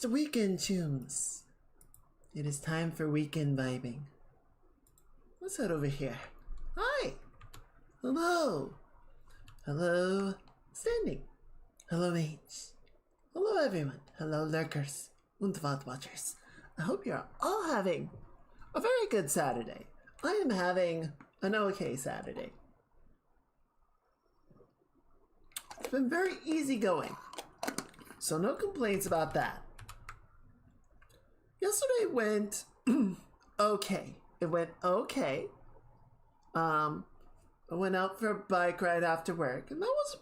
It's the weekend tunes. It is time for weekend vibing. Let's head over here. Hi. Hello. Hello, standing. Hello, mates. Hello, everyone. Hello, lurkers and VOD watchers. I hope you're all having a very good Saturday. I am having an okay Saturday. It's been very easygoing, so no complaints about that. Yesterday went okay. It went okay. I went out for a bike ride after work, and that was,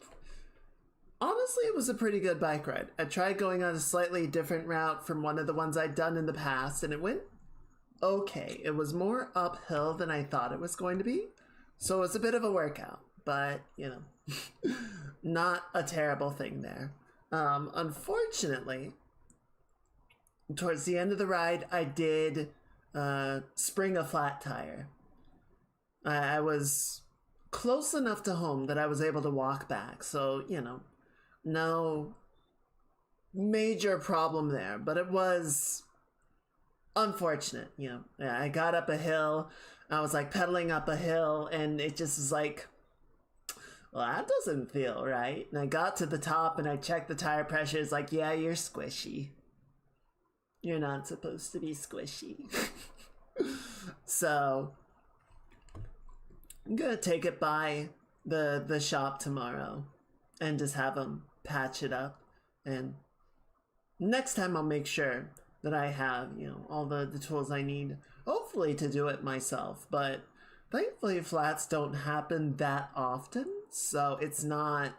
honestly, it was a pretty good bike ride. I tried going on a slightly different route from one of the ones I'd done in the past, and it went okay. It was more uphill than I thought it was going to be, so it was a bit of a workout, but, you know, not a terrible thing there. Unfortunately, towards the end of the ride, I did spring a flat tire. I was close enough to home that I was able to walk back, so, you know, no major problem there, but it was unfortunate, you know. Yeah, I got up a hill, I was like pedaling up a hill, and it just was like, well, that doesn't feel right. And I got to the top and I checked the tire pressure. It's like, yeah, you're squishy. You're not supposed to be squishy. So I'm gonna take it by the shop tomorrow and just have them patch it up. And next time I'll make sure that I have, you know, all the tools I need, hopefully to do it myself. But thankfully flats don't happen that often, so it's not,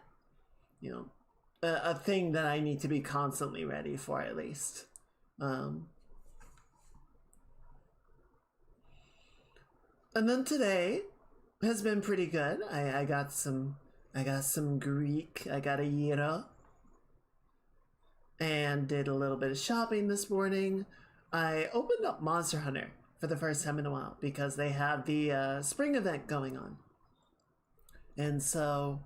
you know, a thing that I need to be constantly ready for, at least. And then today has been pretty good. I got some Greek. I got a gyro and did a little bit of shopping this morning. I opened up Monster Hunter for the first time in a while because they have the spring event going on, and so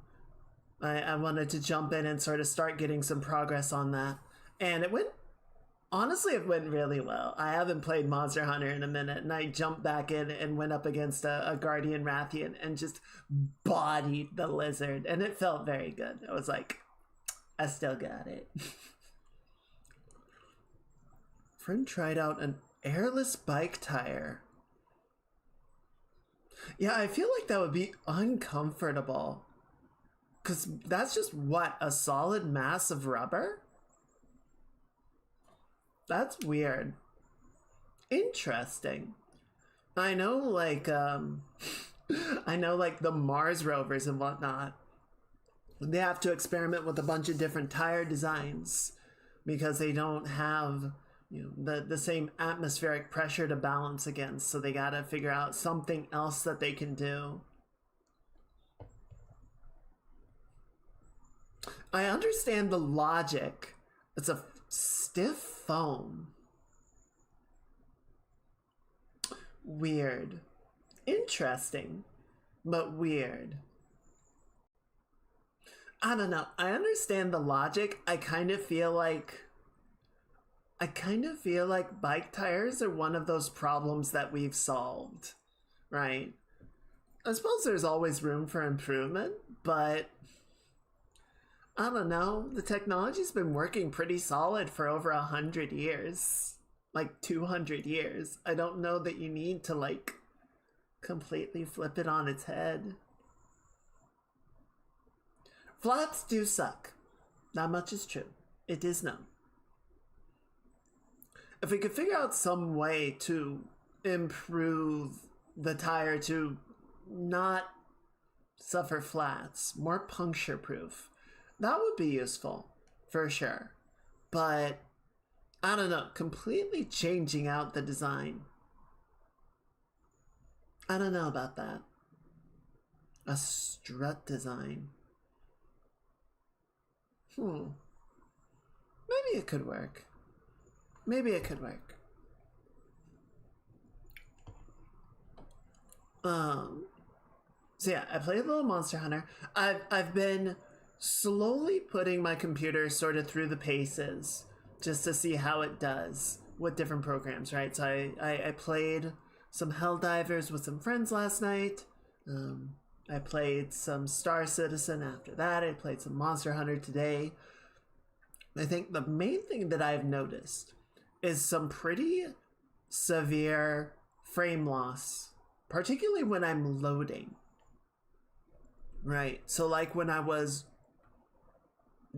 I wanted to jump in and sort of start getting some progress on that. And it went really well. I haven't played Monster Hunter in a minute, and I jumped back in and went up against a Guardian Rathian and just bodied the lizard, and it felt very good. I was like, I still got it. Friend tried out an airless bike tire. Yeah, I feel like that would be uncomfortable, because that's just, what, a solid mass of rubber? That's weird. Interesting. I know, like, I know, like, the Mars rovers and whatnot, they have to experiment with a bunch of different tire designs because they don't have, you know, the same atmospheric pressure to balance against, so they gotta figure out something else that they can do. I understand the logic. It's a stiff foam. Weird. Interesting, but weird. I don't know. I understand the logic. I kind of feel like bike tires are one of those problems that we've solved, right? I suppose there's always room for improvement, but I don't know. The technology's been working pretty solid for over 100 years, like 200 years. I don't know that you need to, like, completely flip it on its head. Flats do suck. That much is true. It is known. If we could figure out some way to improve the tire to not suffer flats, more puncture proof, that would be useful for sure. But I don't know, completely changing out the design, I don't know about that. A strut design. Maybe it could work. Maybe it could work. So yeah, I played a little Monster Hunter. I've been slowly putting my computer sort of through the paces just to see how it does with different programs, right? So I played some Helldivers with some friends last night. I played some Star Citizen after that. I played some Monster Hunter today. I think the main thing that I've noticed is some pretty severe frame loss, particularly when I'm loading. Right, so like when I was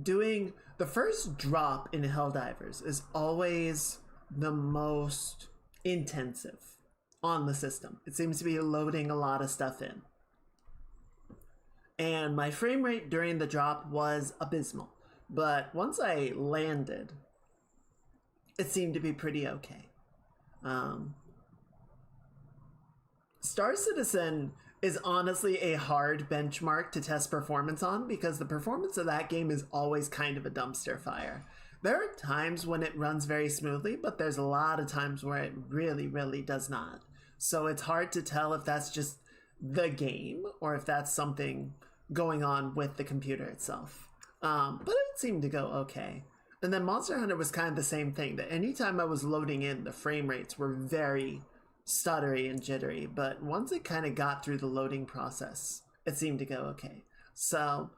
doing the first drop in Helldivers is always the most intensive on the system. It seems to be loading a lot of stuff in. And my frame rate during the drop was abysmal. But once I landed, it seemed to be pretty okay. Star Citizen is honestly a hard benchmark to test performance on because the performance of that game is always kind of a dumpster fire. There are times when it runs very smoothly, but there's a lot of times where it really, really does not. So it's hard to tell if that's just the game or if that's something going on with the computer itself. But it seemed to go okay. And then Monster Hunter was kind of the same thing, that anytime I was loading in, the frame rates were very stuttery and jittery, but once it kind of got through the loading process, it seemed to go okay. So,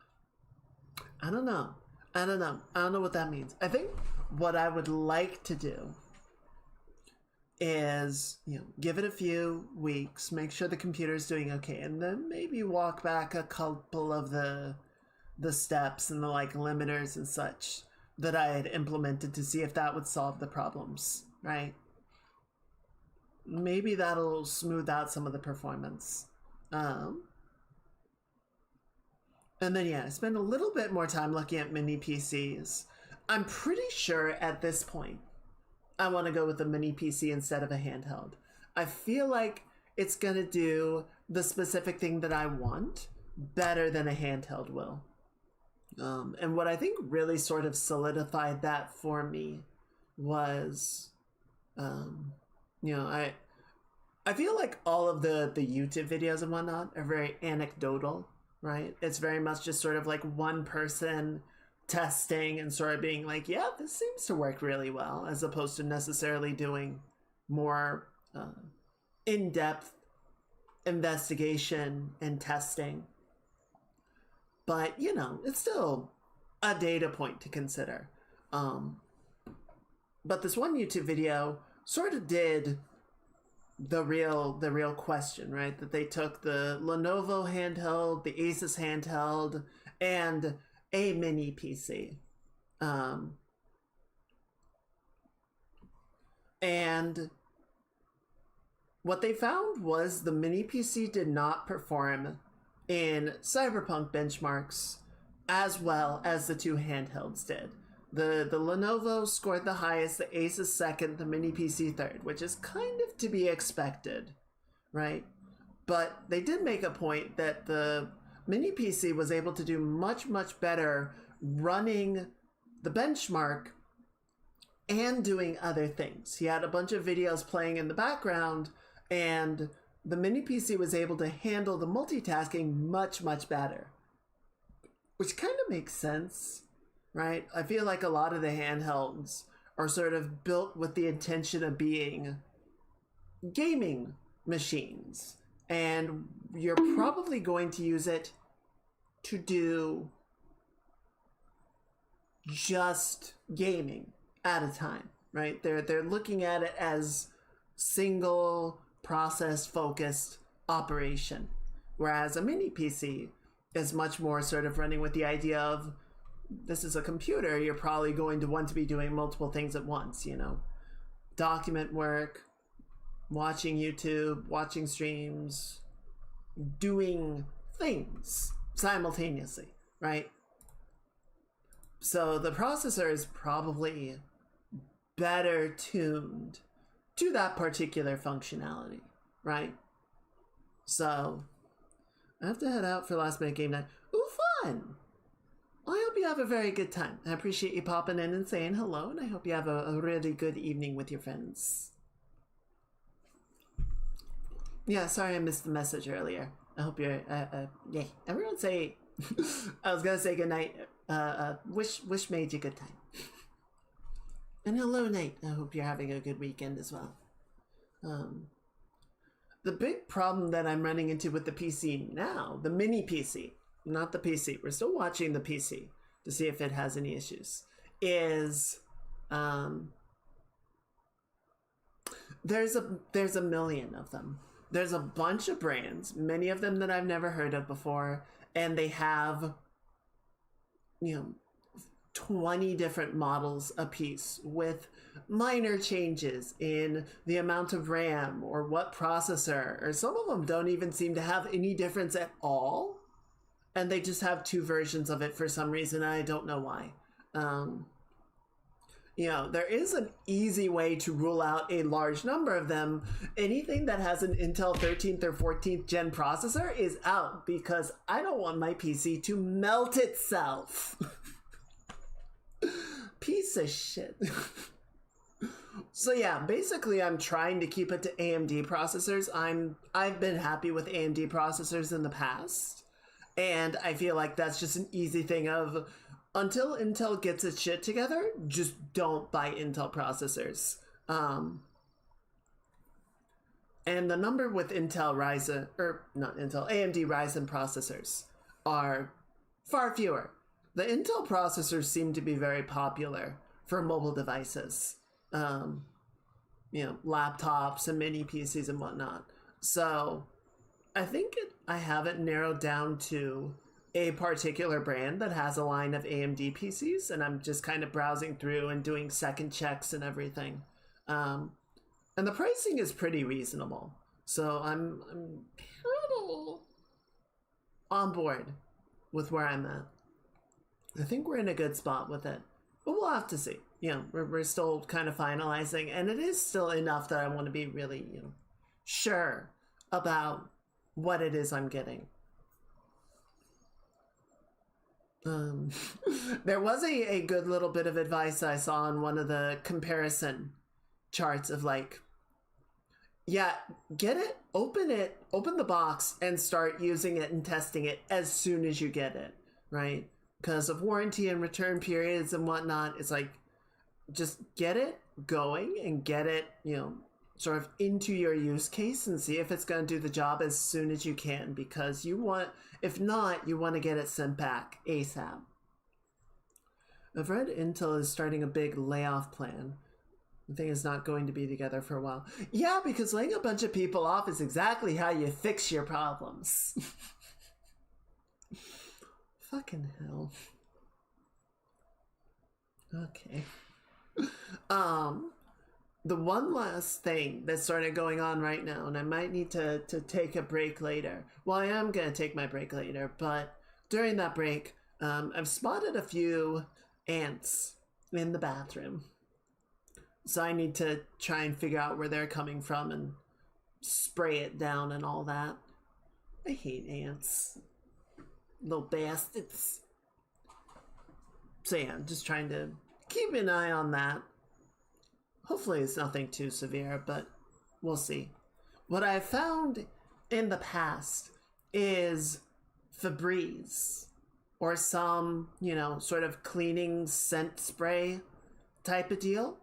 I don't know. I don't know what that means. I think what I would like to do is, give it a few weeks, make sure the computer's doing okay, and then maybe walk back a couple of the steps and the limiters and such that I had implemented to see if that would solve the problems, right? Maybe that'll smooth out some of the performance. And then, I spend a little bit more time looking at mini PCs. I'm pretty sure at this point, I want to go with a mini PC instead of a handheld. I feel like it's going to do the specific thing that I want better than a handheld will. And what I think really sort of solidified that for me was, I feel like all of the YouTube videos and whatnot are very anecdotal, right? It's very much just sort of like one person testing and sort of being like, yeah, this seems to work really well, as opposed to necessarily doing more in-depth investigation and testing. But, it's still a data point to consider. But this one YouTube video sort of did the real question, right? That they took the Lenovo handheld, the Asus handheld, and a mini PC. And what they found was the mini PC did not perform in Cyberpunk benchmarks as well as the two handhelds did. The Lenovo scored the highest, the Asus second, the mini PC third, which is kind of to be expected, right? But they did make a point that the mini PC was able to do much, much better running the benchmark and doing other things. He had a bunch of videos playing in the background, and the mini PC was able to handle the multitasking much, much better. Which kind of makes sense, right? I feel like a lot of the handhelds are sort of built with the intention of being gaming machines. And you're probably going to use it to do just gaming at a time, right? They're looking at it as single process focused operation, whereas a mini PC is much more sort of running with the idea of, this is a computer, you're probably going to want to be doing multiple things at once, document work, watching YouTube, watching streams, doing things simultaneously, right? So the processor is probably better tuned to that particular functionality, right? So I have to head out for last minute game night. Ooh, fun! I hope you have a very good time. I appreciate you popping in and saying hello, and I hope you have a really good evening with your friends. Yeah, sorry I missed the message earlier. I hope you're, yeah, everyone say, I was gonna say good night, wish made you good time. And hello, Nate. I hope you're having a good weekend as well. Um, the big problem that I'm running into with the PC now, the mini PC, not the PC, we're still watching the PC to see if it has any issues, is there's a million of them. There's a bunch of brands, many of them that I've never heard of before, and they have, you know, 20 different models a piece with minor changes in the amount of RAM or what processor, or some of them don't even seem to have any difference at all. And they just have two versions of it for some reason. I don't know why. There is an easy way to rule out a large number of them. Anything that has an Intel 13th or 14th gen processor is out because I don't want my PC to melt itself. Piece of shit. So yeah, basically I'm trying to keep it to AMD processors. I've been happy with AMD processors in the past, and I feel like that's just an easy thing of, until Intel gets its shit together, just don't buy Intel processors. And the number with Intel Ryzen, or not Intel, AMD Ryzen processors are far fewer. The Intel processors seem to be very popular for mobile devices, laptops and mini PCs and whatnot. So I think I have it narrowed down to a particular brand that has a line of AMD PCs, and I'm just kind of browsing through and doing second checks and everything. And the pricing is pretty reasonable. So I'm pretty on board with where I'm at. I think we're in a good spot with it, but we'll have to see. We're still kind of finalizing, and it is still enough that I want to be really, sure about what it is I'm getting. There was a good little bit of advice I saw on one of the comparison charts of like, yeah, get it, open the box and start using it and testing it as soon as you get it, right? Because of warranty and return periods and whatnot, it's like, just get it going and get it, sort of into your use case and see if it's going to do the job as soon as you can, because if not, you want to get it sent back ASAP. I've read Intel is starting a big layoff plan. The thing is not going to be together for a while. Yeah, because laying a bunch of people off is exactly how you fix your problems. Fucking hell. Okay. The one last thing that's sort of going on right now, and I might need to take a break later. Well, I am going to take my break later, but during that break, I've spotted a few ants in the bathroom. So I need to try and figure out where they're coming from and spray it down and all that. I hate ants. Little bastards. So yeah, I'm just trying to keep an eye on that. Hopefully it's nothing too severe, but we'll see. What I've found in the past is Febreze, or some, sort of cleaning scent spray type of deal,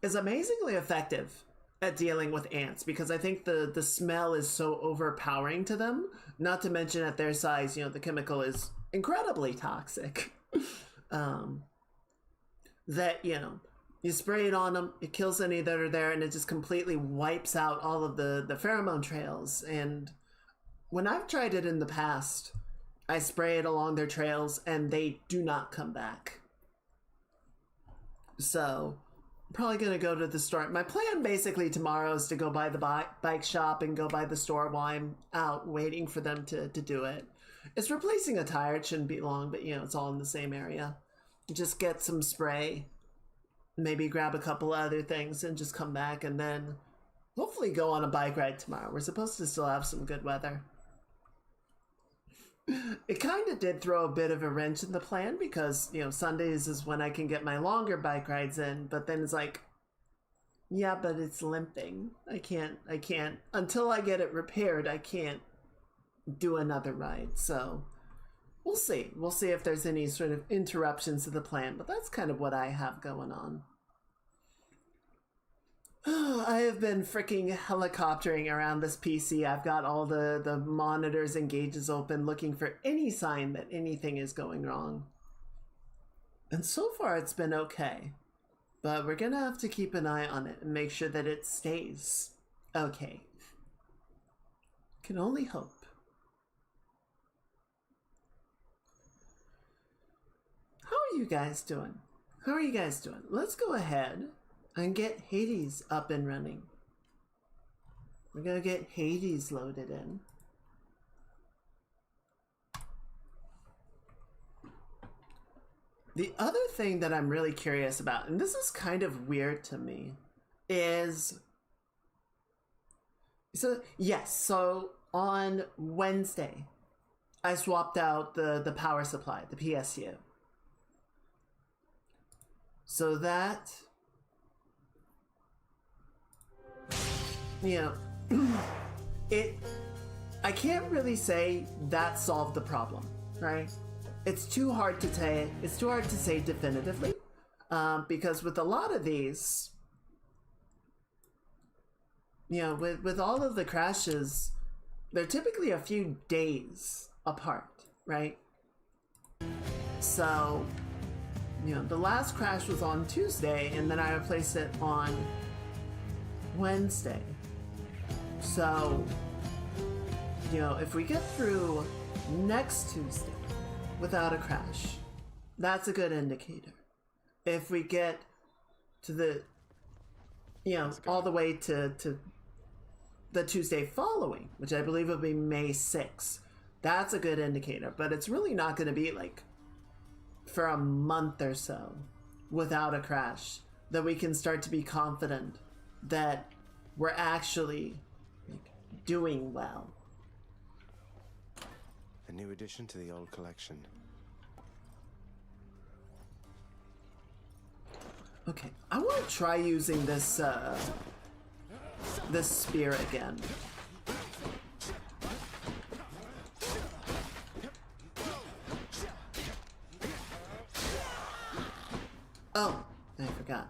is amazingly effective at dealing with ants, because I think the smell is so overpowering to them, not to mention at their size, the chemical is incredibly toxic. That, you spray it on them, it kills any that are there, and it just completely wipes out all of the pheromone trails. And when I've tried it in the past, I spray it along their trails and they do not come back. So I'm probably going to go to the store. My plan basically tomorrow is to go by the bike shop and go by the store while I'm out waiting for them to do it. It's replacing a tire. It shouldn't be long, but it's all in the same area. Just get some spray, maybe grab a couple other things and just come back, and then hopefully go on a bike ride tomorrow. We're supposed to still have some good weather. It kind of did throw a bit of a wrench in the plan because, Sundays is when I can get my longer bike rides in, but then it's like, yeah, but it's limping. I can't, until I get it repaired, I can't do another ride. So we'll see. We'll see if there's any sort of interruptions to the plan, but that's kind of what I have going on. I have been freaking helicoptering around this PC. I've got all the monitors and gauges open looking for any sign that anything is going wrong. And so far it's been okay. But we're gonna have to keep an eye on it and make sure that it stays okay. Can only hope. How are you guys doing? How are you guys doing? Let's go ahead and get Hades up and running. We're gonna get Hades loaded in. The other thing that I'm really curious about, and this is kind of weird to me, is... So on Wednesday, I swapped out the power supply, the PSU. So that... You know, I can't really say that solved the problem, right? It's too hard to say definitively, because with a lot of these, you know, with all of the crashes, they're typically a few days apart, right? So, you know, the last crash was on Tuesday, and then I replaced it on Wednesday. So, you know, if we get through next Tuesday without a crash, that's a good indicator. If we get to the, you know, all the way to the Tuesday following, which I believe will be May 6th, that's a good indicator. But it's really not going to be like for a month or so without a crash that we can start to be confident that we're actually like doing well. A new addition to the old collection. Okay, I want to try using this this spear again. Oh, I forgot.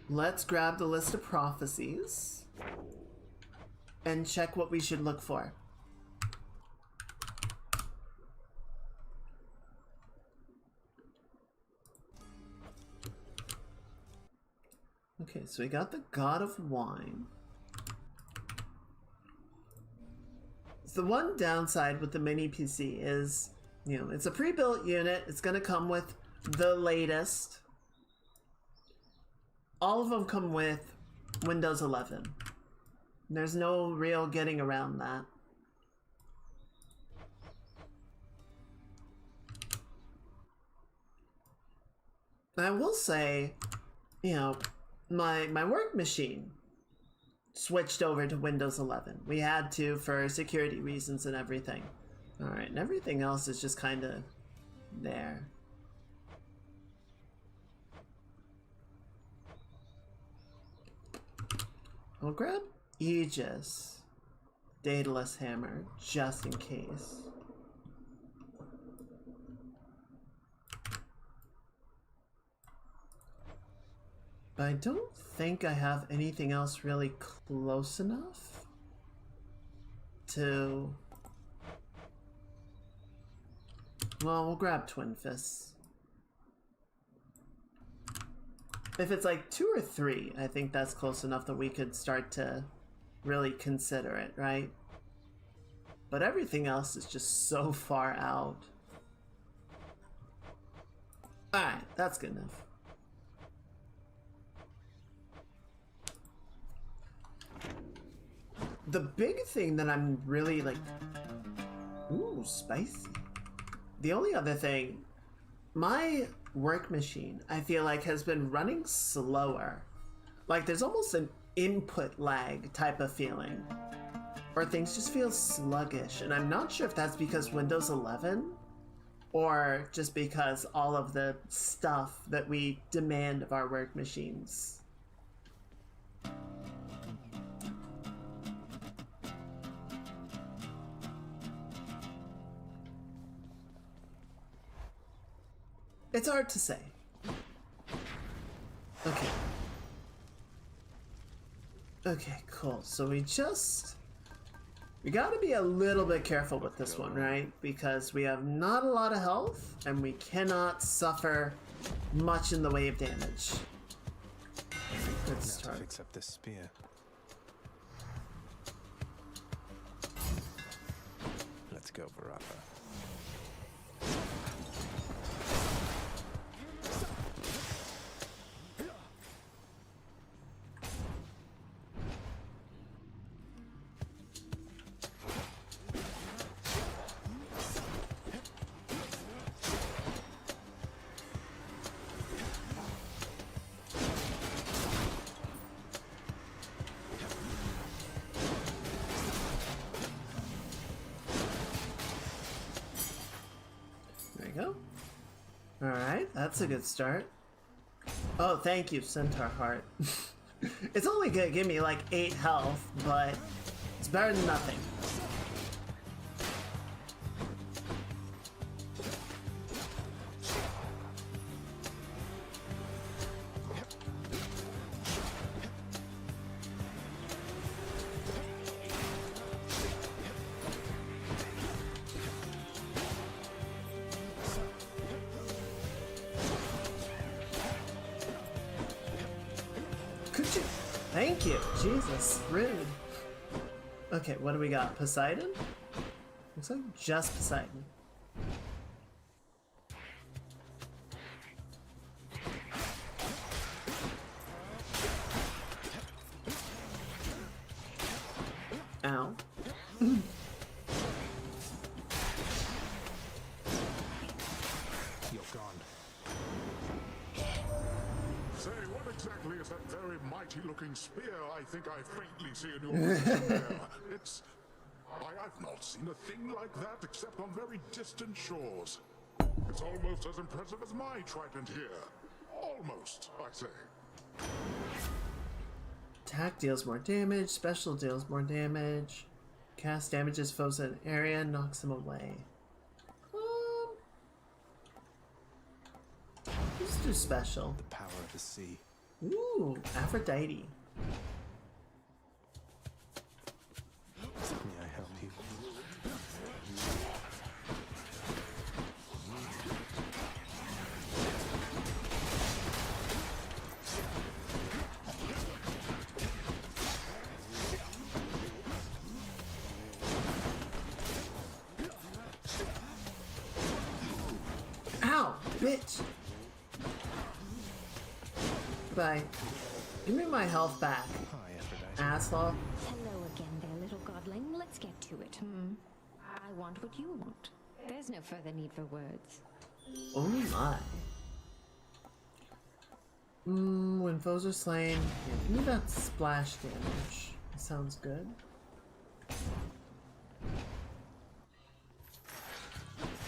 Let's grab the list of prophecies and check what we should look for. Okay, so we got the God of Wine. The one downside with the mini PC is, you know, it's a pre-built unit. It's going to come with the latest. All of them come with Windows 11. There's no real getting around that. I will say, you know, my work machine switched over to Windows 11. We had to for security reasons and everything. Alright, and everything else is just kind of there. I'll grab Aegis, Daedalus Hammer, just in case. But I don't think I have anything else really close enough to... Well, we'll grab Twin Fists. If it's like 2 or 3, I think that's close enough that we could start to really consider it, right? But everything else is just so far out. Alright, that's good enough. The big thing that I'm really like... Ooh, spicy. The only other thing... My work machine, I feel like, has been running slower. Like, there's almost an input lag type of feeling. Or things just feel sluggish. And I'm not sure if that's because Windows 11... or just because all of the stuff that we demand of our work machines. It's hard to say. Okay. Okay, cool. So we gotta be a little bit careful with this one, right? Because we have not a lot of health, and we cannot suffer much in the way of damage. Let's Now start. to fix up this spear. Let's go, Barappa. There you go. Alright, that's a good start. Oh, thank you, Centaur Heart. It's only gonna give me like 8 health, but it's better than nothing. Could you? Thank you. Jesus, rude. Okay, what do we got? Poseidon? Looks like just Poseidon. Ow. You're gone. Say, what exactly is that very mighty-looking spear I think I faintly see in your position there? It's... I've not seen a thing like that except on very distant shores. It's almost as impressive as my trident here. Almost, I say. Attack deals more damage, special deals more damage. Cast damages foes in an area, knocks them away. Let's do special. The power of the sea. Ooh, Aphrodite. May I help you? Ow, bitch. Bye. Give me my health back, Hi, Aphrodite. asshole. Hello again there, little godling. Let's get to it. I want what you want. There's no further need for words. Oh my. When foes are slain, yeah, give me that splash damage. Sounds good.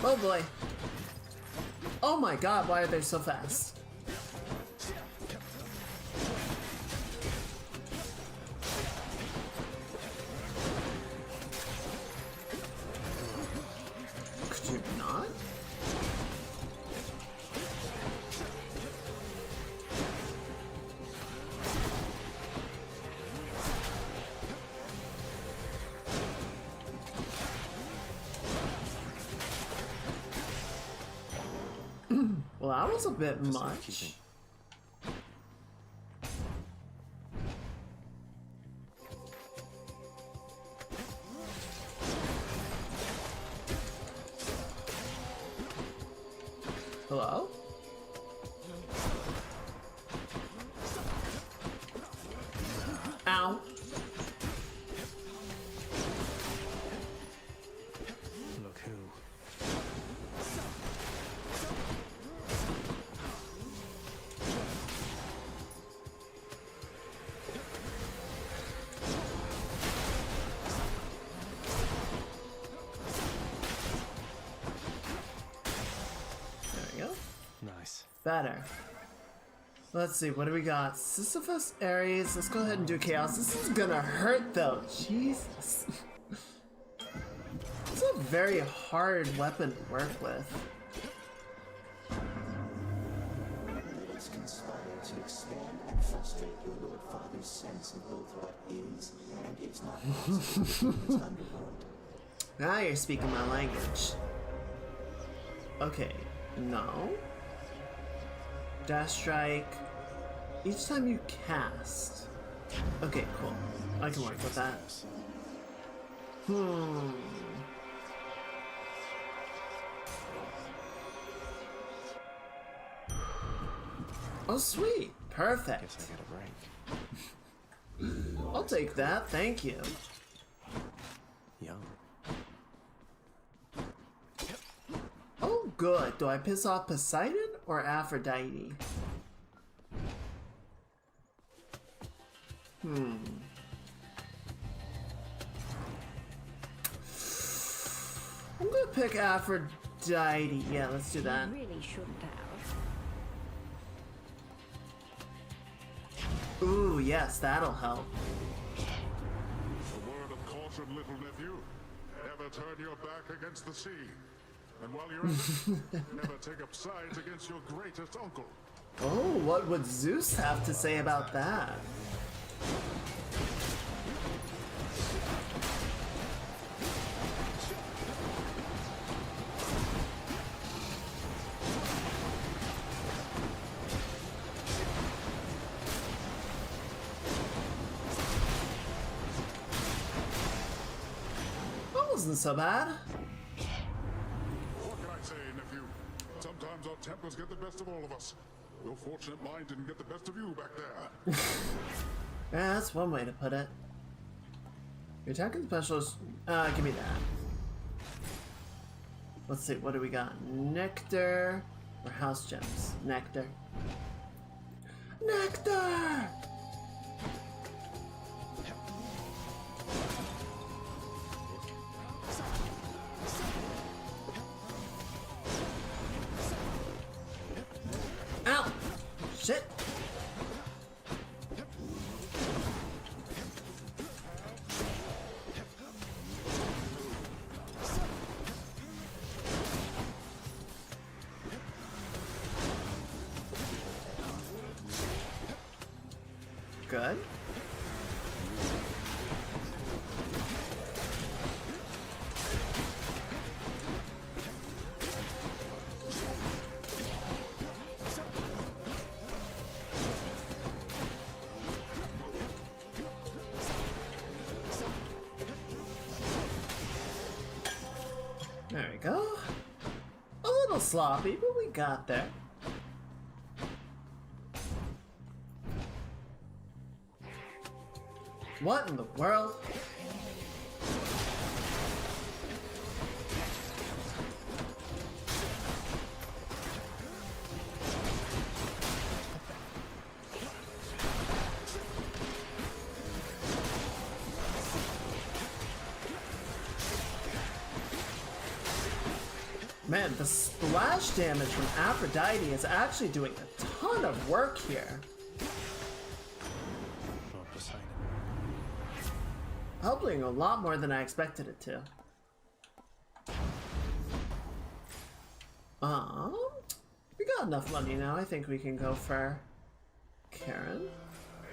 Oh boy. Oh my god, why are they so fast? Could you not? Well, that was a bit much. keeping. Hello? Ow. Look who. There we go. Nice. Better. Let's see, what do we got? Sisyphus, Ares. Let's go ahead and do Chaos. This is gonna hurt though. Jesus. It's a very hard weapon to work with. Let's conspire to expand and frustrate your what Father's sense of birthright is, and it's not possible in this underworld. Now you're speaking my language. Okay, no. Dash strike. Each time you cast. Okay, cool. I can work with that. Oh, sweet. Perfect. Guess I get a break. I'll take that. Thank you. Young. Oh, good. Do I piss off Poseidon or Aphrodite? I'm gonna pick Aphrodite. Yeah, let's do that. You really shouldn't have. Ooh, yes, that'll help. A word of caution, little nephew. Never turn your back against the sea. And while you're at it, never take up sides against your greatest uncle. Oh, what would Zeus have to say about that? That wasn't so bad. What can I say, nephew? Sometimes our tempers get the best of all of us. Your fortunate mind didn't get the best of you back there. Yeah, that's one way to put it. Your attacking specialist. Give me that. Let's see, what do we got? Nectar or house gems? Nectar. Nectar! Ow! Shit! Good. There we go. A little sloppy, but we got there. What in the world? Man, the splash damage from Aphrodite is actually doing a ton of work here. Lord Poseidon. Helping a lot more than I expected it to. We got enough money now. I think we can go for Karen.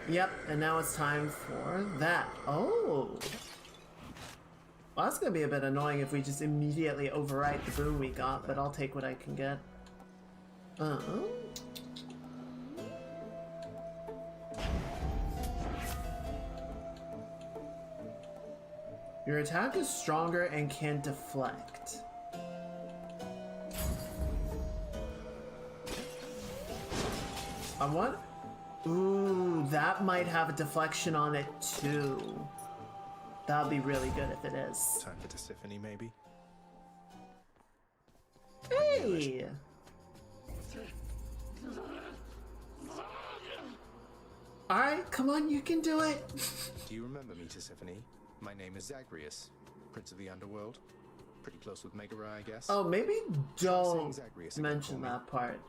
Yep, and now it's time for that. Oh! Well, that's gonna be a bit annoying if we just immediately overwrite the boon we got, but I'll take what I can get. Your attack is stronger and can deflect. I want... Ooh, that might have a deflection on it too. That'd be really good if it is. Time for Tisiphone, maybe? Hey! Alright, come on, you can do it! Do you remember me, Tisiphone? My name is Zagreus, Prince of the Underworld. Pretty close with Megara, I guess. Oh, maybe don't Zagreus again, mention call me. that part.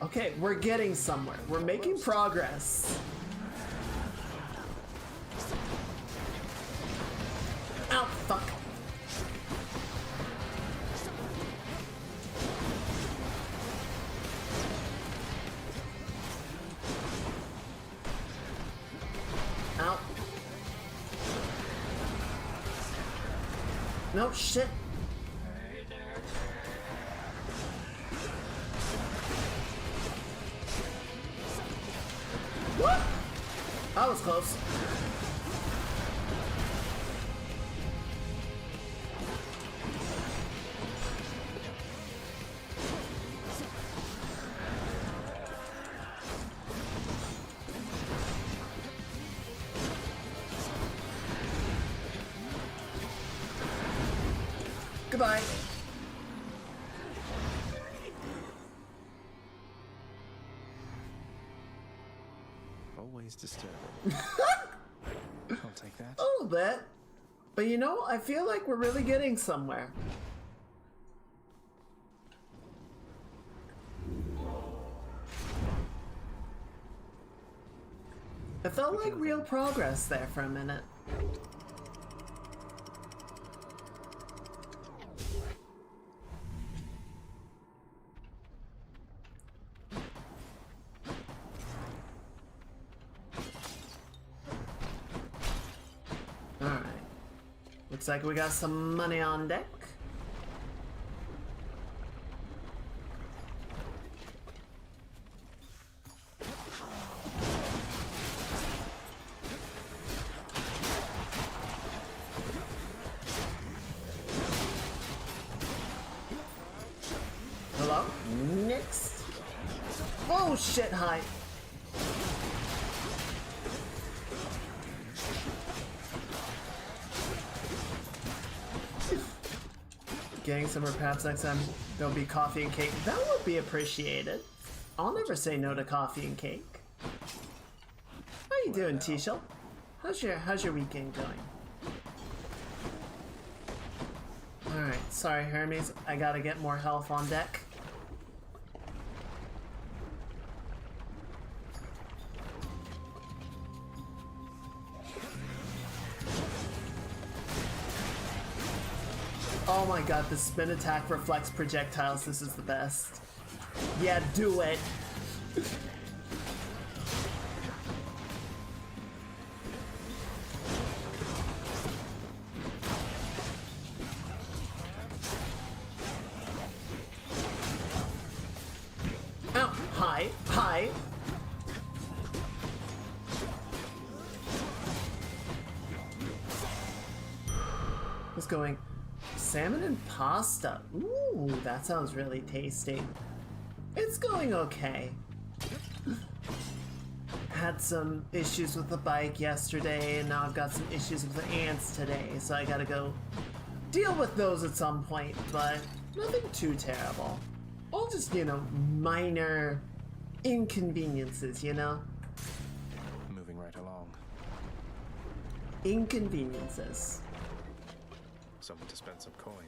Okay, we're getting somewhere. We're making progress. Ow, fuck. No, shit. What? That was close. Goodbye. Always disturbing. I'll take that. A little bit. But you know, I feel like we're really getting somewhere. It felt like real progress there for a minute. Alright. Looks like we got some money on deck. Hello? Next. Oh shit, hi. Getting somewhere, perhaps next time there'll be coffee and cake. That would be appreciated. I'll never say no to coffee and cake. How you doing, T-Shell? How's your weekend going? Alright, sorry Hermes, I gotta get more health on deck. Oh my god, the spin attack reflects projectiles. This is the best. Yeah, do it. Oh, hi, hi. What's going? Salmon and pasta. Ooh, that sounds really tasty. It's going okay. Had some issues with the bike yesterday, and now I've got some issues with the ants today, so I gotta go deal with those at some point, but nothing too terrible. All just, you know, minor inconveniences, you know? Moving right along. Inconveniences. Someone to spend some coin.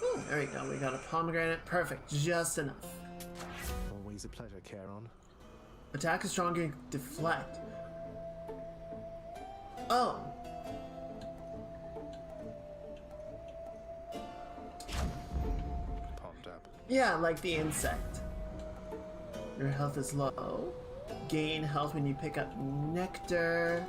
Oh, there we go. We got a pomegranate. Perfect. Just enough. Always a pleasure, Charon. Attack is stronger. Deflect. Oh. Palmed up. Yeah, like the insect. Your health is low. Gain health when you pick up nectar.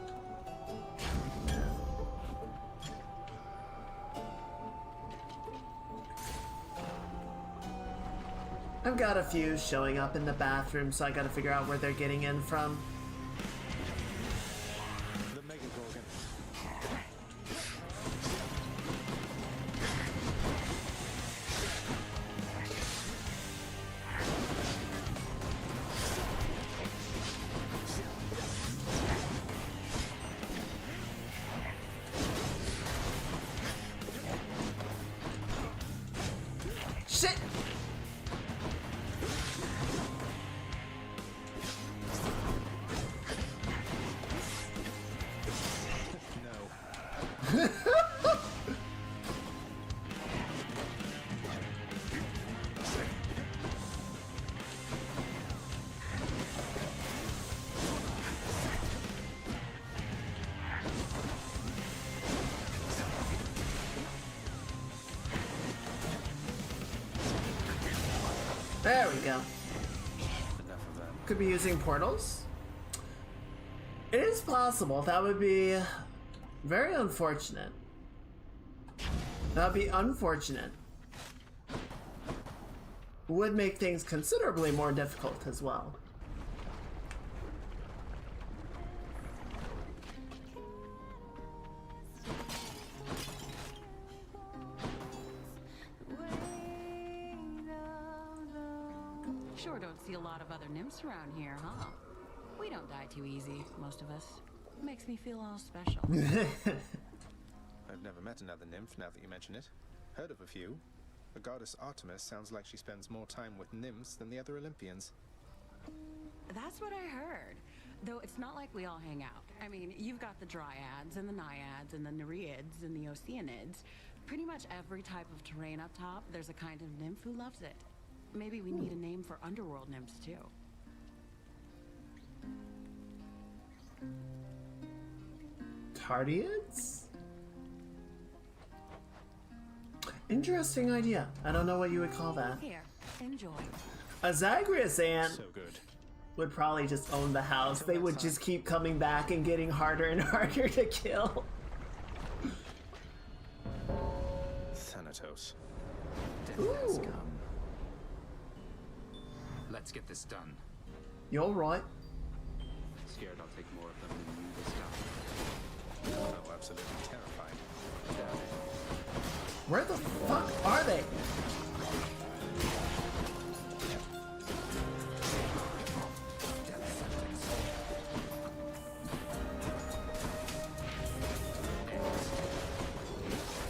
I've got a few showing up in the bathroom, so I gotta figure out where they're getting in from. The Mega Gorgon. Shit! No. There we go. Enough of them. Could be using portals. It is possible. That would be Very unfortunate. That'd be unfortunate. Would make things considerably more difficult as well. Sure don't see a lot of other nymphs around here, huh? We don't die too easy, most of us. Makes me feel all special. I've never met another nymph now that you mention it. Heard of a few. The goddess Artemis sounds like she spends more time with nymphs than the other Olympians. That's what I heard. Though it's not like we all hang out. I mean, you've got the dryads and the naiads and the nereids and the oceanids. Pretty much every type of terrain up top, there's a kind of nymph who loves it. Maybe we need a name for underworld nymphs too. Tardians? Interesting idea. I don't know what you would call that. Here, enjoy. A Zagreus ant So good. would probably just own the house. They would just keep coming back and getting harder and harder to kill. Thanatos. Death has Ooh. come. Let's get this done. You're right. Scared I'll take more of them than you this time. Oh, absolutely terrified. Where the fuck are they?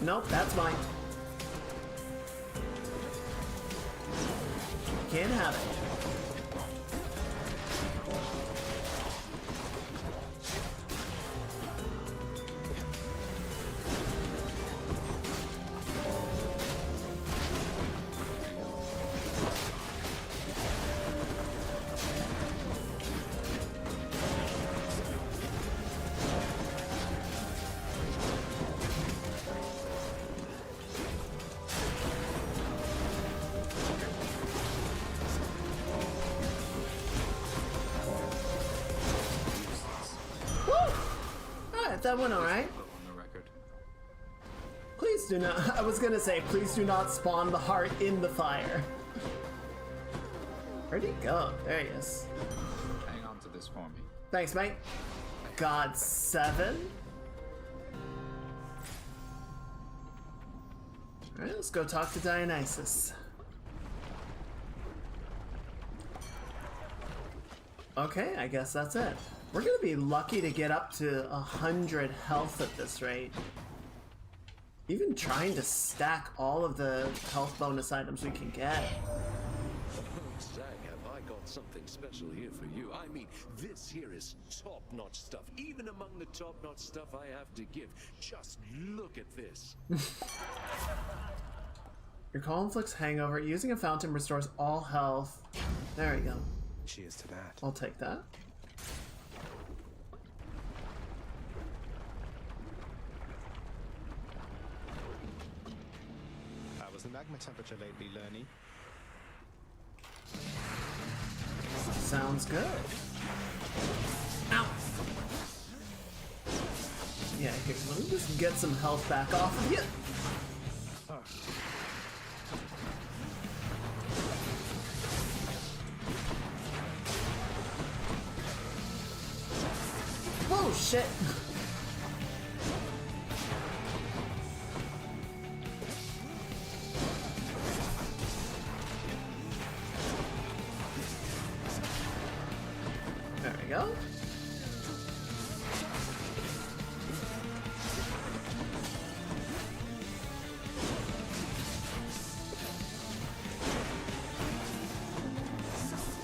Nope, that's mine. Can't have it. That went alright. Put on the record. Please do not. I was gonna say, please do not spawn the heart in the fire. Where'd he go? There he is. Hang on to this for me. Thanks, mate. God 7. Alright, let's go talk to Dionysus. Okay, I guess that's it. We're gonna be lucky to get up to 100 health at this rate. Even trying to stack all of the health bonus items we can get. Zag, have I got something special here for you? I mean, this here is top-notch stuff. Even among the top-notch stuff I have to give. Just look at this. Your call inflicts hangover. Using a fountain restores all health. There we go. Cheers to that. I'll take that. How was the magma temperature lately, Lerny? Sounds good. Ow! Yeah, here, let me just get some health back off of you. Whoa, shit! There we go.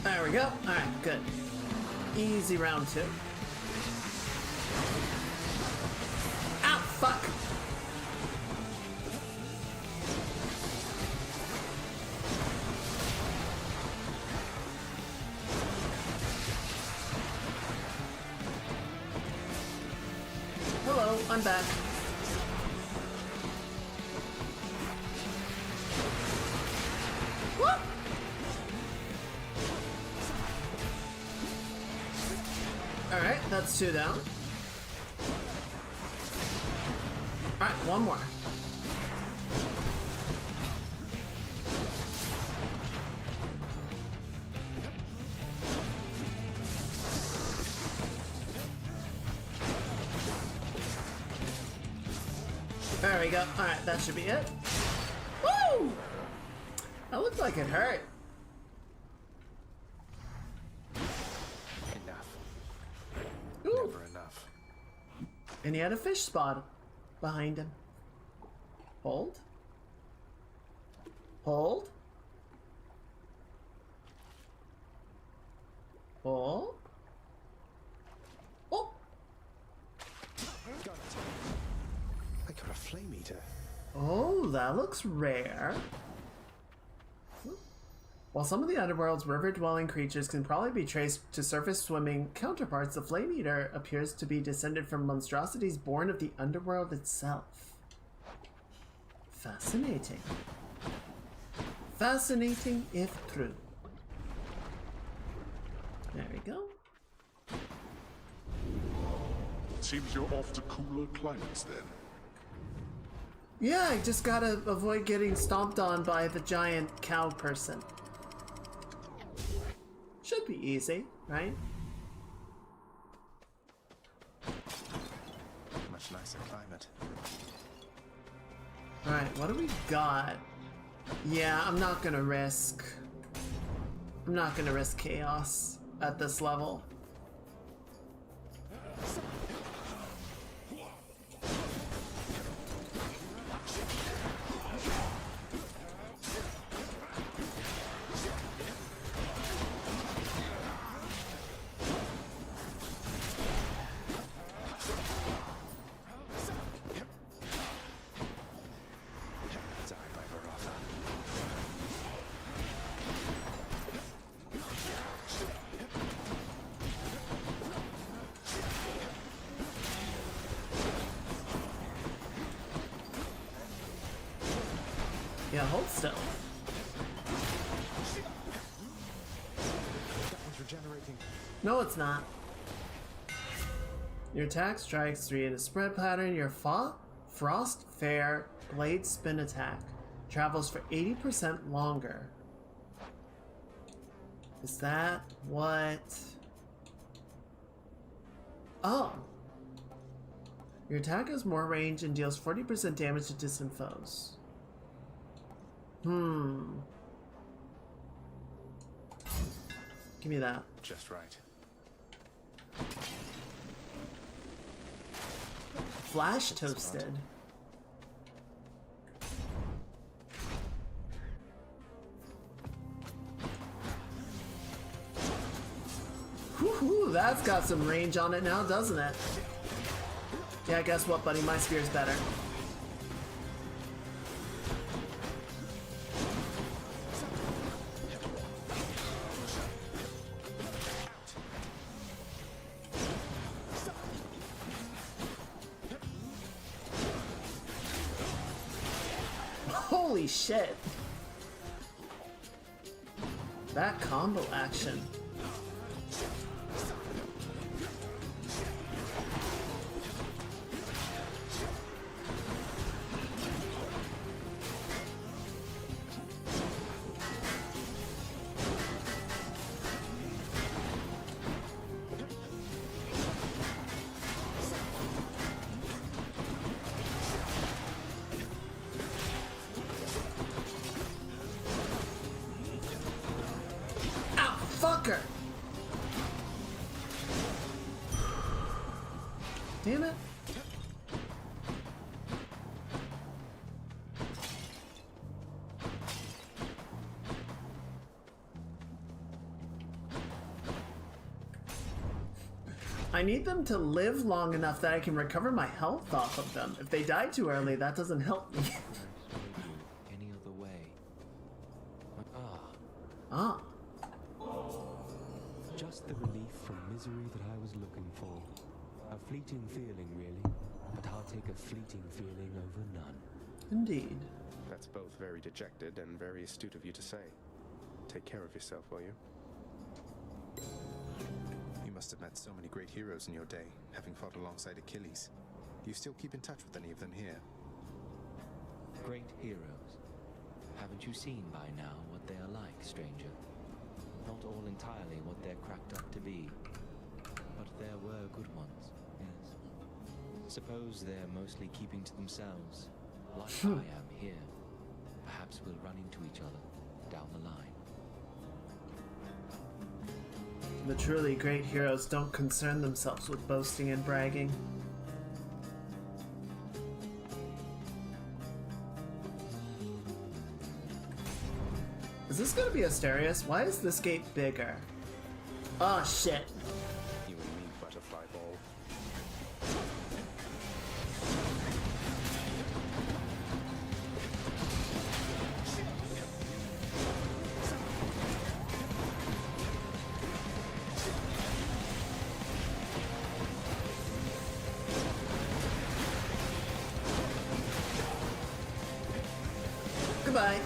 There we go. Alright, good. Easy round 2. Ow, fuck! Hello, I'm back. What? Alright, that's 2 down. Alright, one more. There we go. Alright, that should be it. Woo! That looked like it hurt. Enough. Ooh. Never enough. And he had a fish spot behind him. Hold. Hold. Hold. Oh! Got it. I got a flame eater. Oh, that looks rare. While some of the underworld's river-dwelling creatures can probably be traced to surface-swimming counterparts, the Flame Eater appears to be descended from monstrosities born of the underworld itself. Fascinating. Fascinating if true. There we go. Seems you're off to cooler climates then. Yeah, I just gotta avoid getting stomped on by the giant cow person. Should be easy, right? Much nicer climate. Alright, what do we got? Yeah, I'm not gonna risk chaos at this level. Yeah, hold still. That one's regenerating. No, it's not. Your attack strikes 3 in a spread pattern. Your Frost Fair Blade Spin attack travels for 80% longer. Is that what? Oh. Your attack has more range and deals 40% damage to distant foes. Give me that. Just right. Flash toasted. Woohoo, that's got some range on it now, doesn't it? Yeah, guess what, buddy? My spear's better. Holy shit. That combo action. Fucker! Damn it. I need them to live long enough that I can recover my health off of them. If they die too early, that doesn't help me. Any other way? Ah. Just the relief from misery that I was looking for. A fleeting feeling, really. But I'll take a fleeting feeling over none. Indeed. That's both very dejected and very astute of you to say. Take care of yourself, will you? You must have met so many great heroes in your day, having fought alongside Achilles. Do you still keep in touch with any of them here? Great heroes. Haven't you seen by now what they are like, stranger? Not all entirely what they're cracked up to be. But there were good ones, yes. Suppose they're mostly keeping to themselves, like I am here. Perhaps we'll run into each other down the line. The truly great heroes don't concern themselves with boasting and bragging. Is this gonna be Asterius? Why is this gate bigger? Oh shit. You and me, butterfly ball. Goodbye.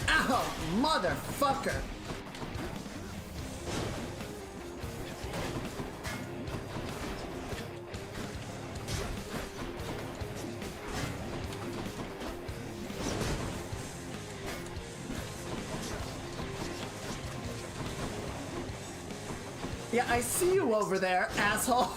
Ow, motherfucker. Yeah, I see you over there, asshole.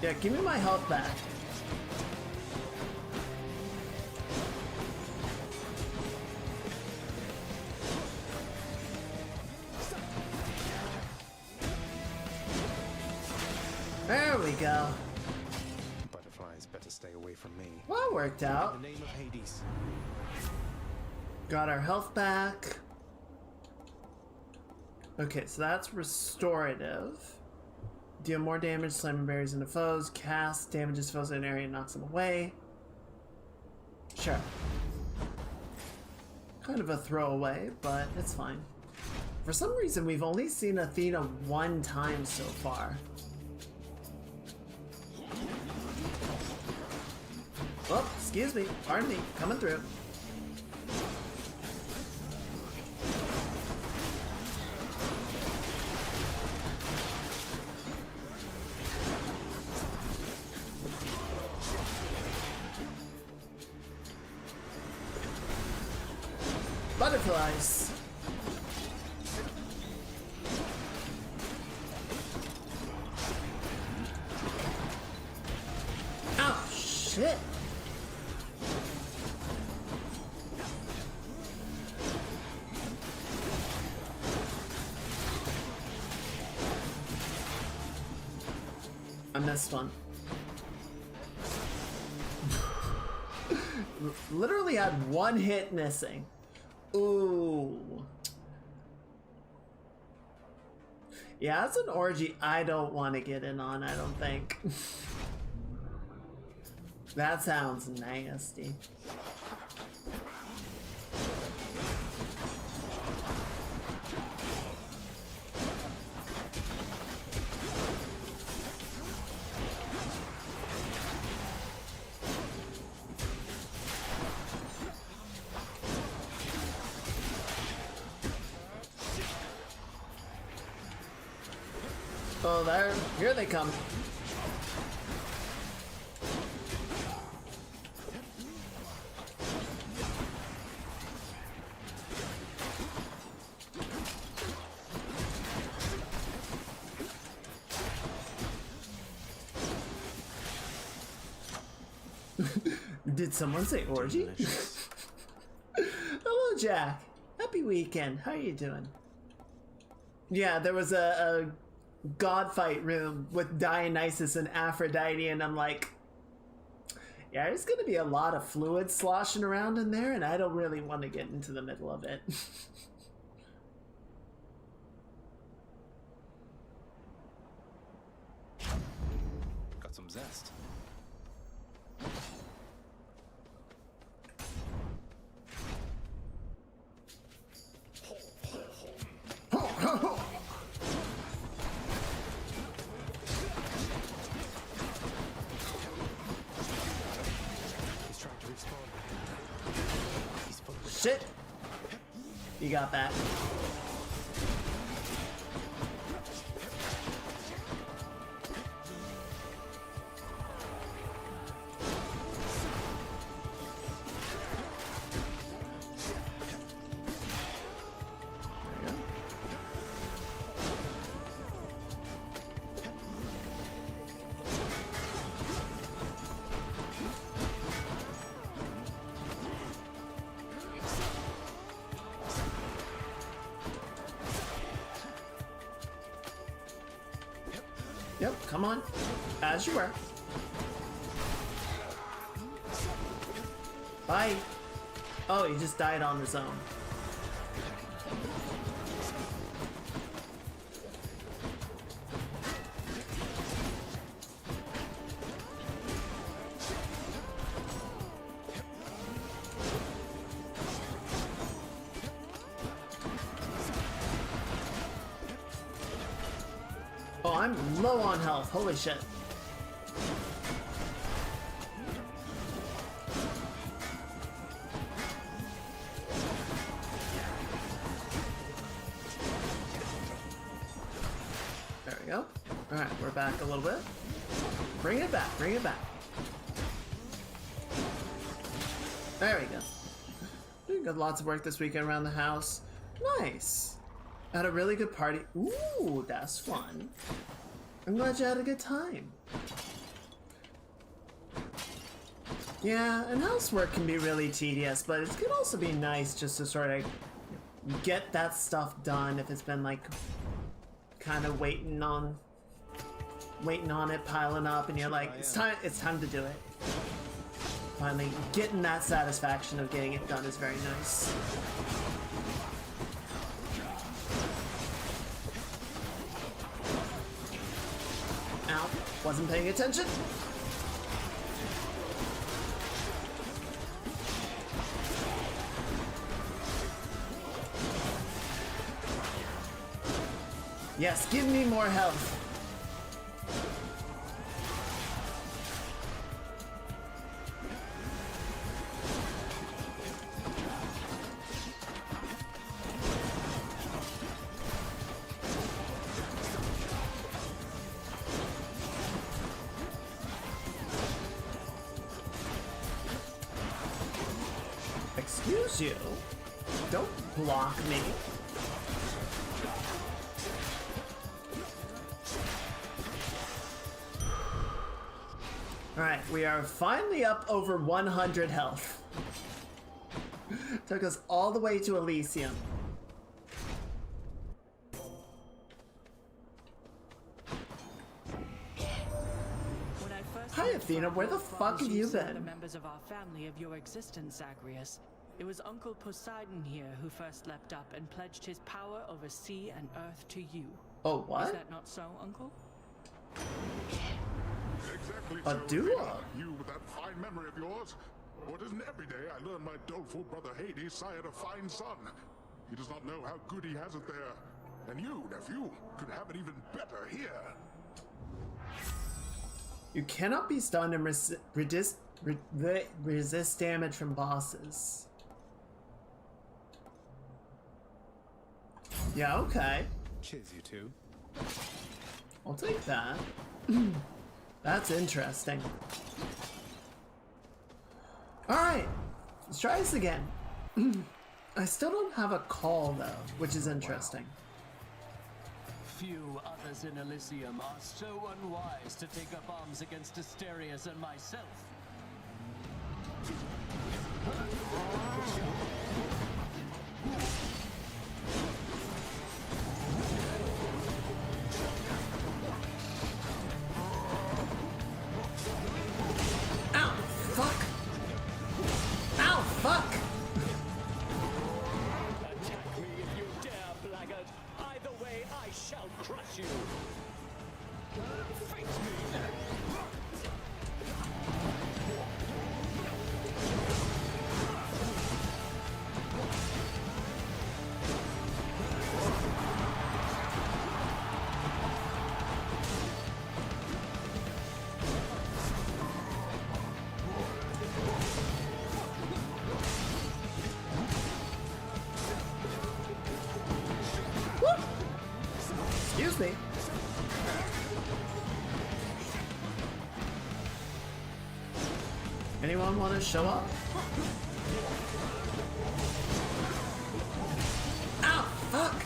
Yeah, give me my health back. There we go. Butterflies better stay away from me. Well, that worked out. In the name of Hades. Got our health back. Okay, so that's restorative. Deal more damage, slamming berries into foes. Cast damages foes in an area and knocks them away. Sure. Kind of a throwaway, but it's fine. For some reason, we've only seen Athena one time so far. Oh, excuse me. Pardon me. Coming through. Butterflies. Oh, shit. I missed one. Literally had one hit missing. Ooh. Yeah, that's an orgy I don't want to get in on, I don't think. That sounds nasty. Oh, there. Here they come. Did someone say orgy? Hello, Jack. Happy weekend. How are you doing? Yeah, there was a god fight room with Dionysus and Aphrodite, and I'm like, yeah, there's gonna be a lot of fluid sloshing around in there, and I don't really want to get into the middle of it. Got some zest. shit. You got that. Yep, come on. As you were. Bye. Oh, he just died on his own. Oh, I'm low on health. Holy shit. There we go. Alright, we're back a little bit. Bring it back, bring it back. There we go. We got lots of work this weekend around the house. Nice. Had a really good party. Ooh, that's fun. I'm glad you had a good time. Yeah, and housework can be really tedious, but it can also be nice just to sort of get that stuff done if it's been like kind of waiting on it, piling up, and you're like, it's time to do it. Finally, getting that satisfaction of getting it done is very nice. Ow, wasn't paying attention. Yes, give me more health. Excuse you. Don't block me. Alright, we are finally up over 100 health. Took us all the way to Elysium. Hi Athena, where the fuck have you been? The members of our family of your existence, Zagreus. It was Uncle Poseidon here who first leapt up and pledged his power over sea and earth to you. Oh, what? Is that not so, Uncle? Exactly A so, duo? Athena. You with that fine memory of yours. For it isn't every day I learn my doleful brother Hades sired a fine son. He does not know how good he has it there. And you, nephew, could have it even better here. You cannot be stunned and resist damage from bosses. Yeah, okay. Cheers, you two. I'll take that. That's interesting. Alright, let's try this again. I still don't have a call though, which is interesting. Few others in Elysium are so unwise to take up arms against Asterius and myself. Ow! Fuck! Ow! Fuck! Attack me if you dare, blackguard. Either way, I shall crush you. Face me. Anyone want to show up? Ow! Fuck!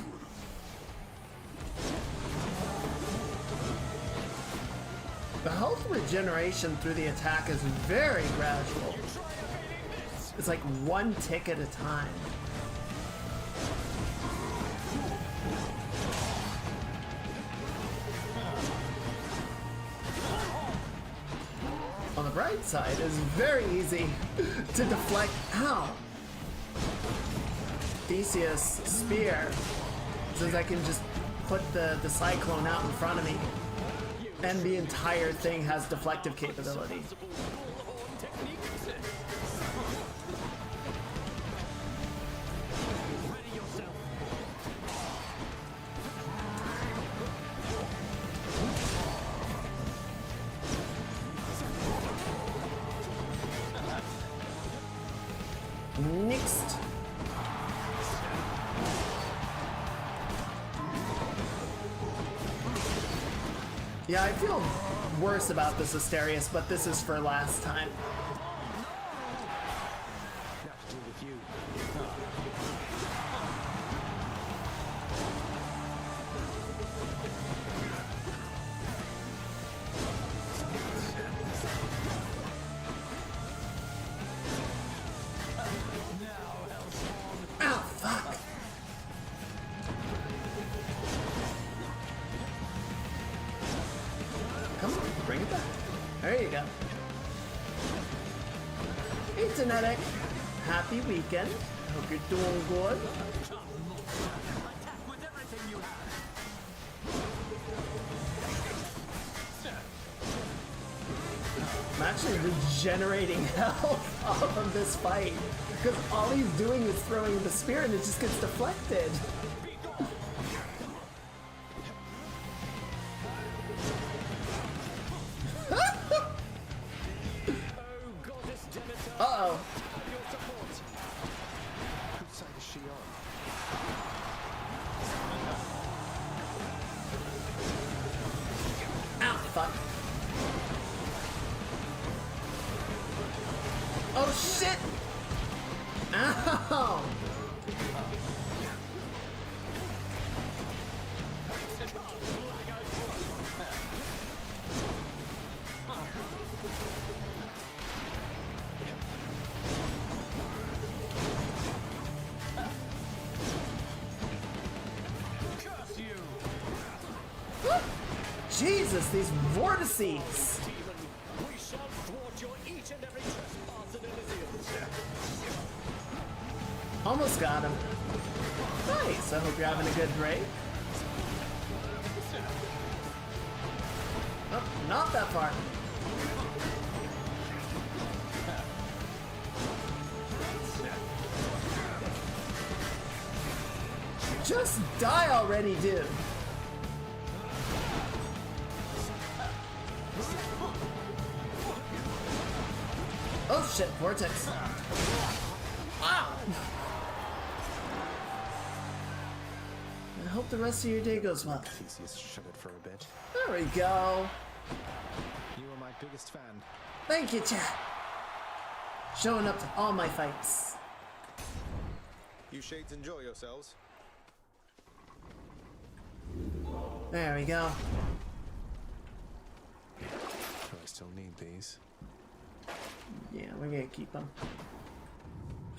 The health regeneration through the attack is very gradual. It's like one tick at a time. On the bright side, it's very easy to deflect. Ow! Theseus' spear, since I can just put the cyclone out in front of me, and the entire thing has deflective capability. Next. Yeah, I feel worse about this Asterius, but this is for last time. Not to do with you. Ow, fuck! Come on, bring it back. There you go. Hey, Genetic. Happy weekend. Hope you're doing good. Attack with everything you have. I'm actually regenerating health off of this fight. Because all he's doing is throwing the spear and it just gets deflected. Uh-oh. Whose side is she on? Ow, fuck. Oh, shit! Ow! Curse you! Jesus, these vortices! We shall thwart your each and every trespass in Elysium. Almost got him. Nice, I hope you're having a good break. Oh, not that far. Just die already, dude. Oh shit, vortex. Wow. I hope the rest of your day goes well. Theseus shut it for a bit. There we go. You are my biggest fan. Thank you, chat. Showing up to all my fights. You shades enjoy yourselves. There we go. Do I still need these? Yeah, we're gonna keep them.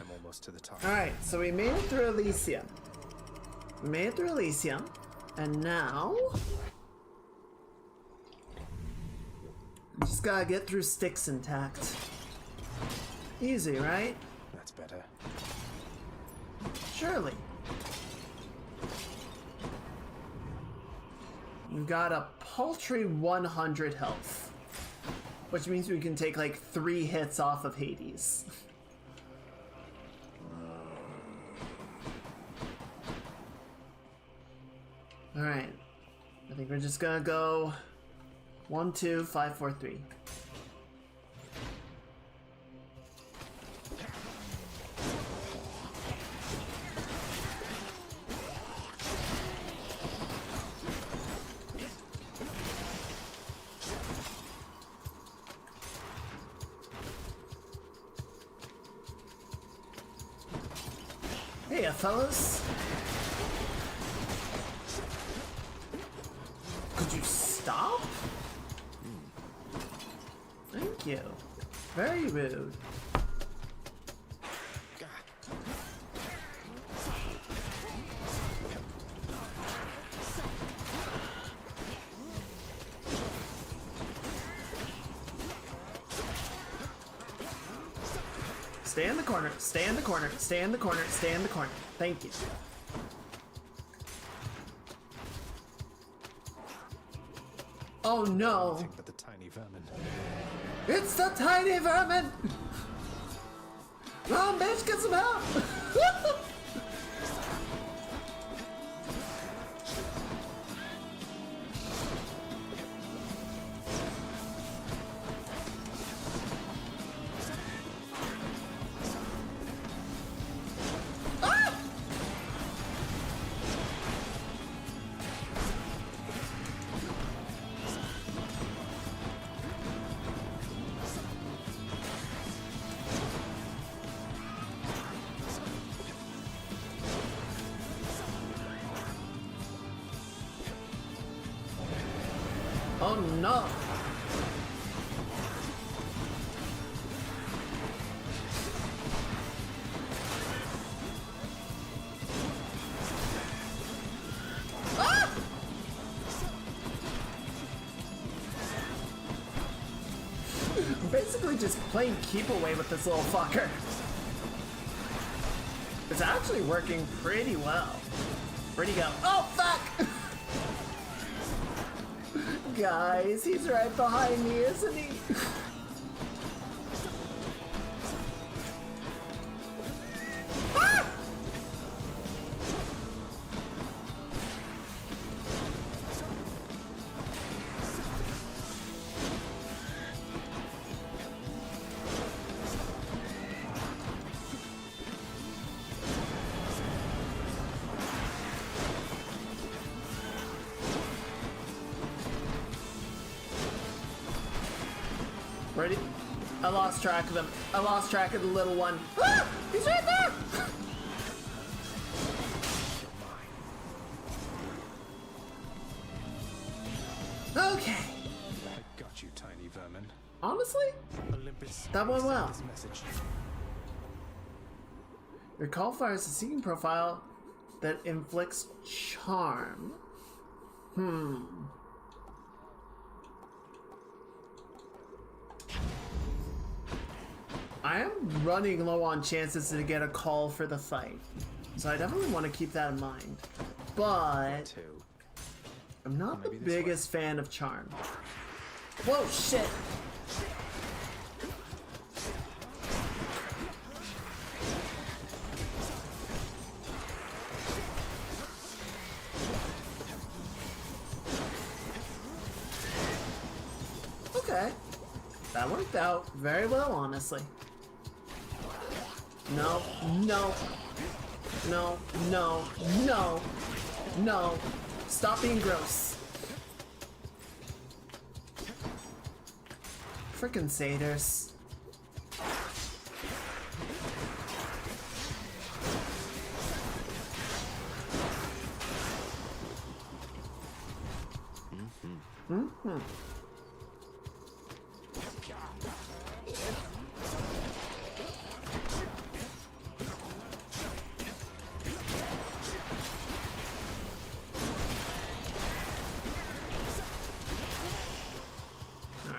I'm almost to the top. Alright, so we made it through Elysium. We made it through Elysium. And now... we just gotta get through Styx intact. Easy, right? That's better. Surely. We've got a paltry 100 health. Which means we can take like 3 hits off of Hades. Alright. I think we're just gonna go 1, 2, 5, 4, 3. Hey, fellas. Could you stop? Thank you. Very rude. Stay in the corner, stay in the corner, stay in the corner, stay in the corner. Thank you. Oh no. Anything but the tiny vermin. It's the tiny vermin! Run, bitch, get some help! Oh no! Ah! I'm basically just playing keep away with this little fucker. It's actually working pretty well. Where'd he go? Oh fuck! Guys, he's right behind me, isn't he? Ah! Ready? I lost track of him. I lost track of the little one. Ah! He's right there! Okay. I got you, tiny vermin. Honestly, Olympus. that went well. This message. Your call fires a seeking profile that inflicts charm. I am running low on chances to get a call for the fight, so I definitely want to keep that in mind. But I'm not the biggest fan of charm. Whoa, shit! Okay, that worked out very well, honestly. No, no, no, no, no, no. Stop being gross. Frickin' satyrs.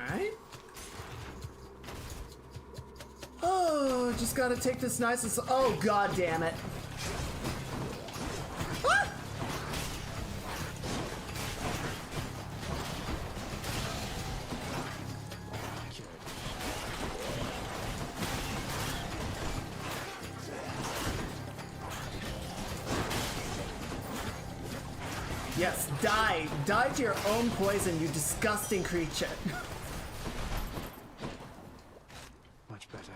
Alright. Oh, just gotta take this nice and oh, god damn it. Ah! Yes, die! Die to your own poison, you disgusting creature. Much better.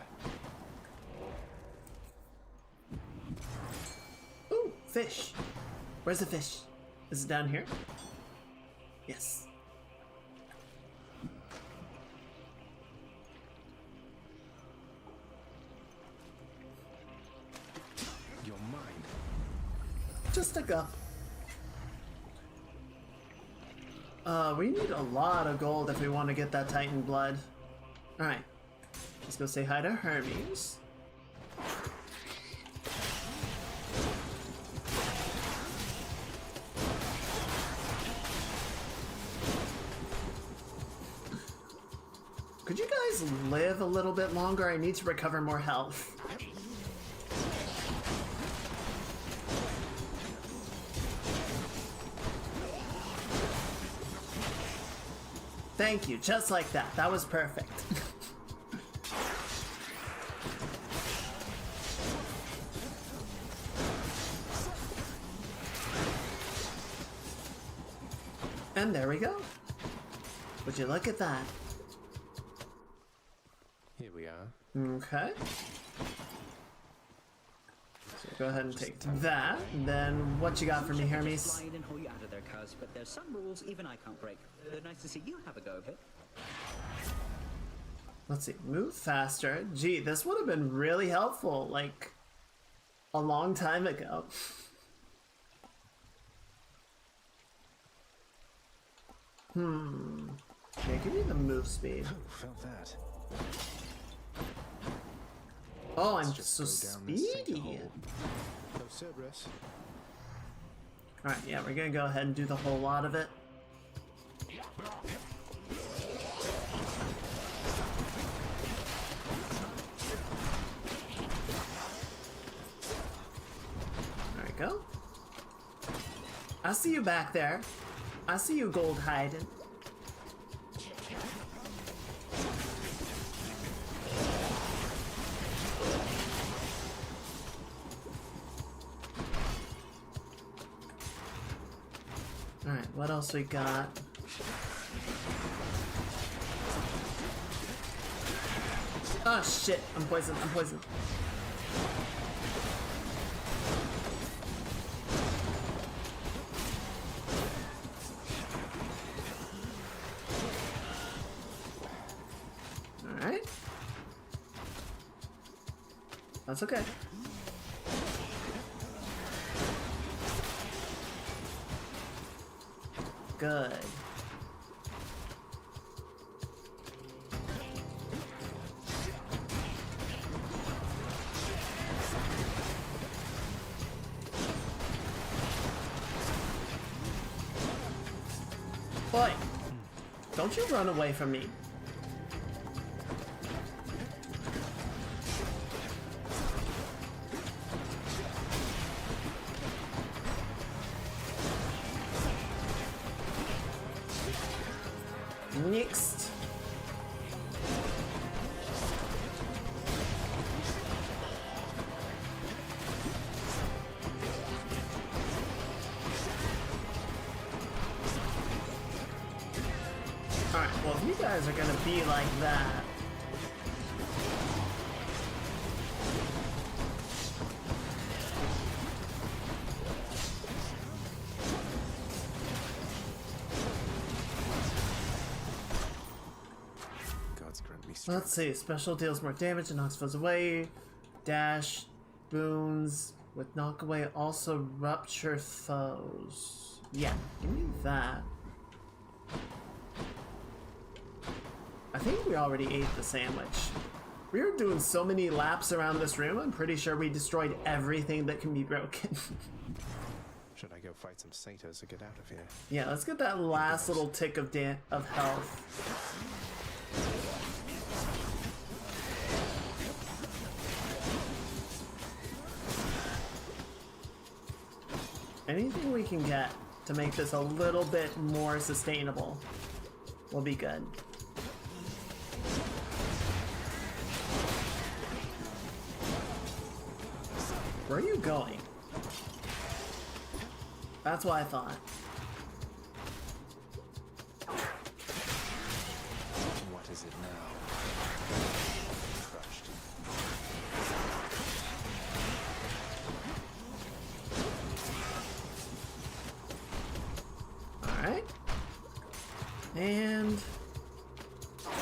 Ooh, fish. Where's the fish? Is it down here? Yes. You're mine. to stick up. We need a lot of gold if we want to get that Titan blood. Alright. Let's go say hi to Hermes. Could you guys live a little bit longer? I need to recover more health. Thank you, just like that. That was perfect. And there we go. Would you look at that? Here we are. Okay. So go ahead and take that. And then what you got for me, Hermes? Slide and haul you out of there, cuz, but there's some rules even I can't break. Nice to see you have a go of it. Let's see. Move faster. Gee, this would have been really helpful, like, a long time ago. Yeah, give me the move speed. Oh, felt that. Oh, I'm Just so go down this sinker speedy. hole. No Cerberus. Alright, yeah, we're gonna go ahead and do the whole lot of it. There we go. I see you back there. I see you, gold hiding. Alright, what else we got? Oh shit, I'm poisoned, I'm poisoned. Alright. That's okay. Good. Boy, don't you run away from me. Next. Alright, well if you guys are gonna be like that. Let's see, special deals more damage and knocks foes away. Dash, boons with knock away also rupture foes. Yeah, give me that. I think we already ate the sandwich. We were doing so many laps around this room, I'm pretty sure we destroyed everything that can be broken. Should I go fight some satyrs or get out of here? Yeah, let's get that last little tick of health. Anything we can get to make this a little bit more sustainable will be good. Where are you going? That's what I thought. What is it now? Crushed. Alright. And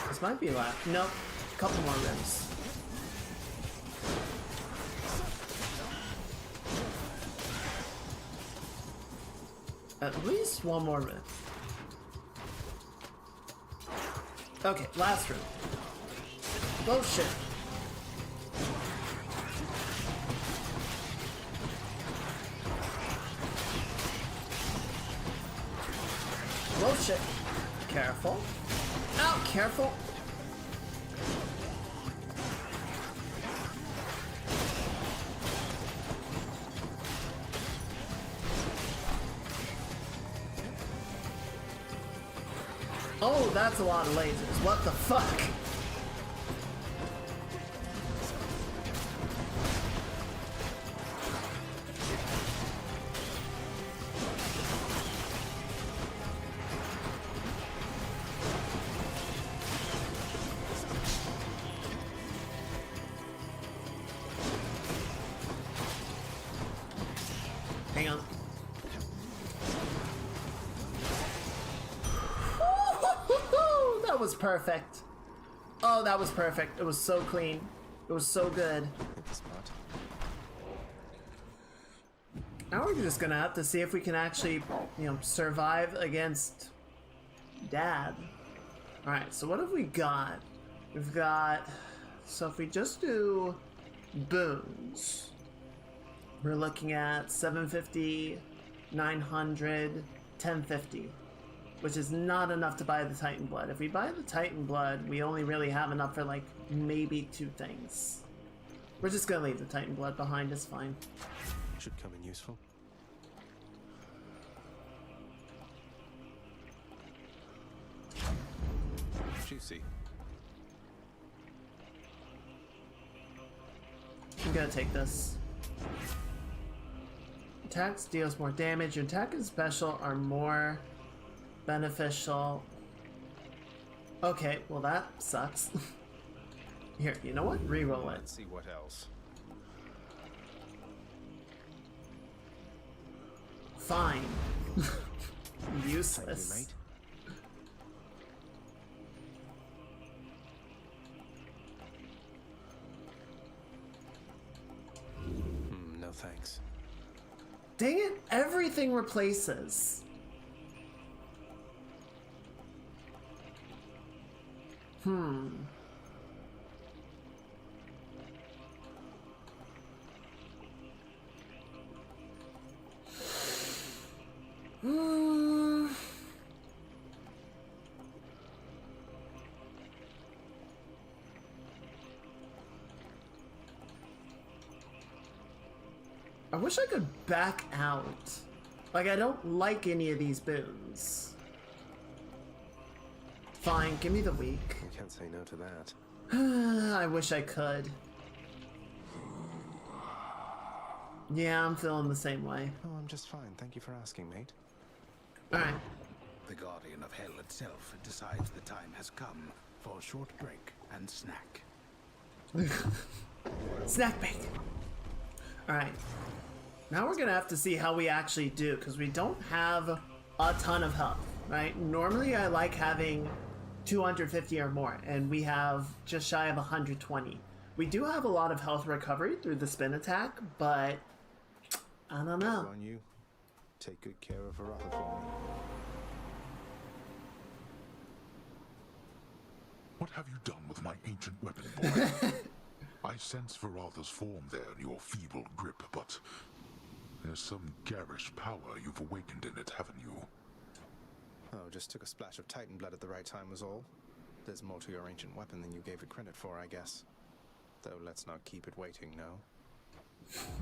this might be left. Nope. Couple more rooms. At least one more room. Okay, last room. Oh shit. Oh shit. Careful. Ow, careful. Oh, that's a lot of lasers. What the fuck? Hang on. That was perfect. Oh, that was perfect. It was so clean. It was so good. Now we're just gonna have to see if we can actually, you know, survive against Dad. Alright, so what have we got? We've got... So if we just do boons, we're looking at 750, 900, 1050. Which is not enough to buy the Titan Blood. If we buy the Titan Blood, we only really have enough for like maybe 2 things. We're just gonna leave the Titan Blood behind, it's fine. Should come in useful. Juicy. I'm gonna take this. Attacks deals more damage. Your attack and special are more beneficial. Okay, well that sucks. Here, you know what? Reroll it. Let's see what else. Fine. Useless. Thank you, mate. No thanks. Dang it, everything replaces. I wish I could back out. Like, I don't like any of these boons. Fine, give me the weak. You can't say no to that. I wish I could. Yeah, I'm feeling the same way. Oh, I'm just fine. Thank you for asking, mate. Alright. The Guardian of Hell itself decides the time has come for a short break and snack. Snack bait! Alright. Now we're gonna have to see how we actually do, because we don't have a ton of health, right? Normally I like having 250 or more, and we have just shy of 120. We do have a lot of health recovery through the spin attack, but I don't know. On you. Take good care of Arata for me. What have you done with my ancient weapon, boy? I sense Veralda's form there in your feeble grip, but there's some garish power you've awakened in it, haven't you? Oh, just took a splash of Titan blood at the right time was all. There's more to your ancient weapon than you gave it credit for, I guess. Though let's not keep it waiting, no?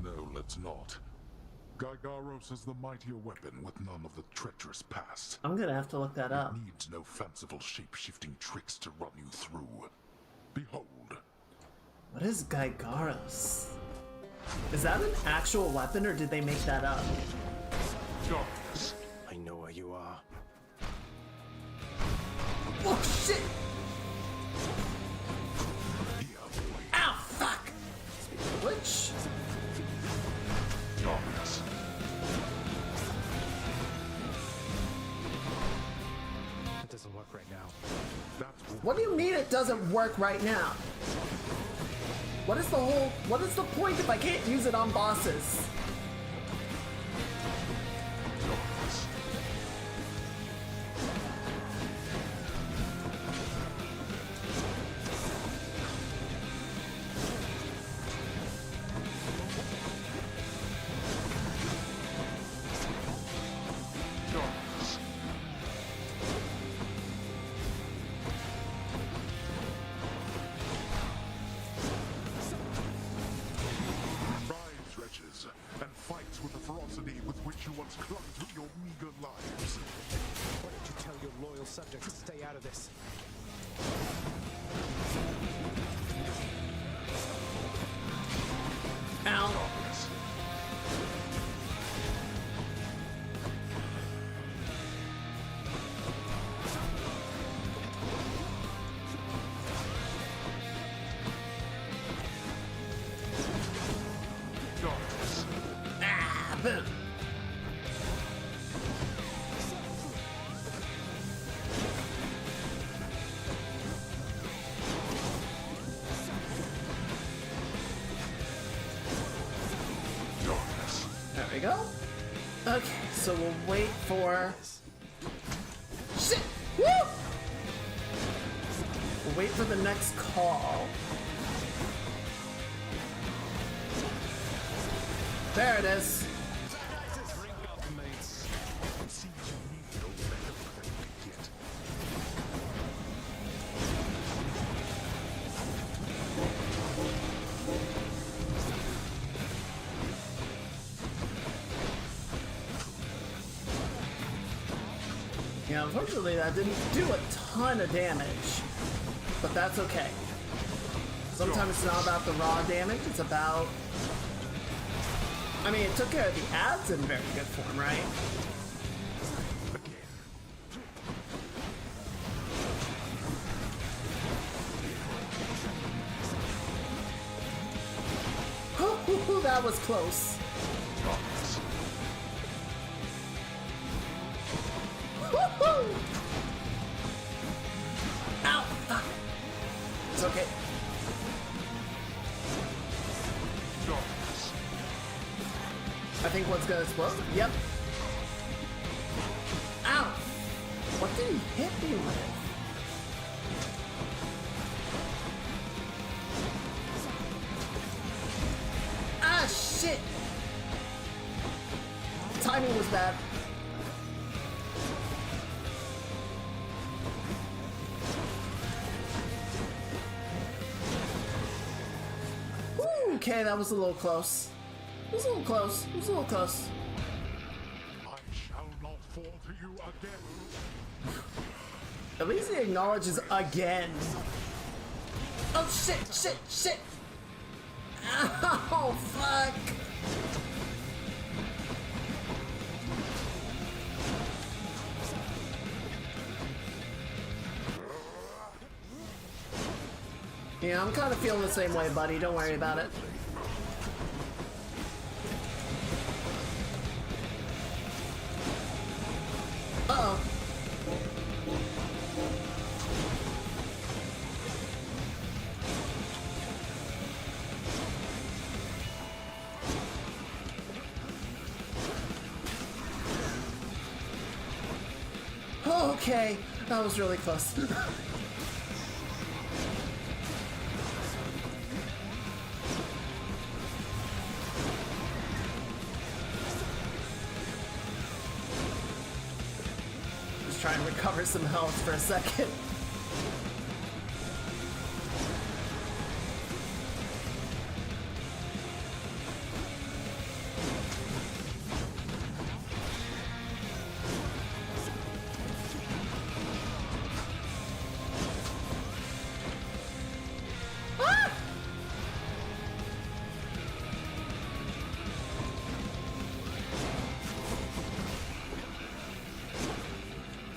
No, let's not. Gygaros is the mightier weapon with none of the treacherous past. I'm gonna have to look that up. It needs no fanciful shape-shifting tricks to run you through. Behold. What is Gygaros? Is that an actual weapon, or did they make that up? I know where you are. Oh shit! Ow, fuck! Speaking of which... It doesn't work right now. What do you mean it doesn't work right now? What is the point if I can't use it on bosses? this. Ow. Ah, boom. There we go. Okay, so we'll wait for... Shit! Woo! We'll wait for the next call. There it is. Yeah, unfortunately that didn't do a ton of damage, but that's okay. Sometimes it's not about the raw damage, it's about... I mean, it took care of the ads in very good form, right? Ooh, that was close. Woohoo! Ow! Fuck. It's okay. I think one's gonna explode. Yep. Ow! What did he hit me with? Ah, shit! Timing was bad. Ooh, okay, that was a little close. It was a little close. It was a little close. I shall not fall to you again. At least he acknowledges again. Oh shit, shit, shit! Ow, fuck! Yeah, I'm kind of feeling the same way, buddy. Don't worry about it. Uh-oh. Okay, that was really close. Just try and recover some health for a second.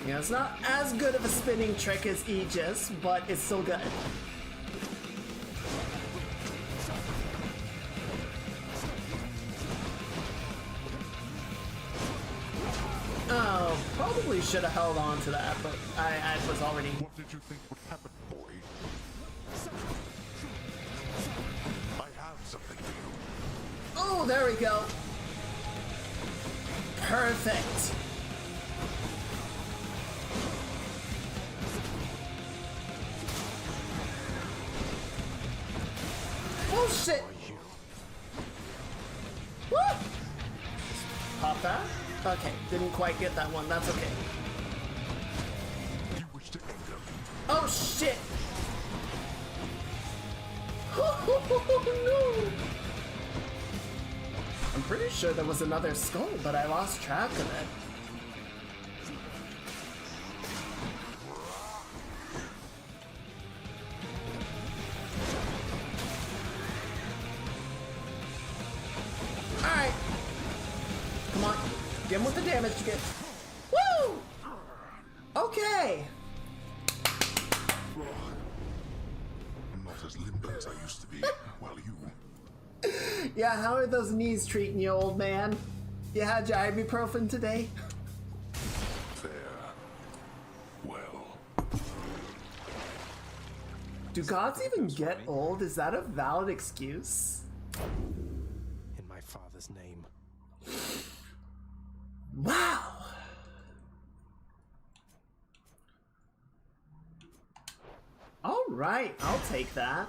Yeah, it's not as good of a spinning trick as Aegis, but it's still good. Oh, probably should have held on to that, but I was already... What did you think would happen, boy? I have something for you. Oh, there we go. Perfect. Oh shit! Woo! Pop that? Okay, didn't quite get that one. That's okay. You wish to anger me? Oh shit! Oh no! I'm pretty sure there was another skull, but I lost track of it. him with the damage to get. Woo! Okay. I'm not as limp as I used to be. Well, you. Yeah, how are those knees treating you, old man? You had your ibuprofen today? Fair. Well. Do gods even get old? Is that a valid excuse? In my father's name. Wow. All right, I'll take that.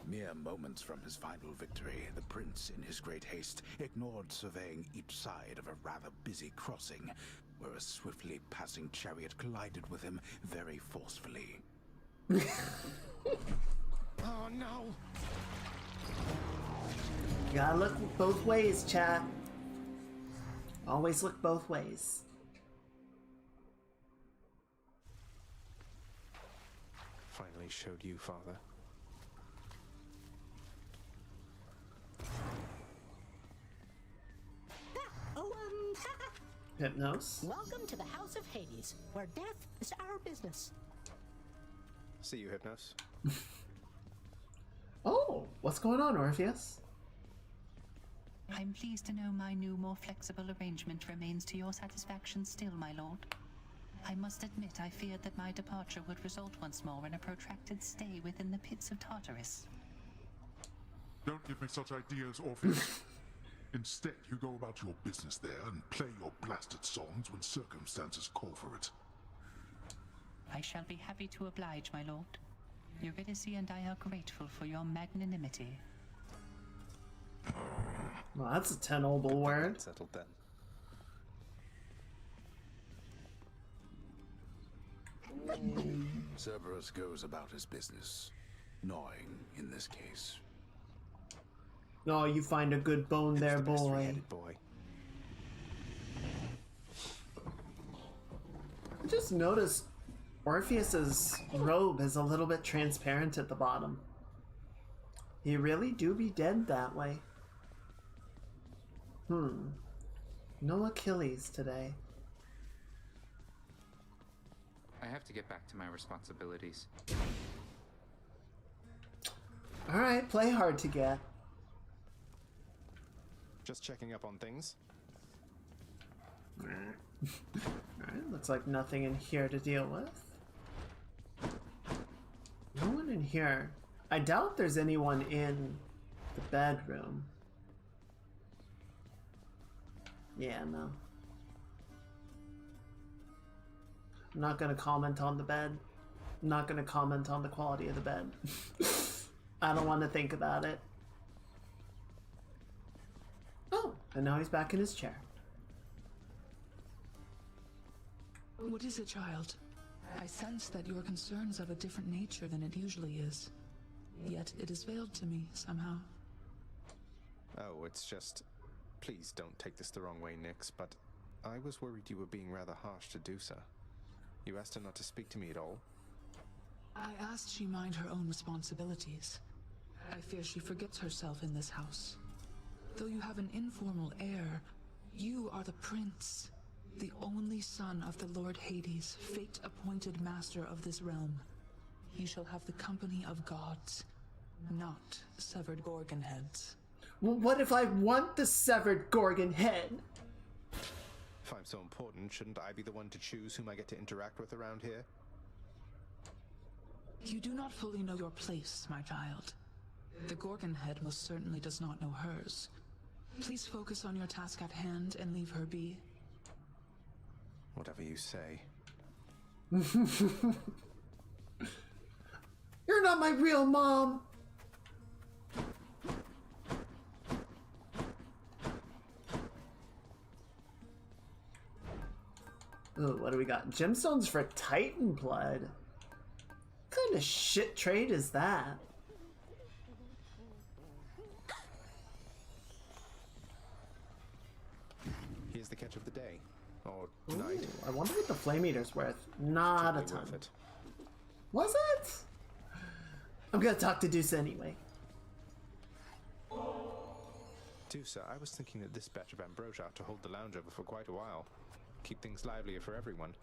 Mere moments from his final victory, the prince, in his great haste, ignored surveying each side of a rather busy crossing, where a swiftly passing chariot collided with him very forcefully. Oh no! You gotta look both ways, chat. Always look both ways. Finally showed you, father. Hypnos. Welcome to the House of Hades, where death is our business. See you, Hypnos. Oh, what's going on, Orpheus? I'm pleased to know my new, more flexible arrangement remains to your satisfaction still, my lord. I must admit I feared that my departure would result once more in a protracted stay within the pits of Tartarus. Don't give me such ideas, Orpheus. Instead, you go about your business there and play your blasted songs when circumstances call for it. I shall be happy to oblige, my lord. Eurydice and I are grateful for your magnanimity. Well, that's a tenable word. Settled then. Cerberus goes about his business, gnawing in this case. Oh, you find a good bone there, boy. I just noticed Orpheus's robe is a little bit transparent at the bottom. He really do be dead that way. No Achilles today. I have to get back to my responsibilities. Alright, play hard to get. Just checking up on things. Alright, looks like nothing in here to deal with. No one in here. I doubt there's anyone in the bedroom. Yeah, no. I'm not gonna comment on the bed. I'm not gonna comment on the quality of the bed. I don't want to think about it. Oh, and now he's back in his chair. What is it, child? I sense that your concern's of a different nature than it usually is. Yet it is veiled to me, somehow. Oh, it's just... Please don't take this the wrong way, Nyx, but I was worried you were being rather harsh to do so. You asked her not to speak to me at all? I asked she mind her own responsibilities. I fear she forgets herself in this house. Though you have an informal heir, you are the prince, the only son of the Lord Hades, fate-appointed master of this realm. He shall have the company of gods, not severed gorgon heads. Well, what if I want the severed gorgon head? If I'm so important, shouldn't I be the one to choose whom I get to interact with around here? You do not fully know your place, my child. The gorgon head most certainly does not know hers. Please focus on your task at hand and leave her be. Whatever you say. You're not my real mom! Ooh, what do we got? Gemstones for Titan blood? What kind of shit trade is that? Here's the catch of the day. or night. I wonder what the flame eater's worth. Not a ton. Worth it. Was it? I'm gonna talk to Dusa anyway. Dusa, I was thinking that this batch of ambrosia ought to hold the lounge over for quite a while. Keep things livelier for everyone.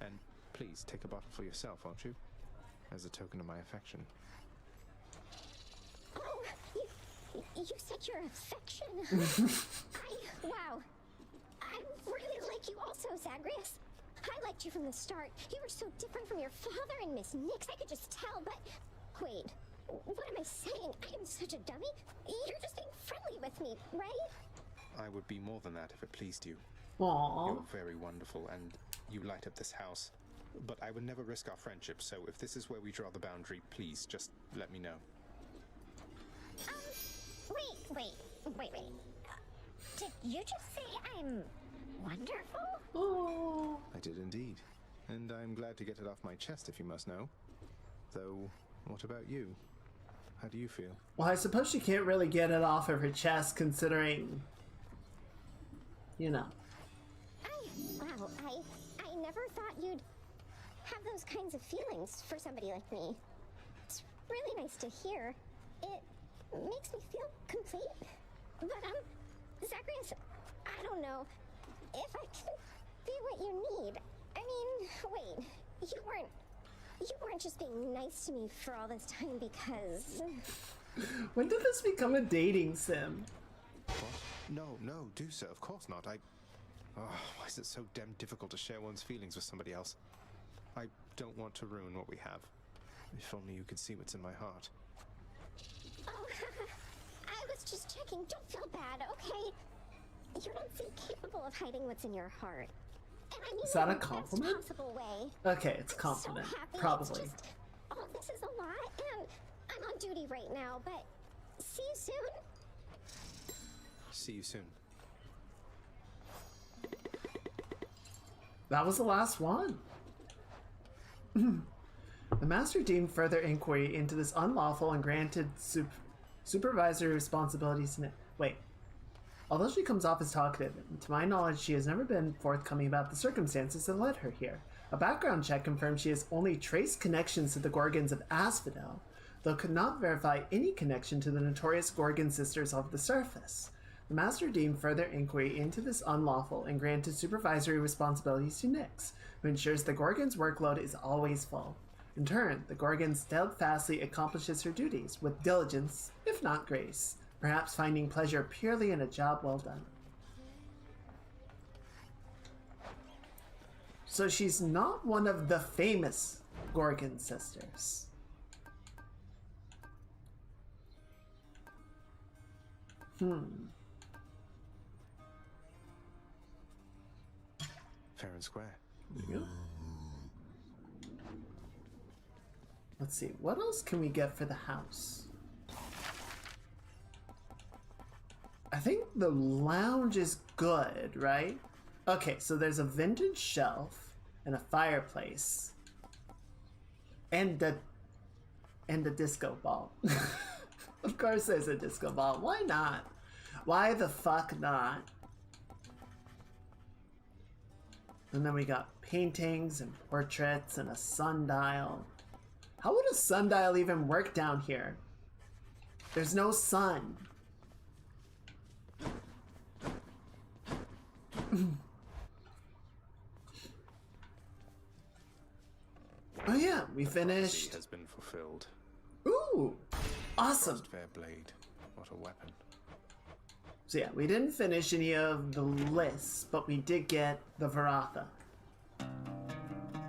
And please, take a bottle for yourself, won't you? As a token of my affection. Oh, you said your affection? Wow. I really like you also, Zagreus. I liked you from the start. You were so different from your father and Miss Nix. I could just tell, but... Wait, what am I saying? I am such a dummy. You're just being friendly with me, right? I would be more than that if it pleased you. Aww. You're very wonderful, and you light up this house. But I would never risk our friendship, so if this is where we draw the boundary, please, just let me know. Wait. Did you just say I'm wonderful? Oh. I did indeed. And I'm glad to get it off my chest, if you must know. Though, what about you? How do you feel? Well, I suppose she can't really get it off of her chest, considering... You know. I never thought you'd have those kinds of feelings for somebody like me. It's really nice to hear. It makes me feel complete. But, Zagreus, I don't know if I can be what you need. I mean, wait, you weren't just being nice to me for all this time because... When did this become a dating sim? What? No, Dusa, of course not. Oh, why is it so damn difficult to share one's feelings with somebody else? I don't want to ruin what we have. If only you could see what's in my heart. Oh, I was just checking. Don't feel bad, okay? You don't seem capable of hiding what's in your heart. And I mean is that a in the best compliment? possible way. Okay, it's a compliment. So happy. Probably. It's just, all this is a lot, and I'm on duty right now, but see you soon. See you soon. That was the last one. The master deemed further inquiry into this unlawful and granted supervisory responsibilities. Wait. Although she comes off as talkative, to my knowledge, she has never been forthcoming about the circumstances that led her here. A background check confirmed she has only traced connections to the Gorgons of Asphodel, though could not verify any connection to the notorious Gorgon sisters of the surface. The master deemed further inquiry into this unlawful and granted supervisory responsibilities to Nyx, who ensures the Gorgon's workload is always full. In turn, the Gorgon steadfastly accomplishes her duties with diligence, if not grace, perhaps finding pleasure purely in a job well done. So she's not one of the famous Gorgon sisters. Fair and square. There you go. Let's see, what else can we get for the house? I think the lounge is good, right? Okay, so there's a vintage shelf and a fireplace. And the disco ball. Of course there's a disco ball. Why not? Why the fuck not? And then we got paintings and portraits and a sundial. How would a sundial even work down here? There's no sun. Oh yeah, we finished. Has been fulfilled. Ooh, awesome. Fair blade. What a weapon. So yeah, we didn't finish any of the lists, but we did get the Varatha.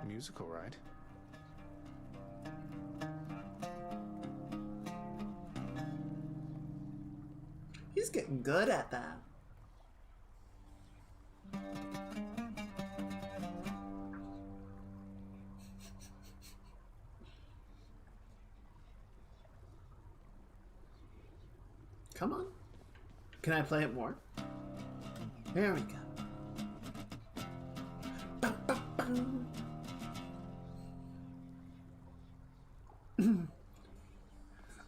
Musical, right? He's getting good at that. Come on. Can I play it more? There we go.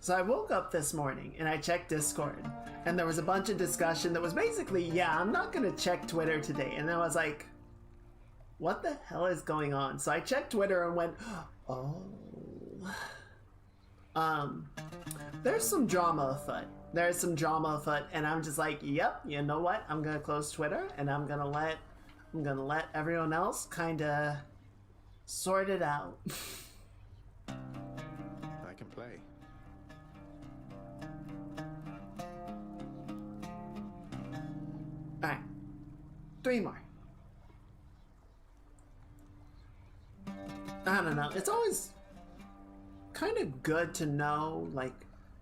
So I woke up this morning and I checked Discord and there was a bunch of discussion that was basically, yeah, I'm not gonna check Twitter today. And I was like, what the hell is going on? So I checked Twitter and went, oh. There's some drama afoot. There's some drama afoot, and I'm just like, yep, you know what? I'm gonna close Twitter, and I'm gonna let everyone else kind of sort it out. I can play. All right, 3 more. I don't know. It's always kind of good to know, like,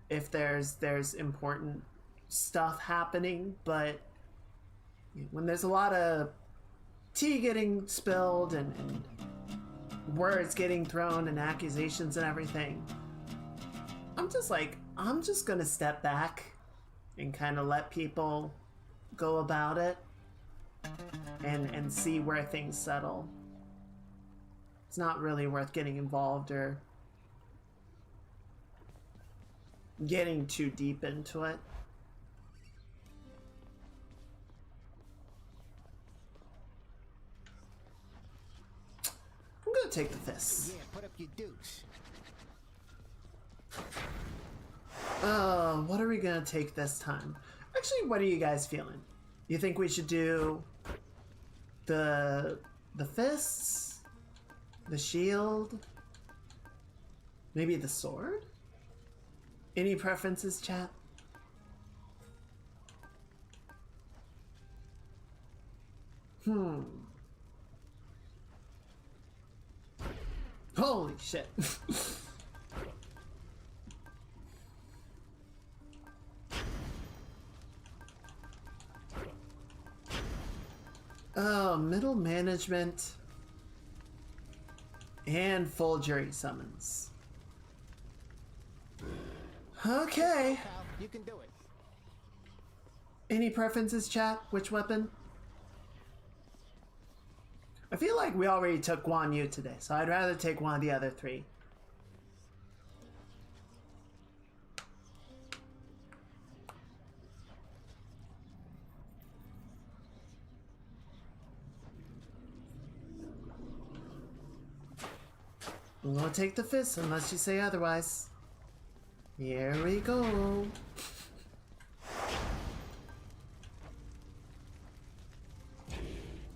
if there's important stuff happening, but when there's a lot of tea getting spilled and words getting thrown and accusations and everything, I'm just gonna step back and kind of let people go about it and see where things settle. It's not really worth getting involved or getting too deep into it. I'm gonna take the fists. Yeah, put up your dukes. What are we gonna take this time? Actually, what are you guys feeling? You think we should do the fists, the shield, maybe the sword? Any preferences, chat? Holy shit. Oh, middle management and full jury summons. Okay. You can do it. Any preferences, chat? Which weapon? I feel like we already took Guan Yu today, so I'd rather take one of the other 3. I'm gonna take the fist unless you say otherwise. Here we go.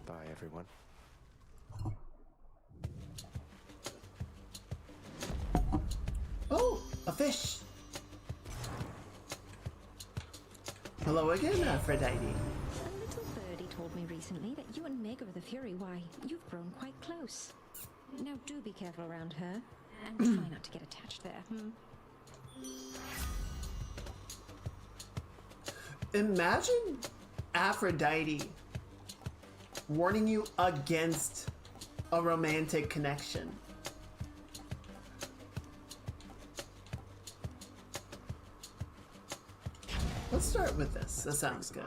Bye, everyone. Oh, a fish. Hello again, Aphrodite. A little birdie told me recently that you and Meg of the Fury, why, you've grown quite close. Now do be careful around her, and try not to get attached there. Imagine Aphrodite warning you against a romantic connection. Let's start with this. That sounds good.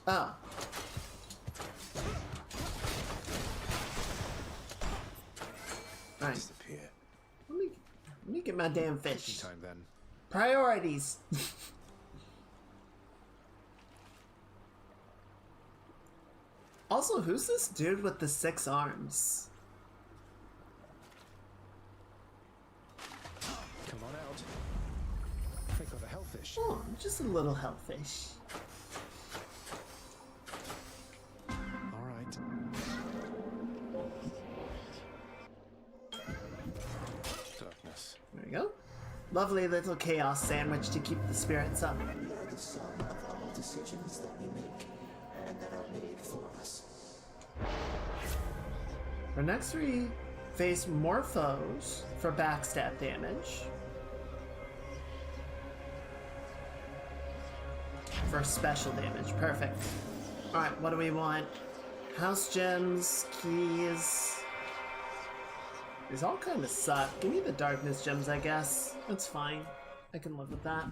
Oh. Alright. Disappear. Let me get my damn fish. Time then. Priorities. Also, who's this dude with the 6 arms? Come on out. They got a hellfish. Oh, just a little hellfish. All right. Darkness. There we go. Lovely little chaos sandwich to keep the spirits up. We are the sum of all decisions that we make and that are made for us. Our next 3 face more foes for backstab damage. For special damage. Perfect. Alright, what do we want? House gems, keys. These all kind of suck. Give me the darkness gems, I guess. That's fine. I can live with that.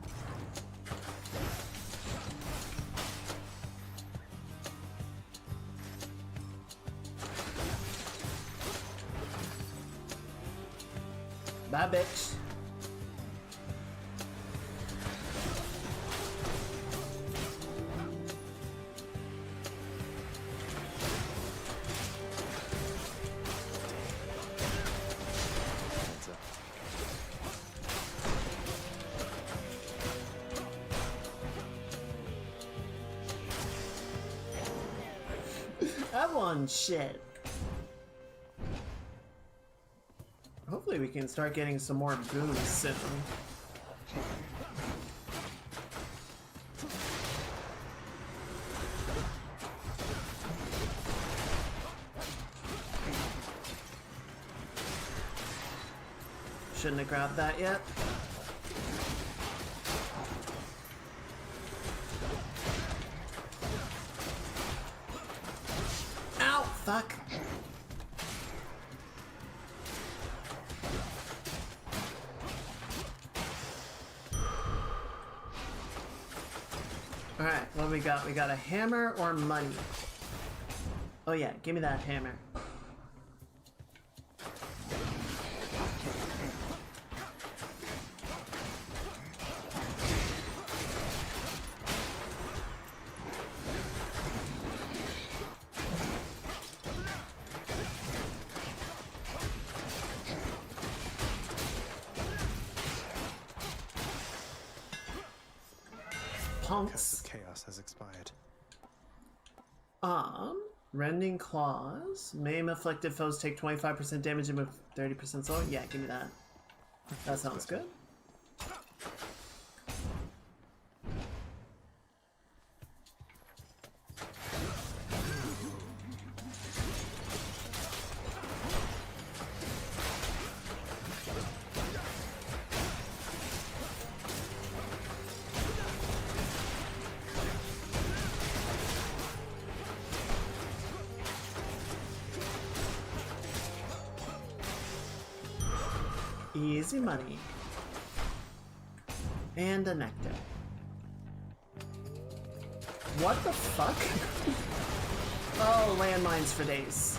Bye, bitch. That one, shit. Hopefully we can start getting some more boons soon. Shouldn't have grabbed that yet. Ow! Fuck! Alright, what do we got? We got a hammer or money? Oh yeah, give me that hammer. Punks. Chaos has expired. Rending claws. Maim afflicted foes take 25% damage and move 30% slower. Yeah, give me that. That sounds good. Easy money. And a nectar. What the fuck? Oh, landmines for days.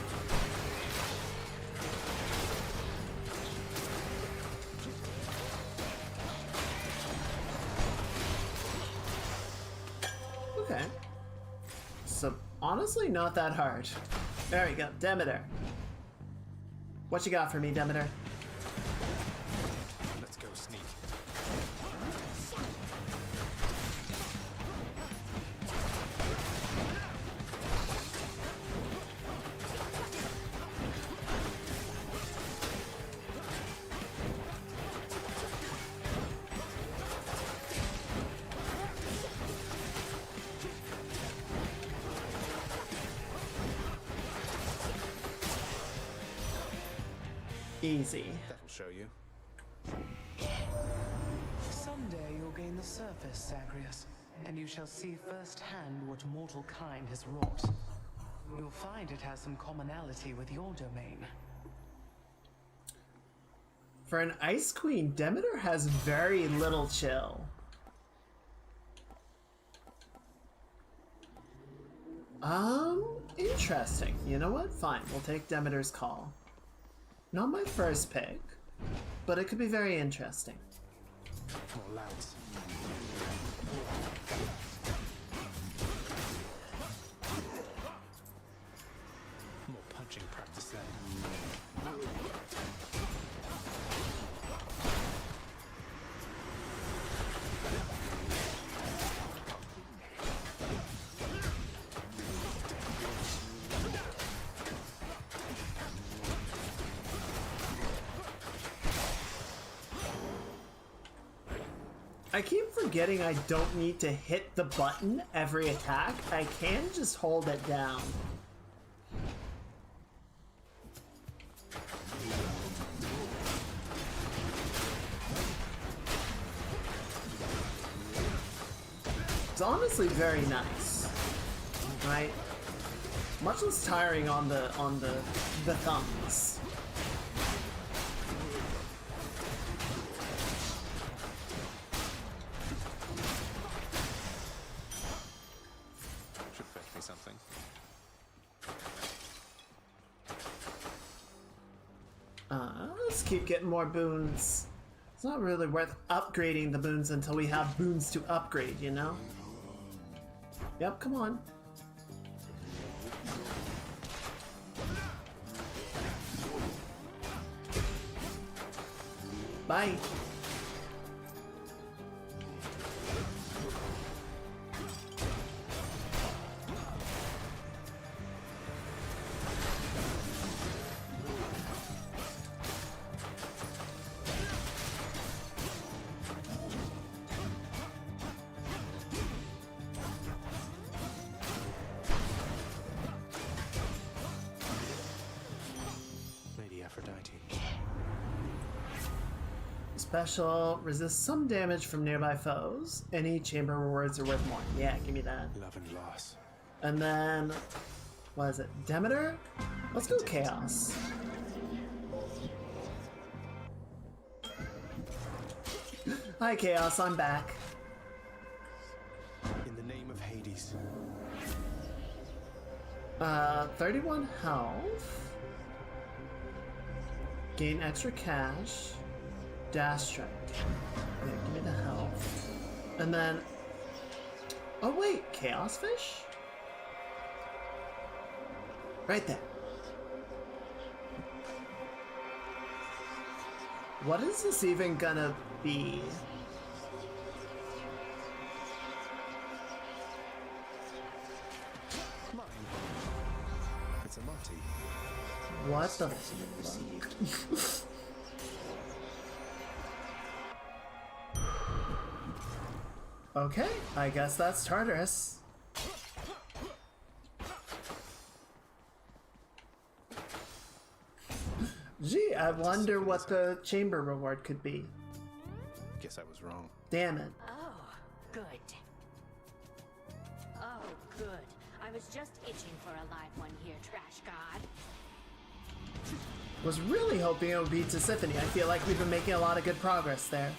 Okay. So, honestly, not that hard. There we go, Demeter. What you got for me, Demeter? Easy. That'll show you. Someday you'll gain the surface, Zagreus, and you shall see firsthand what mortal kind has wrought. You'll find it has some commonality with your domain. For an Ice Queen, Demeter has very little chill. Interesting. You know what? Fine, we'll take Demeter's call. Not my first pick, but it could be very interesting. More louds. More punching practice then. I keep forgetting I don't need to hit the button every attack. I can just hold it down. It's honestly very nice, right? Much less tiring on the thumbs. Let's keep getting more boons. It's not really worth upgrading the boons until we have boons to upgrade, you know? Yep, come on. Bye. Special, resist some damage from nearby foes. Any chamber rewards are worth more. Yeah, give me that. Love and loss. And then, what is it? Demeter? Let's go Chaos. Hi Chaos, I'm back. In the name of Hades. 31 health. Gain extra cash. Dash strike. Yeah, give me the health. And then... Oh wait, Chaos Fish? Right there. What is this even gonna be? Mine. It's a Marty. What the fuck? Okay, I guess that's Tartarus. Gee, I wonder what the chamber reward could be. Guess I was wrong. Damn it. Oh, good. Oh, good. I was just itching for a live one here, trash god. Was really hoping it would be Tisiphone. I feel like we've been making a lot of good progress there.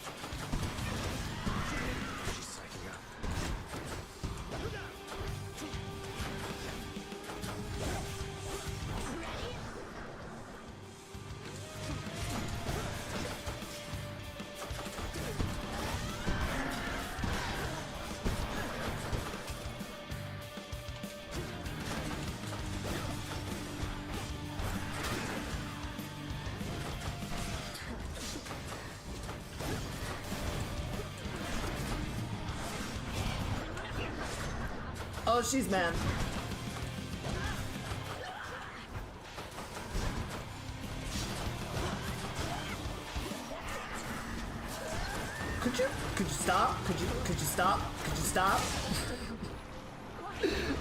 Oh, she's mad. Could you stop? Could you stop? Could you stop?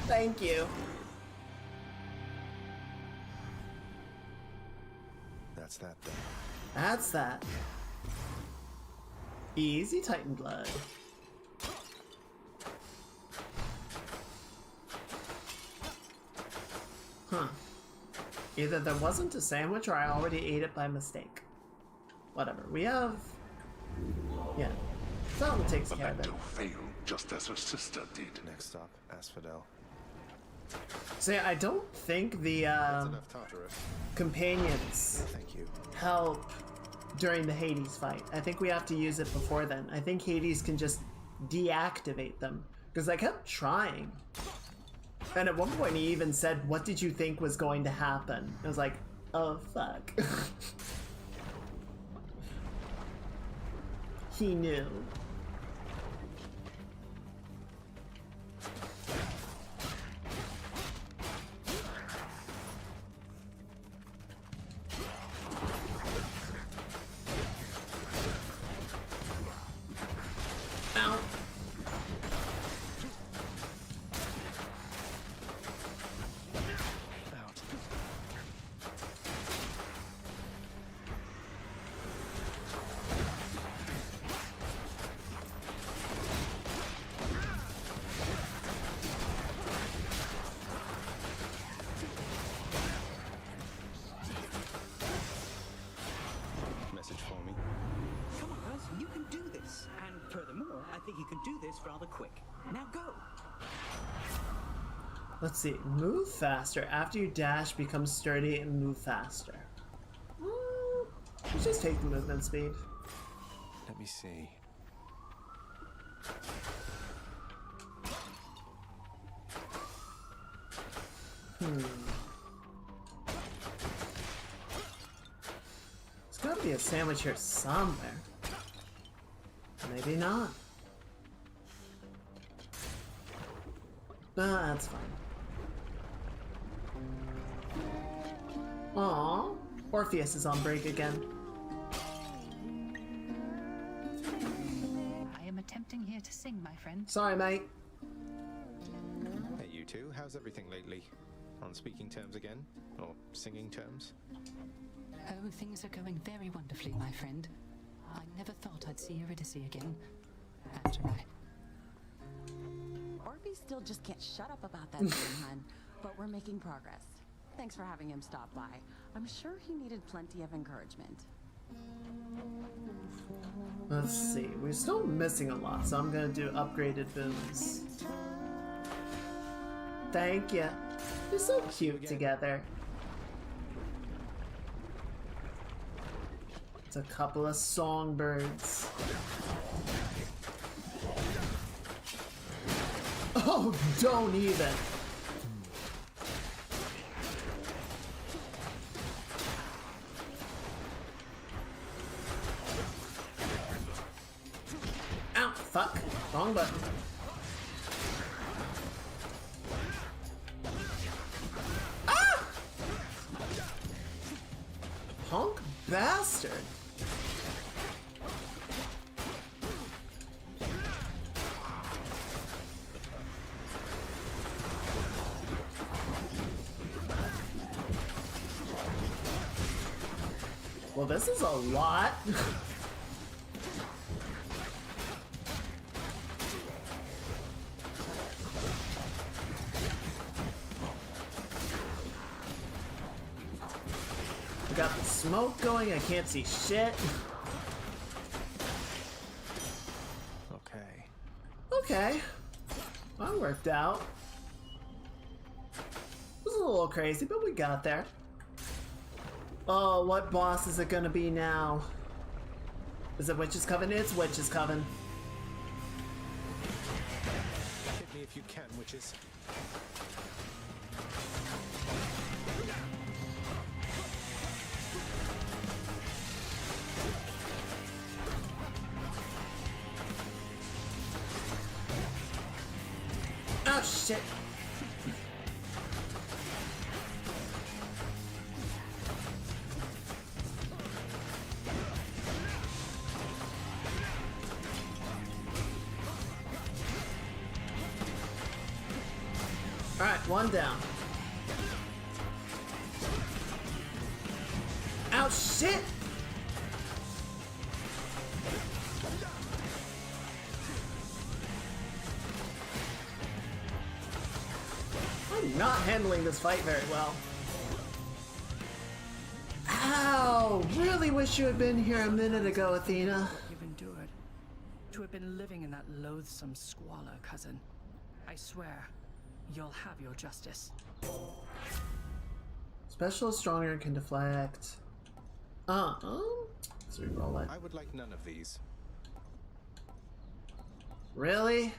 Thank you. That's that then. That's that. Easy Titan blood. Huh. Either there wasn't a sandwich or I already ate it by mistake. Whatever. We have... Yeah. That one takes care of it. But failed just as her sister did. Next stop, Asphodel. So yeah, I don't think the That's enough Tartarus. companions Thank you. help during the Hades fight. I think we have to use it before then. I think Hades can just deactivate them. Because I kept trying. And at one point he even said, what did you think was going to happen? I was like, oh fuck. He knew. Ow. Message for me. Come on, girls, you can do this. And furthermore, I think you can do this rather quick. Now go. Let's see. Move faster. After you dash, become sturdy and move faster. Let's just take the movement speed. Let me see. There's gotta be a sandwich here somewhere. Maybe not. That's fine. Aww. Orpheus is on break again. I am attempting here to sing, my friend. Sorry, mate. Hey, you two. How's everything lately? On speaking terms again? Or singing terms? Oh, things are going very wonderfully, my friend. I never thought I'd see Eurydice again. After I... Orby still just can't shut up about that thing, hun. But we're making progress. Thanks for having him stop by. I'm sure he needed plenty of encouragement. Let's see. We're still missing a lot, so I'm gonna do upgraded boons. Thank you. You're so cute together. It's a couple of songbirds. Oh, don't even. Ow, fuck. Wrong button. Ah! Punk bastard. Well, this is a lot. We got the smoke going, I can't see shit. Okay. Okay. That worked out. It was a little crazy, but we got there. Oh, what boss is it gonna be now? Is it Witch's Coven? It's Witch's Coven. Hit me if you can, witches. Oh, shit. Alright, one down. Ow, shit! I'm not handling this fight very well. Ow! Really wish you had been here a minute ago, Athena. You've endured. To have been living in that loathsome squalor, cousin. I swear, you'll have your justice. Special is stronger and can deflect. Let's reroll it. I would like none of these. Really?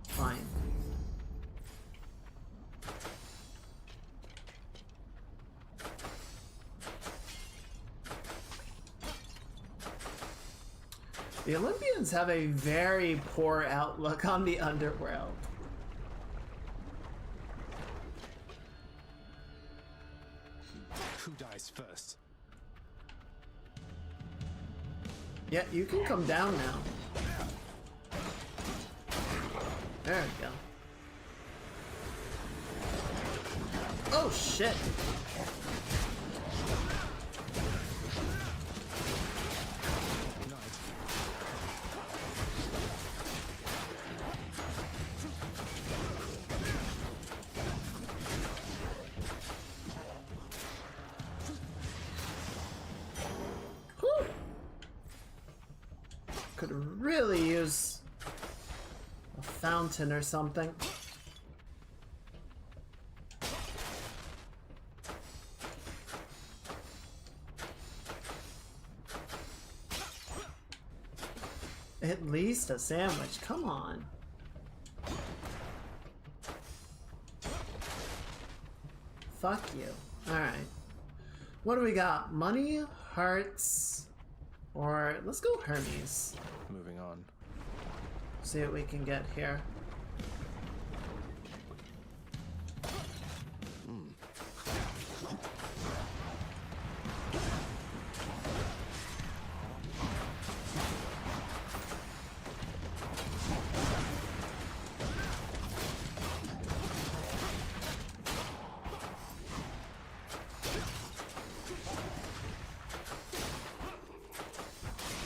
Fine. The Olympians have a very poor outlook on the underworld. Who dies first? Yeah, you can come down now. There we go. Oh shit! Whew. Could really use a fountain or something. At least a sandwich, come on. Fuck you. Alright. What do we got? Money, hearts, or let's go Hermes. Moving on. See what we can get here.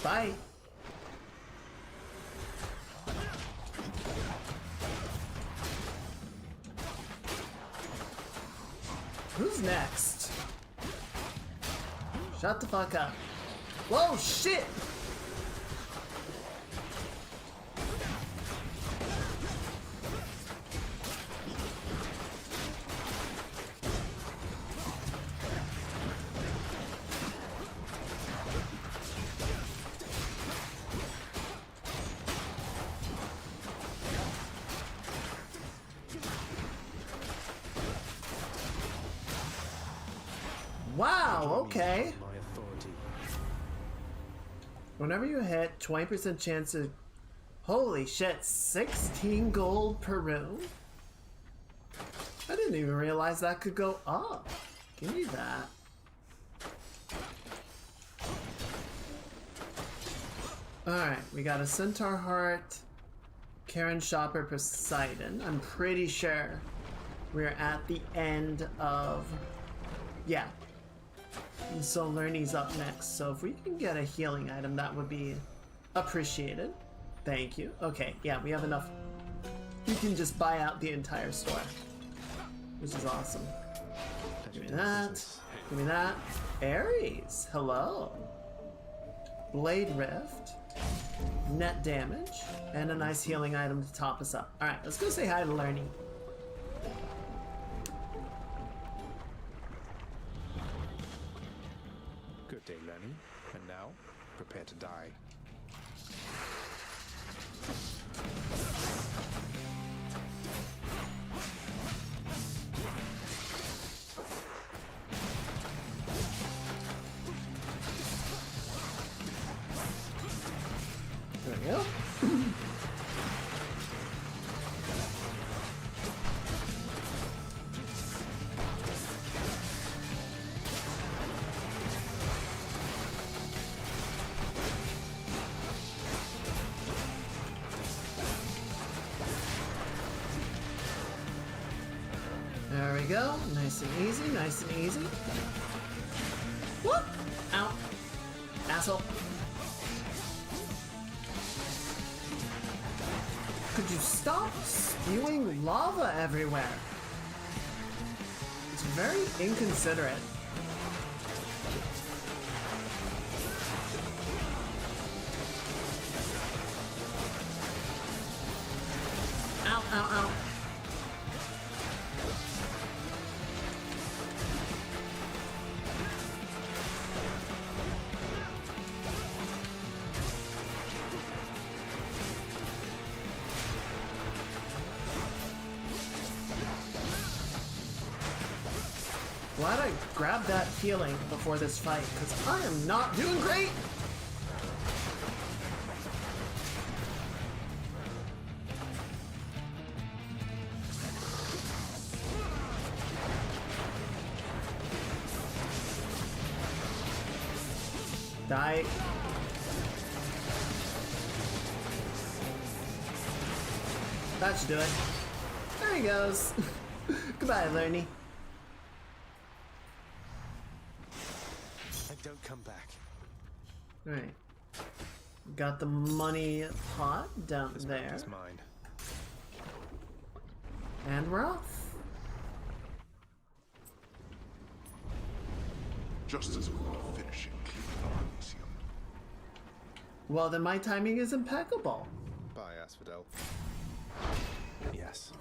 Bye. Who's next? Shut the fuck up. Whoa, shit! Wow, okay. Whenever you hit, 20% chance of... Holy shit, 16 gold per room? I didn't even realize that could go up. Give me that. Alright, we got a Centaur Heart, Karen Shopper, Poseidon. I'm pretty sure we're at the end of... Yeah. And so Lernie's up next, so if we can get a healing item, that would be appreciated. Thank you. Okay, yeah, we have enough. We can just buy out the entire store, which is awesome. Give me that. Give me that. Ares, hello. Blade Rift, net damage, and a nice healing item to top us up. Alright, let's go say hi to Lernie. Good day, Lenny. And now, prepare to die. There we go. There we go. Nice and easy, nice and easy. What? Ow. Asshole. Could you stop spewing lava everywhere? It's very inconsiderate. Ow, ow, ow. Glad I grabbed that healing before this fight, because I am not doing great! Die. That should do it. There he goes. Goodbye, Lernie. Don't come back. Alright. Got the money pot down This there. is mine. And we're off. Just as we were finishing cleaning our museum. Well, then my timing is impeccable. Bye, Asphodel. Yes.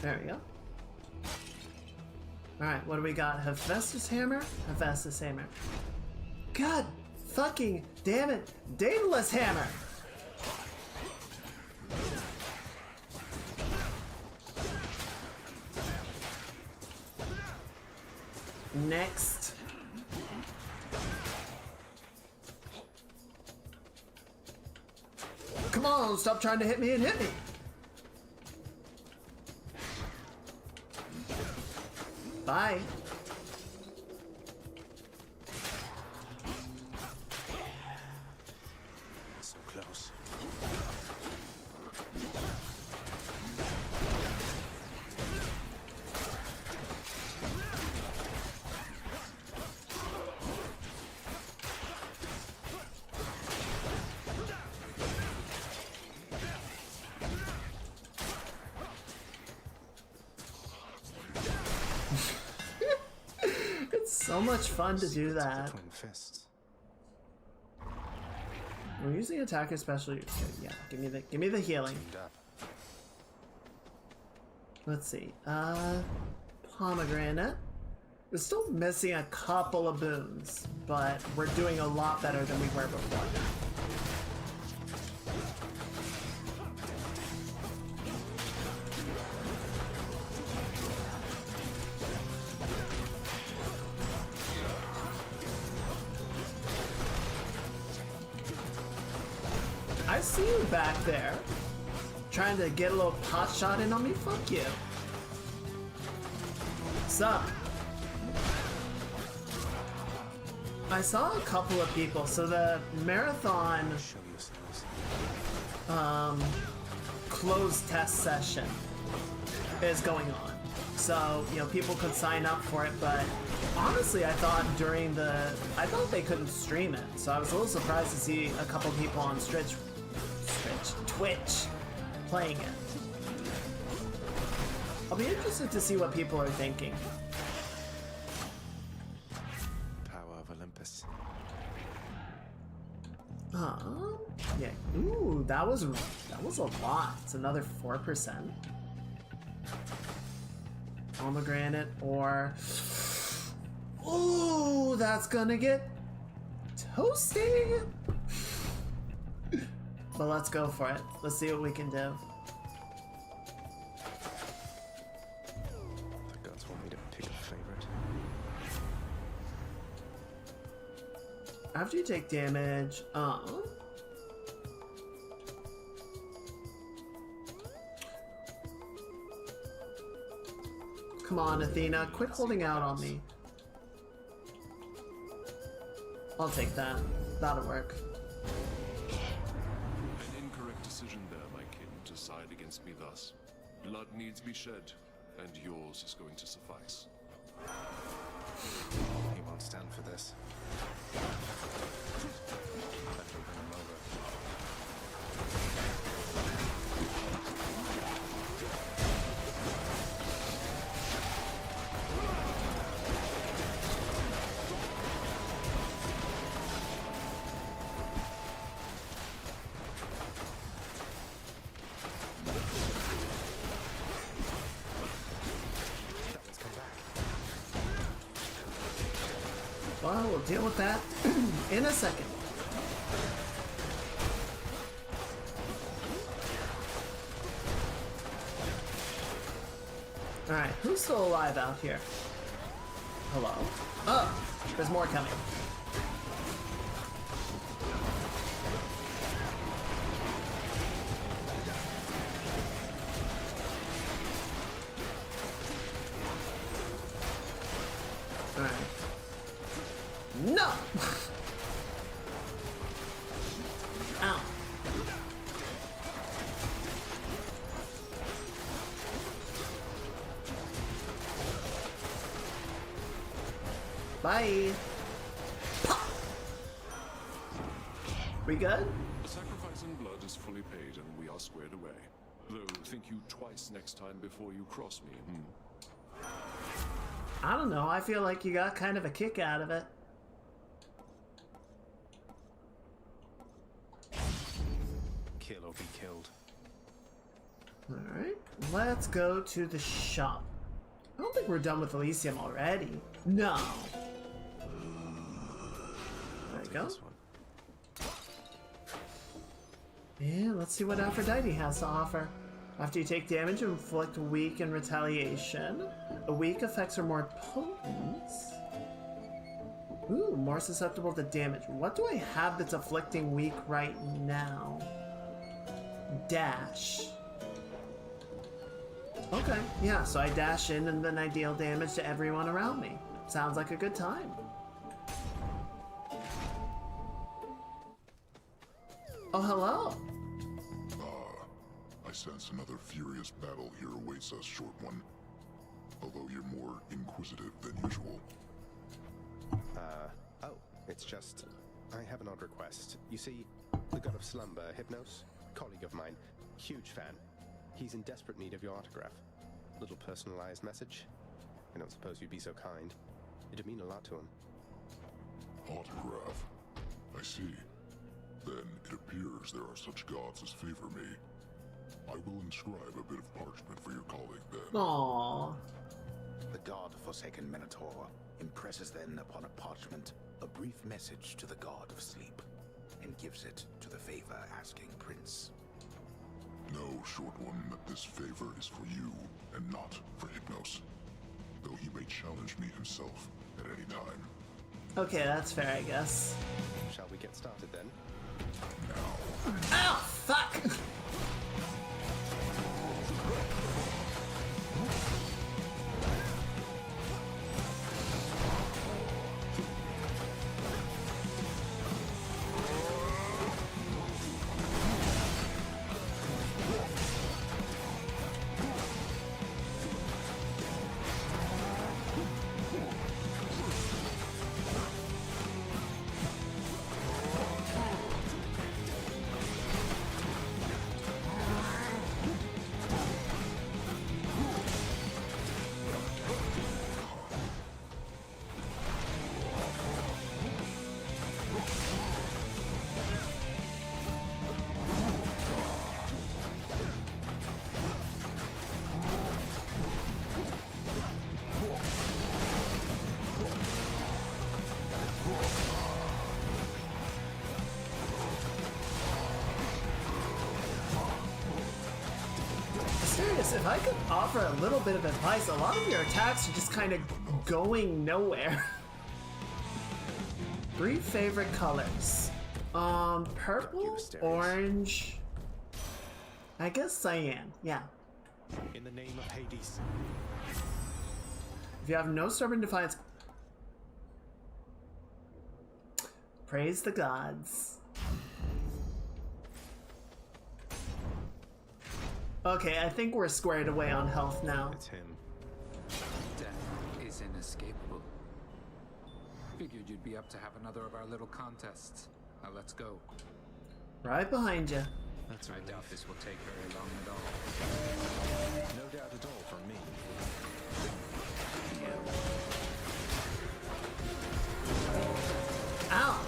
There we go. Alright, what do we got? Hephaestus Hammer? Hephaestus Hammer. God fucking damn it! Daedalus Hammer! Next. Come on, stop trying to hit me and hit me! Bye. So close. So much fun to do that. Twin fists. We're using attacker special use. Yeah, give me the healing. Let's see. Pomegranate. We're still missing a couple of boons, but we're doing a lot better than we were before. I see you back there, trying to get a little pot shot in on me. Fuck you. Sup? I saw a couple of people. So the marathon closed test session is going on. So, you know, people could sign up for it, but honestly, I thought they couldn't stream it. So I was a little surprised to see a couple people on Twitch playing it. I'll be interested to see what people are thinking. Power of Olympus. Yeah. Ooh, that was a lot. It's another 4%. Pomegranate or... Ooh, that's gonna get toasty. But let's go for it. Let's see what we can do. The gods want me to pick a favorite. After you take damage, come on, Athena, quit holding out on me. I'll take that. That'll work. An incorrect decision there, my kin, to side against me thus. Blood needs be shed, and yours is going to suffice. He won't stand for this. Well, we'll deal with that in a second. Alright, who's still alive out here? Hello? Oh, there's more coming. Alright. No! Ow. Bye. Pop. We good? The sacrifice in blood is fully paid and we are squared away. Though, think you twice next time before you cross me, I don't know, I feel like you got kind of a kick out of it. Kill or be killed. Alright, let's go to the shop. I don't think we're done with Elysium already. No. There we go. Yeah, let's see what Aphrodite has to offer. After you take damage, you inflict weak and retaliation. A weak effects are more potent. Ooh, more susceptible to damage. What do I have that's afflicting weak right now? Dash. Okay, yeah, so I dash in and then I deal damage to everyone around me. Sounds like a good time. Oh, hello. I sense another furious battle here awaits us, short one. Although you're more inquisitive than usual. Oh, it's just... I have an odd request. You see, the god of slumber, Hypnos, colleague of mine, huge fan. He's in desperate need of your autograph. Little personalized message. I don't suppose you'd be so kind. It'd mean a lot to him. Autograph. I see. Then it appears there are such gods as favor me. I will inscribe a bit of parchment for your colleague then. Aww. The god-forsaken Minotaur impresses then upon a parchment a brief message to the god of sleep, and gives it to the favor-asking prince. Know, Short One, that this favor is for you, and not for Hypnos. Though he may challenge me himself at any time. Okay, that's fair, I guess. Shall we get started then? Ow! Fuck! Serious, if I could offer a little bit of advice, a lot of your attacks are just kind of going nowhere. 3 favorite colors. Purple, orange, I guess cyan, yeah. In the name of Hades. If you have no stubborn defiance, praise the gods. Okay, I think we're squared away on health now. It's him. Death is inescapable. Figured you'd be up to have another of our little contests. Now let's go. Right behind you. That's I doubt this will take very long at all. No doubt at all from me. Ow!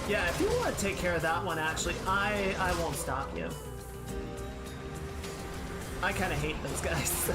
Yeah, if you want to take care of that one, actually, I won't stop you. I kind of hate those guys, so...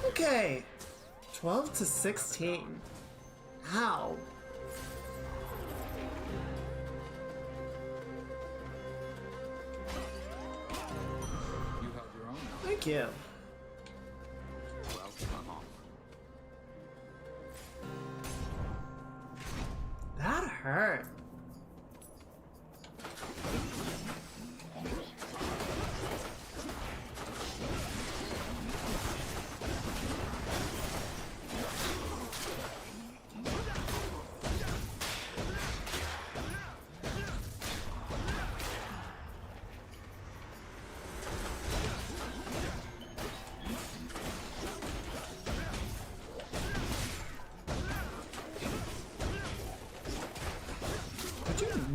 Okay, 12 to 16. How? You held your own. Thank you. Well, I'm off. That hurt.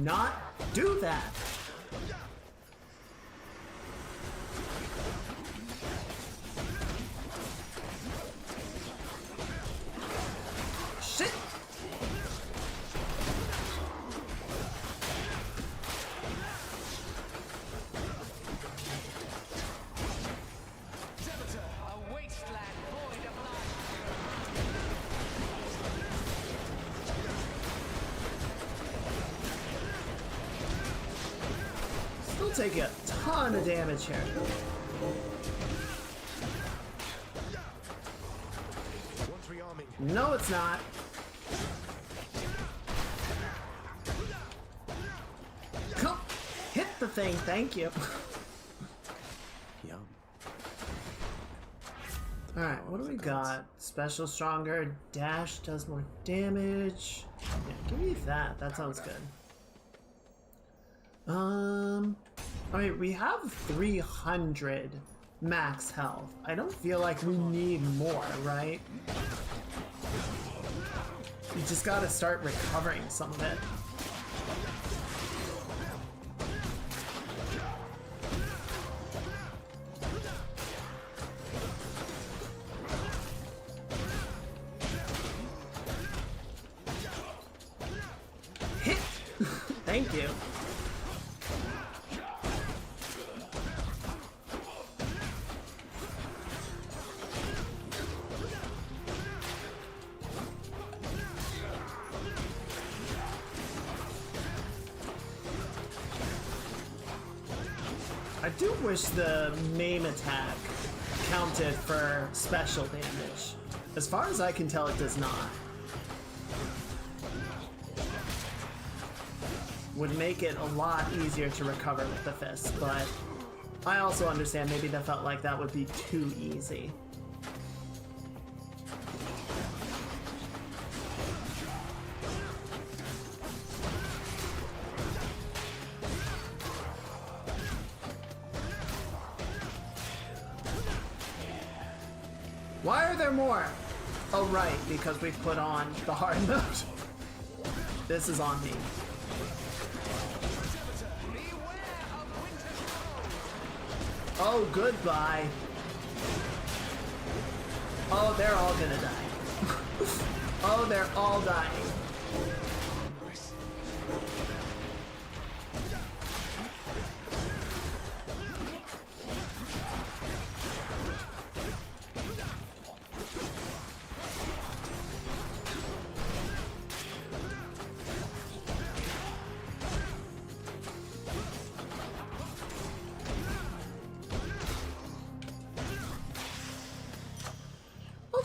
Not do that. Shit. A wasteland void of life. Still taking a ton of damage here. One's rearming. No, it's not. thing, thank you. Yum. Alright, what do we got? Special stronger, dash does more damage. Yeah, give me that. That sounds good. Alright, we have 300 max health. I don't feel like we need more, right? You just gotta start recovering some of it. Hit! Thank you. I do wish the maim attack counted for special damage. As far as I can tell, it does not. Would make it a lot easier to recover with the fist, but I also understand maybe they felt like that would be too easy. Why are there more? Oh right, because we put on the hard mode. This is on me. Oh, goodbye. Oh, they're all gonna die. Oh, they're all dying.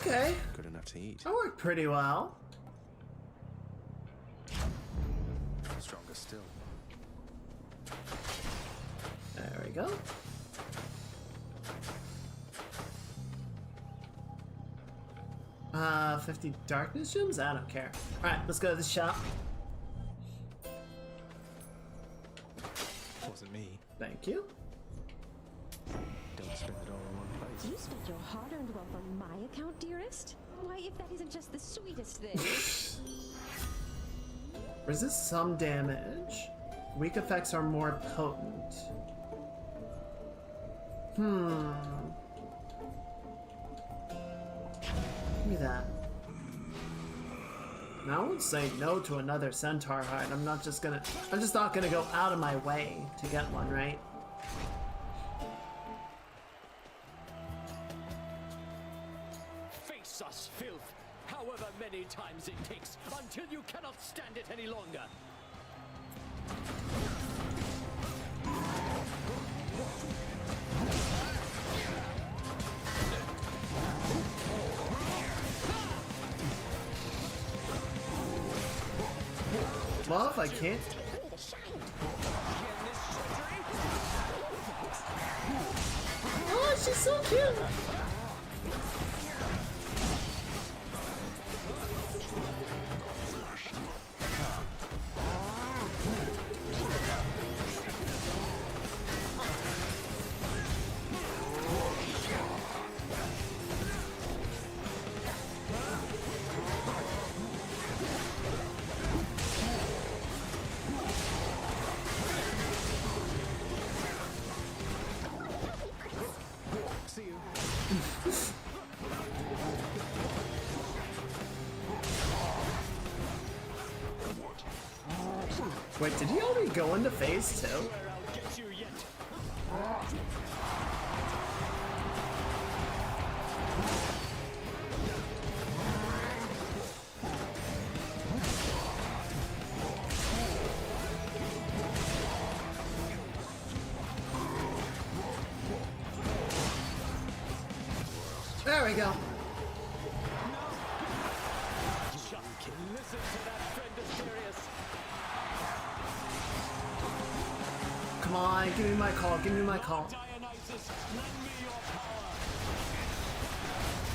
Okay. Good enough to eat. That worked pretty well. Stronger still. There we go. Uh, 50 darkness gems? I don't care. Alright, let's go to the shop. Wasn't me. Thank you. Don't spend it all in one place. You spent your hard-earned wealth on my account, dearest? Why, if that isn't just the sweetest thing. Resist some damage. Weak effects are more potent. Give me that. Now I won't say no to another centaur hide. I'm just not gonna go out of my way to get one, right? Face us, filth, however many times it takes, until you cannot stand it any longer. Well, if I can't... Oh, she's so cute! Wait, did he already go into phase 2? There we go. Come on, Alright, give me my call, give me my call. Dionysus, lend me your power.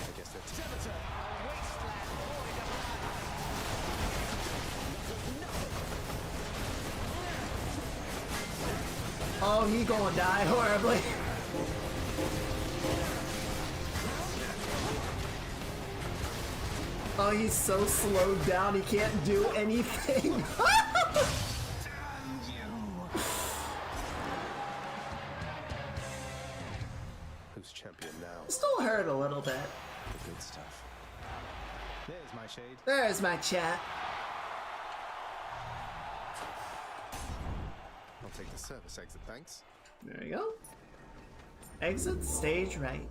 I guess that's Senator, a wasteland void of life. Oh, he gonna die horribly. Oh, he's so slowed down, he can't do anything. who's champion now. Still hurt a little bit. The good stuff. There's my shade. There's my chat. I'll take the service exit, thanks. There you go. Exit stage right.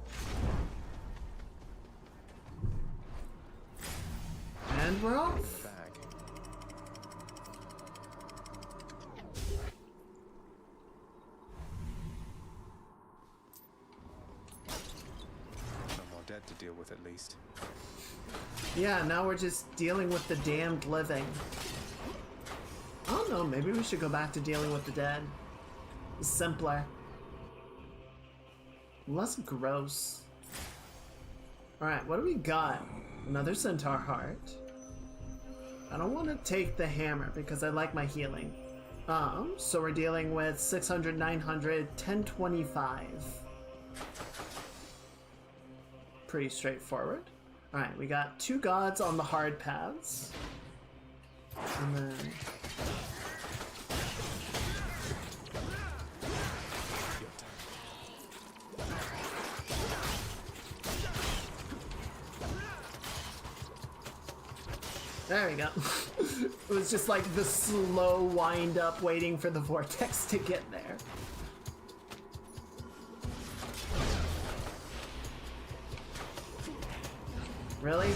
And we're off. Bag. No more dead to deal with, at least. Yeah, now we're just dealing with the damned living. I don't know, maybe we should go back to dealing with the dead. It's simpler. Less gross. Alright, what do we got? Another centaur heart. I don't want to take the hammer because I like my healing. So we're dealing with 600, 900, 1025. Pretty straightforward. Alright, we got 2 gods on the hard paths. And then... There we go. It was just like the slow wind up waiting for the vortex to get there. Really?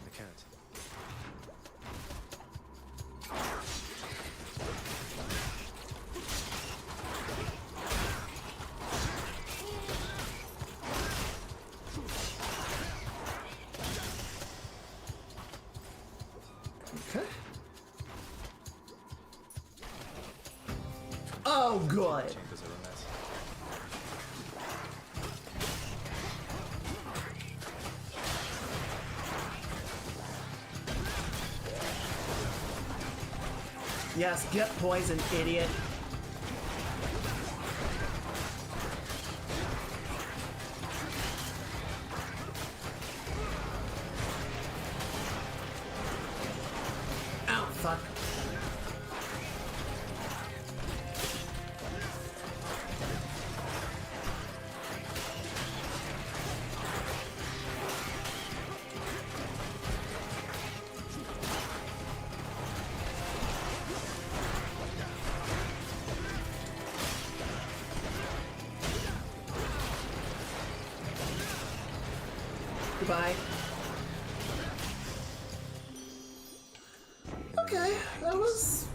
I can't. Okay. Oh, good. Chambers are a mess. Yes, get poisoned, idiot. Ow, fuck. Goodbye. Okay, that was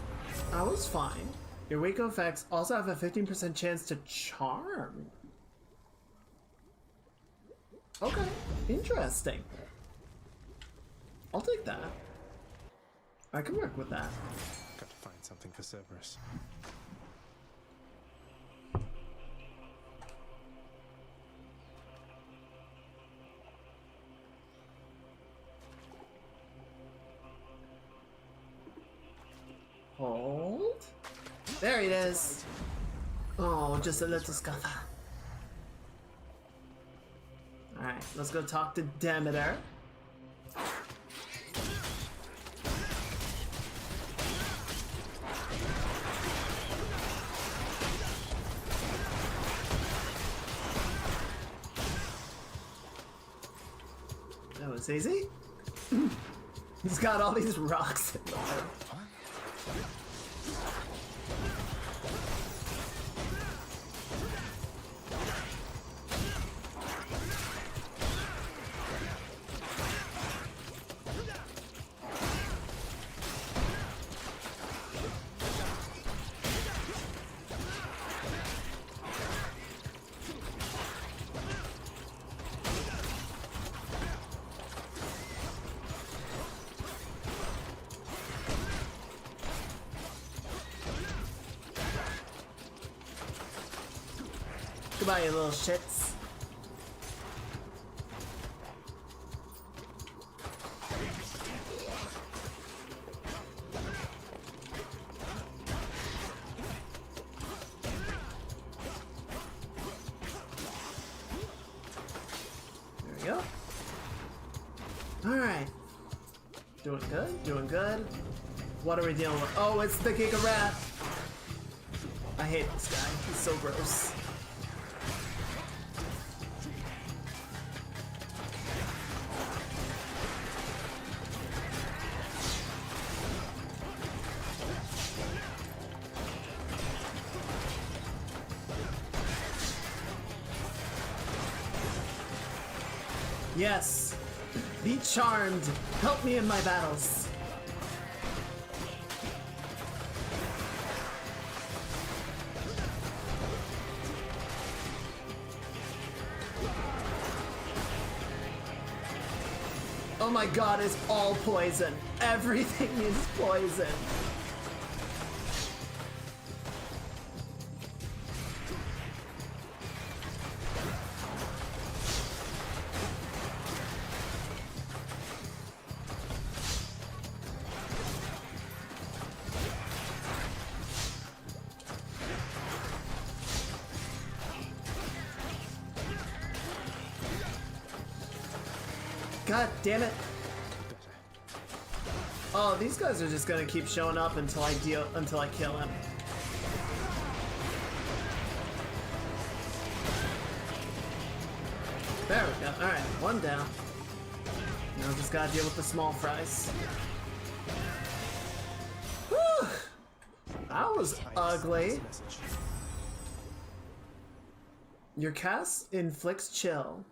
fine. Your Waco effects also have a 15% chance to charm. Okay, interesting. I'll take that. I can work with that. Got to find something for Cerberus. Hold. There it is. Oh, just a little scuffer. Alright, let's go talk to Demeter. That was easy. He's got all these rocks in there. Goodbye, you little shits. There we go. Alright. Doing good, doing good. What are we dealing with? Oh, it's the Giga Rat! I hate this guy. He's so gross. Yes! Be charmed! Help me in my battles! Oh my god, it's all poison. Everything is poison. God damn it. Oh, these guys are just gonna keep showing up until I kill him. There we go. Alright, one down. Now just gotta deal with the small fries. Whew! That was ugly. Your cast inflicts chill,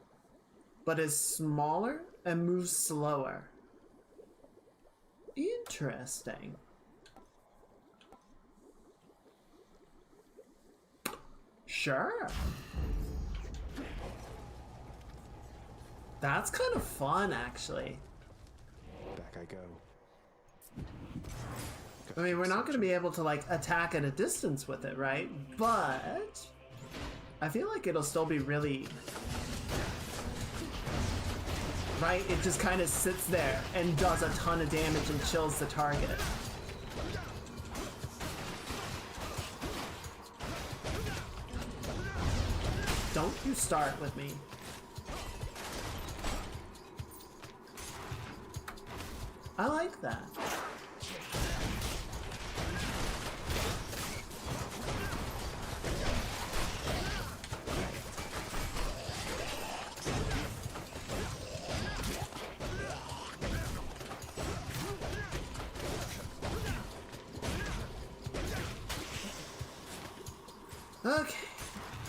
but is smaller and moves slower. Interesting. Sure. That's kind of fun, actually. Back I go. I mean, we're not going to be able to, like, attack at a distance with it, right? But I feel like it'll still be really... Right? It just kind of sits there and does a ton of damage and chills the target. Don't you start with me. I like that. Okay,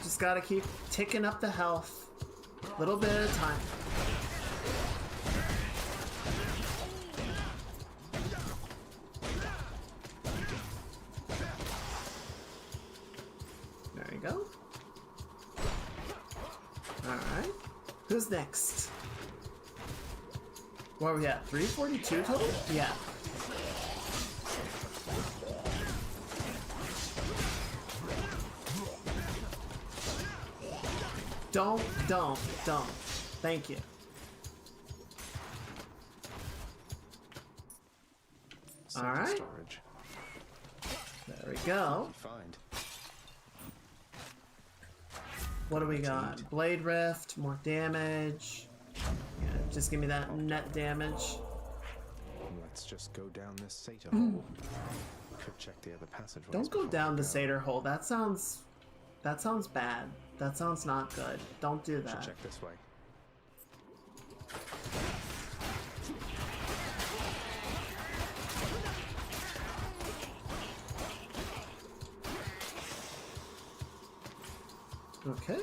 just gotta keep ticking up the health, little bit at a time. There you go. Alright, who's next? What are we at, 342 total? Yeah. Don't. Thank you. Alright. There we go. What do we got? Blade Rift, more damage. Yeah, just give me that net damage. Let's just go down this satyr hole. Could check the other passageways. Don't go down the satyr hole. That sounds bad. That sounds not good. Don't do that. Should check this way. Okay.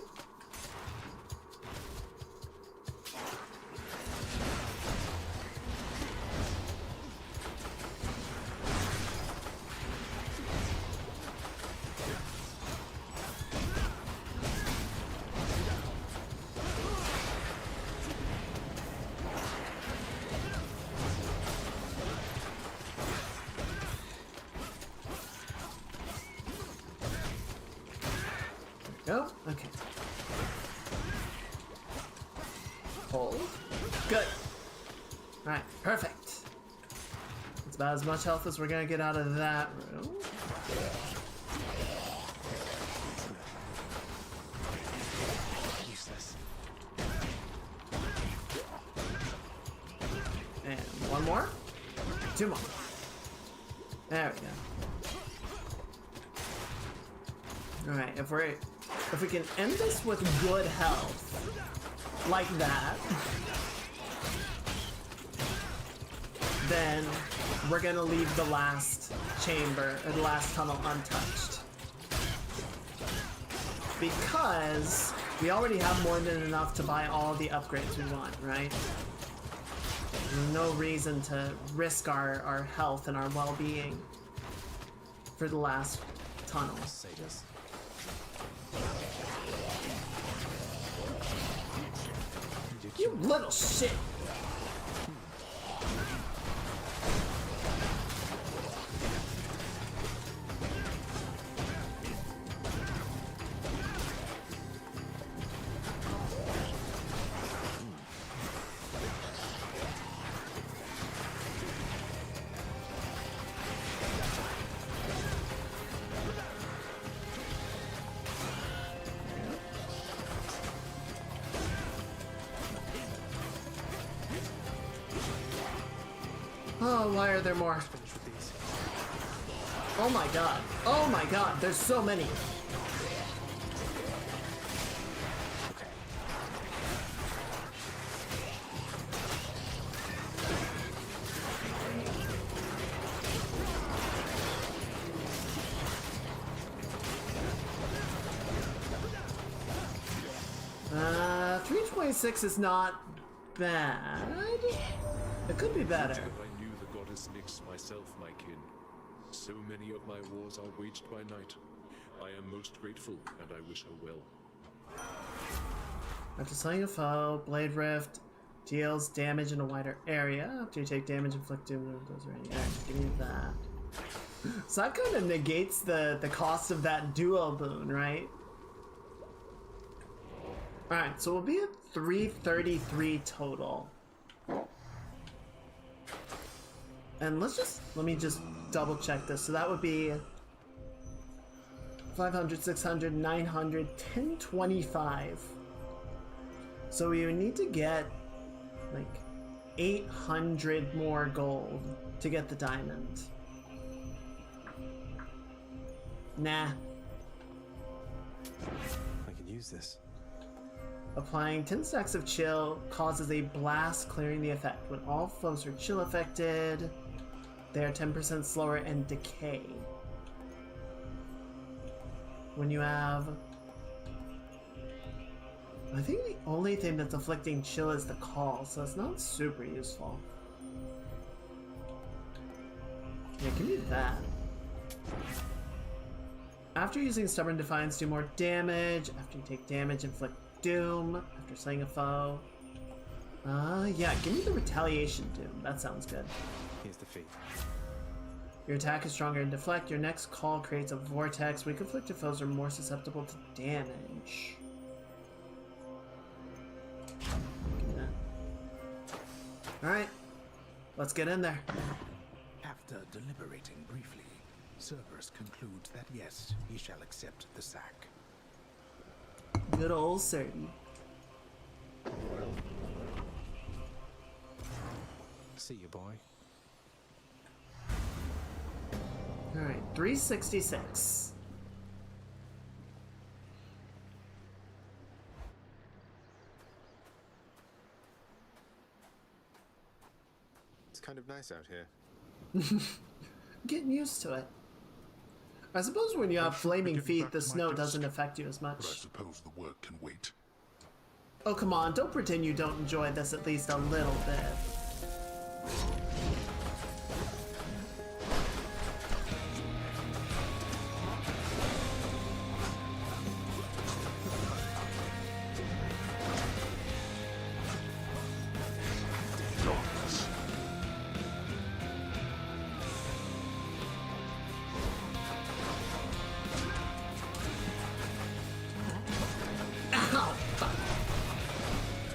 Go. Okay. Perfect. It's about as much health as we're gonna get out of that room. Useless. And one more. Two more. There we go. Alright, if we can end this with good health, like that, then we're gonna leave the last chamber, or the last tunnel untouched. Because we already have more than enough to buy all the upgrades we want, right? There's no reason to risk our health and our well-being for the last tunnel. You little shit! Oh, why are there more? Oh my god. Oh my god, there's so many. Okay. 326 is not bad. It could be better. I knew the goddess Nyx myself, my kin. So many of my wars are waged by night. I am most grateful, and I wish her well. After slaying a foe, Blade Rift deals damage in a wider area. After you take damage, inflict doom to those around you. Alright, give me that. So that kind of negates the cost of that duo boon, right? Alright, so we'll be at 333 total. And let me just double check this. So that would be 500, 600, 900, 1025. So we would need to get like 800 more gold to get the diamond. Nah. I can use this. Applying 10 stacks of chill causes a blast, clearing the effect. When all foes are chill affected, they are 10% slower and decay. When you have... I think the only thing that's afflicting chill is the call, so it's not super useful. Yeah, give me that. After using Stubborn Defiance, do more damage. After you take damage, inflict doom. After slaying a foe. Yeah, give me the Retaliation Doom. That sounds good. Here's the fee. Your attack is stronger and deflect. Your next call creates a vortex. Weak afflicted foes are more susceptible to damage. Give me that. Alright. Let's get in there. After deliberating briefly, Cerberus concludes that yes, he shall accept the sack. Good old Certain. See you, boy. Alright, 366. It's kind of nice out here. Getting used to it. I suppose when you have flaming feet, the snow doesn't affect you as much. But I suppose the work can wait. Oh, come on, don't pretend you don't enjoy this at least a little bit.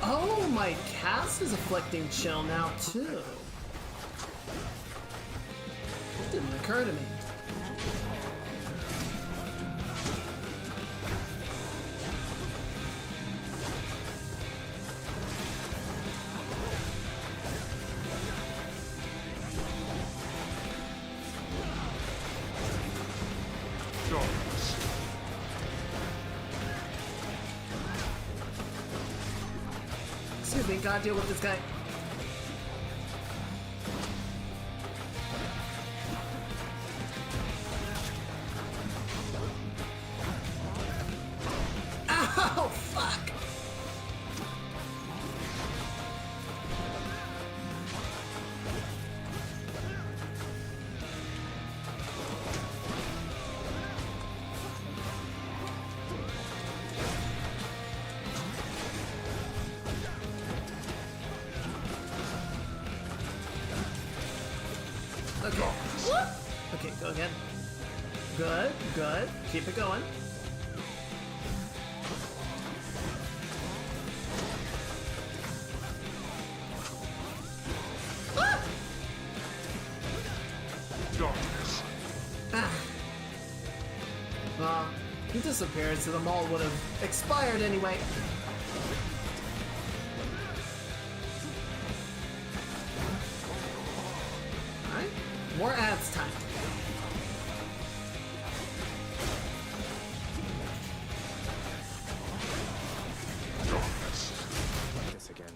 Oh, my cast is afflicting chill now too. occur to me. Excuse me, gotta deal with this guy. Ow, fuck! Okay. Okay, go again. Good, good. Keep it going. Ah! Well, he disappeared, so the mall would have expired anyway. Alright, more ads time. This again.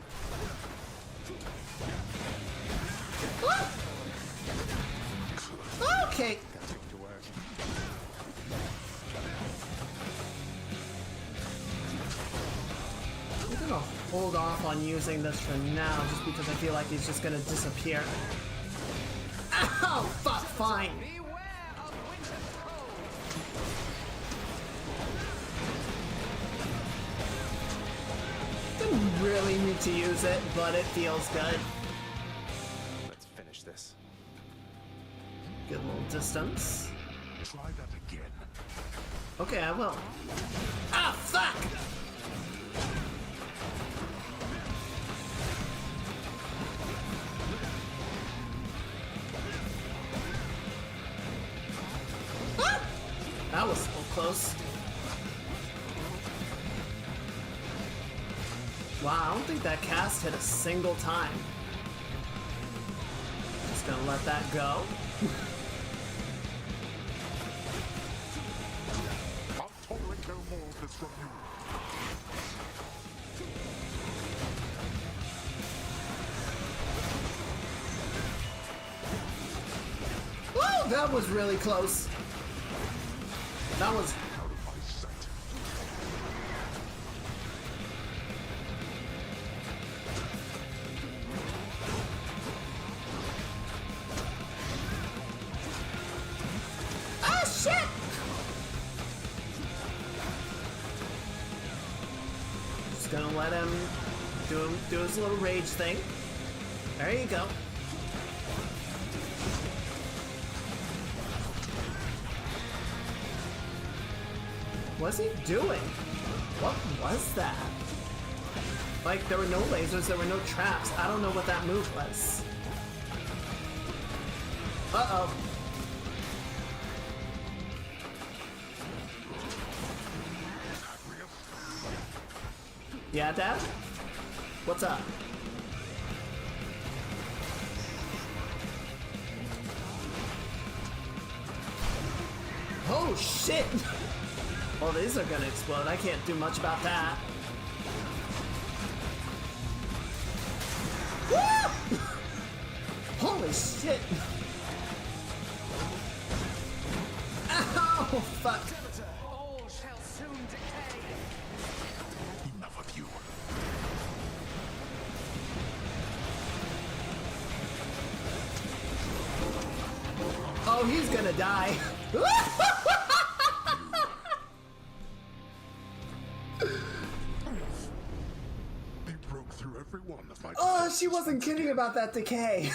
Okay. Gotta take to work. I'm gonna hold off on using this for now, just because I feel like he's just gonna disappear. Ow! Fuck, fine. Didn't really need to use it, but it feels good. Let's finish this. Good little distance. Try that again. Okay, I will. Ah, fuck! Ah! That was so close. Wow, I don't think that cast hit a single time. Just gonna let that go. I'll tolerate no more of this from you. Whoa, that was really close. That was... Out of my sight. Ah, shit! Just gonna let him do his little rage thing. There you go. What's he doing? What was that? Like, there were no lasers, there were no traps. I don't know what that move was. Uh-oh. Yeah, Dad? What's up? Oh, shit! Well, these are gonna explode. I can't do much about that. Woo! Holy shit! Ow! Fuck! All shall soon decay. Enough of you. Oh, he's gonna die. They broke through every one of my... Oh, she wasn't kidding about that decay.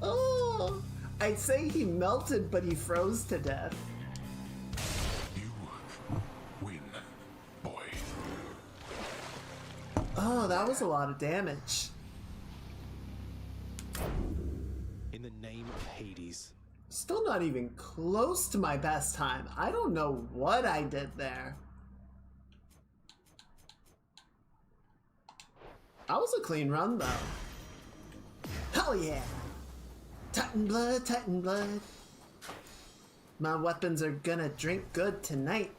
Oh, I'd say he melted, but he froze to death. You win, boy. Oh, that was a lot of damage. In the name of Hades? Still not even close to my best time. I don't know what I did there. That was a clean run, though. Hell yeah! Titan blood, Titan blood. My weapons are gonna drink good tonight.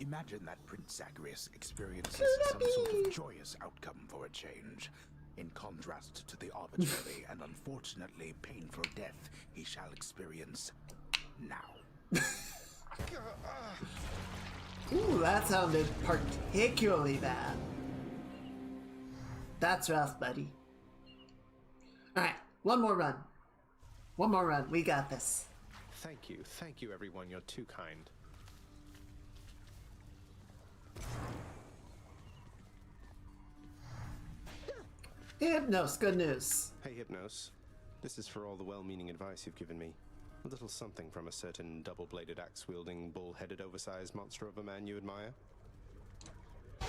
Imagine that Prince Zagreus experiences some sort of joyous outcome for a change. In contrast to the arbitrary and unfortunately painful death he shall experience now. Ooh, that sounded particularly bad. That's rough, buddy. Alright, one more run. One more run. We got this. Thank you everyone, you're too kind. Hey, Hypnos, good news. Hey Hypnos, this is for all the well-meaning advice you've given me. A little something from a certain double-bladed axe-wielding, bull-headed, oversized monster of a man you admire.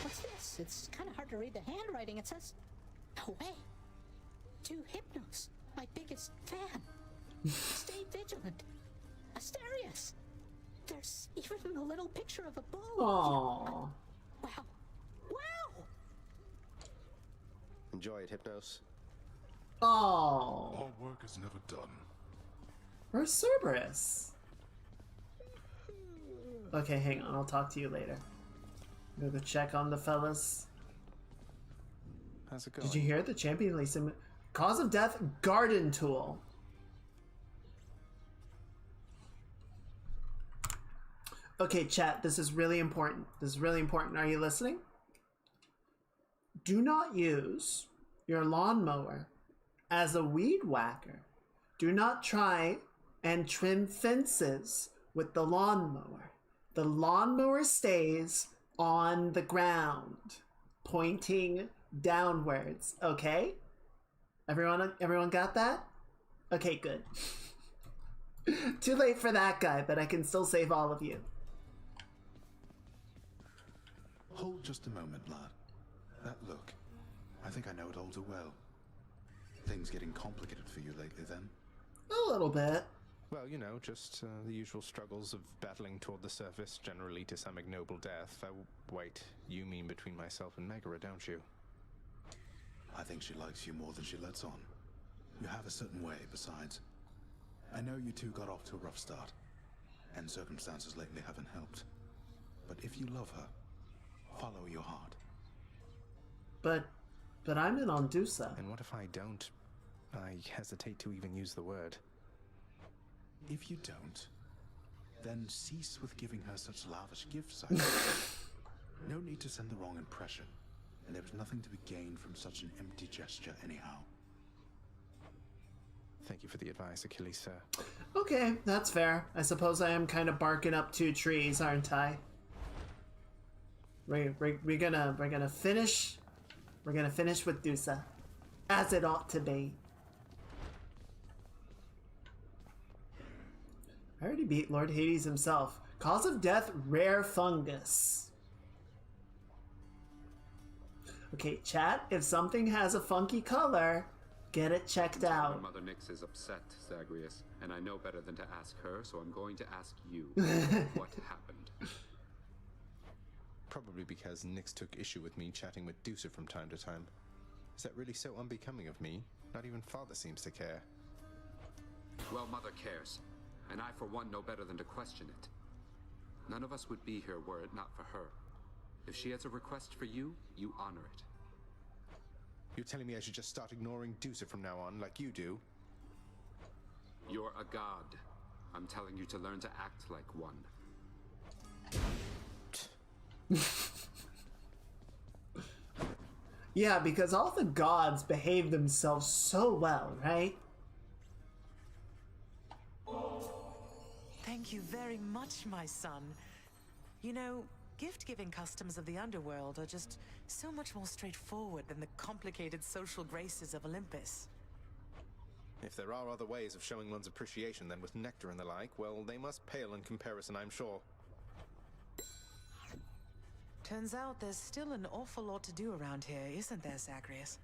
What's this? It's kind of hard to read the handwriting. It says, "No way. To Hypnos, my biggest fan. Stay vigilant. Asterius. There's even a little picture of a bull." Aww. Wow. Wow! Enjoy it, Hypnos. Oh. Our work is never done. Where's Cerberus? Okay, hang on. I'll talk to you later. I'm gonna go check on the fellas. How's it going? Did you hear the champion Lee Sim? Cause of death, garden tool. Okay, chat, this is really important. This is really important. Are you listening? Do not use your lawnmower as a weed whacker. Do not try and trim fences with the lawnmower. The lawnmower stays on the ground, pointing downwards, okay? Everyone got that? Okay, good. Too late for that guy, but I can still save all of you. Hold just a moment, lad. That look, I think I know it all too well. Things getting complicated for you lately, then? A little bit. Well, you know, just the usual struggles of battling toward the surface, generally to some ignoble death. Wait, you mean between myself and Megara, don't you? I think she likes you more than she lets on. You have a certain way, besides. I know you two got off to a rough start, and circumstances lately haven't helped. But if you love her, follow your heart. But I'm in on Dusa. And what if I don't? I hesitate to even use the word. If you don't, then cease with giving her such lavish gifts. No need to send the wrong impression, and there is nothing to be gained from such an empty gesture anyhow. Thank you for the advice, Achilles, sir. Okay, that's fair. I suppose I am kind of barking up two trees, aren't I? We're gonna finish. We're gonna finish with Dusa, as it ought to be. I already beat Lord Hades himself. Cause of death, rare fungus. Okay, chat, if something has a funky color, get it checked out. Mother Nyx is upset, Zagreus, and I know better than to ask her, so I'm going to ask you. What happened? Probably because Nyx took issue with me chatting with Dusa from time to time. Is that really so unbecoming of me? Not even Father seems to care. Well, Mother cares, and I for one know better than to question it. None of us would be here were it not for her. If she has a request for you, you honor it. You're telling me I should just start ignoring Dusa from now on, like you do? You're a god. I'm telling you to learn to act like one. Yeah, because all the gods behave themselves so well, right? Thank you very much, my son. You know, gift-giving customs of the underworld are just so much more straightforward than the complicated social graces of Olympus. If there are other ways of showing one's appreciation than with nectar and the like, well, they must pale in comparison, I'm sure. Turns out there's still an awful lot to do around here, isn't there, Zagreus?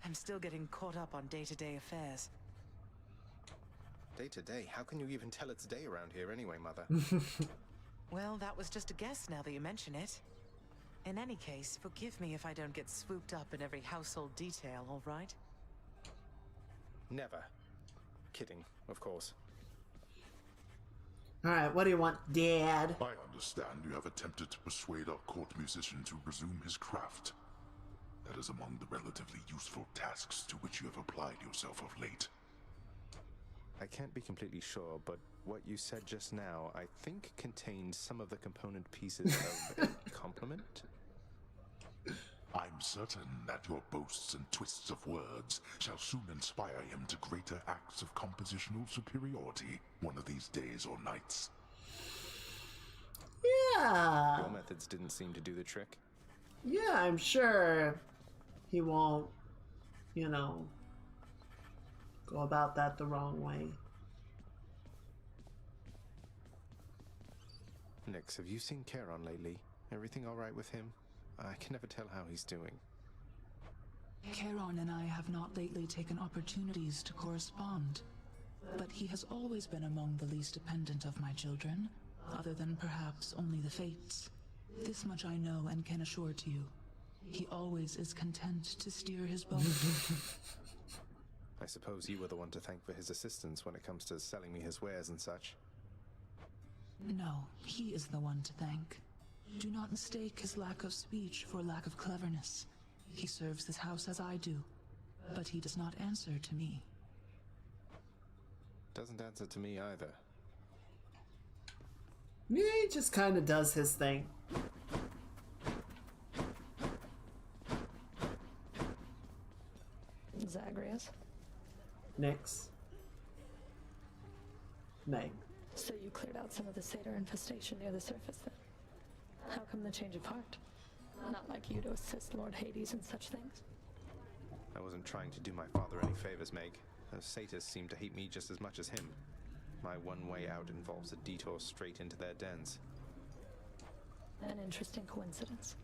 I'm still getting caught up on day-to-day affairs. Day to day? How can you even tell it's day around here anyway, Mother? Well, that was just a guess now that you mention it. In any case, forgive me if I don't get swooped up in every household detail, all right? Never. Kidding, of course. Alright, what do you want, Dad? I understand you have attempted to persuade our court musician to resume his craft. That is among the relatively useful tasks to which you have applied yourself of late. I can't be completely sure, but what you said just now, I think contains some of the component pieces of a compliment? I'm certain that your boasts and twists of words shall soon inspire him to greater acts of compositional superiority one of these days or nights. Yeah. Your methods didn't seem to do the trick. Yeah, I'm sure he won't, you know, go about that the wrong way. Nix, have you seen Charon lately? Everything alright with him? I can never tell how he's doing. Charon and I have not lately taken opportunities to correspond, but he has always been among the least dependent of my children, other than perhaps only the fates. This much I know and can assure to you. He always is content to steer his boat. I suppose you were the one to thank for his assistance when it comes to selling me his wares and such. No, he is the one to thank. Do not mistake his lack of speech for lack of cleverness. He serves this house as I do, but he does not answer to me. Doesn't answer to me either. Yeah, he just kind of does his thing. Zagreus. Nix. Meg. So you cleared out some of the satyr infestation near the surface then? How come the change of heart? Not like you to assist Lord Hades in such things. I wasn't trying to do my father any favors, Meg. Those satyrs seem to hate me just as much as him. My one way out involves a detour straight into their dens. An interesting coincidence.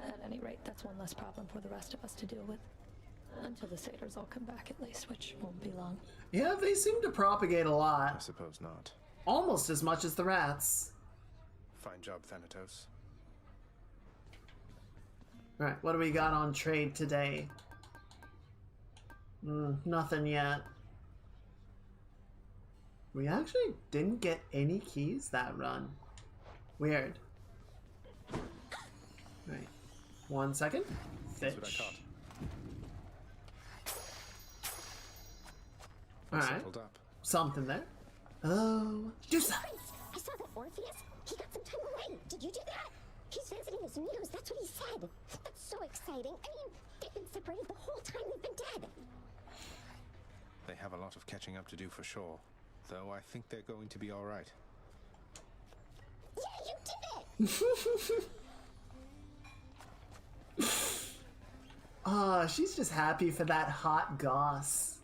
At any rate, that's one less problem for the rest of us to deal with. Until the satyrs all come back at least, which won't be long. Yeah, they seem to propagate a lot. I suppose not. Almost as much as the rats. Fine job, Thanatos. Alright, what do we got on trade today? Nothing yet. We actually didn't get any keys that run. Weird. Right. 1 second. That's what I caught. Alright. Settled up. Something there. Oh, do something. I saw that Orpheus. He got some time away. Did you do that? He's visiting his muse. That's what he said. That's so exciting. I mean, they've been separated the whole time they've been dead. They have a lot of catching up to do for sure. Though I think they're going to be alright. Yeah, you did it! Oh, she's just happy for that hot goss.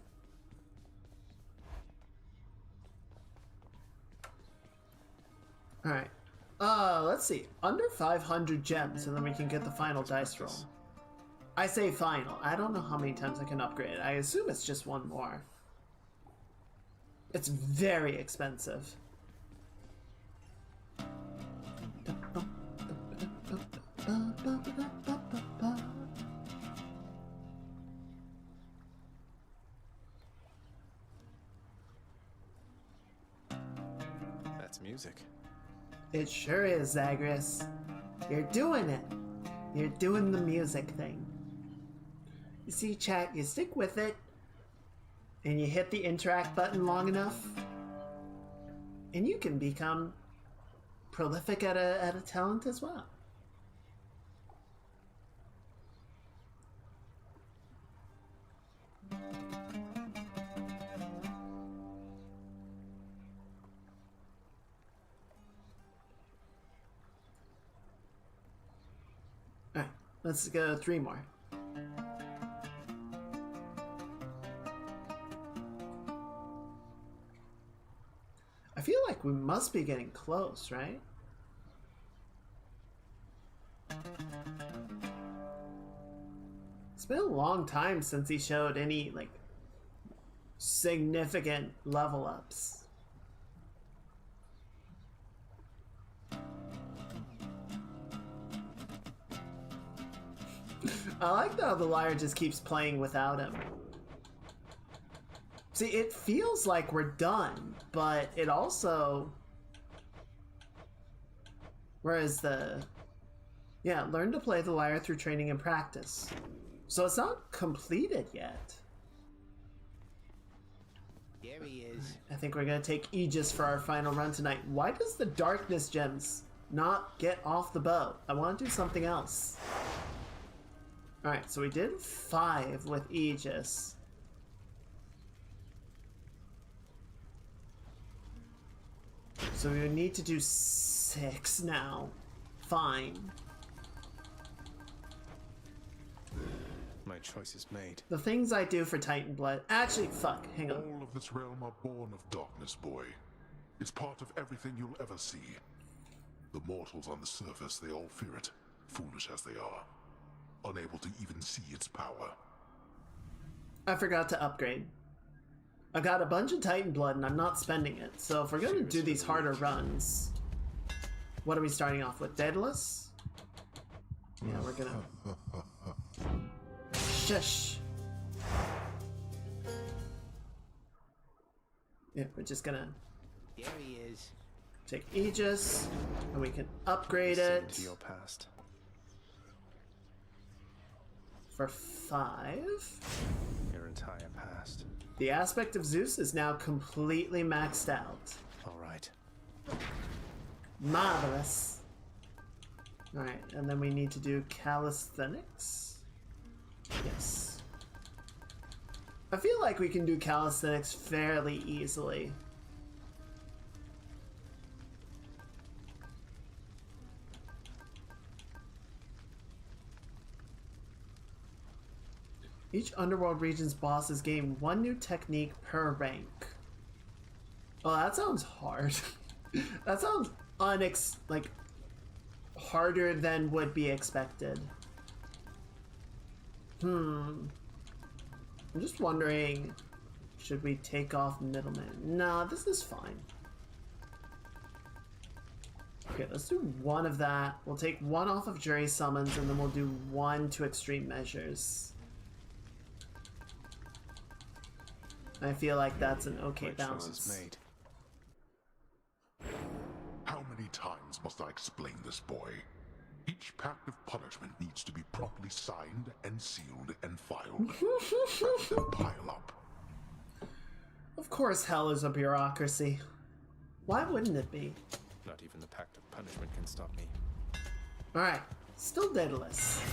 Alright. Let's see. Under 500 gems, and then we can get the final dice roll. I say final. I don't know how many times I can upgrade it. I assume it's just one more. It's very expensive. That's music. It sure is, Zagreus. You're doing it. You're doing the music thing. You see, chat, you stick with it, and you hit the interact button long enough, and you can become prolific at a talent as well. Alright, let's go 3 more. I feel like we must be getting close, right? It's been a long time since he showed any, like, significant level ups. I like how the lyre just keeps playing without him. See, it feels like we're done, but it also... Whereas the... Yeah, learn to play the lyre through training and practice. So it's not completed yet. There he is. I think we're gonna take Aegis for our final run tonight. Why does the darkness gems not get off the bow? I want to do something else. Alright, so we did 5 with Aegis. So we would need to do 6 now. Fine. My choice is made. The things I do for Titan Blood... Actually, fuck, hang on. All of this realm are born of darkness, boy. It's part of everything you'll ever see. The mortals on the surface, they all fear it, foolish as they are. Unable to even see its power. I forgot to upgrade. I got a bunch of Titan Blood and I'm not spending it. So if we're going to do these harder runs... What are we starting off with? Daedalus? Yeah, we're gonna... Shush! Yeah, we're just gonna... There he is. Take Aegis, and we can upgrade Listen it to your past. for 5. Your entire past. The aspect of Zeus is now completely maxed out. Alright. Marvelous. Alright, and then we need to do calisthenics. Yes. I feel like we can do calisthenics fairly easily. Each Underworld region's bosses gain 1 new technique per rank. Oh, that sounds hard. That sounds harder than would be expected. I'm just wondering, should we take off middleman? Nah, this is fine. Okay, let's do 1 of that. We'll take 1 off of jury summons, and then we'll do 1 to extreme measures. I feel like that's an okay balance. Made. How many times must I explain this, boy? Each pact of punishment needs to be properly signed and sealed and filed, rather than pile up. Of course hell is a bureaucracy. Why wouldn't it be? Not even the pact of punishment can stop me. Alright, still Daedalus.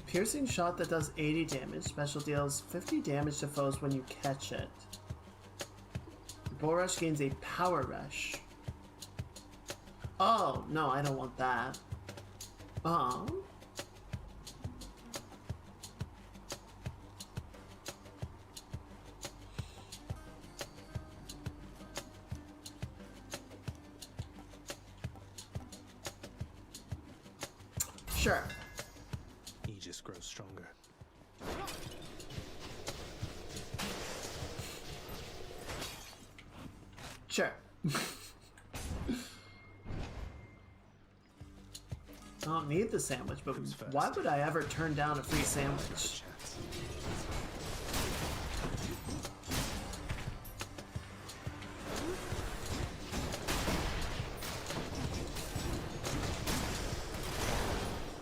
Piercing shot that does 80 damage. Special deals 50 damage to foes when you catch it. The Bull Rush gains a Power Rush. Oh, no, I don't want that. Sure. Aegis grows stronger. Sure. I don't need the sandwich, but why would I ever turn down a free sandwich?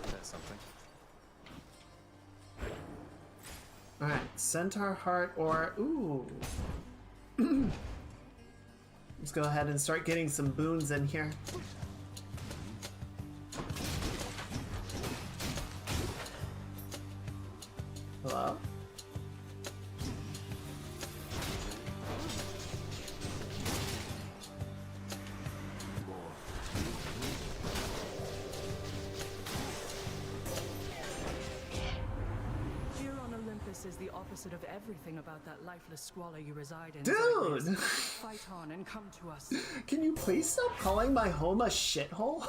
That's something. Alright, Centaur Heart or... Ooh. Let's go ahead and start getting some boons in here. Hello? Here on Olympus is the opposite of everything about that lifeless squalor you reside in. Dude! Zagreus. Fight on and come to us. Can you please stop calling my home a shithole?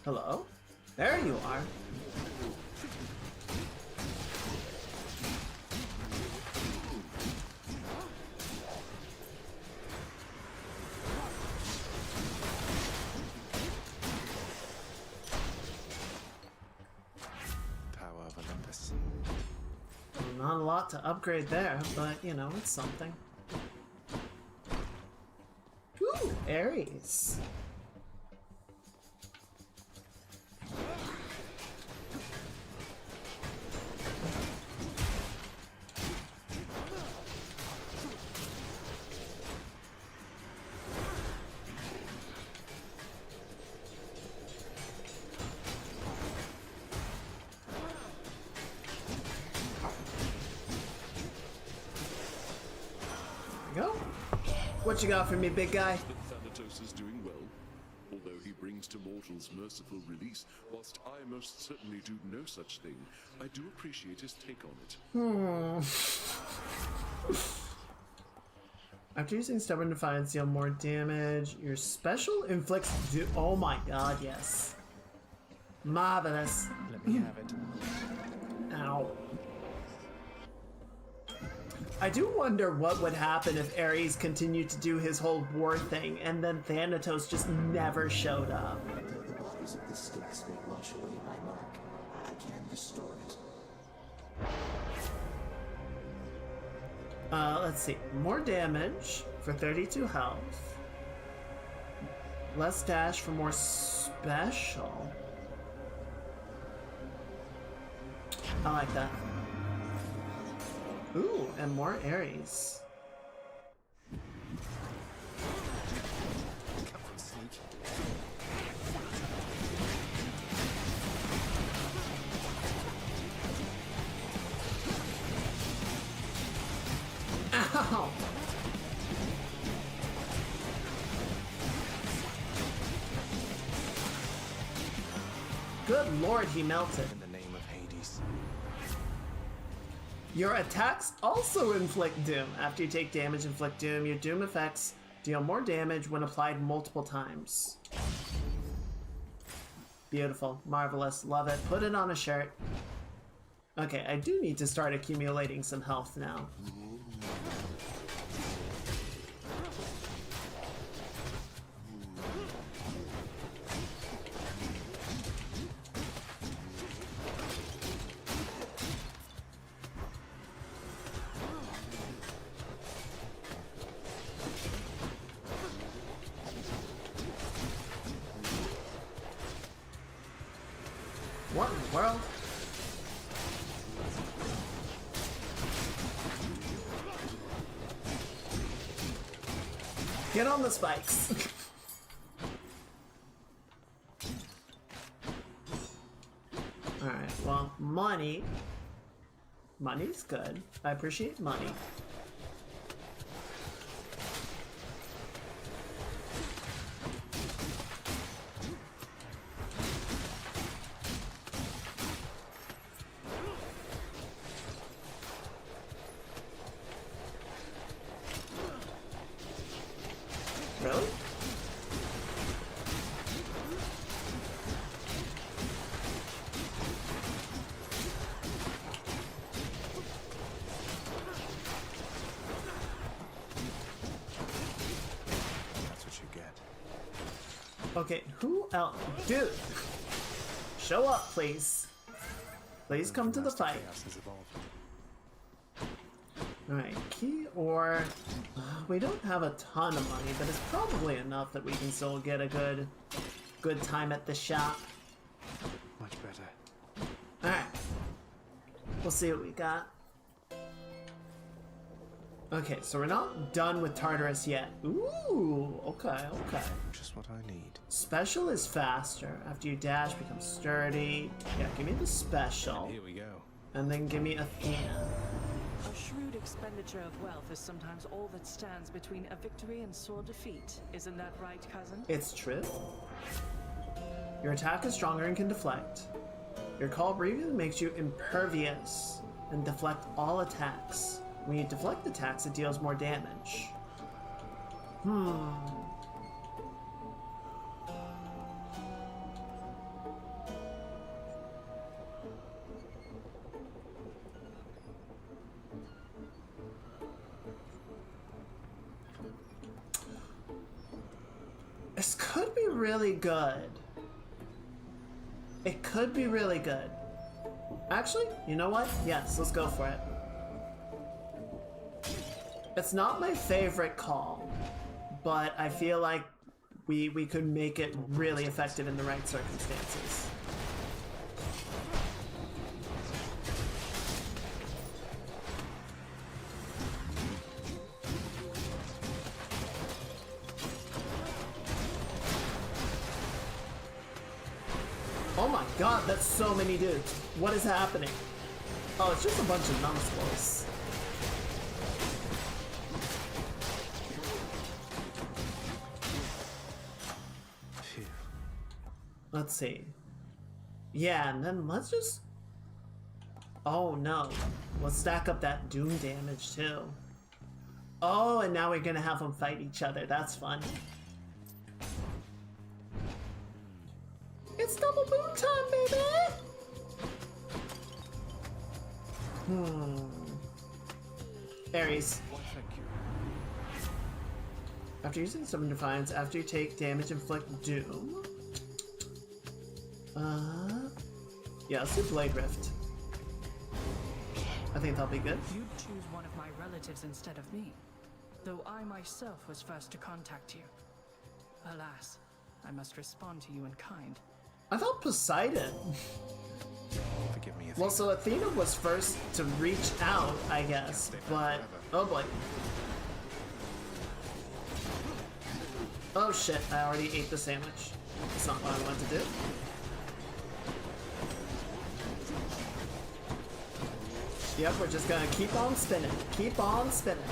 Hello? There you are. Tower of Olympus. Not a lot to upgrade there, but you know, it's something. Ooh, Ares. What you got for me, big guy? Thanatos is doing well, although he brings to mortals merciful release, whilst I most certainly do no such thing. I do appreciate his take on it. After using Stubborn Defiance, deal more damage. Your special inflicts oh my god, yes. Marvelous. Let me have it. Ow. I do wonder what would happen if Ares continued to do his whole war thing and then Thanatos just never showed up. Bodies of the sticks may wash away my mark. I can restore it. Let's see. More damage for 32 health. Less dash for more special. I like that. Ooh, and more Ares. Come on, sneak. Ow! Good lord, he melted. In the name of Hades. Your attacks also inflict doom. After you take damage, inflict doom. Your doom effects deal more damage when applied multiple times. Beautiful. Marvelous. Love it. Put it on a shirt. Okay, I do need to start accumulating some health now. What in the world? Get on the spikes. Alright, well, money. Money's good. I appreciate money. Really? That's what you get. Okay, who else? Dude! Show up, please. Please come to the fight. Chaos has evolved. Alright, key or... we don't have a ton of money, but it's probably enough that we can still get a good time at the shop. Much better. Alright. We'll see what we got. Okay, so we're not done with Tartarus yet. Ooh, okay, okay. Just what I need. Special is faster. After you dash, becomes sturdy. Yeah, give me the special. And here we go. And then give me Athena. A shrewd expenditure of wealth is sometimes all that stands between a victory and sore defeat. Isn't that right, cousin? It's true. Your attack is stronger and can deflect. Your call briefly makes you impervious and deflect all attacks. When you deflect attacks, it deals more damage. really good. It could be really good. Actually, you know what? Yes, let's go for it. It's not my favorite call, but I feel like we could make it really effective in the right circumstances. Oh my god, that's so many dudes. What is happening? Oh, it's just a bunch of numbskulls. Let's see. Yeah, and then let's just... Oh no. Let's stack up that doom damage too. Oh, and now we're gonna have them fight each other. That's fun. It's double boom time, baby! Ares. After using Summon Defiance, after you take damage, inflict doom. Yeah, let's do Blade Rift. I think that'll be good. You'd choose one of my relatives instead of me, though I myself was first to contact you. Alas, I must respond to you in kind. I thought Poseidon. Forgive me. Well, so Athena was first to reach out, I guess, but oh boy. Oh shit, I already ate the sandwich. That's not what I wanted to do. Yep, we're just gonna keep on spinning. Keep on spinning.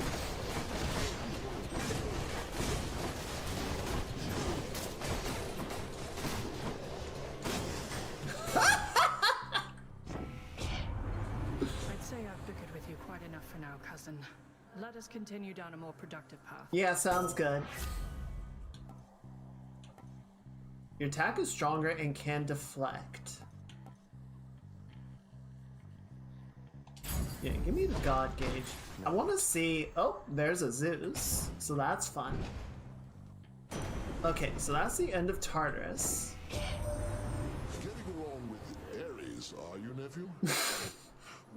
I'd say I've bickered with you quite enough for now, cousin. Let us continue down a more productive path. Yeah, sounds good. Your attack is stronger and can deflect. Yeah, give me the God Gauge. I want to see... Oh, there's a Zeus. So that's fun. Okay, so that's the end of Tartarus. Getting along with Ares, are you, nephew?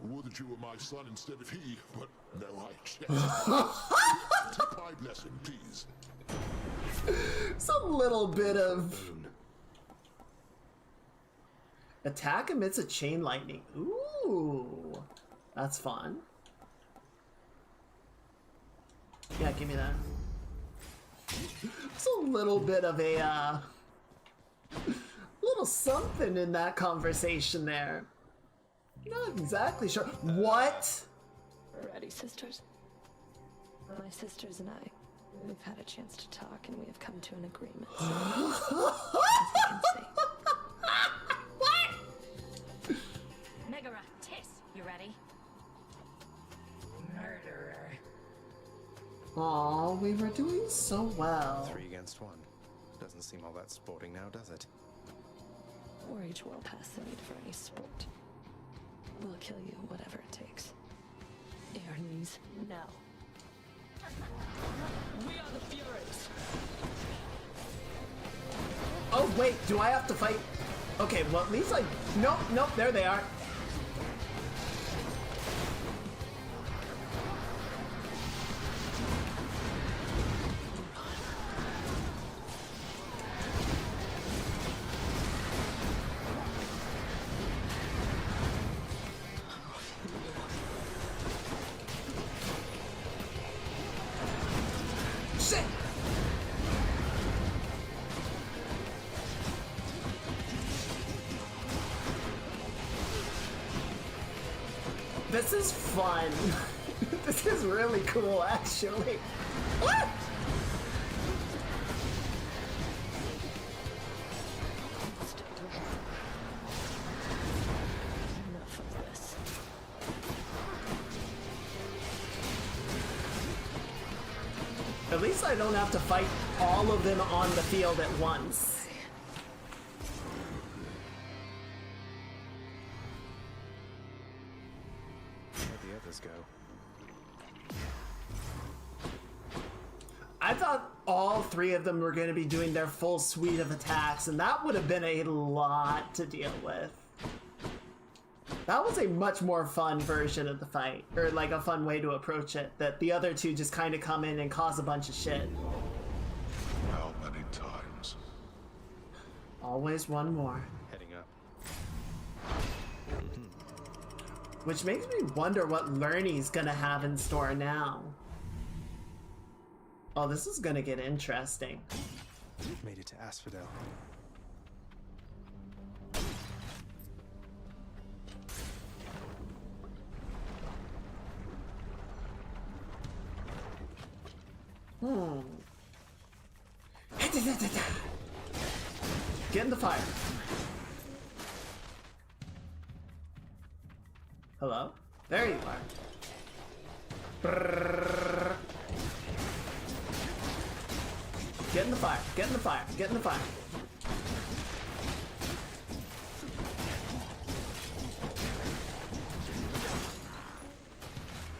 Would that you were my son instead of he, but no, I can't. Take my blessing, please. It's a little bit of... Attack emits a chain lightning. Ooh. That's fun. Yeah, give me that. It's a little bit of a, little something in that conversation there. Not exactly sure. What? We're ready, sisters. My sisters and I, we've had a chance to talk and we have come to an agreement. So, as you can see. Megara, Tiss, you ready? Murderer. Aw, we were doing so well. 3 against 1. Doesn't seem all that sporting now, does it? We're each well past the need for any sport. We'll kill you, whatever it takes. Ares, now. We are the Furies. Oh wait, do I have to fight? Okay, well at least nope, there they are. Shit! This is fun. This is really cool, actually. What? Enough of this. At least I don't have to fight all of them on the field at once. Where'd the others go? I thought... all three of them were going to be doing their full suite of attacks, and that would have been a lot to deal with. That was a much more fun version of the fight, or like a fun way to approach it, that the other two just kind of come in and cause a bunch of shit. How many times? Always one more. Heading up. Which makes me wonder what Lernie's gonna have in store now. Oh, this is gonna get interesting. Made it to Asphodel. Get in the fire. Hello? There you are. Brrr. Get in the fire. Get in the fire. Get in the fire.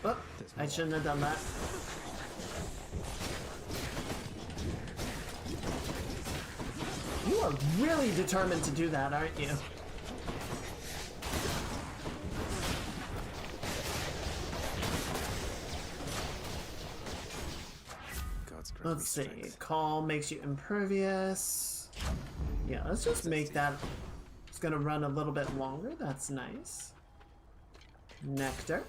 Oh, I shouldn't have done that. You are really determined to do that, aren't you? Let's see. Call makes you impervious. Yeah, let's just make that. It's gonna run a little bit longer. That's nice. Nectar.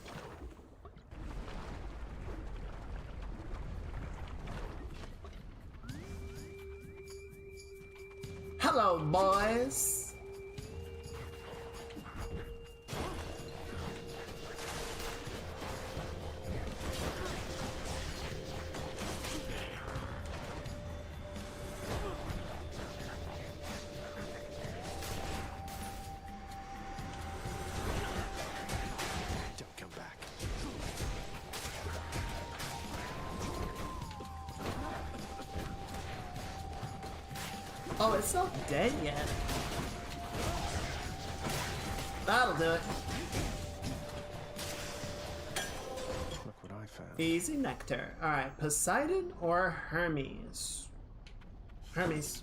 Hello, boys. Don't come back. Oh, it's not dead yet. That'll do it. Look what I found. Easy nectar. Alright, Poseidon or Hermes? Hermes.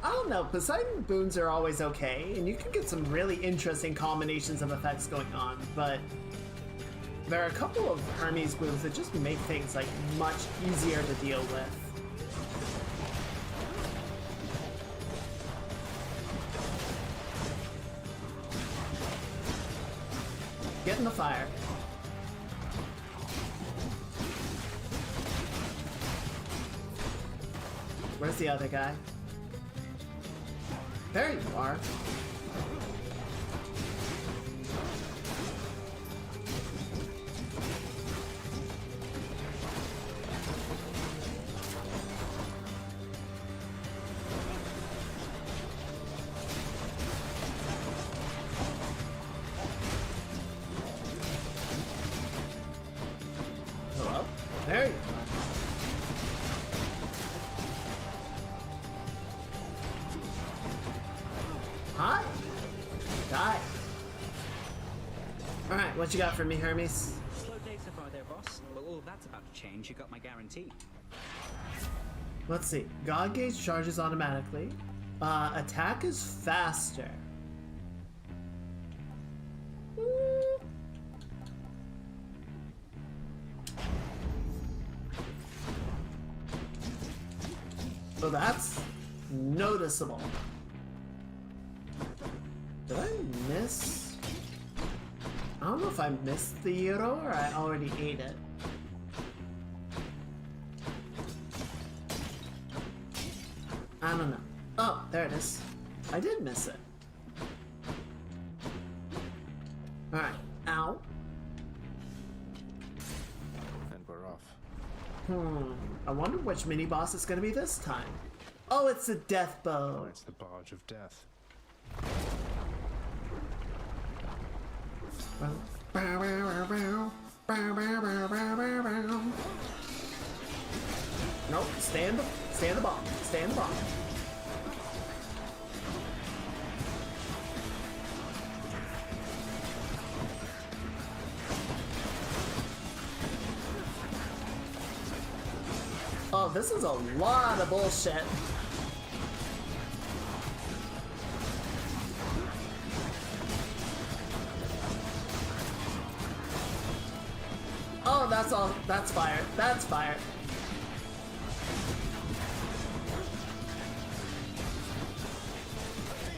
I don't know, Poseidon boons are always okay, and you can get some really interesting combinations of effects going on, but there are a couple of Hermes boons that just make things like much easier to deal with. Get in the fire. Where's the other guy? There you are. Hello? There you are. Hi. Die. Alright, what you got for me, Hermes? Slow day so far there, boss. Well, all that's about to change. You got my guarantee. Let's see. God gauge charges automatically. Attack is faster. So that's noticeable. Did I miss? I don't know if I missed the gyro or I already ate it. I don't know. Oh, there it is. I did miss it. Alright. Ow. And we're off. I wonder which mini boss it's gonna be this time. Oh, it's the death bow. Oh, it's the barge of death. Nope, stay in the bomb. Stay in the bomb. Oh, this is a lot of bullshit. Oh, that's all. That's fire. That's fire.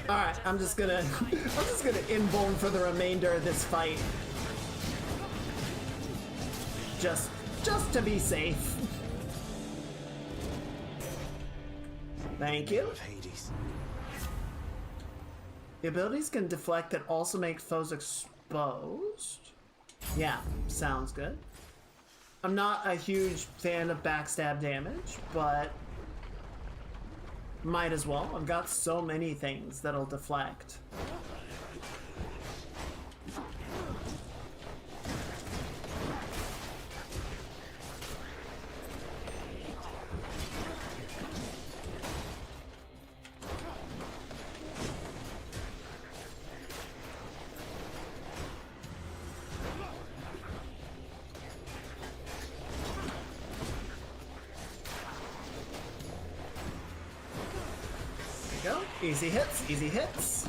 Alright, I'm just gonna invuln for the remainder of this fight. Just to be safe. Thank you. Hades. The abilities can deflect that also make foes exposed. Yeah, sounds good. I'm not a huge fan of backstab damage, but might as well. I've got so many things that'll deflect. Easy hits, easy hits.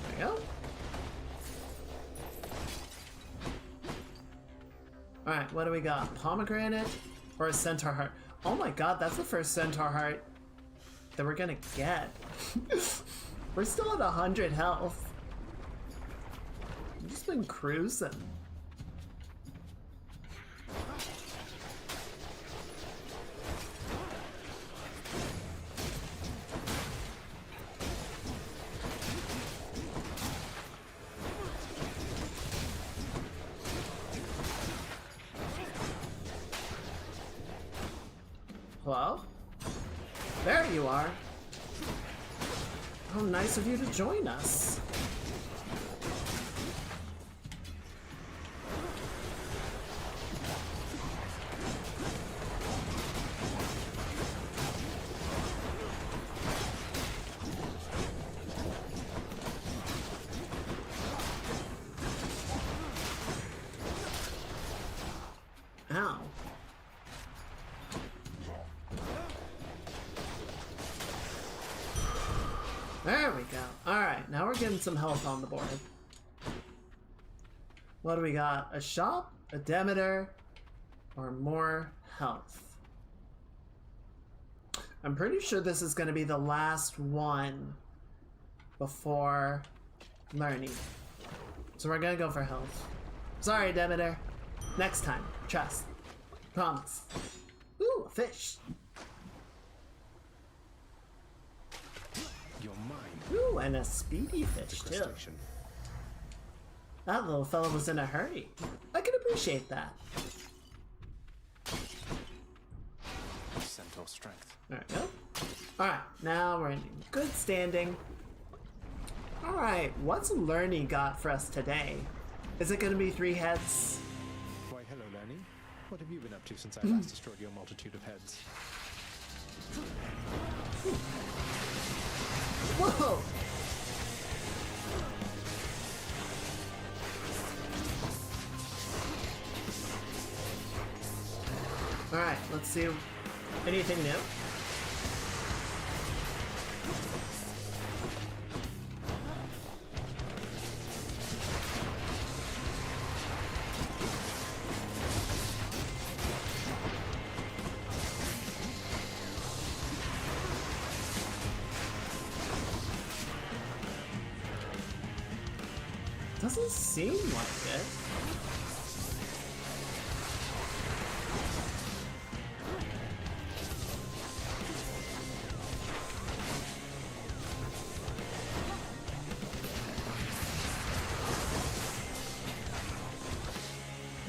There you go. Alright, what do we got? Pomegranate? Or a centaur heart. Oh my god, that's the first centaur heart that we're gonna get. We're still at 100 health. I've just been cruising. Well, there you are. How nice of you to join us. Ow. There we go. Alright, now we're getting some health on the board. What do we got? A shop, a Demeter, or more health? I'm pretty sure this is going to be the last one before learning. So we're going to go for health. Sorry, Demeter. Next time. Trust. Promise. Ooh, a fish. You're mine. Ooh, and a speedy fish, too. That little fella was in a hurry. I can appreciate that. Centaur strength. There we go. Alright, now we're in good standing. Alright, what's Lerny got for us today? Is it gonna be 3 heads? Why, hello, Lenny. What have you been up to since I last destroyed your multitude of heads? Whoa! Alright, let's see. Anything new? Doesn't seem like it.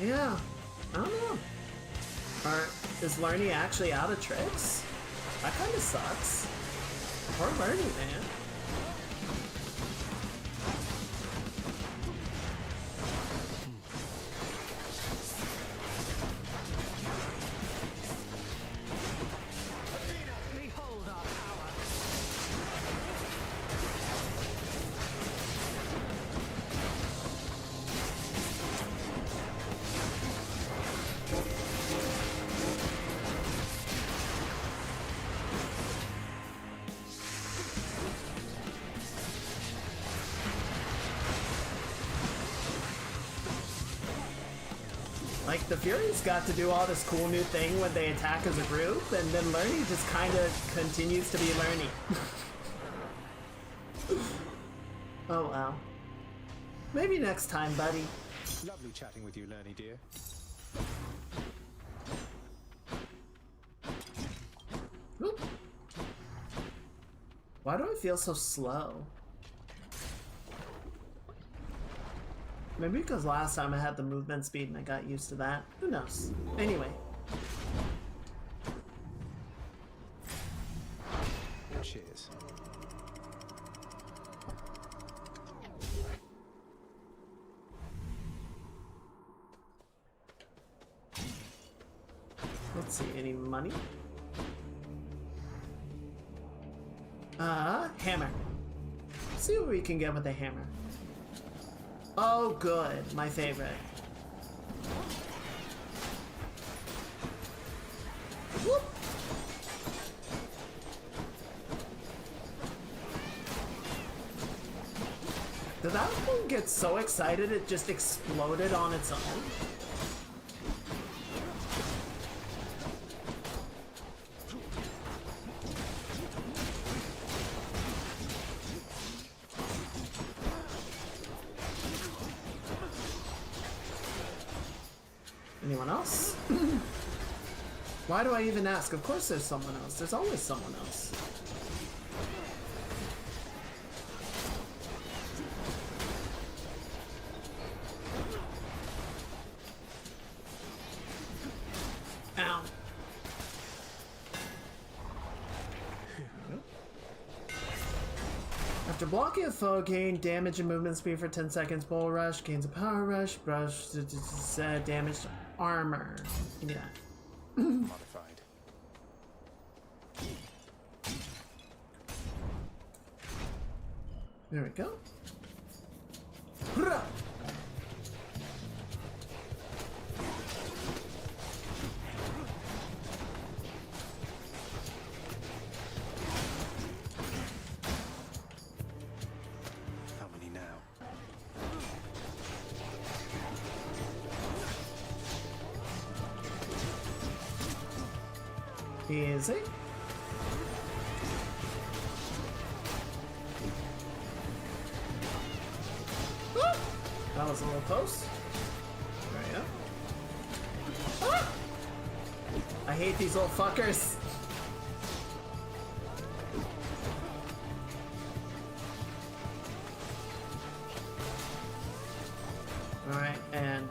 Yeah, I don't know. Is Lerny actually out of tricks? That kind of sucks. Poor Lerny, man. the Furies got to do all this cool new thing when they attack as a group, and then Lernie just kind of continues to be Lernie. Oh wow. Maybe next time, buddy. Lovely chatting with you, Lernie dear. Oop. Why do I feel so slow? Maybe because last time I had the movement speed and I got used to that. Who knows? Anyway. Cheers. Let's see, any money? Hammer. Let's see what we can get with a hammer. Oh, good. My favorite. Whoop. Did that one get so excited it just exploded on its own? Anyone else? Why do I even ask? Of course there's someone else. There's always someone else. Ow. After blocking a foe, gain damage and movement speed for 10 seconds. Bull rush gains a power rush. Brush damage to armor. Give me that. Modified. There we go. Hurrah! How many now? Easy. Ah! That was a little close. There we go. Ah! I hate these little fuckers. Alright, and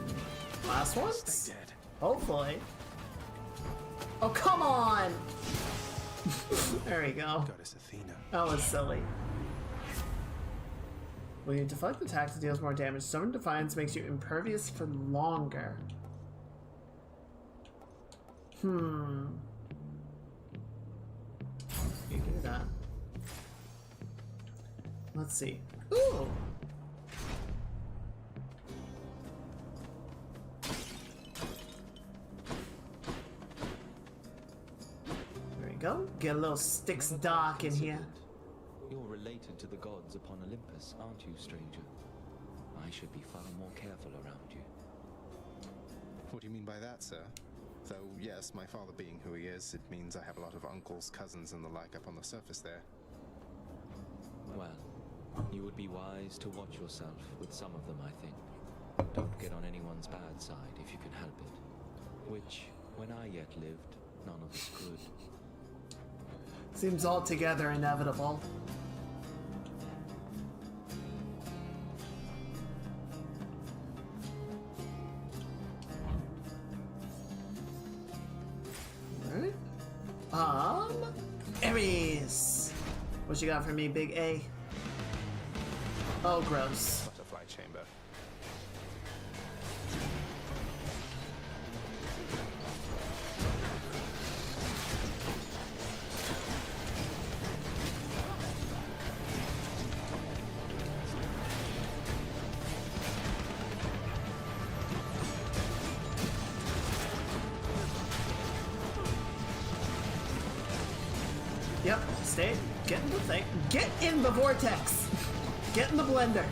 last one? Stay dead. Hopefully. Oh, come on! There we go. Goddess Athena. That was silly. When you deflect attacks, it deals more damage. Stubborn Defiance makes you impervious for longer. You do that. Let's see. Ooh! There we go. Get a little Styx Dark in here. You're related to the gods upon Olympus, aren't you, stranger? I should be far more careful around you. What do you mean by that, sir? Though, yes, my father being who he is, it means I have a lot of uncles, cousins, and the like up on the surface there. Well, you would be wise to watch yourself with some of them, I think. Don't get on anyone's bad side if you can help it. Which, when I yet lived, none of us could. Seems altogether inevitable. Alright. Ares! What you got for me, Big A? Oh, gross. Butterfly chamber. Yep, stay. Get in the thing. Get in the vortex! Get in the blender.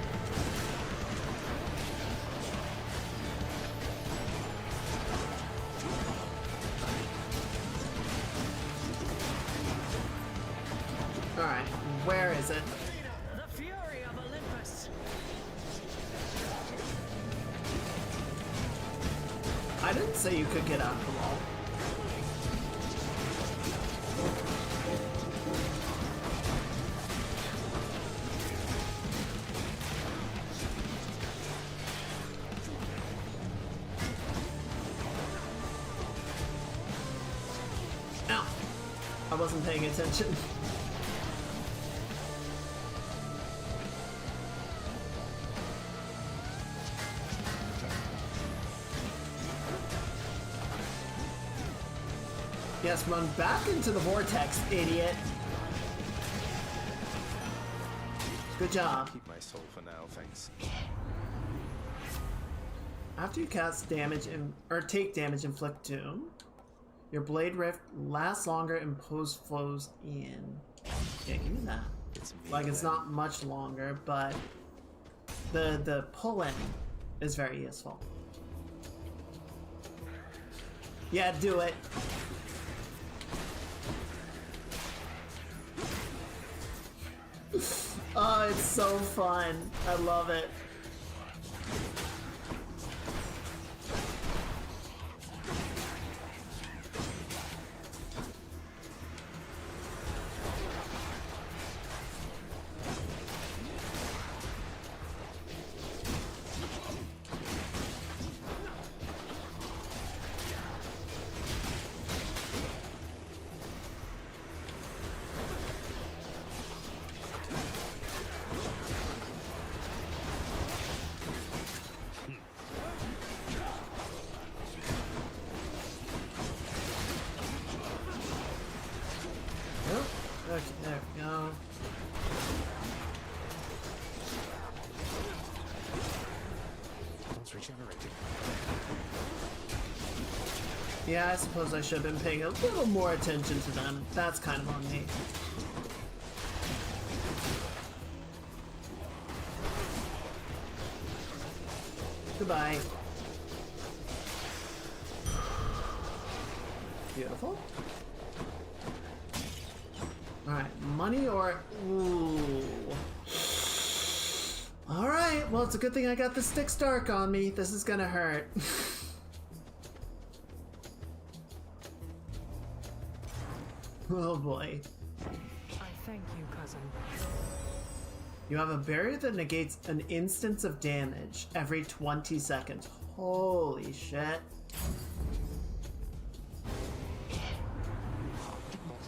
Alright, where is it? The fury of Olympus. I didn't say you could get out of the wall. Ow! I wasn't paying attention. Yes, run back into the vortex, idiot. Good job. Keep my soul for now, thanks. After you cast damage or take damage, inflict doom. Your blade rift lasts longer and post flows in. Yeah, give me that. Like it's not much longer, but the pull-in is very useful. Yeah, do it. Oh, it's so fun. I love it. Okay, there we go. It's regenerating. Yeah, I suppose I should have been paying a little more attention to them. That's kind of on me. Goodbye. Beautiful. Alright, money or... Ooh. Alright, well it's a good thing I got the Styx Dark on me. This is gonna hurt. Oh boy. I thank you, cousin. You have a barrier that negates an instance of damage every 20 seconds. Holy shit.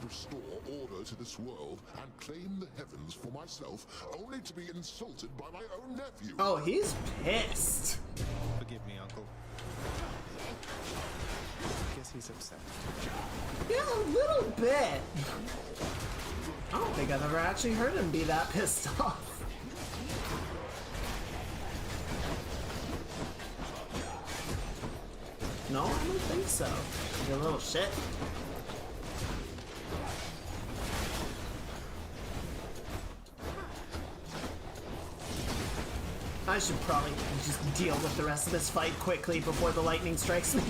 Restore order to this world and claim the heavens for myself, only to be insulted by my own nephew. Oh, he's pissed. Forgive me, Uncle. Guess he's upset. Yeah, a little bit. I don't think I've ever actually heard him be that pissed off. No, I don't think so. You little shit. I should probably just deal with the rest of this fight quickly before the lightning strikes me.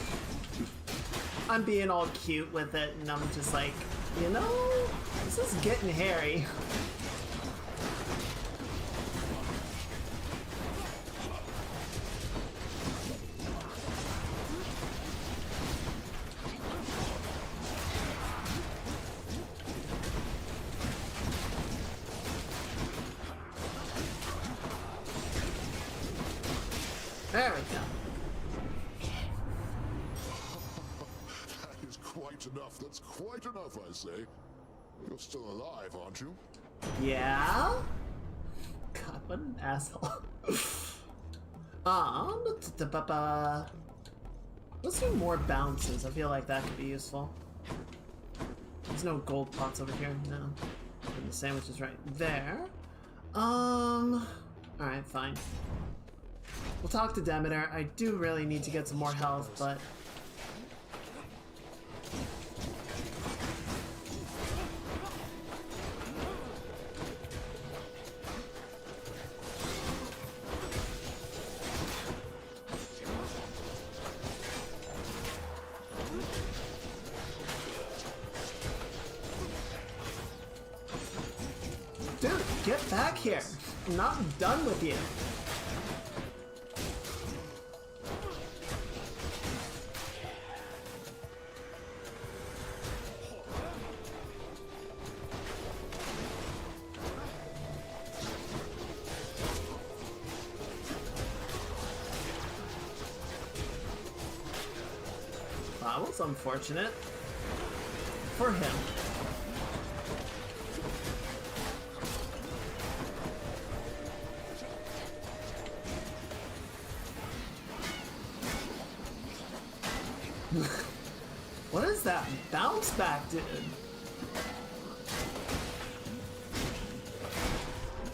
I'm being all cute with it, and I'm just like, you know, this is getting hairy. There we go. That is quite enough. That's quite enough, I say. You're still alive, aren't you? Yeah? God, what an asshole. Let's do more bounces. I feel like that could be useful. There's no gold pots over here. No. And the sandwich is right there. Alright, fine. We'll talk to Demeter. I do really need to get some more health, but... Get back here. I'm not done with you. That was unfortunate. For him. What is that bounce back, dude?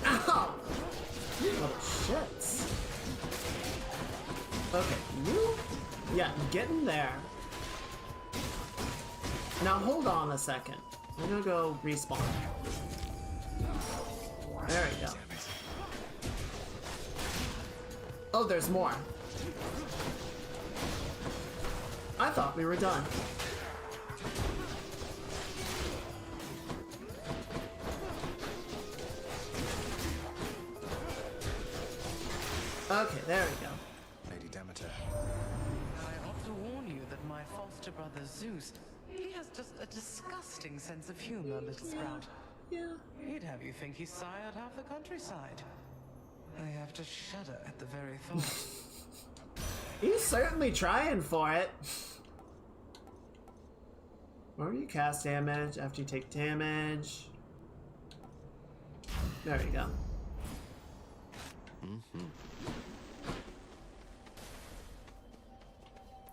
Ow! You little shits. Okay, you... Yeah, get in there. Now hold on a second. I'm gonna go respawn. There we go. Oh, there's more. I thought we were done. Okay, there we go. Lady Demeter. I ought to warn you that my foster brother Zeus, he has just a disgusting sense of humor, little sprout. Yeah. He'd have you think he sired half the countryside. I have to shudder at the very thought. He's certainly trying for it. Whenever you cast damage, after you take damage. There we go.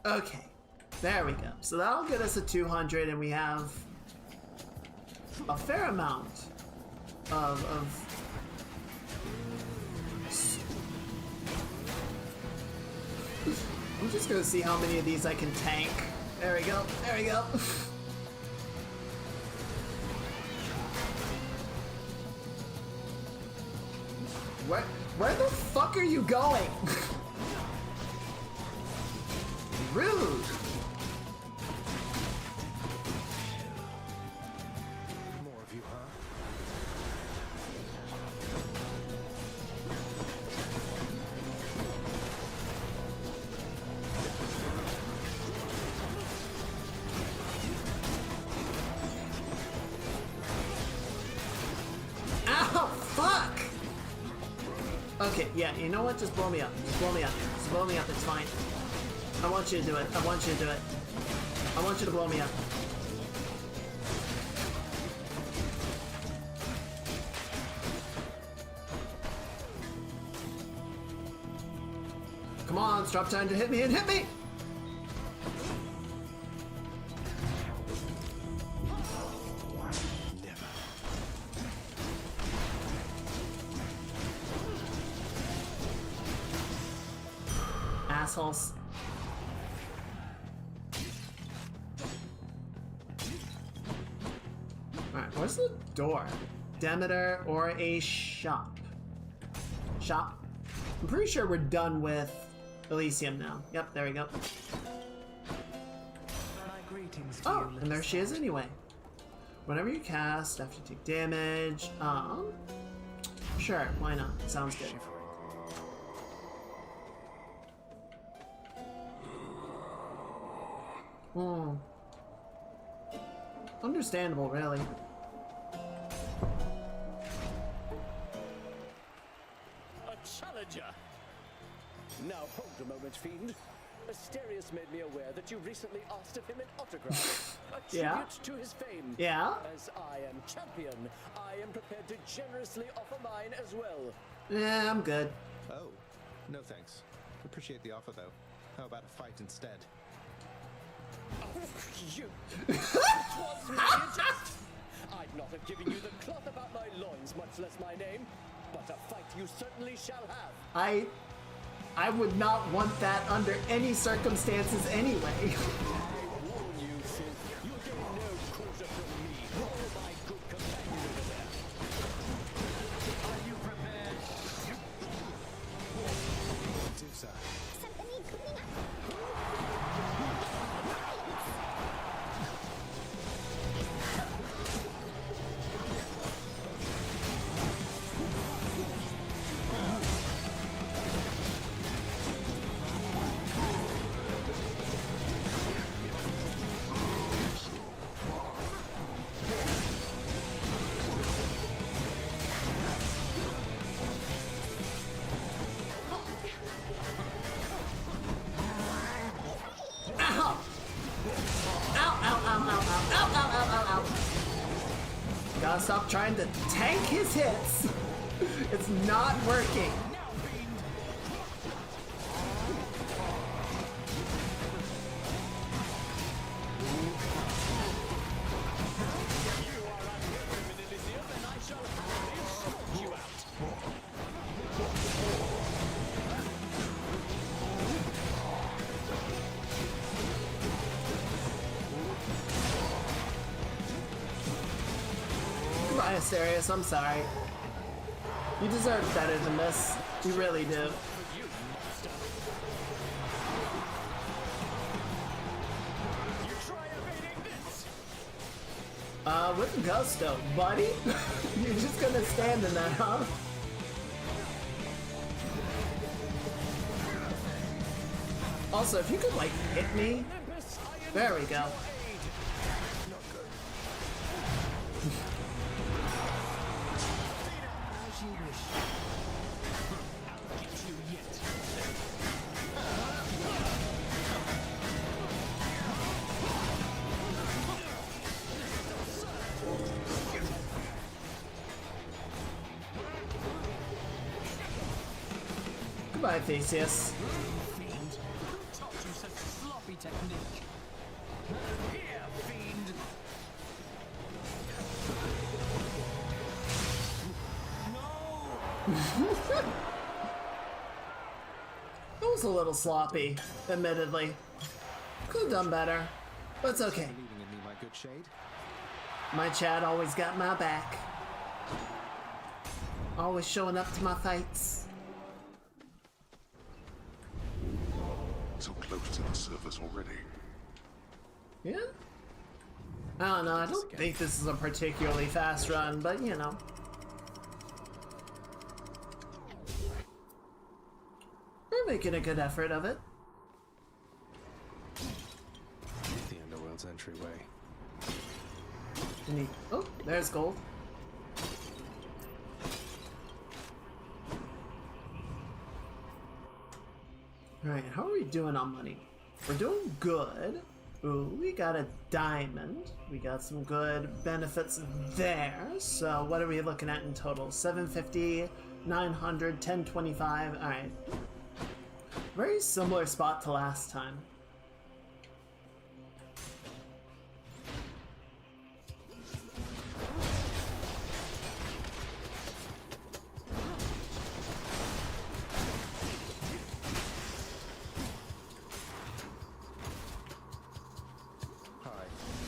Okay, there we go. So that'll get us a 200, and we have a fair amount of I'm just gonna see how many of these I can tank. There we go. There we go. Where the fuck are you going? Rude. More of you, huh? Ow, fuck! Okay, yeah, you know what? Just blow me up. Just blow me up. Just blow me up, it's fine. I want you to do it. I want you to do it. I want you to blow me up. Come on, stop trying to hit me and hit me! Assholes. Alright, where's the door? Demeter or a shop? Shop? I'm pretty sure we're done with Elysium now. Yep, there we go. Oh, and there she is anyway. Whenever you cast, after you take damage, sure, why not? Sounds good. Hmm. Understandable, really. A challenger! Now hold a moment, fiend. Asterius made me aware that you recently asked of him an autograph. A tribute Yeah. to his fame. Yeah? As I am champion, I am prepared to generously offer mine as well. Yeah, I'm good. Oh, no thanks. Appreciate the offer, though. How about a fight instead? You... It was merely a jest. I'd not have given you the cloth about my loins, much less my name. But a fight you certainly shall have. I would not want that under any circumstances anyway. I warn you, Sid, you'll gain no quarter from me or my good companion over there. Are you prepared? Do so. Something cleaning up. Gotta stop trying to tank his hits. It's not working. Goodbye, Asterius. I'm sorry. You deserve better than this. You really do. With gusto, buddy. You're just gonna stand in that, huh? Also, if you could, like, hit me. There we go. Goodbye, Theseus. Fiend, who taught you such sloppy technique? Here, fiend! It was a little sloppy, admittedly. Could have done better, but it's okay. Believing in me, my good shade. My Chad always got my back. Always showing up to my fights. So close to the surface already. Yeah? I don't know, I don't think this is a particularly fast run, but you know. We're making a good effort of it. The Underworld's entryway. Oh, there's gold. Alright, how are we doing on money? We're doing good. Ooh, we got a diamond. We got some good benefits there. So what are we looking at in total? 750, 900, 1025. Alright. Very similar spot to last time.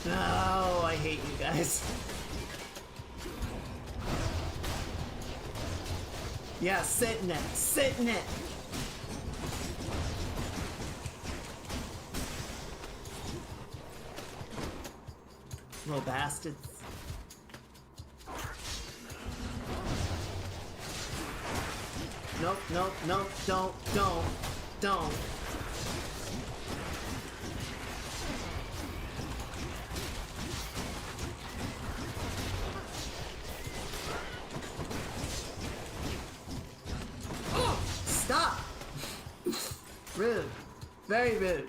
No, I hate you guys. Yeah, sit in it. Sit in it. Little bastards. Nope, nope, nope, don't. Stop! Rude. Very rude.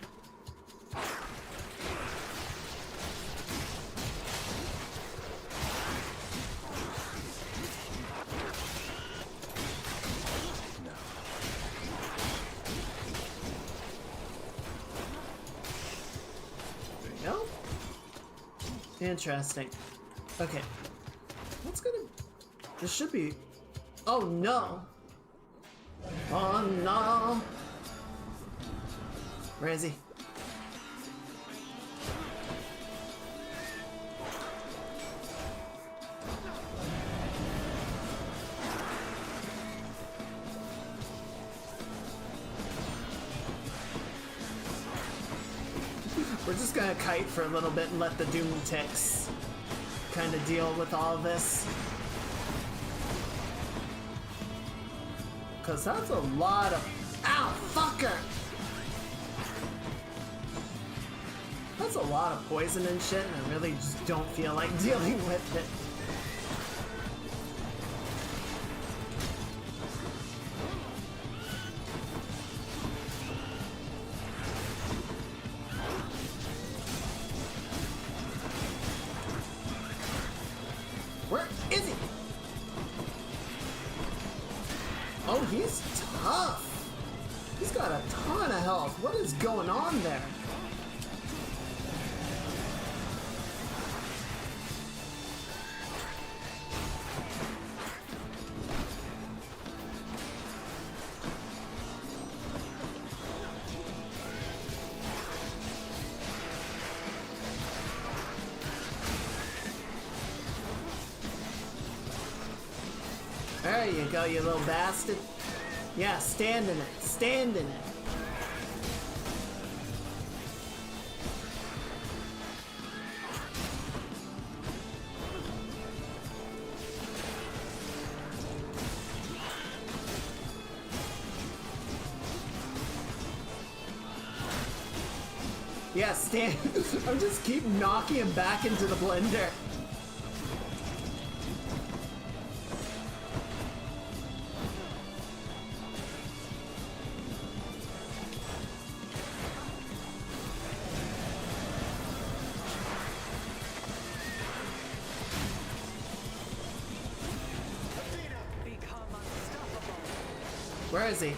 There you go. Interesting. Okay. What's gonna... This should be... Oh no! Oh no! Where is he? We're just gonna kite for a little bit and let the Doom Ticks kind of deal with all of this. Cause that's a lot of... Ow, fucker! That's a lot of poison and shit, and I really just don't feel like dealing with it. Where he's tough. He's got a ton of health. What is going on there? There you go, you little bastard. Yeah, stand in it. Stand in it. Yeah, stand. I'm just keep knocking him back into the blender. Where is he?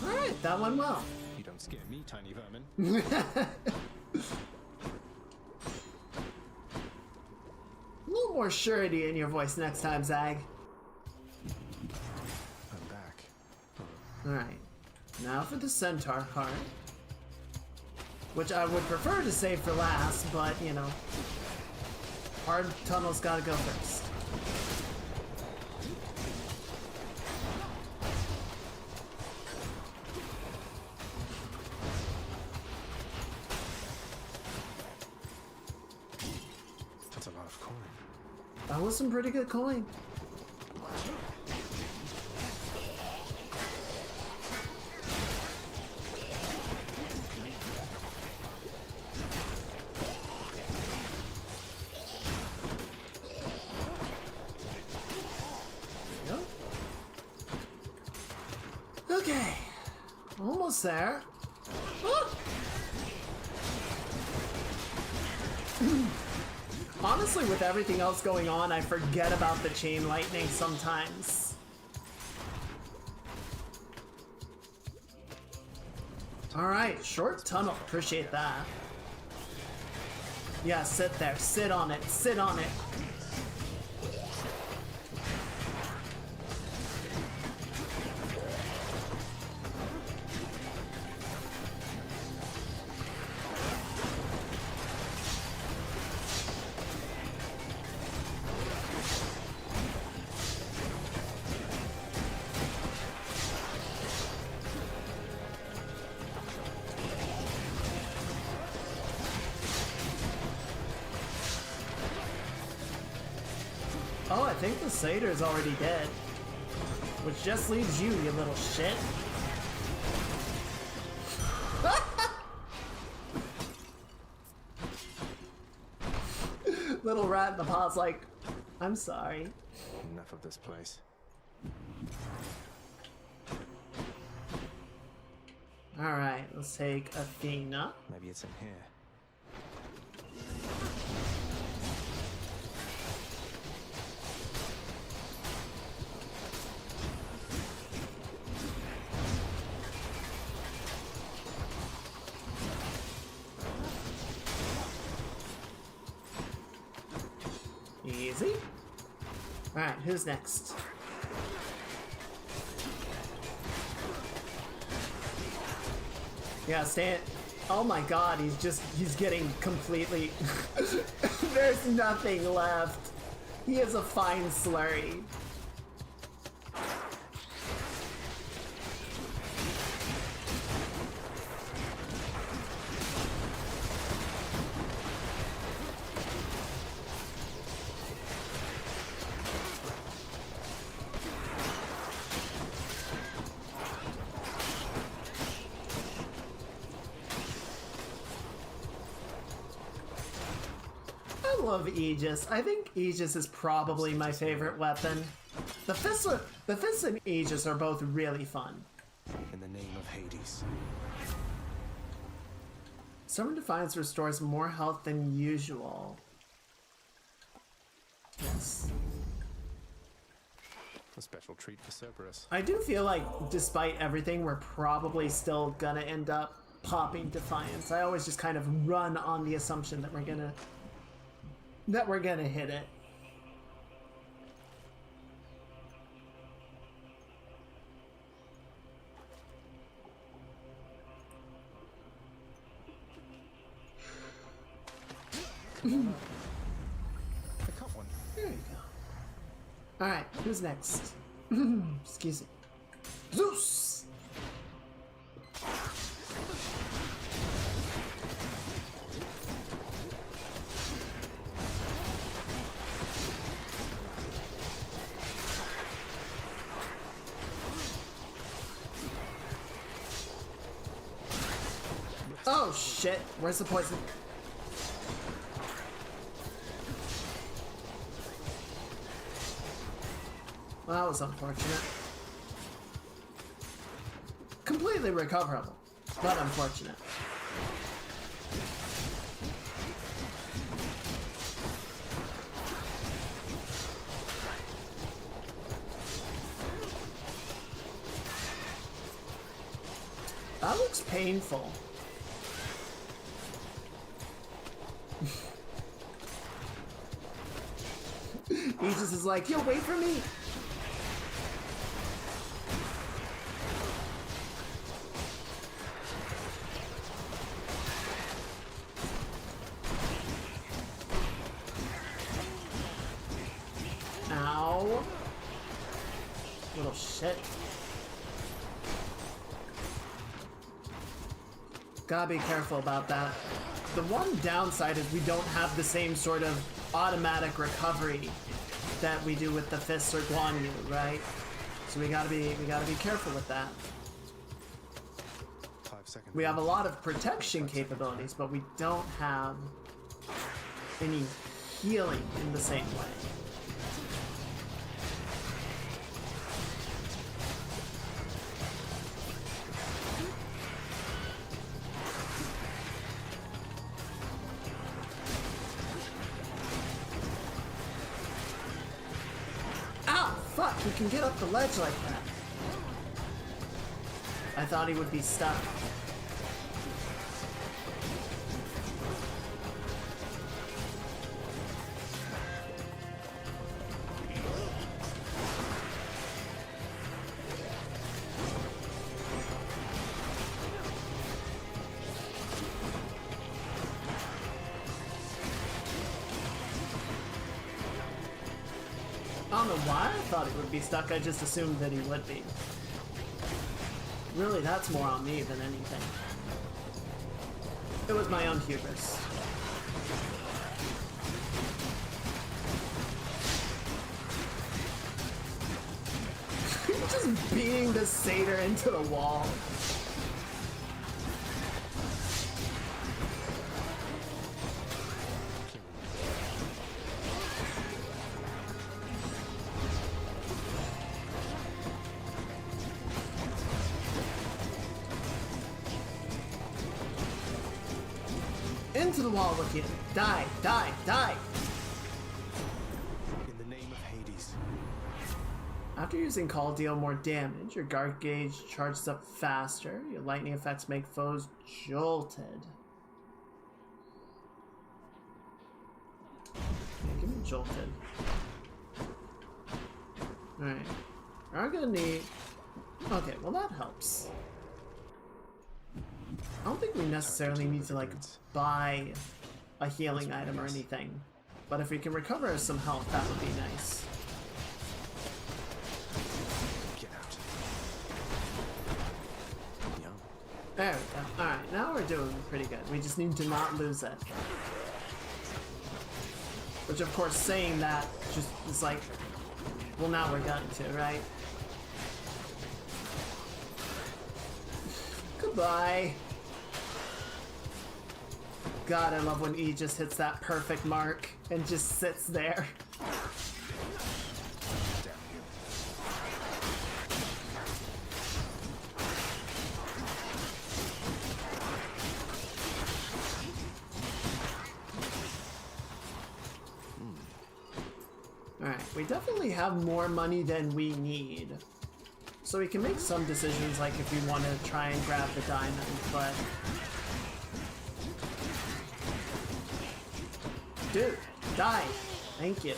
Alright, that went well. You don't scare me, tiny vermin. A little more surety in your voice next time, Zag. I'm back. Alright. Now for the centaur heart. Which I would prefer to save for last, but, you know. Hard tunnel's gotta go first. That's a lot of coin. That was some pretty good coin. Okay, almost there. Ah! Honestly, with everything else going on, I forget about the chain lightning sometimes. Alright, short tunnel, appreciate that. Yeah, sit there, sit on it, sit on it. Oh, I think the satyr's already dead. Which just leaves you, you little shit. Little rat in the pot's like, I'm sorry. Enough of this place. Alright, let's take Athena. Maybe it's in here. Easy. Alright, who's next? Yeah, stand. Oh my god, he's getting completely. There's nothing left. He is a fine slurry. I love Aegis. I think Aegis is probably my favorite weapon. The fists and Aegis are both really fun. In the name of Hades. Stubborn Defiance restores more health than usual. Yes. A special treat for Cerberus. I do feel like, despite everything, we're probably still gonna end up popping Defiance. I always just kind of run on the assumption that we're gonna hit it. I caught one. There you go. Alright, who's next? Excuse me. Zeus! Oh shit, where's the poison? Well, that was unfortunate. Completely recoverable, but unfortunate. That looks painful. Aegis is like, yo, wait for me! Ow. Little shit. Gotta be careful about that. The one downside is we don't have the same sort of automatic recovery that we do with the fists or Guan Yu, right? So we gotta be careful with that. 5 seconds. We have a lot of protection capabilities, but we don't have any healing in the same way. He can get up the ledge like that. I thought he would be stuck. I don't know why I thought he would be stuck, I just assumed that he would be. Really, that's more on me than anything. It was my own hubris. Just beating the satyr into the wall. Into the wall with you. Die, die, die! In the name of Hades. After using Call, deal more damage. Your guard gauge charges up faster. Your lightning effects make foes jolted. Yeah, give me jolted. Alright. We're gonna need... Okay, well that helps. I don't think we necessarily need to, like, buy a healing item or anything. But if we can recover some health, that would be nice. Get out. There we go. Alright, now we're doing pretty good. We just need to not lose it. Which, of course, saying that just is like, well, now we're going to, right? Goodbye. God, I love when E just hits that perfect mark and just sits there. we definitely have more money than we need. So we can make some decisions, like if we want to try and grab the diamond, but... Dude, die! Thank you.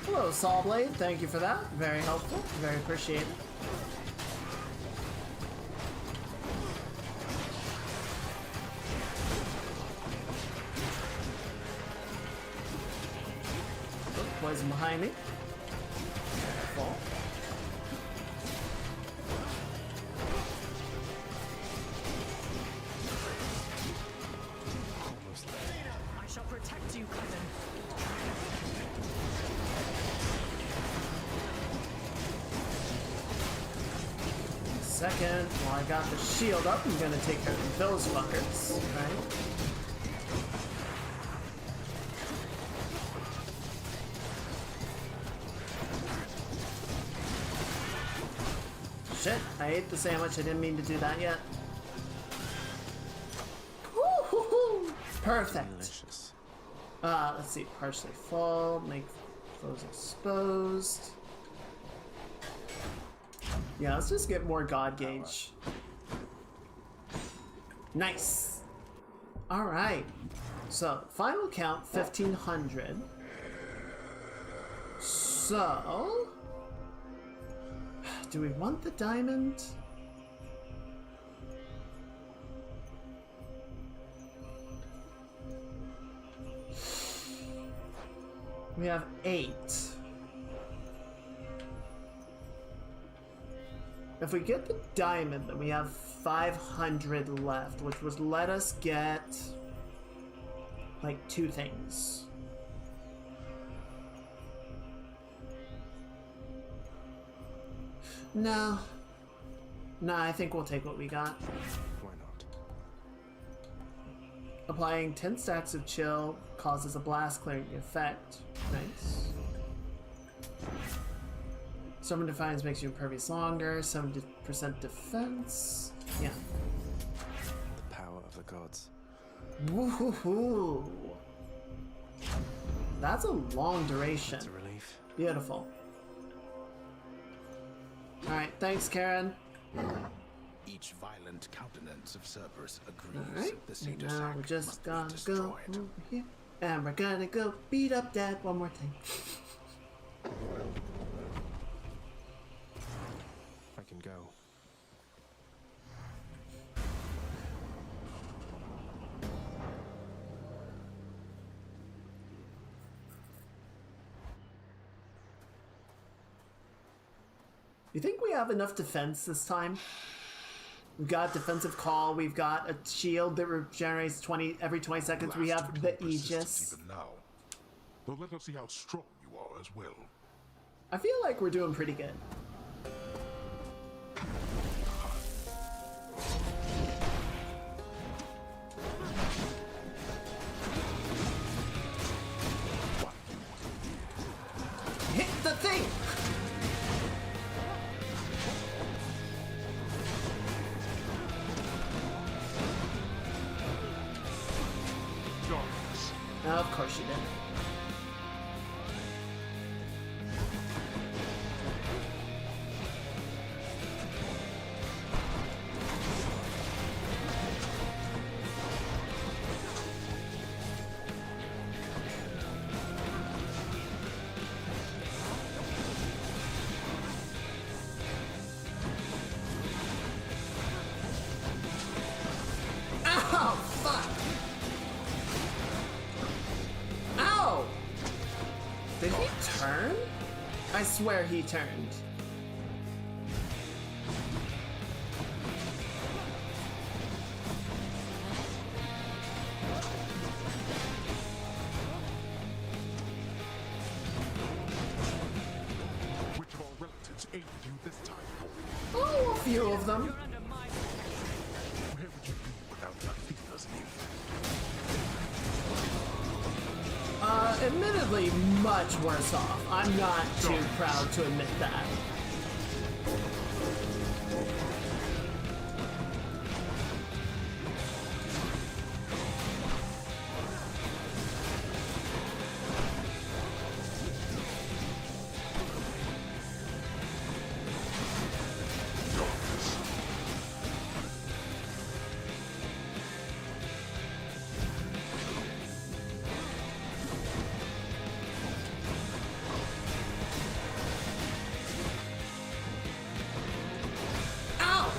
Hello, Sawblade. Thank you for that. Very helpful. Very appreciated. Oh, poison behind me. Careful. I shall protect you, cousin. Second, while I got the shield up, I'm gonna take care of those fuckers, right? Shit, I ate the sandwich, I didn't mean to do that yet. Woo-hoo-hoo! Perfect. Delicious. Let's see, partially full, make those exposed. Yeah, let's just get more God Gauge. Nice! Alright. So, final count, 1,500. So... do we want the diamond? We have 8. If we get the diamond, then we have 500 left, which would let us get like 2 things. No. No, I think we'll take what we got. Why not? Applying 10 stacks of chill causes a blast clearing effect. Nice. Summon Defiance makes your impervious longer. 70% defense. Yeah. The power of the gods. Woohoo! That's a long duration. That's a relief. Beautiful. Alright, thanks, Karen. Each violent countenance of Cerberus agrees Alright, the Cedar now Sack we're just must be gonna go destroyed. over here. And we're gonna go beat up Dad one more time. I can go. You think we have enough defense this time? We've got defensive call, we've got a shield that regenerates every 20 seconds, we have the Aegis. Even now. Though let us see how strong you are as well. I feel like we're doing pretty good. Hit the thing! Of course you did. Ow! Fuck! Ow! Did he turn? I swear he turned. Which of our relatives aided you this time? Oh, a few of them. Where would you be without that thief? probably much worse off. I'm not too proud to admit that.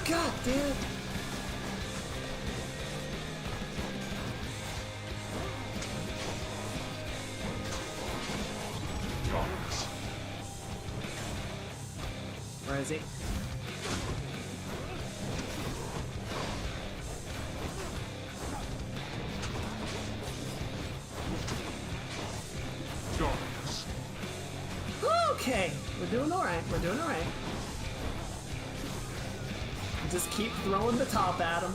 God damn it. Where is he? Okay, we're doing all right. We're doing all right. Just keep throwing the top at him.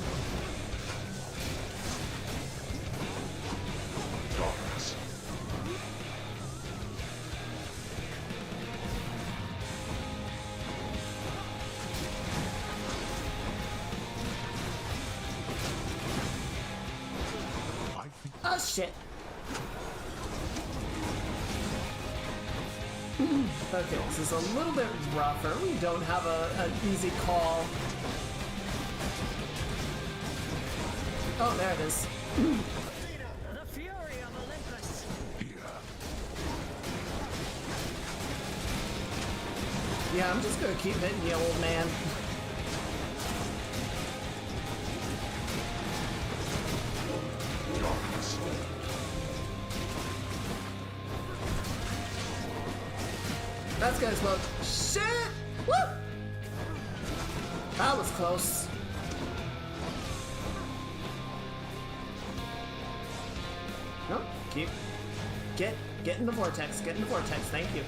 Oh shit. Okay, this is a little bit rougher. We don't have an easy call. Oh, there it is. The fury of Olympus. Yeah, I'm just gonna keep hitting you, old man. That's gonna explode. Shit! Woo! That was close. No, keep. Get in the vortex. Get in the vortex. Thank you.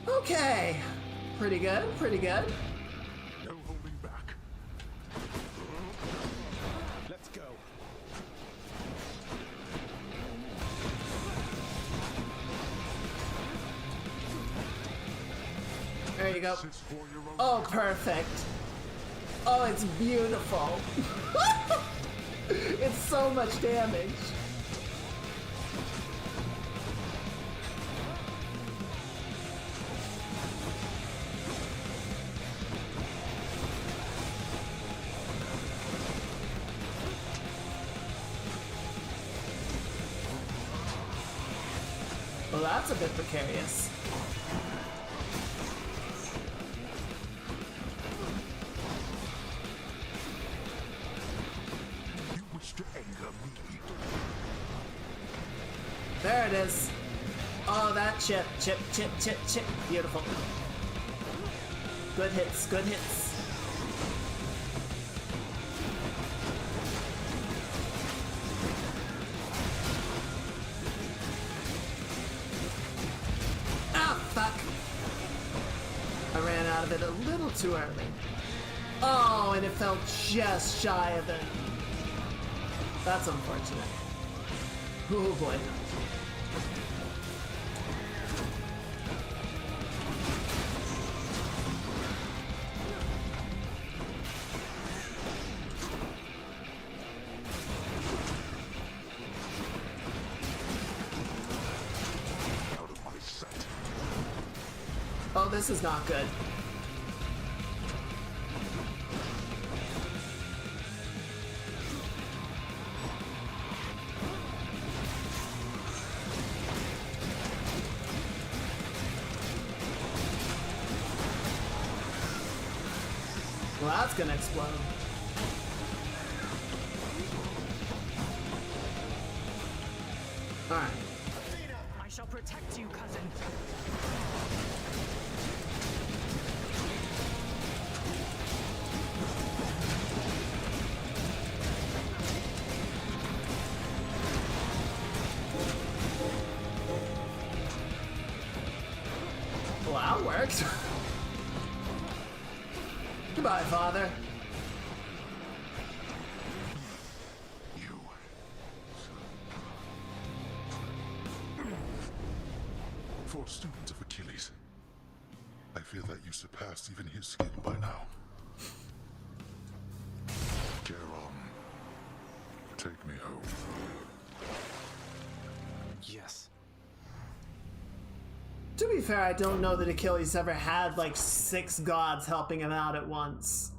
Okay. Pretty good. Pretty good. No holding back. Let's go. There you go. Oh, perfect. Oh, it's beautiful. It's so much damage. Well, that's a bit precarious. To anger me. There it is. Oh, that chip. Beautiful. Good hits, good hits. Ah, fuck. I ran out of it a little too early. Oh, and it fell just shy of it. That's unfortunate. Oh boy. Out of my sight. Oh, this is not good. Well, that's gonna explode. Alright. I shall protect you, cousin. Well, that worked. Goodbye, father. student of Achilles. I fear that you surpassed even his skill by now. Charon, take me home. Yes. To be fair, I don't know that Achilles ever had like 6 gods helping him out at once.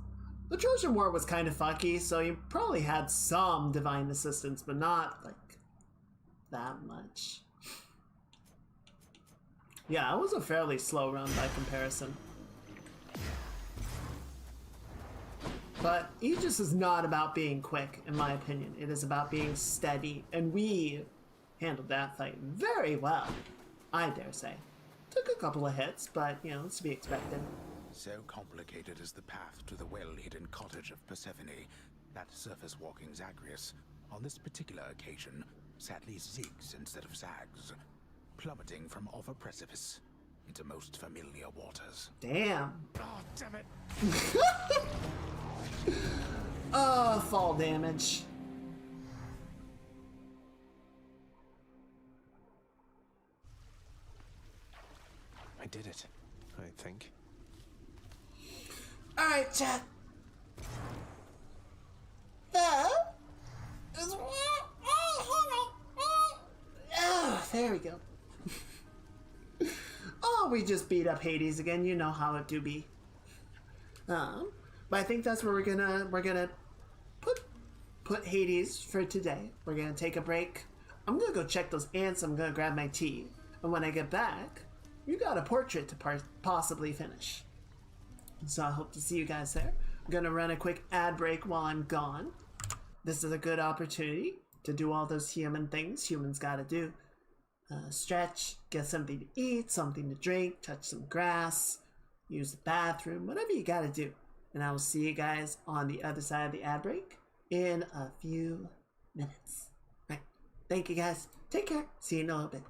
The Trojan War was kind of fucky, so he probably had some divine assistance, but not like that much. Yeah, it was a fairly slow run by comparison. But Aegis is not about being quick, in my opinion. It is about being steady, and we handled that fight very well, I dare say. Took a couple of hits, but, you know, it's to be expected. So complicated is the path to the well-hidden cottage of Persephone that surface-walking Zagreus, on this particular occasion, sadly zigs instead of zags, plummeting from off a precipice into most familiar waters. Damn. Oh, damn it! Oh, fall damage. I did it, I think. Alright, chat. There we go. Oh, we just beat up Hades again. You know how it do be. But I think that's where we're gonna put Hades for today. We're gonna take a break. I'm gonna go check those ants. I'm gonna grab my tea, and when I get back, you got a portrait to possibly finish. So I hope to see you guys there. I'm gonna run a quick ad break while I'm gone. This is a good opportunity to do all those human things humans gotta do. Stretch, get something to eat, something to drink, touch some grass, use the bathroom, whatever you gotta do. And I will see you guys on the other side of the ad break in a few minutes. Right. Thank you guys. Take care. See you in a little bit.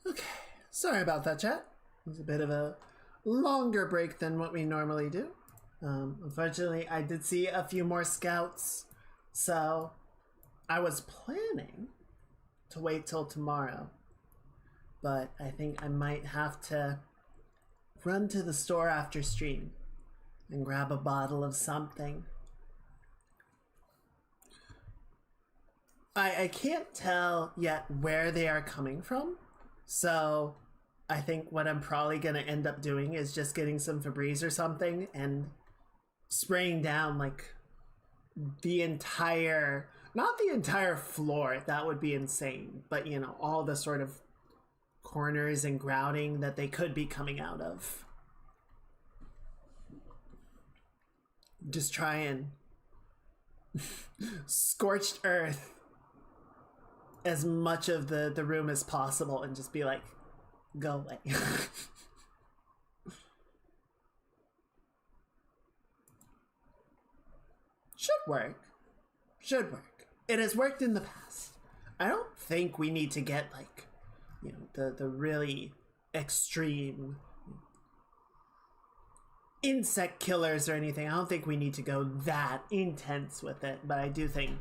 Okay, sorry about that, chat. It was a bit of a longer break than what we normally do. Unfortunately, I did see a few more scouts, so I was planning to wait till tomorrow, but I think I might have to run to the store after stream and grab a bottle of something. I can't tell yet where they are coming from, so I think what I'm probably going to end up doing is just getting some Febreze or something and spraying down like the entire, not the entire floor, that would be insane, but you know, all the sort of corners and grouting that they could be coming out of. Just try and scorched earth as much of the room as possible and just be like, go away. Should work. Should work. It has worked in the past. I don't think we need to get like, you know, the really extreme insect killers or anything. I don't think we need to go that intense with it, but I do think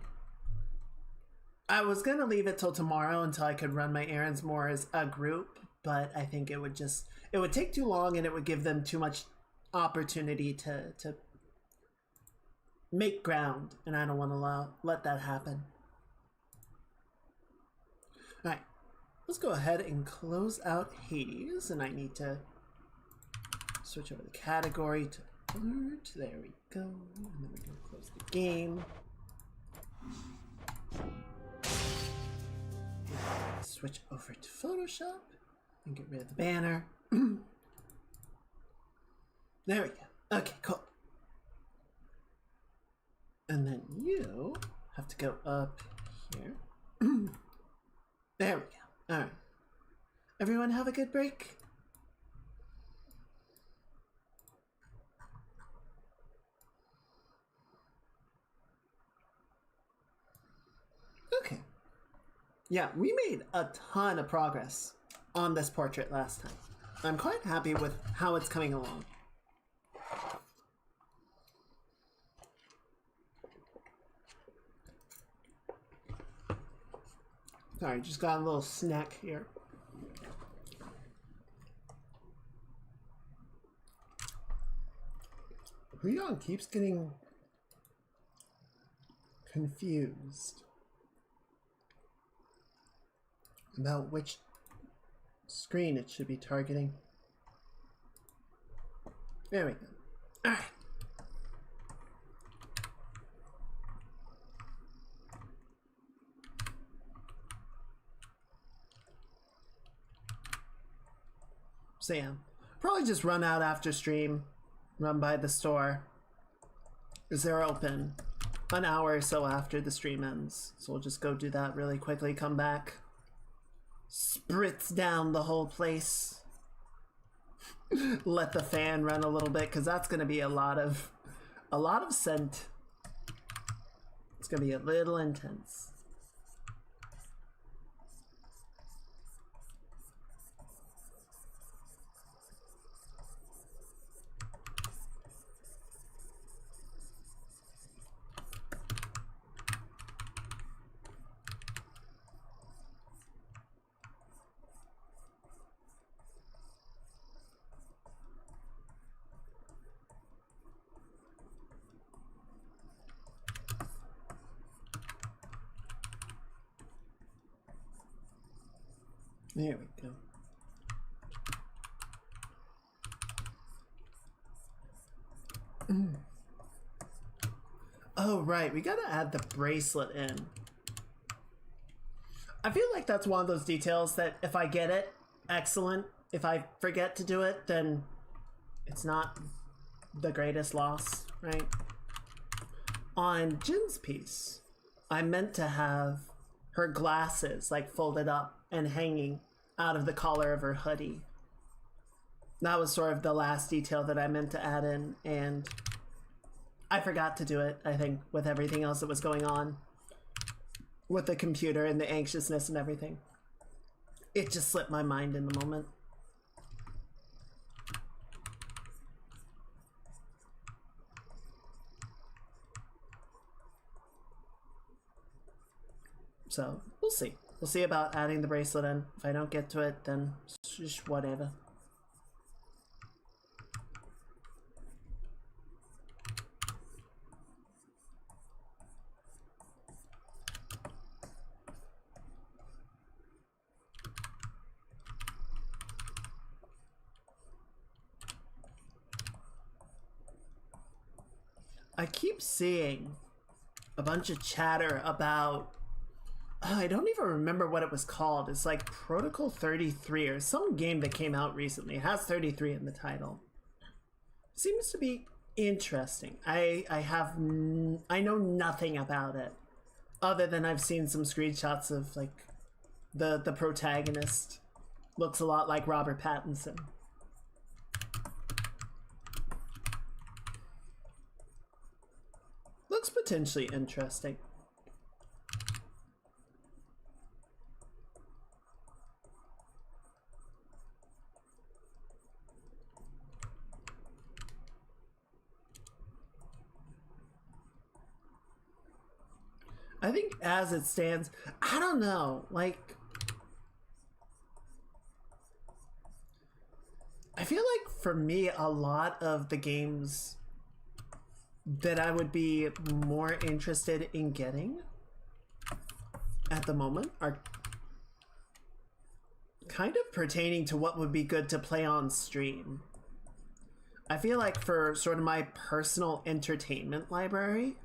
I was gonna leave it till tomorrow until I could run my errands more as a group, but I think it would take too long and it would give them too much opportunity to make ground, and I don't want to let that happen. Alright, let's go ahead and close out Hades, and I need to switch over the category to art. There we go. And then we're going to close the game. Switch over to Photoshop and get rid of the banner. There we go. Okay, cool. And then you have to go up here. There we go. Alright. Everyone have a good break? Okay. Yeah, we made a ton of progress on this portrait last time. I'm quite happy with how it's coming along. Sorry, just got a little snack here. Huyon keeps getting confused about which screen it should be targeting. There we go. Alright. So yeah, probably just run out after stream, run by the store, because they're open an hour or so after the stream ends. So we'll just go do that really quickly, come back, spritz down the whole place, let the fan run a little bit, because that's going to be a lot of scent. It's going to be a little intense. There we go. Oh, right. We gotta add the bracelet in. I feel like that's one of those details that if I get it, excellent. If I forget to do it, then it's not the greatest loss, right? On Jin's piece, I meant to have her glasses like folded up and hanging out of the collar of her hoodie. That was sort of the last detail that I meant to add in, and I forgot to do it, I think, with everything else that was going on with the computer and the anxiousness and everything. It just slipped my mind in the moment. So, we'll see. We'll see about adding the bracelet in. If I don't get to it, then it's just whatever. I keep seeing a bunch of chatter about, I don't even remember what it was called. It's like Protocol 33 or some game that came out recently. It has 33 in the title. Seems to be interesting. I know nothing about it other than I've seen some screenshots of like the protagonist looks a lot like Robert Pattinson. Looks potentially interesting. I think as it stands, I don't know, like, I feel like for me, a lot of the games that I would be more interested in getting at the moment are kind of pertaining to what would be good to play on stream. I feel like for sort of my personal entertainment library,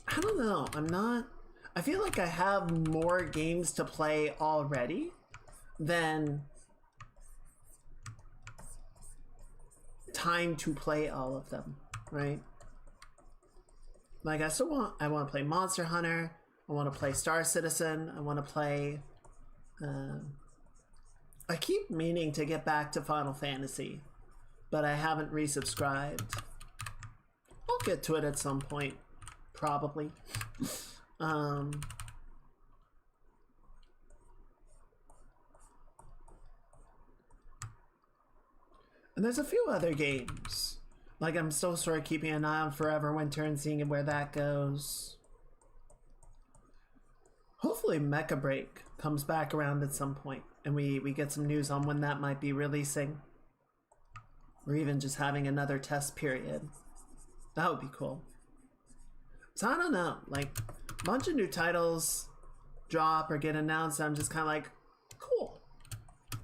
I don't know, I feel like I have more games to play already than time to play all of them, right? Like I want to play Monster Hunter, I want to play Star Citizen, I want to play, I keep meaning to get back to Final Fantasy, but I haven't resubscribed. I'll get to it at some point, probably. And there's a few other games. Like, I'm still sort of keeping an eye on Forever Winter and seeing where that goes. Hopefully Mecha Break comes back around at some point and we get some news on when that might be releasing. Or even just having another test period. That would be cool. So I don't know, like, a bunch of new titles drop or get announced, I'm just kind of like, cool.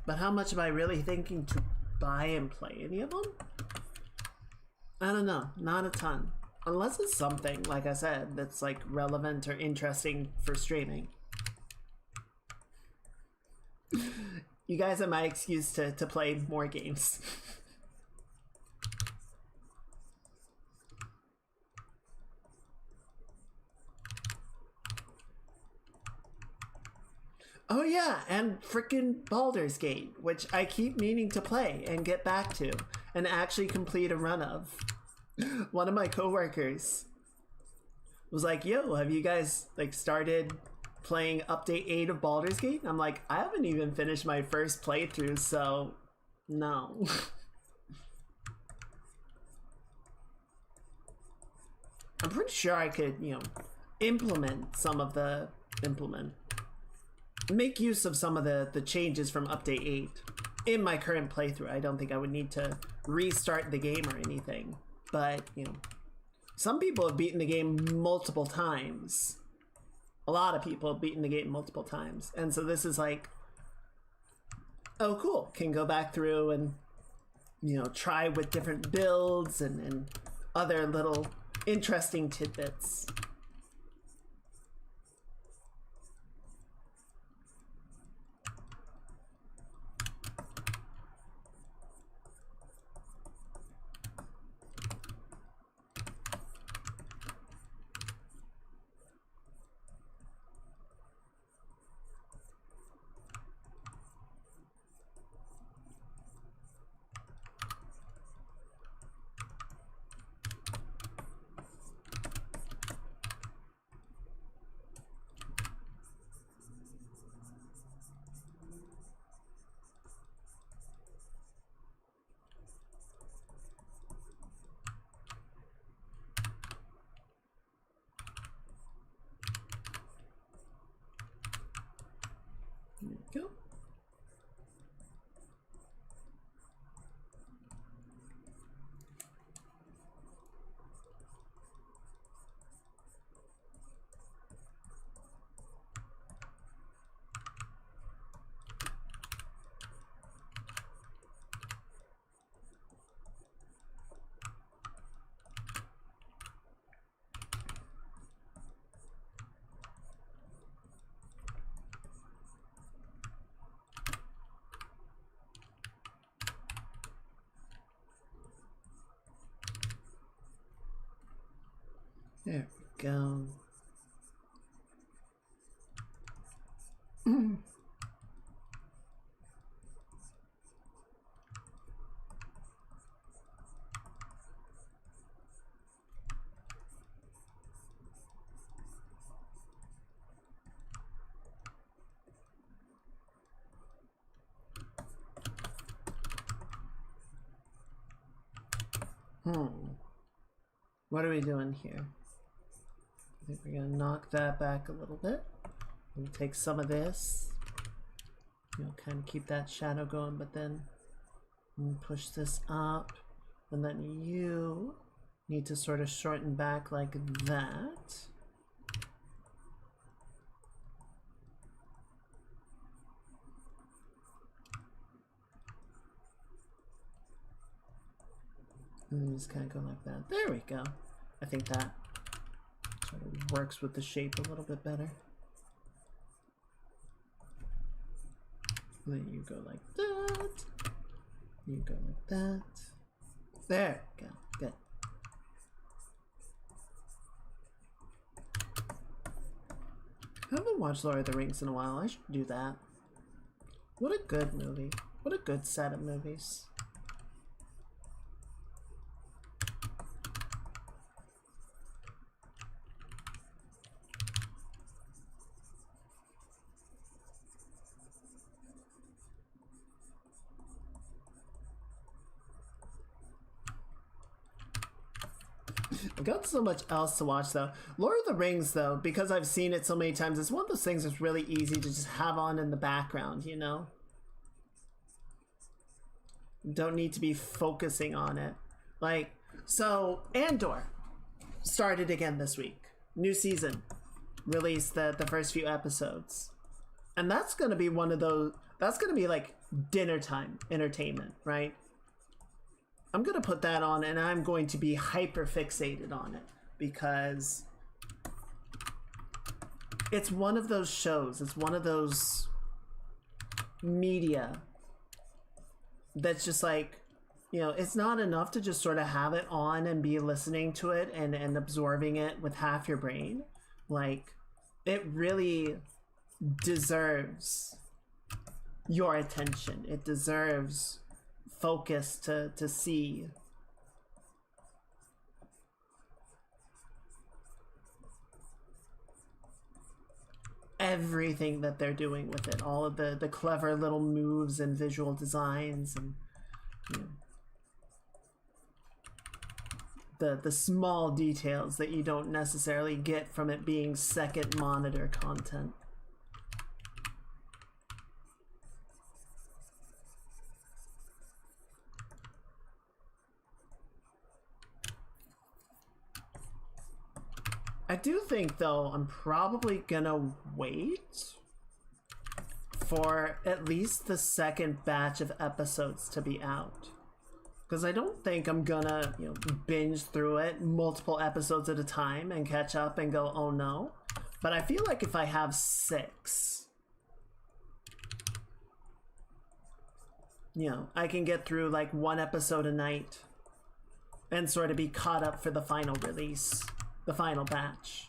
But how much am I really thinking to buy and play any of them? I don't know, not a ton. Unless it's something, like I said, that's like relevant or interesting for streaming. You guys are my excuse to play more games. Oh yeah, and frickin' Baldur's Gate, which I keep meaning to play and get back to and actually complete a run of. One of my coworkers was like, yo, have you guys like started playing update 8 of Baldur's Gate? And I'm like, I haven't even finished my first playthrough, so no. I'm pretty sure I could, you know, make use of some of the changes from update 8 in my current playthrough. I don't think I would need to restart the game or anything, but you know, some people have beaten the game multiple times. A lot of people have beaten the game multiple times, and so this is like, oh cool, can go back through and, you know, try with different builds and other little interesting tidbits. There we go. What are we doing here? I think we're gonna knock that back a little bit. We'll take some of this. You know, kind of keep that shadow going, but then we'll push this up. And then you need to sort of shorten back like that. And then just kind of go like that. There we go. I think that sort of works with the shape a little bit better. And then you go like that. You go like that. There we go. Good. I haven't watched Lord of the Rings in a while. I should do that. What a good movie. What a good set of movies. I've got so much else to watch though. Lord of the Rings though, because I've seen it so many times, it's one of those things that's really easy to just have on in the background, you know? Don't need to be focusing on it. Like, so Andor started again this week. New season. Released the first few episodes. And that's gonna be one of those, that's gonna be like dinner time entertainment, right? I'm gonna put that on and I'm going to be hyper fixated on it because it's one of those shows, it's one of those media that's just like, you know, it's not enough to just sort of have it on and be listening to it and absorbing it with half your brain. Like, it really deserves your attention. It deserves focus to see. Everything that they're doing with it, all of the clever little moves and visual designs, and you know, the small details that you don't necessarily get from it being second monitor content. I do think though I'm probably gonna wait for at least the second batch of episodes to be out, because I don't think I'm gonna, you know, binge through it multiple episodes at a time and catch up and go, oh no. But I feel like if I have 6, you know, I can get through like 1 episode a night and sort of be caught up for the final release, the final batch.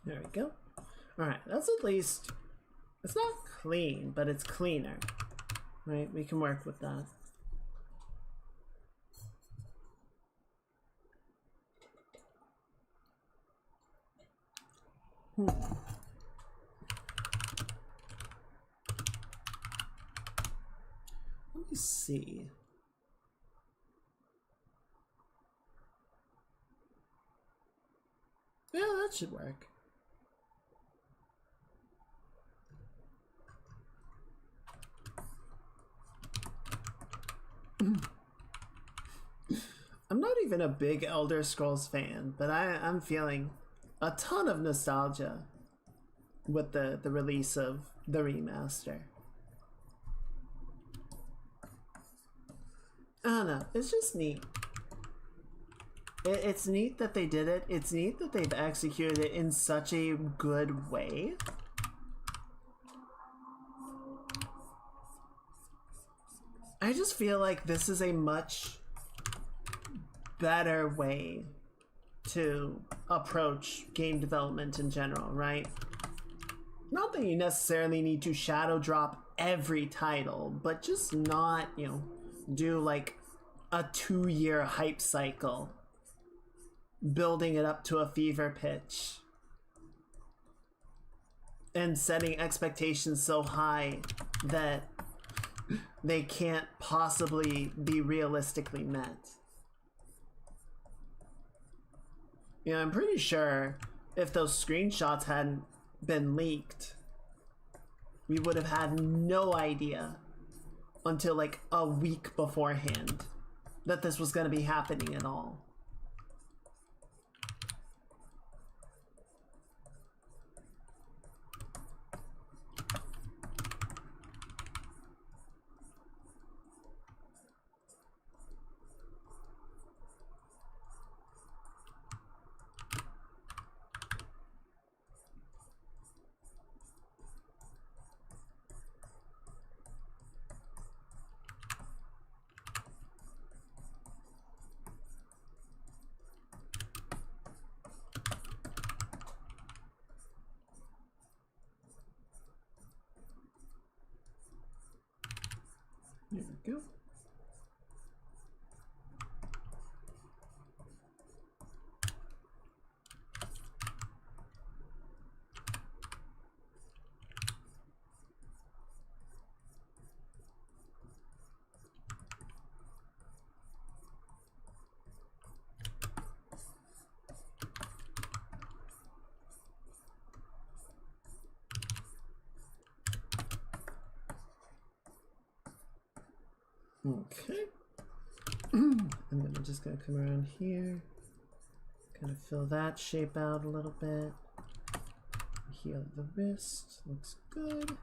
There we go. Alright, that's at least, it's not clean, but it's cleaner. Right, we can work with that. Let me see. Yeah, that should work. even a big Elder Scrolls fan, but I'm feeling a ton of nostalgia with the release of the remaster. I don't know, it's just neat. It's neat that they did it. It's neat that they've executed it in such a good way. I just feel like this is a much better way to approach game development in general, right? Not that you necessarily need to shadow drop every title, but just not, you know, do like a 2-year hype cycle, building it up to a fever pitch and setting expectations so high that they can't possibly be realistically met. You know, I'm pretty sure if those screenshots hadn't been leaked, we would have had no idea until like a week beforehand that this was going to be happening at all. There we go. Okay. And then I'm just gonna come around here, kind of fill that shape out a little bit. Heal the wrist, looks good.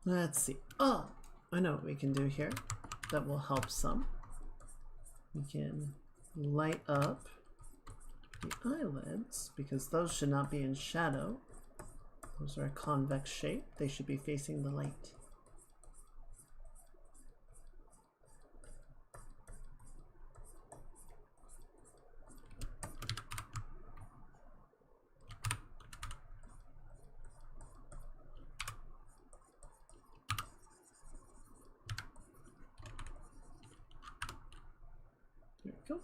Let's see. Oh, I know what we can do here that will help some. We can light up the eyelids because those should not be in shadow. Those are a convex shape. They should be facing the light. There we go.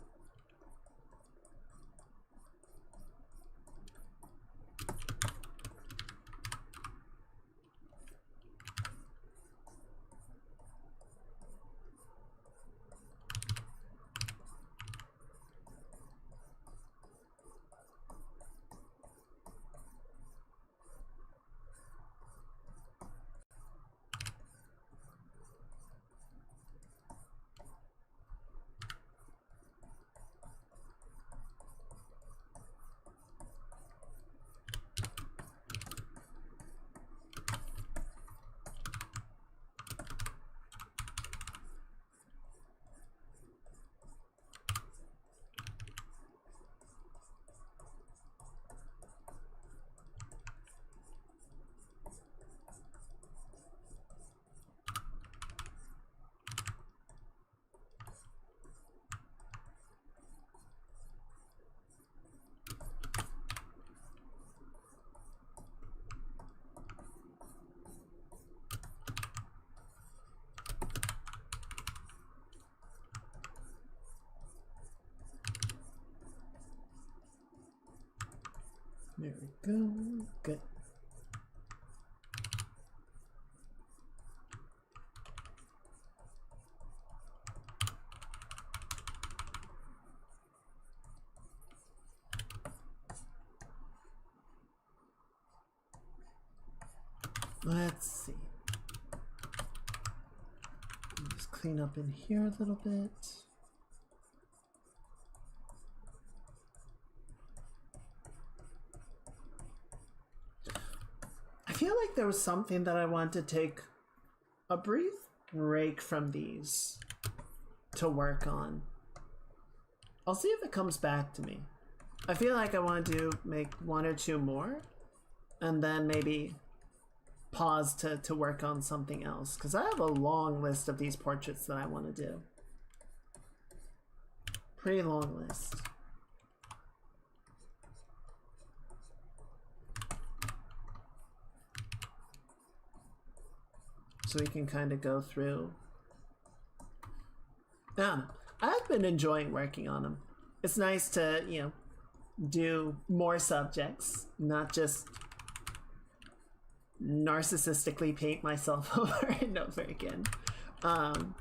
There we go. Good. Let's see. Just clean up in here a little bit. I feel like there was something that I wanted to take a brief break from these to work on. I'll see if it comes back to me. I feel like I want to make 1 or 2 more and then maybe pause to work on something else, because I have a long list of these portraits that I want to do. Pretty long list. So we can kind of go through. I've been enjoying working on them. It's nice to, you know, do more subjects, not just narcissistically paint myself over and over again. And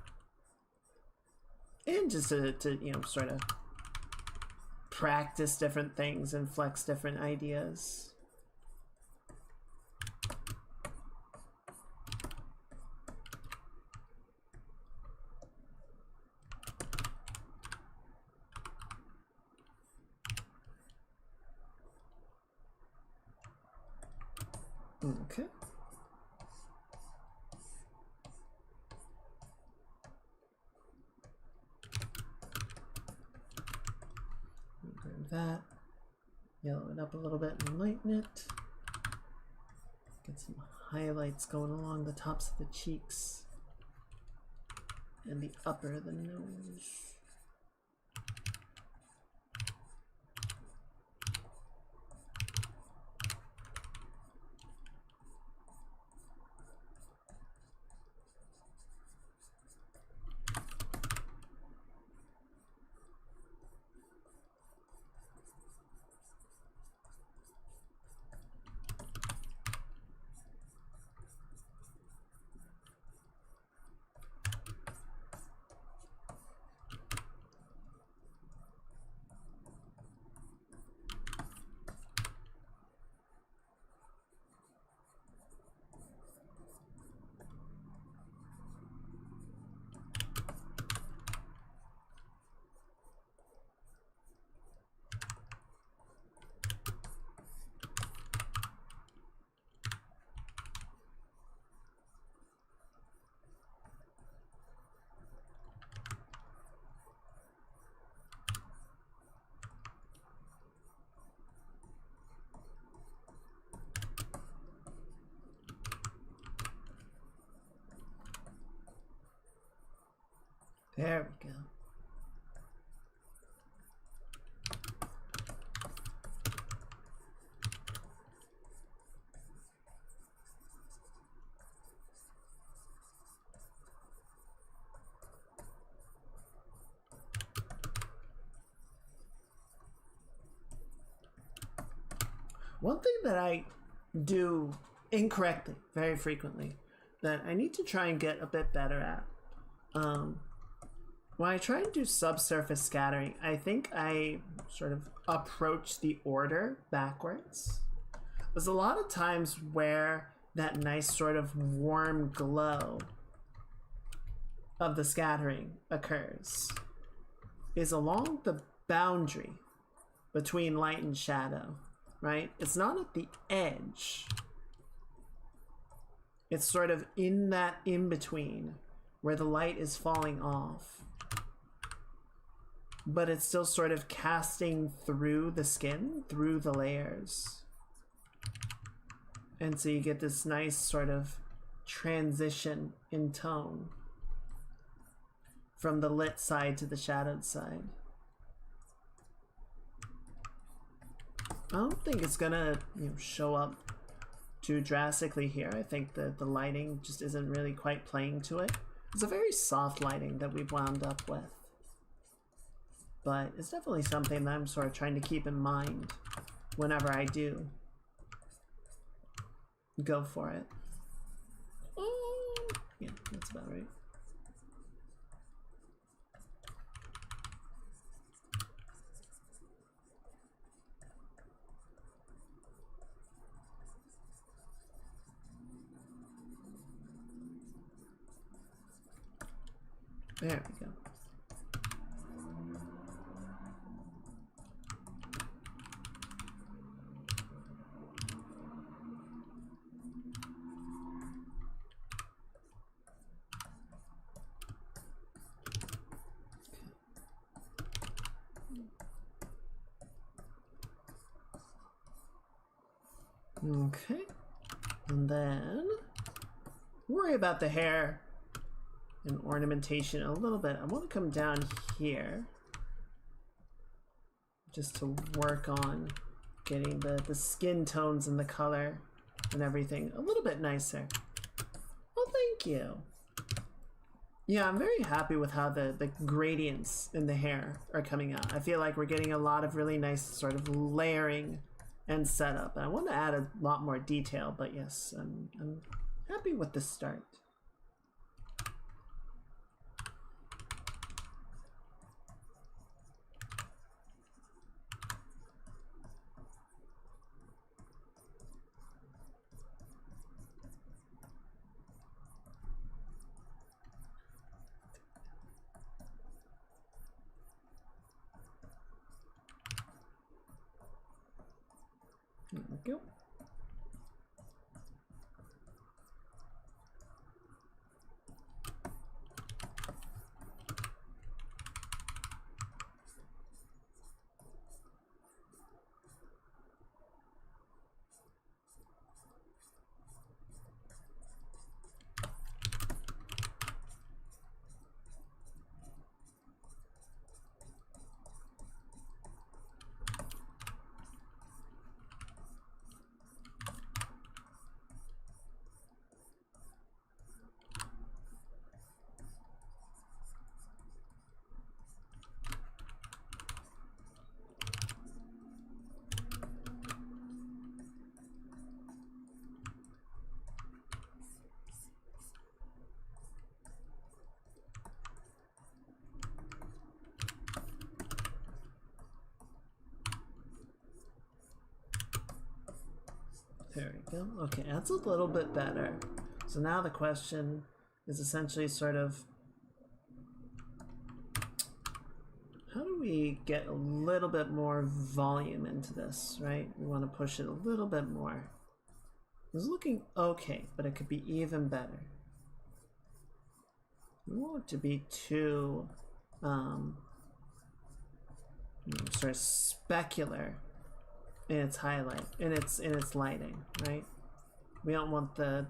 just to you know, sort of practice different things and flex different ideas. Okay. Grab that. Yellow it up a little bit and lighten it. Get some highlights going along the tops of the cheeks and the upper of the nose. There we go. One thing that I do incorrectly very frequently that I need to try and get a bit better at, when I try and do subsurface scattering, I think I sort of approach the order backwards. There's a lot of times where that nice sort of warm glow of the scattering occurs is along the boundary between light and shadow, right? It's not at the edge. It's sort of in that in-between where the light is falling off, but it's still sort of casting through the skin, through the layers. And so you get this nice sort of transition in tone from the lit side to the shadowed side. I don't think it's gonna, you know, show up too drastically here. I think that the lighting just isn't really quite playing to it. It's a very soft lighting that we've wound up with, but it's definitely something that I'm sort of trying to keep in mind whenever I do go for it. Yeah, that's about right. There we go. Okay, and then worry about the hair and ornamentation a little bit. I want to come down here just to work on getting the skin tones and the color and everything a little bit nicer. Oh, thank you. Yeah, I'm very happy with how the gradients in the hair are coming out. I feel like we're getting a lot of really nice sort of layering and setup. I want to add a lot more detail, but yes, I'm happy with the start. There we go. There we go. Okay, that's a little bit better. So now the question is essentially sort of, how do we get a little bit more volume into this, right? We want to push it a little bit more. It's looking okay, but it could be even better. We don't want it to be too sort of specular in its highlight, in its lighting, right? We don't want the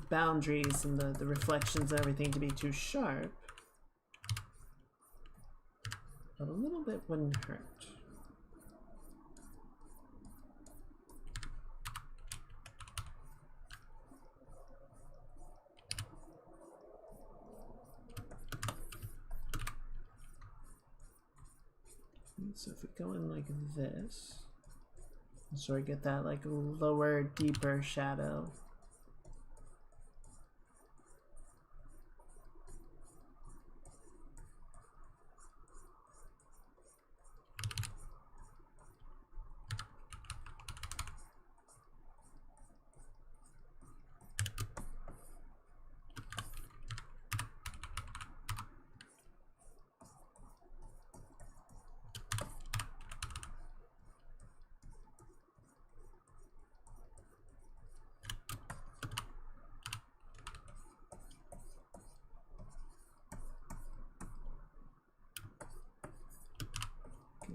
boundaries and the reflections and everything to be too sharp, but a little bit wouldn't hurt. So if we go in like this, so we get that like lower, deeper shadow.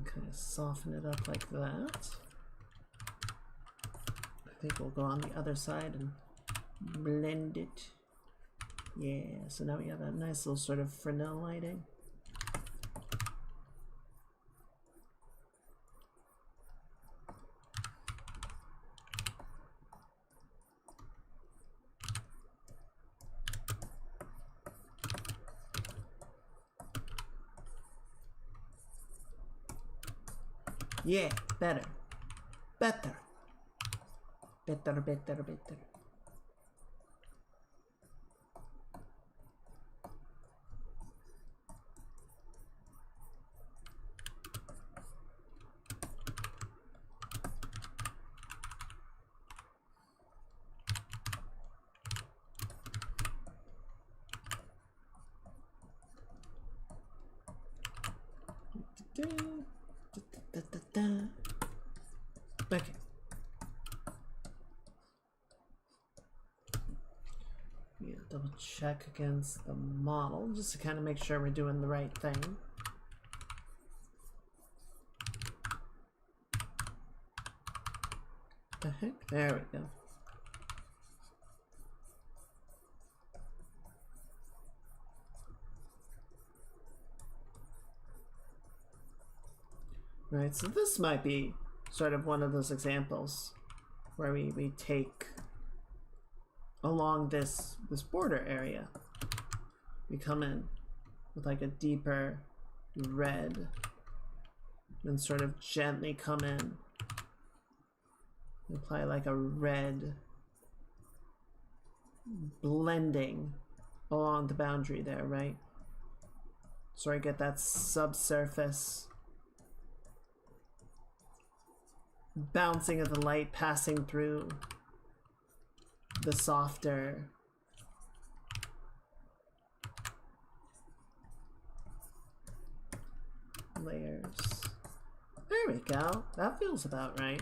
Kind of soften it up like that. I think we'll go on the other side and blend it. Yeah, so now we have a nice little sort of Fresnel lighting. Yeah, better. Better. Better, better, better. Okay. Yeah, double check against the model just to kind of make sure we're doing the right thing. The heck? There we go. Right, so this might be sort of one of those examples where we take along this border area. We come in with like a deeper red and sort of gently come in. Apply like a red blending along the boundary there, right? So I get that subsurface bouncing of the light passing through the softer layers. There we go. That feels about right.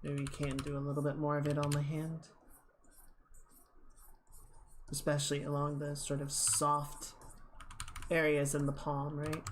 Maybe we can do a little bit more of it on the hand. Especially along the sort of soft areas in the palm, right?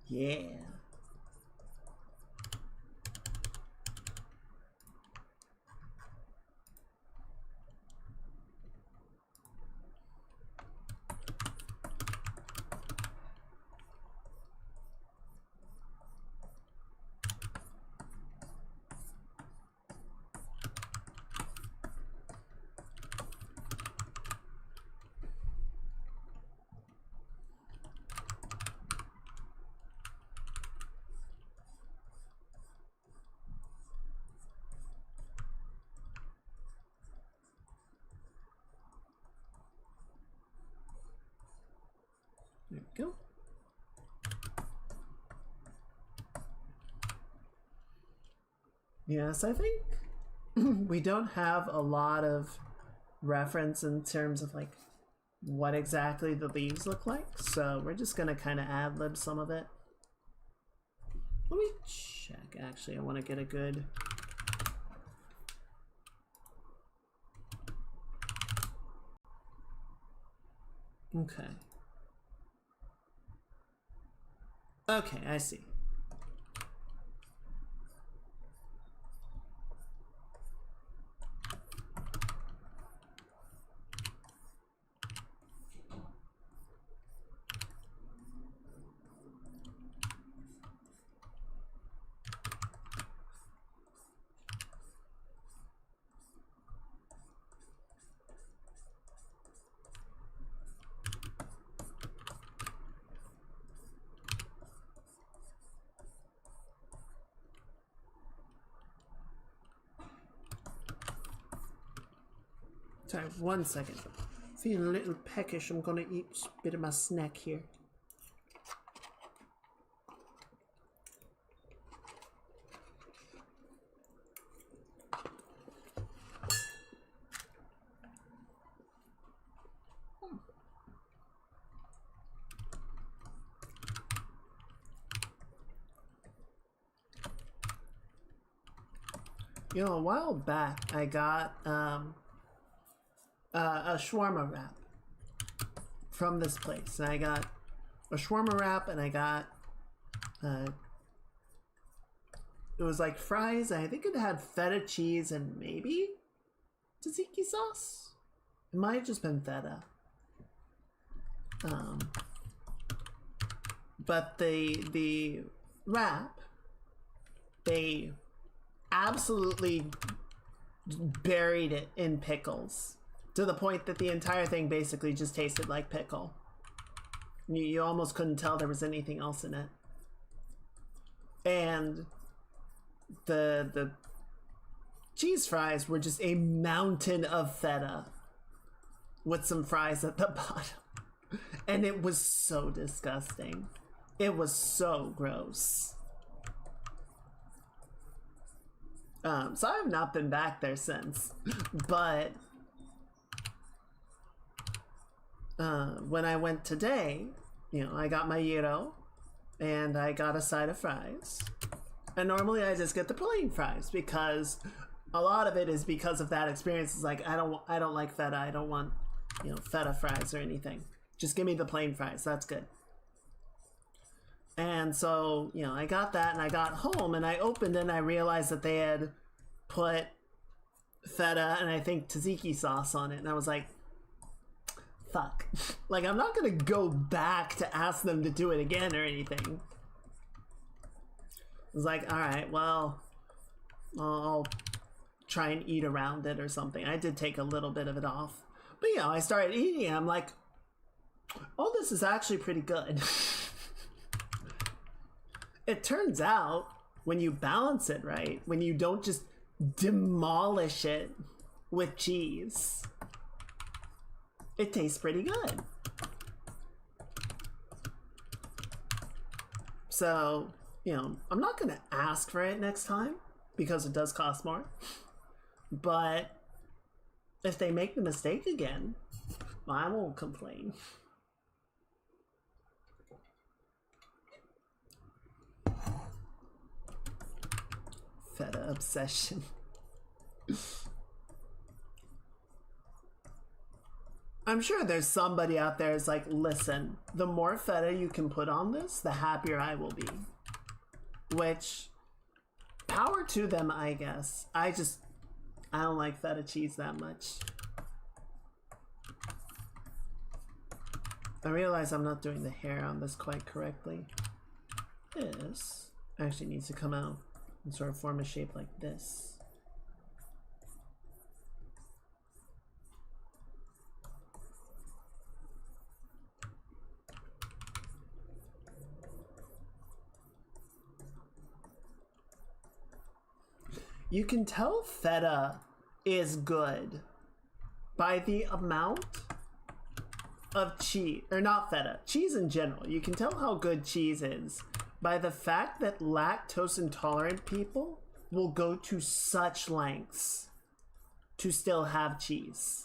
Yeah. There we go. Yes, I think we don't have a lot of reference in terms of like what exactly the leaves look like, so we're just gonna kind of ad-lib some of it. Let me check, actually, I want to get a good... Okay. Okay, I see. Sorry, 1 second. Feeling a little peckish. I'm gonna eat a bit of my snack here. You know, a while back, I got a shawarma wrap from this place. And I got a shawarma wrap, and I got it was like fries, and I think it had feta cheese and maybe tzatziki sauce. It might have just been feta. But the wrap, they absolutely buried it in pickles to the point that the entire thing basically just tasted like pickle. You almost couldn't tell there was anything else in it. And the cheese fries were just a mountain of feta with some fries at the bottom. And it was so disgusting. It was so gross. So I have not been back there since. But when I went today, you know, I got my gyro and I got a side of fries. And normally I just get the plain fries because a lot of it is because of that experience. It's like I don't like feta. I don't want, you know, feta fries or anything. Just give me the plain fries. That's good. And so, you know, I got that and I got home and I opened and I realized that they had put feta and I think tzatziki sauce on it. And I was like, fuck. Like, I'm not going to go back to ask them to do it again or anything. I was like, all right, well, I'll try and eat around it or something. I did take a little bit of it off. But, you know, I started eating and I'm like, oh, this is actually pretty good. It turns out, when you balance it right, when you don't just demolish it with cheese, it tastes pretty good. So, you know, I'm not going to ask for it next time because it does cost more. But if they make the mistake again, I won't complain. Feta obsession. I'm sure there's somebody out there who's like, listen, the more feta you can put on this, the happier I will be. Which, power to them, I guess. I don't like feta cheese that much. I realize I'm not doing the hair on this quite correctly. This actually needs to come out and sort of form a shape like this. You can tell feta is good by the amount of cheese, or not feta, cheese in general. You can tell how good cheese is by the fact that lactose intolerant people will go to such lengths to still have cheese.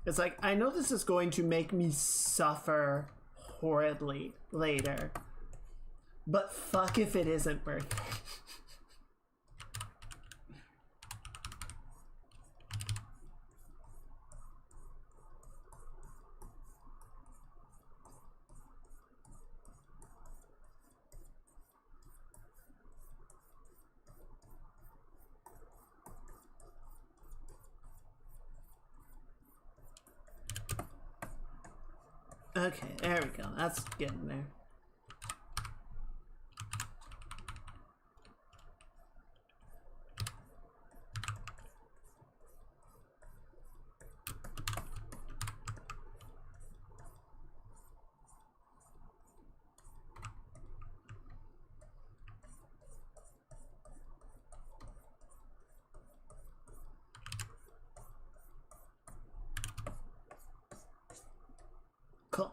It's like, I know this is going to make me suffer horridly later, but fuck if it isn't worth it. Okay, there we go. That's getting there. Cool.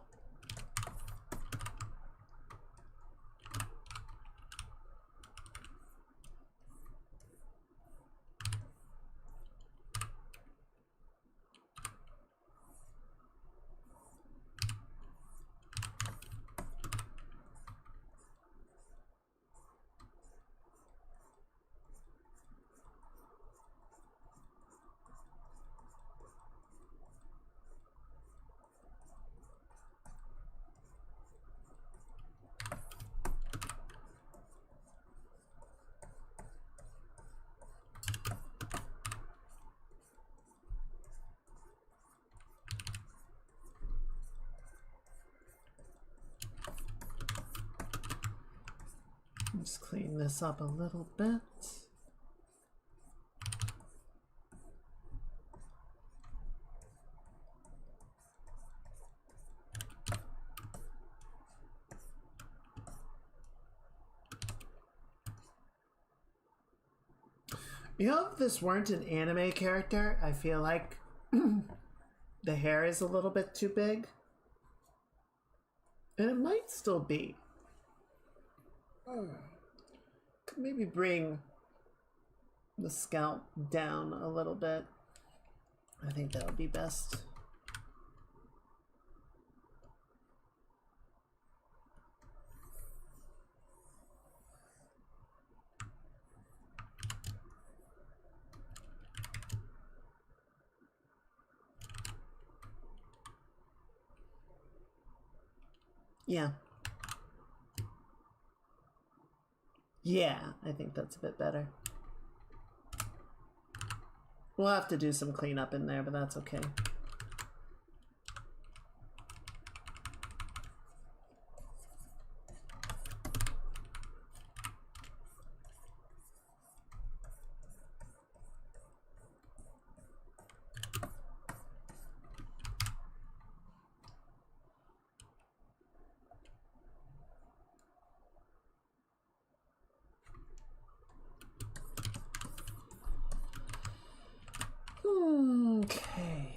Let's clean this up a little bit. You know, if this weren't an anime character, I feel like the hair is a little bit too big. And it might still be. Could maybe bring the scalp down a little bit. I think that would be best. Yeah. Yeah, I think that's a bit better. We'll have to do some cleanup in there, but that's okay. Okay.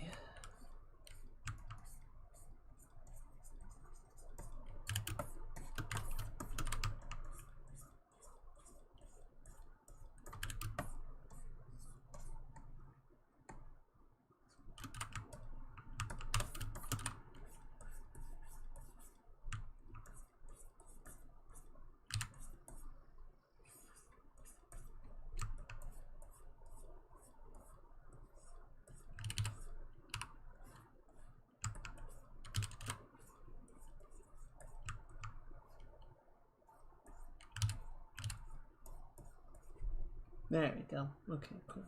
There we go. Okay, cool.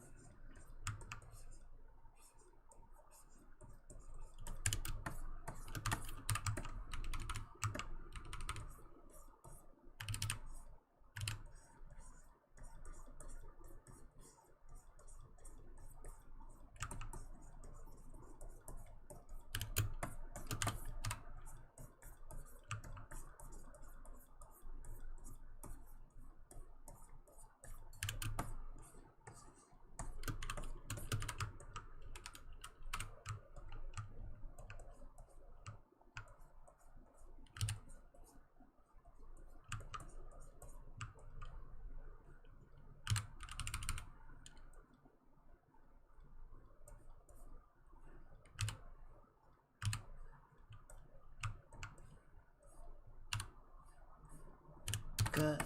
Good.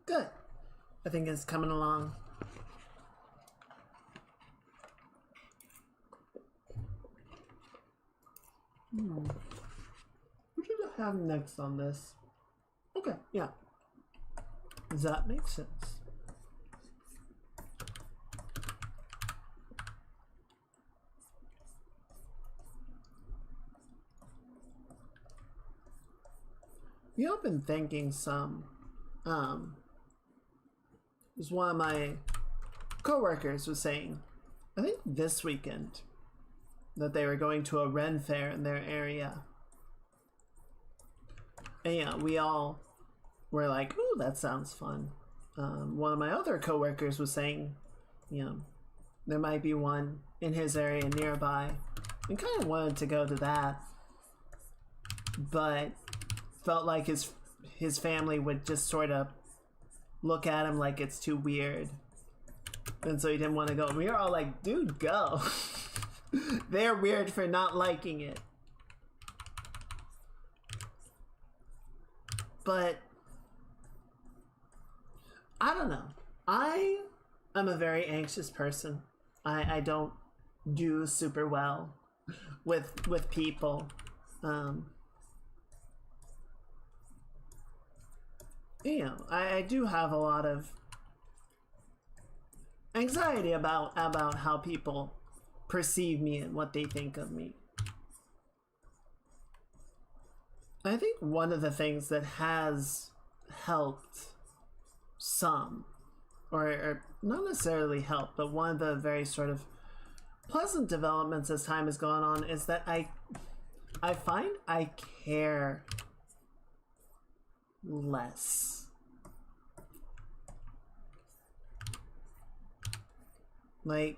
Good. I think it's coming along. What did I have next on this? Okay, yeah. That makes sense. You know, I've been thinking some, was one of my coworkers was saying, I think this weekend, that they were going to a Ren fair in their area. And yeah, we all were like, ooh, that sounds fun. One of my other coworkers was saying, you know, there might be one in his area nearby. And kind of wanted to go to that, but felt like his family would just sort of look at him like it's too weird. And so he didn't want to go. We were all like, dude, go. They're weird for not liking it. But I don't know. I am a very anxious person. I don't do super well with people. You know, I do have a lot of anxiety about how people perceive me and what they think of me. I think one of the things that has helped some, or not necessarily helped, but one of the very sort of pleasant developments as time has gone on is that I find I care less. Like,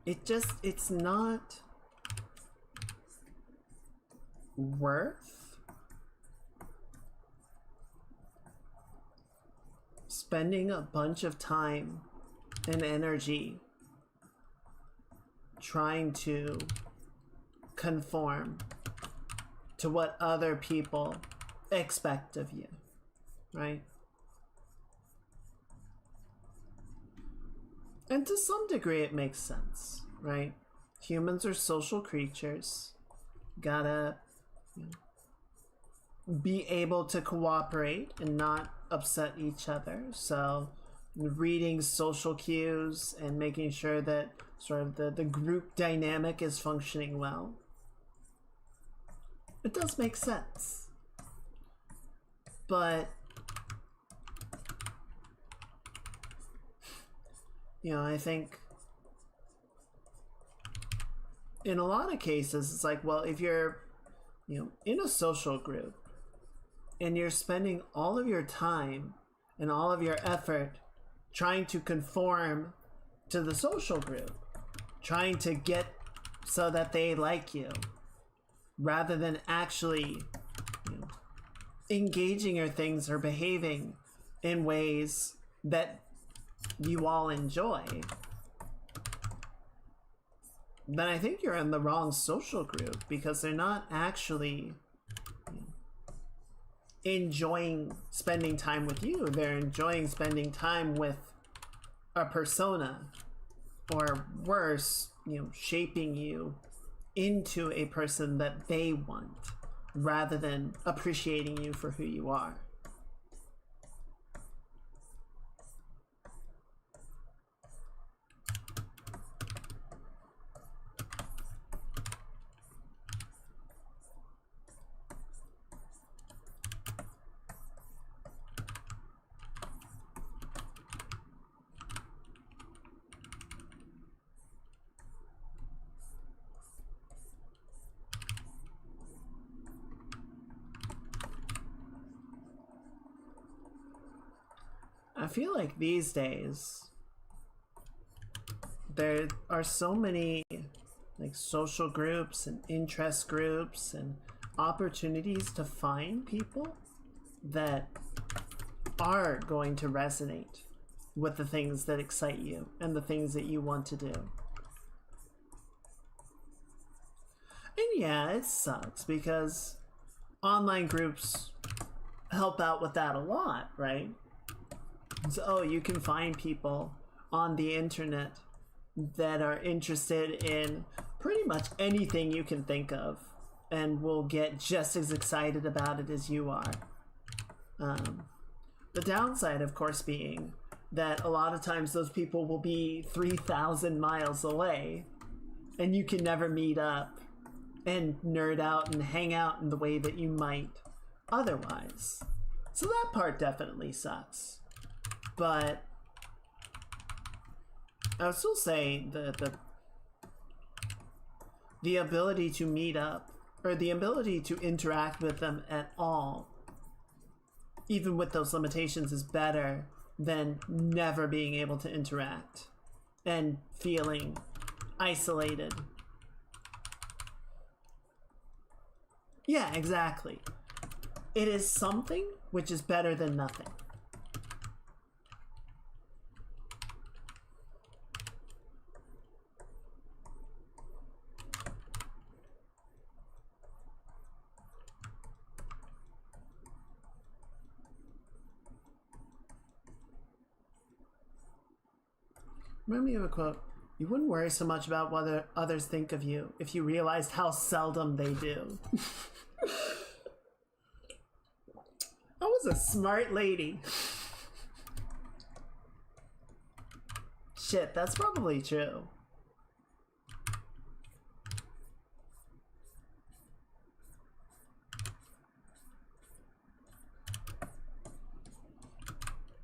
it's not worth spending a bunch of time and energy trying to conform to what other people expect of you, right? And to some degree it makes sense, right? Humans are social creatures. Gotta be able to cooperate and not upset each other. So reading social cues and making sure that sort of the group dynamic is functioning well. It does make sense. But I think in a lot of cases, it's like, well, if you're, in a social group and you're spending all of your time and all of your effort trying to conform to the social group, trying to get so that they like you, rather than actually engaging or things or behaving in ways that you all enjoy, then I think you're in the wrong social group, because they're not actually enjoying spending time with you. They're enjoying spending time with a persona, or worse, shaping you into a person that they want, rather than appreciating you for who you are. I feel like these days there are so many like social groups and interest groups and opportunities to find people that are going to resonate with the things that excite you and the things that you want to do. And yeah, it sucks because online groups help out with that a lot, right? So, you can find people on the internet that are interested in pretty much anything you can think of and will get just as excited about it as you are. The downside, of course, being that a lot of times those people will be 3,000 miles away and you can never meet up and nerd out and hang out in the way that you might otherwise. So that part definitely sucks. But I would still say the ability to meet up, or the ability to interact with them at all, even with those limitations, is better than never being able to interact and feeling isolated. Yeah, exactly. It is something which is better than nothing. Remind me of a quote. You wouldn't worry so much about what others think of you if you realized how seldom they do. was a smart lady. Shit, that's probably true.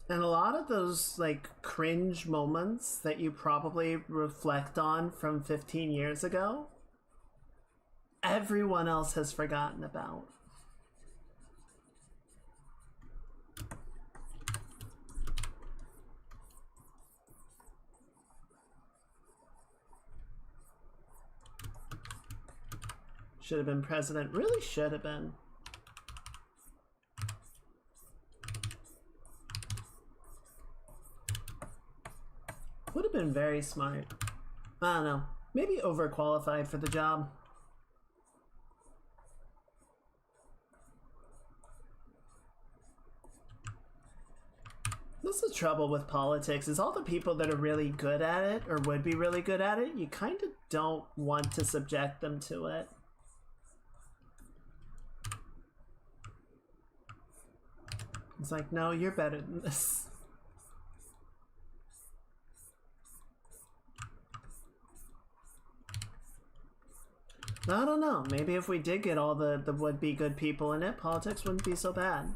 And a lot of those, like, cringe moments that you probably reflect on from 15 years ago, everyone else has forgotten about. Should have been president. Really should have been. Would have been very smart. I don't know. Maybe overqualified for the job. That's the trouble with politics, is all the people that are really good at it, or would be really good at it, you kind of don't want to subject them to it. It's like, no, you're better than this. I don't know. Maybe if we did get all the would-be good people in it, politics wouldn't be so bad.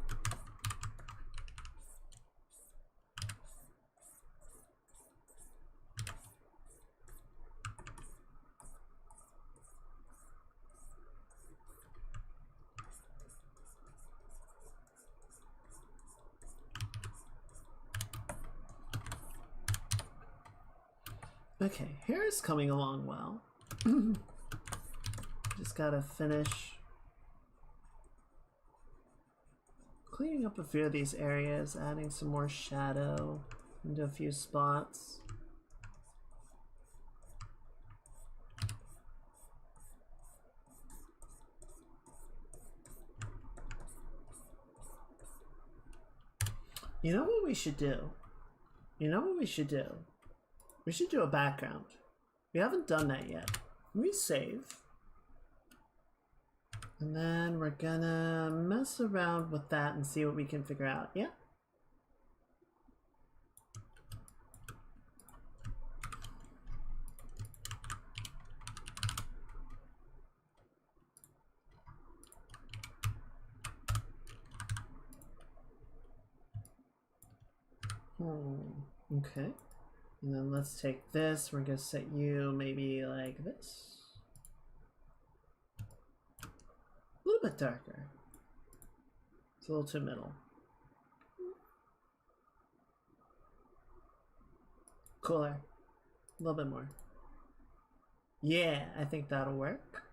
Okay, hair is coming along well. Just gotta finish cleaning up a few of these areas, adding some more shadow into a few spots. You know what we should do? You know what we should do? We should do a background. We haven't done that yet. Let me save. And then we're gonna mess around with that and see what we can figure out. Yeah? Okay. And then let's take this. We're gonna set you maybe like this. A little bit darker. It's a little too middle. Cooler. A little bit more. Yeah, I think that'll work.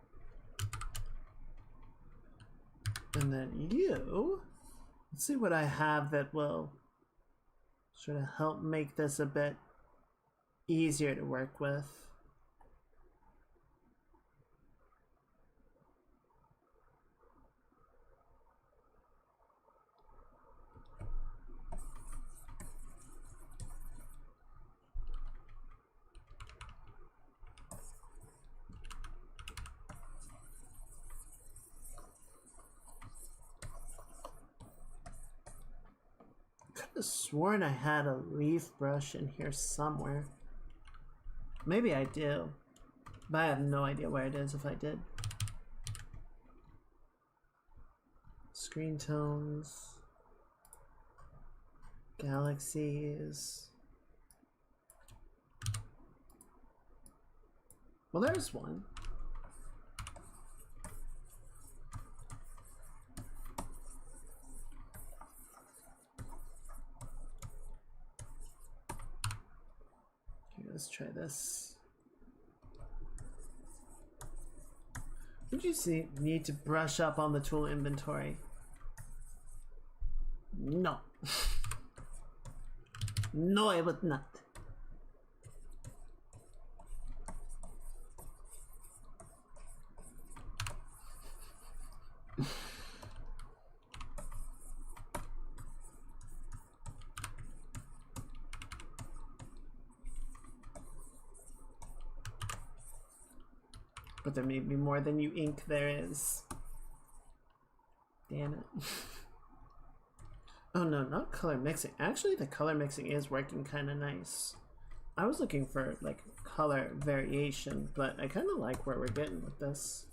And then you. Let's see what I have that will sort of help make this a bit easier to work with. I could have sworn I had a leaf brush in here somewhere. Maybe I do, but I have no idea where it is if I did. Screen tones, galaxies. Well, there's one. Let's try this. Would you see need to brush up on the tool inventory? No. No, I would not. But there may be more than you ink there is. Damn it. Oh no, not color mixing. Actually, the color mixing is working kind of nice. I was looking for like color variation, but I kind of like where we're getting with this.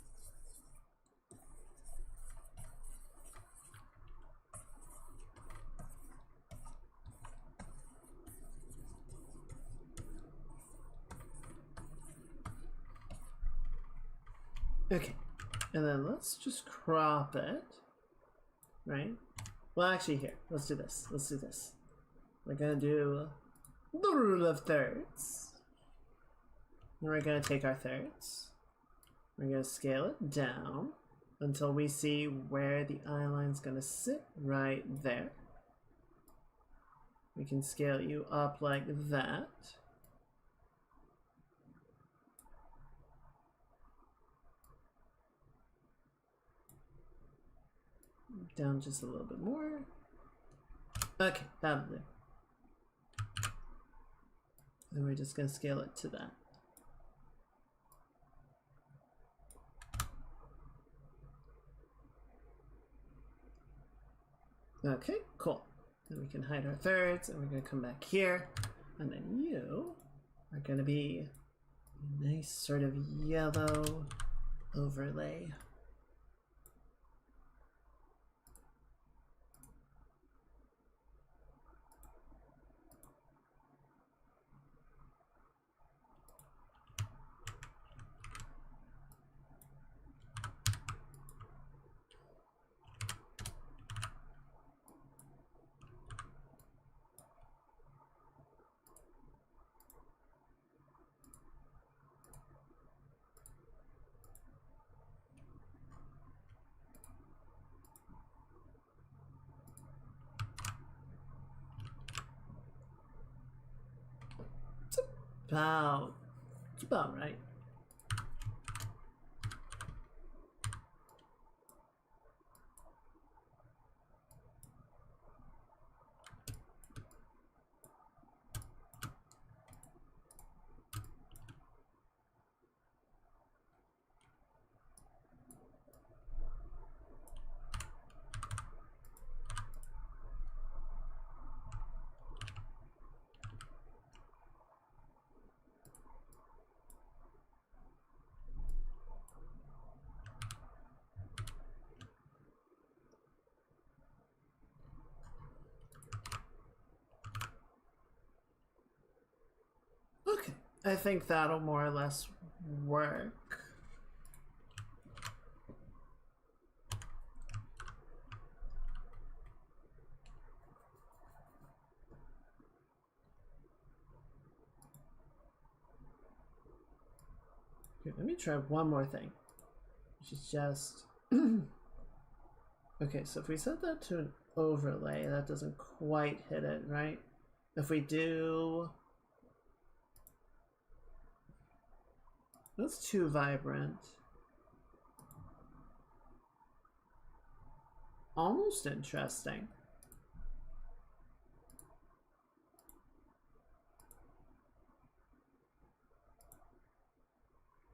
Okay, and then let's just crop it, right? Well, actually, here, let's do this. Let's do this. We're gonna do the rule of thirds. We're gonna take our thirds. We're gonna scale it down until we see where the eye line's gonna sit right there. We can scale you up like that. Down just a little bit more. Okay, that'll do. And we're just gonna scale it to that. Okay, cool. Then we can hide our thirds, and we're gonna come back here, and then you are gonna be a nice sort of yellow overlay. It's about right. Okay, I think that'll more or less work. Okay, let me try one more thing, which is just okay, so if we set that to an overlay, that doesn't quite hit it, right? If we do, that's too vibrant. Almost interesting.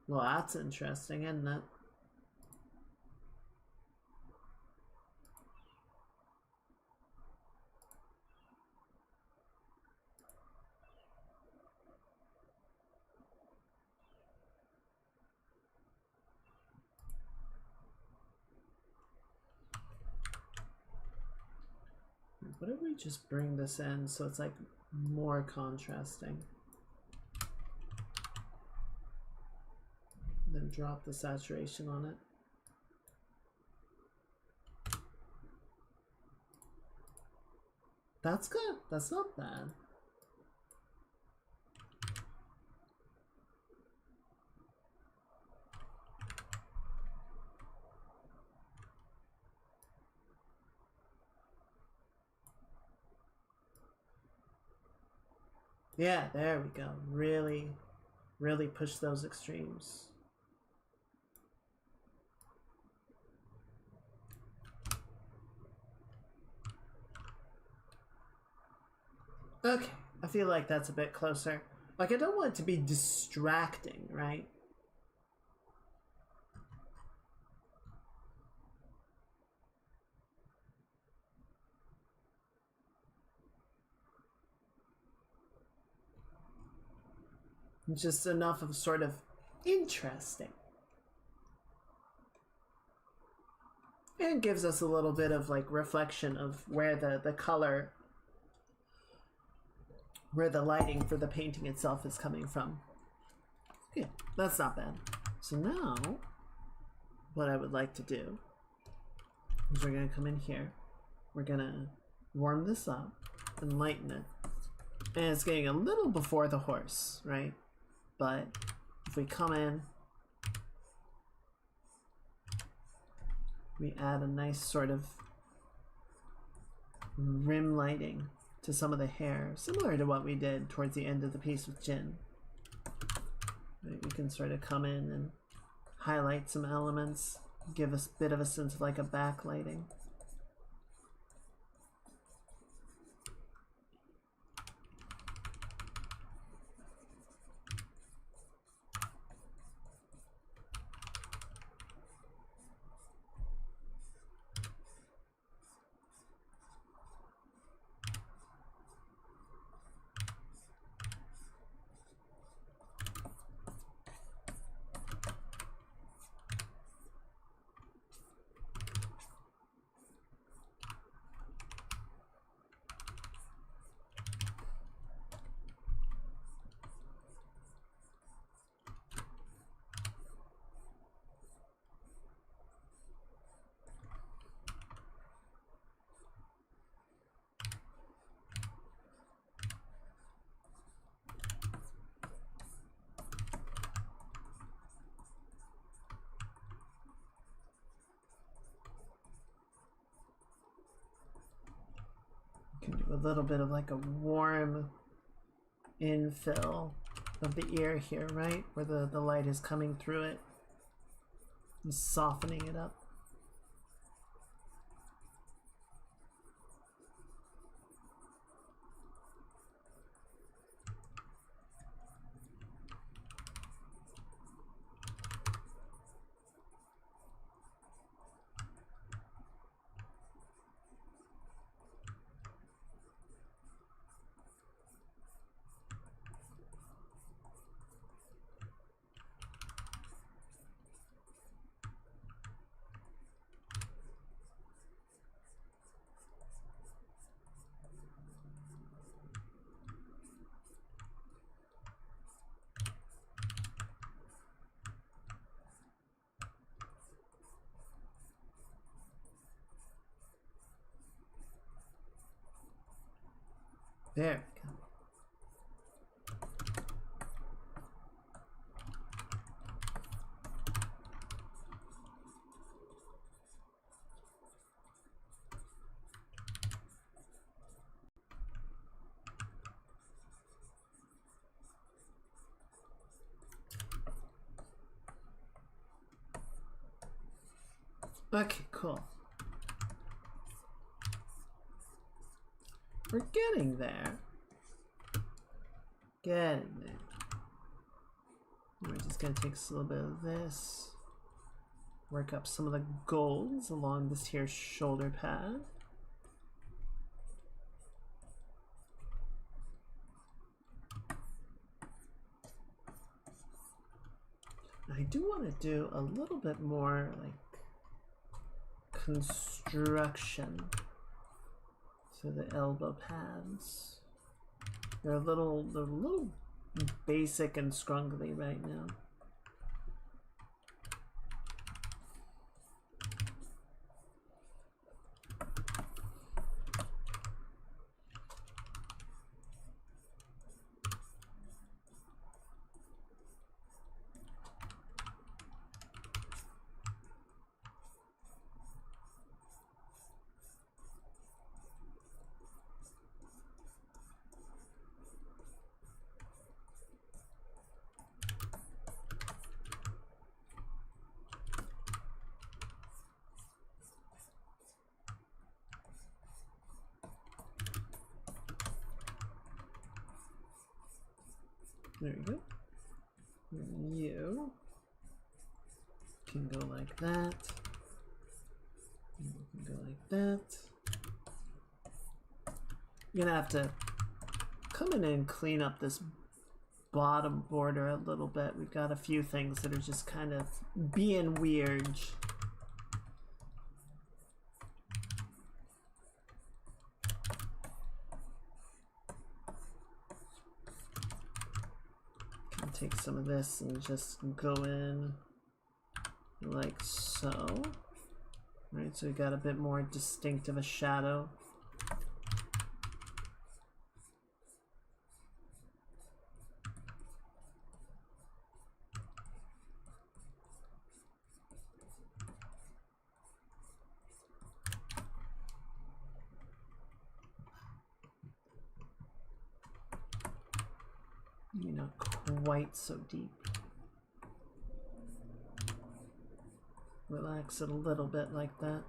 Well, that's interesting, isn't it? What if we just bring this in so it's like more contrasting? Then drop the saturation on it. That's good. That's not bad. Yeah, there we go. Really, really push those extremes. Okay, I feel like that's a bit closer. Like, I don't want it to be distracting, right? Just enough of sort of interesting. And gives us a little bit of like reflection of where the color, where the lighting for the painting itself is coming from. Yeah, that's not bad. So now, what I would like to do is we're gonna come in here. We're gonna warm this up and lighten it. And it's getting a little before the horse, right? But if we come in, we add a nice sort of rim lighting to some of the hair, similar to what we did towards the end of the piece with Jin. Right, we can sort of come in and highlight some elements, give us a bit of a sense of like a backlighting. Can do a little bit of like a warm infill of the ear here, right? Where the light is coming through it and softening it up. There we go. Okay, cool. We're getting there. Getting there. We're just gonna take a little bit of this. Work up some of the golds along this here shoulder pad. I do want to do a little bit more like construction to the elbow pads. They're a little basic and scrungly right now. There we go. And you can go like that. You can go like that. You're gonna have to come in and clean up this bottom border a little bit. We've got a few things that are just kind of being weird. Can take some of this and just go in like so. Right, so we got a bit more distinct of a shadow. Maybe not quite so deep. Relax it a little bit like that.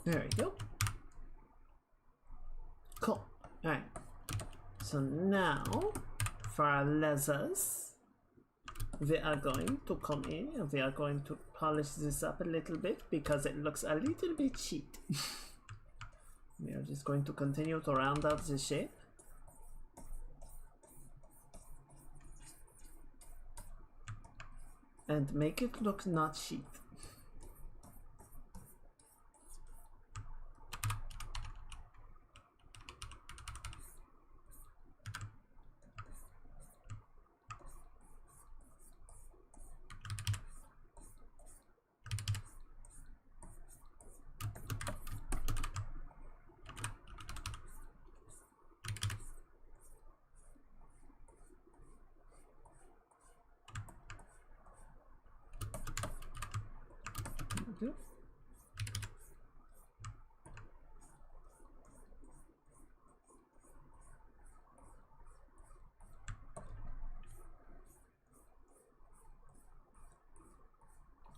There we go. Cool. Alright. So now, for our lasers, we are going to come in and we are going to polish this up a little bit because it looks a little bit cheap. We are just going to continue to round out the shape. And make it look not cheap.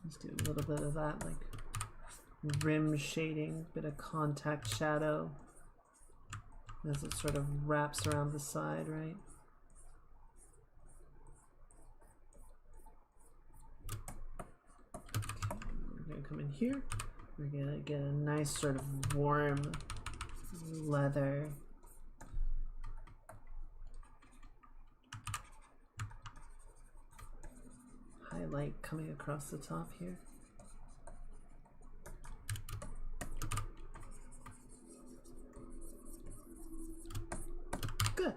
Let's do a little bit of that, like rim shading, bit of contact shadow as it sort of wraps around the side, right? Okay, we're gonna come in here. We're gonna get a nice sort of warm leather. Highlight coming across the top here. Good.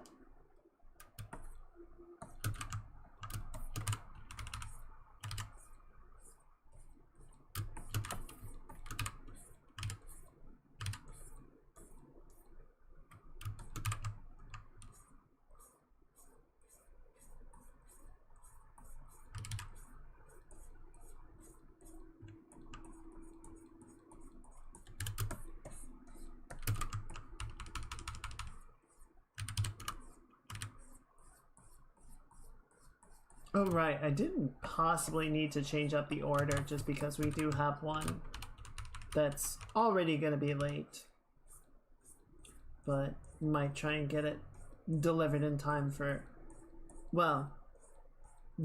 Oh right, I didn't possibly need to change up the order just because we do have one that's already going to be late. But might try and get it delivered in time for, well,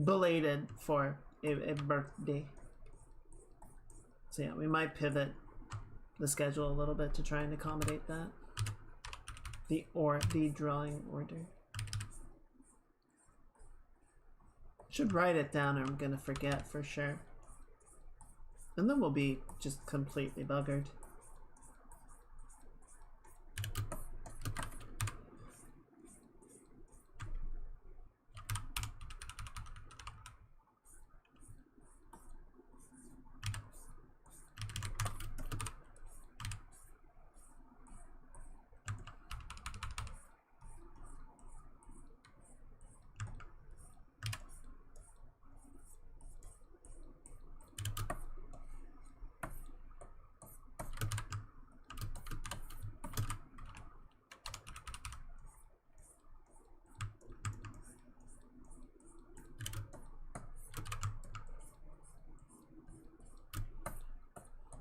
belated for a birthday. So yeah, we might pivot the schedule a little bit to try and accommodate that. The drawing order. Should write it down or I'm gonna forget for sure. And then we'll be just completely buggered.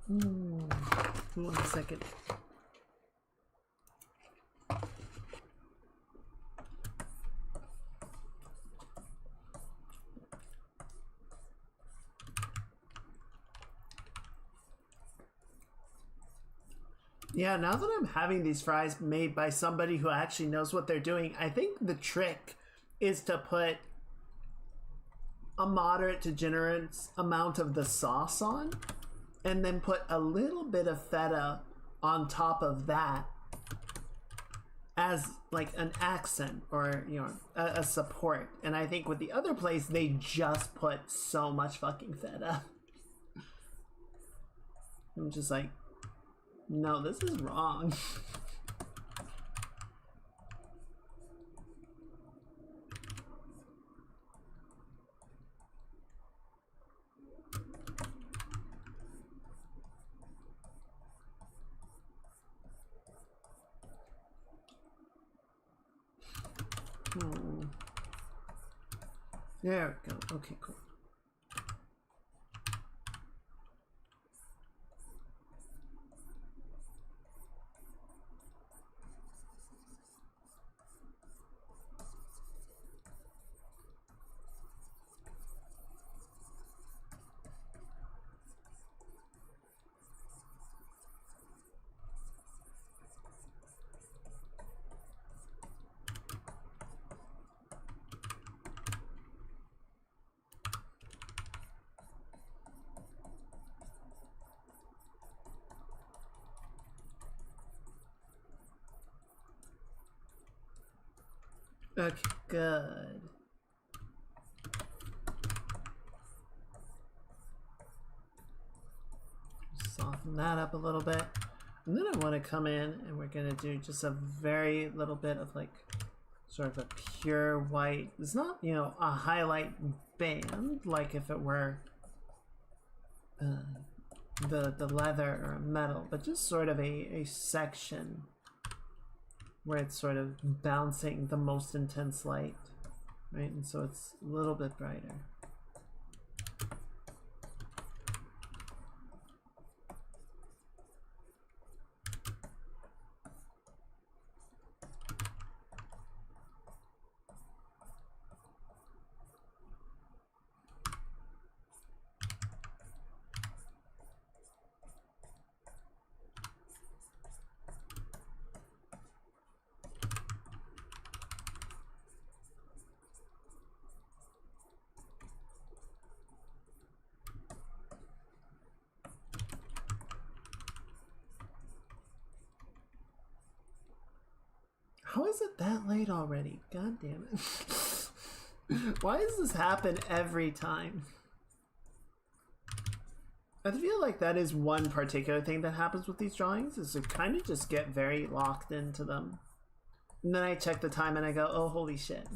1 second. Yeah, now that I'm having these fries made by somebody who actually knows what they're doing, I think the trick is to put a moderate to generous amount of the sauce on, and then put a little bit of feta on top of that as like an accent, or you know, a support. And I think with the other place, they just put so much fucking feta. I'm just like, no, this is wrong. There we go. Okay, cool. Okay, good. Soften that up a little bit. And then I want to come in and we're going to do just a very little bit of like sort of a pure white. It's not, you know, a highlight band like if it were the leather or metal, but just sort of a section where it's sort of bouncing the most intense light, right? And so it's a little bit brighter. How is it that late already? God damn it. Why does this happen every time? I feel like that is one particular thing that happens with these drawings, is to kind of just get very locked into them. And then I check the time and I go, oh, holy shit.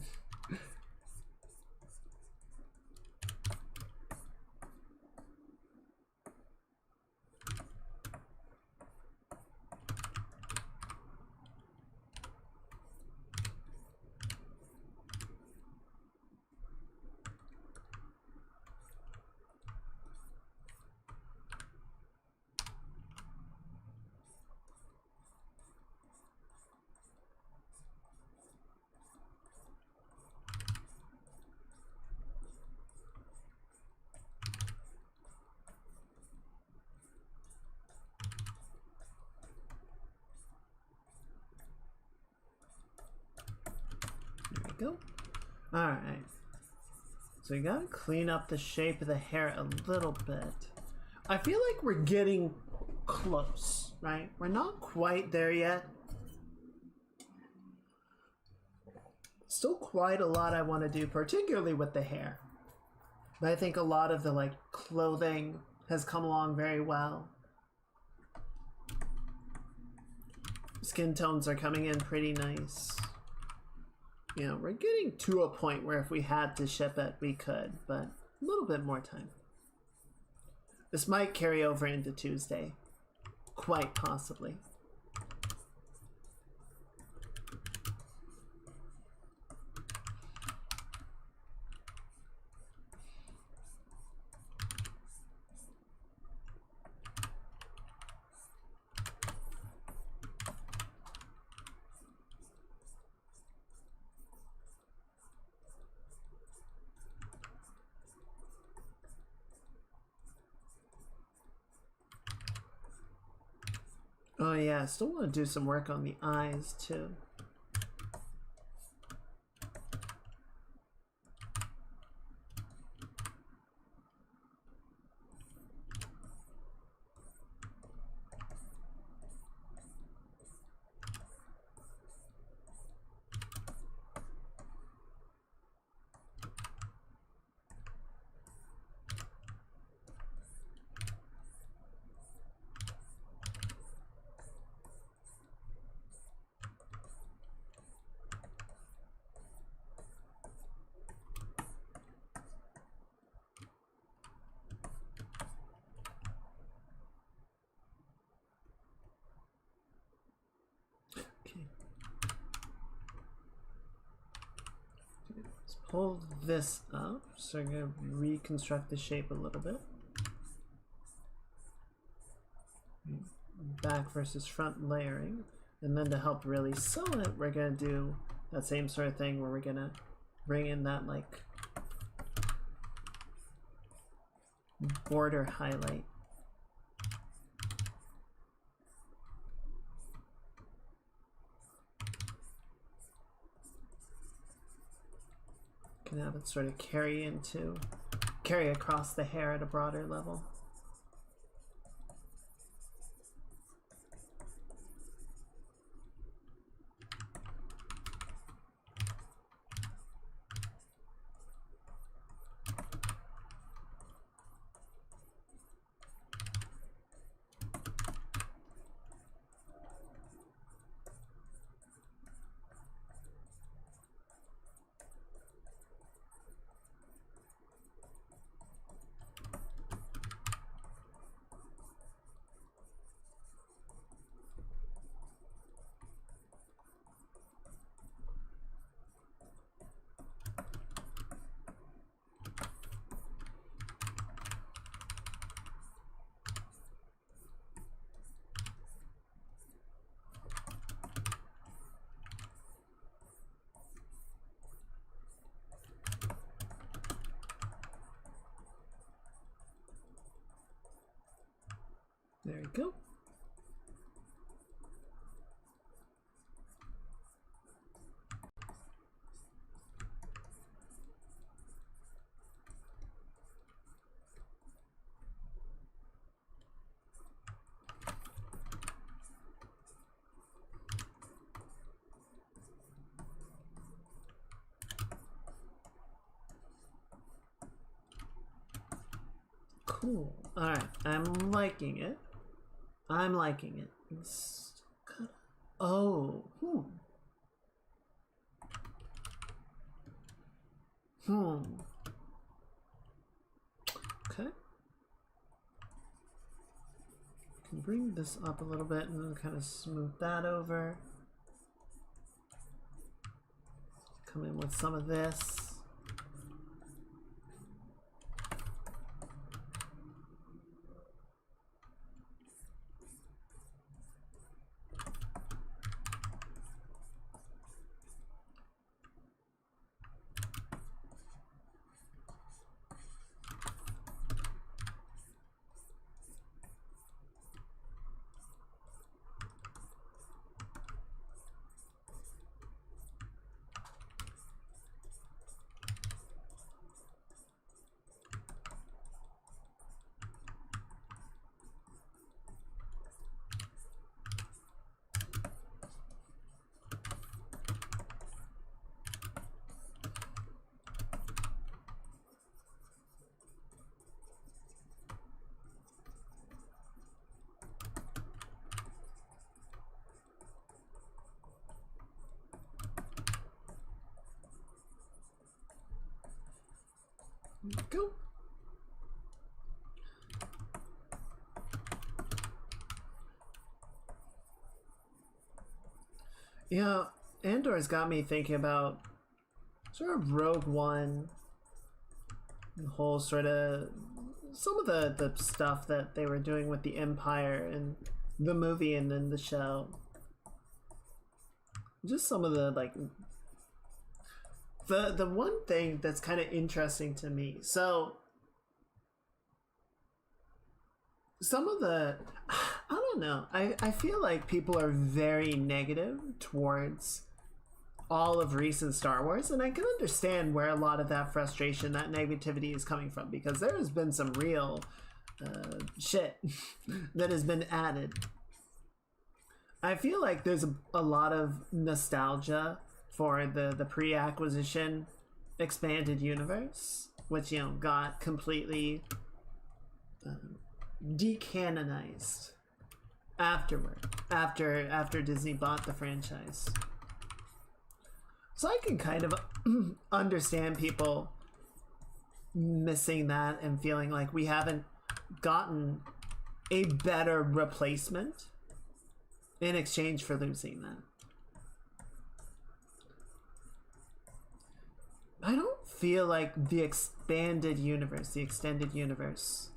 Go. Alright. So you gotta clean up the shape of the hair a little bit. I feel like we're getting close, right? We're not quite there yet. Still quite a lot I want to do, particularly with the hair. But I think a lot of the like clothing has come along very well. Skin tones are coming in pretty nice. You know, we're getting to a point where if we had to ship it, we could, but a little bit more time. This might carry over into Tuesday. Quite possibly. Oh yeah, I still want to do some work on the eyes too. Let's pull this up, so I'm going to reconstruct the shape a little bit. Back versus front layering. And then to help really sew it, we're going to do that same sort of thing where we're going to bring in that like border highlight. Can have it sort of carry across the hair at a broader level. There you go. Cool. Alright, I'm liking it. I'm liking it. It's kind of... Oh. Okay. Can bring this up a little bit and then kind of smooth that over. Come in with some of this. Go. Yeah, Andor's got me thinking about sort of Rogue One, the whole sort of some of the stuff that they were doing with the Empire and the movie and then the show. Just some of the like the one thing that's kind of interesting to me. So some of the, I don't know, I feel like people are very negative towards all of recent Star Wars, and I can understand where a lot of that frustration, that negativity is coming from, because there has been some real shit that has been added. I feel like there's a lot of nostalgia for the pre-acquisition expanded universe, which, you know, got completely decanonized afterward, after Disney bought the franchise. So I can kind of understand people missing that and feeling like we haven't gotten a better replacement in exchange for losing that. I don't feel like the expanded universe, the extended universe,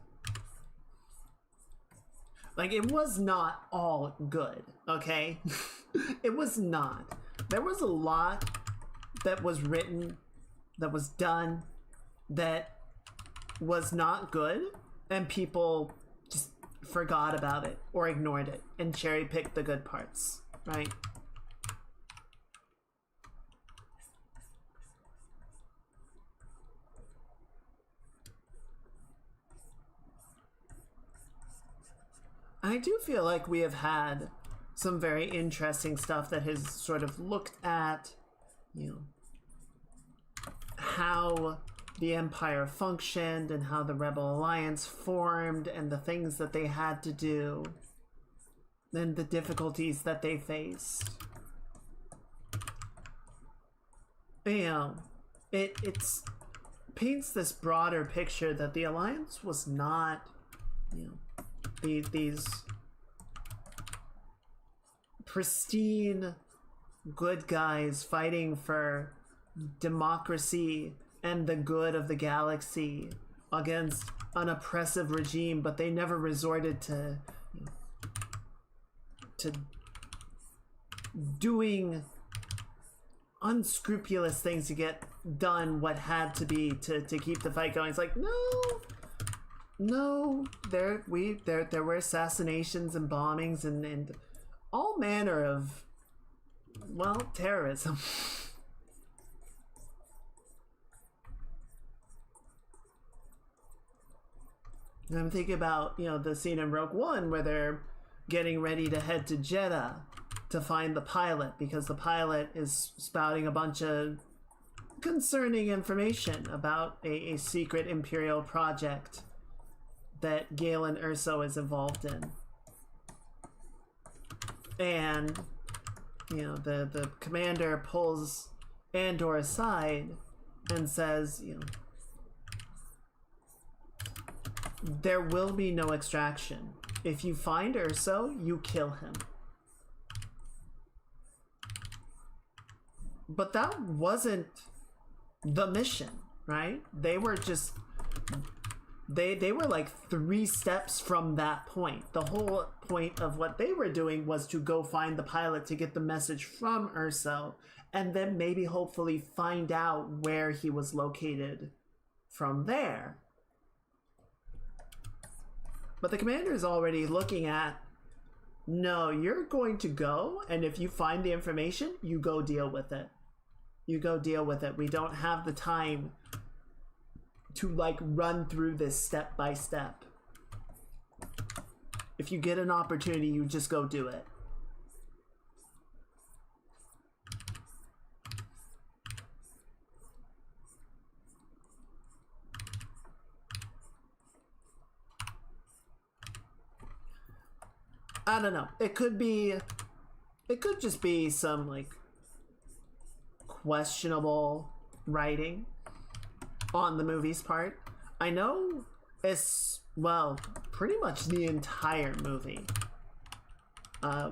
like, it was not all good, okay? It was not. There was a lot that was written, that was done, that was not good, and people just forgot about it or ignored it and cherry-picked the good parts, right? I do feel like we have had some very interesting stuff that has sort of looked at, you know, how the Empire functioned and how the Rebel Alliance formed and the things that they had to do and the difficulties that they faced. You know, it's paints this broader picture that the Alliance was not, you know, these pristine good guys fighting for democracy and the good of the galaxy against an oppressive regime, but they never resorted to doing unscrupulous things to get done what had to be to keep the fight going. It's like, no, there were assassinations and bombings and all manner of, well, terrorism. And I'm thinking about, you know, the scene in Rogue One where they're getting ready to head to Jeddah to find the pilot, because the pilot is spouting a bunch of concerning information about a secret Imperial project that Galen Erso is involved in. And, you know, the commander pulls Andor aside and says, you know, there will be no extraction. If you find Erso, you kill him. But that wasn't the mission, right? They were just... They were like 3 steps from that point. The whole point of what they were doing was to go find the pilot to get the message from Erso, and then maybe hopefully find out where he was located from there. But the commander is already looking at, no, you're going to go, and if you find the information, you go deal with it. You go deal with it. We don't have the time to, like, run through this step by step. If you get an opportunity, you just go do it. I don't know. It could just be some, like, questionable writing on the movie's part. I know it's, well, pretty much the entire movie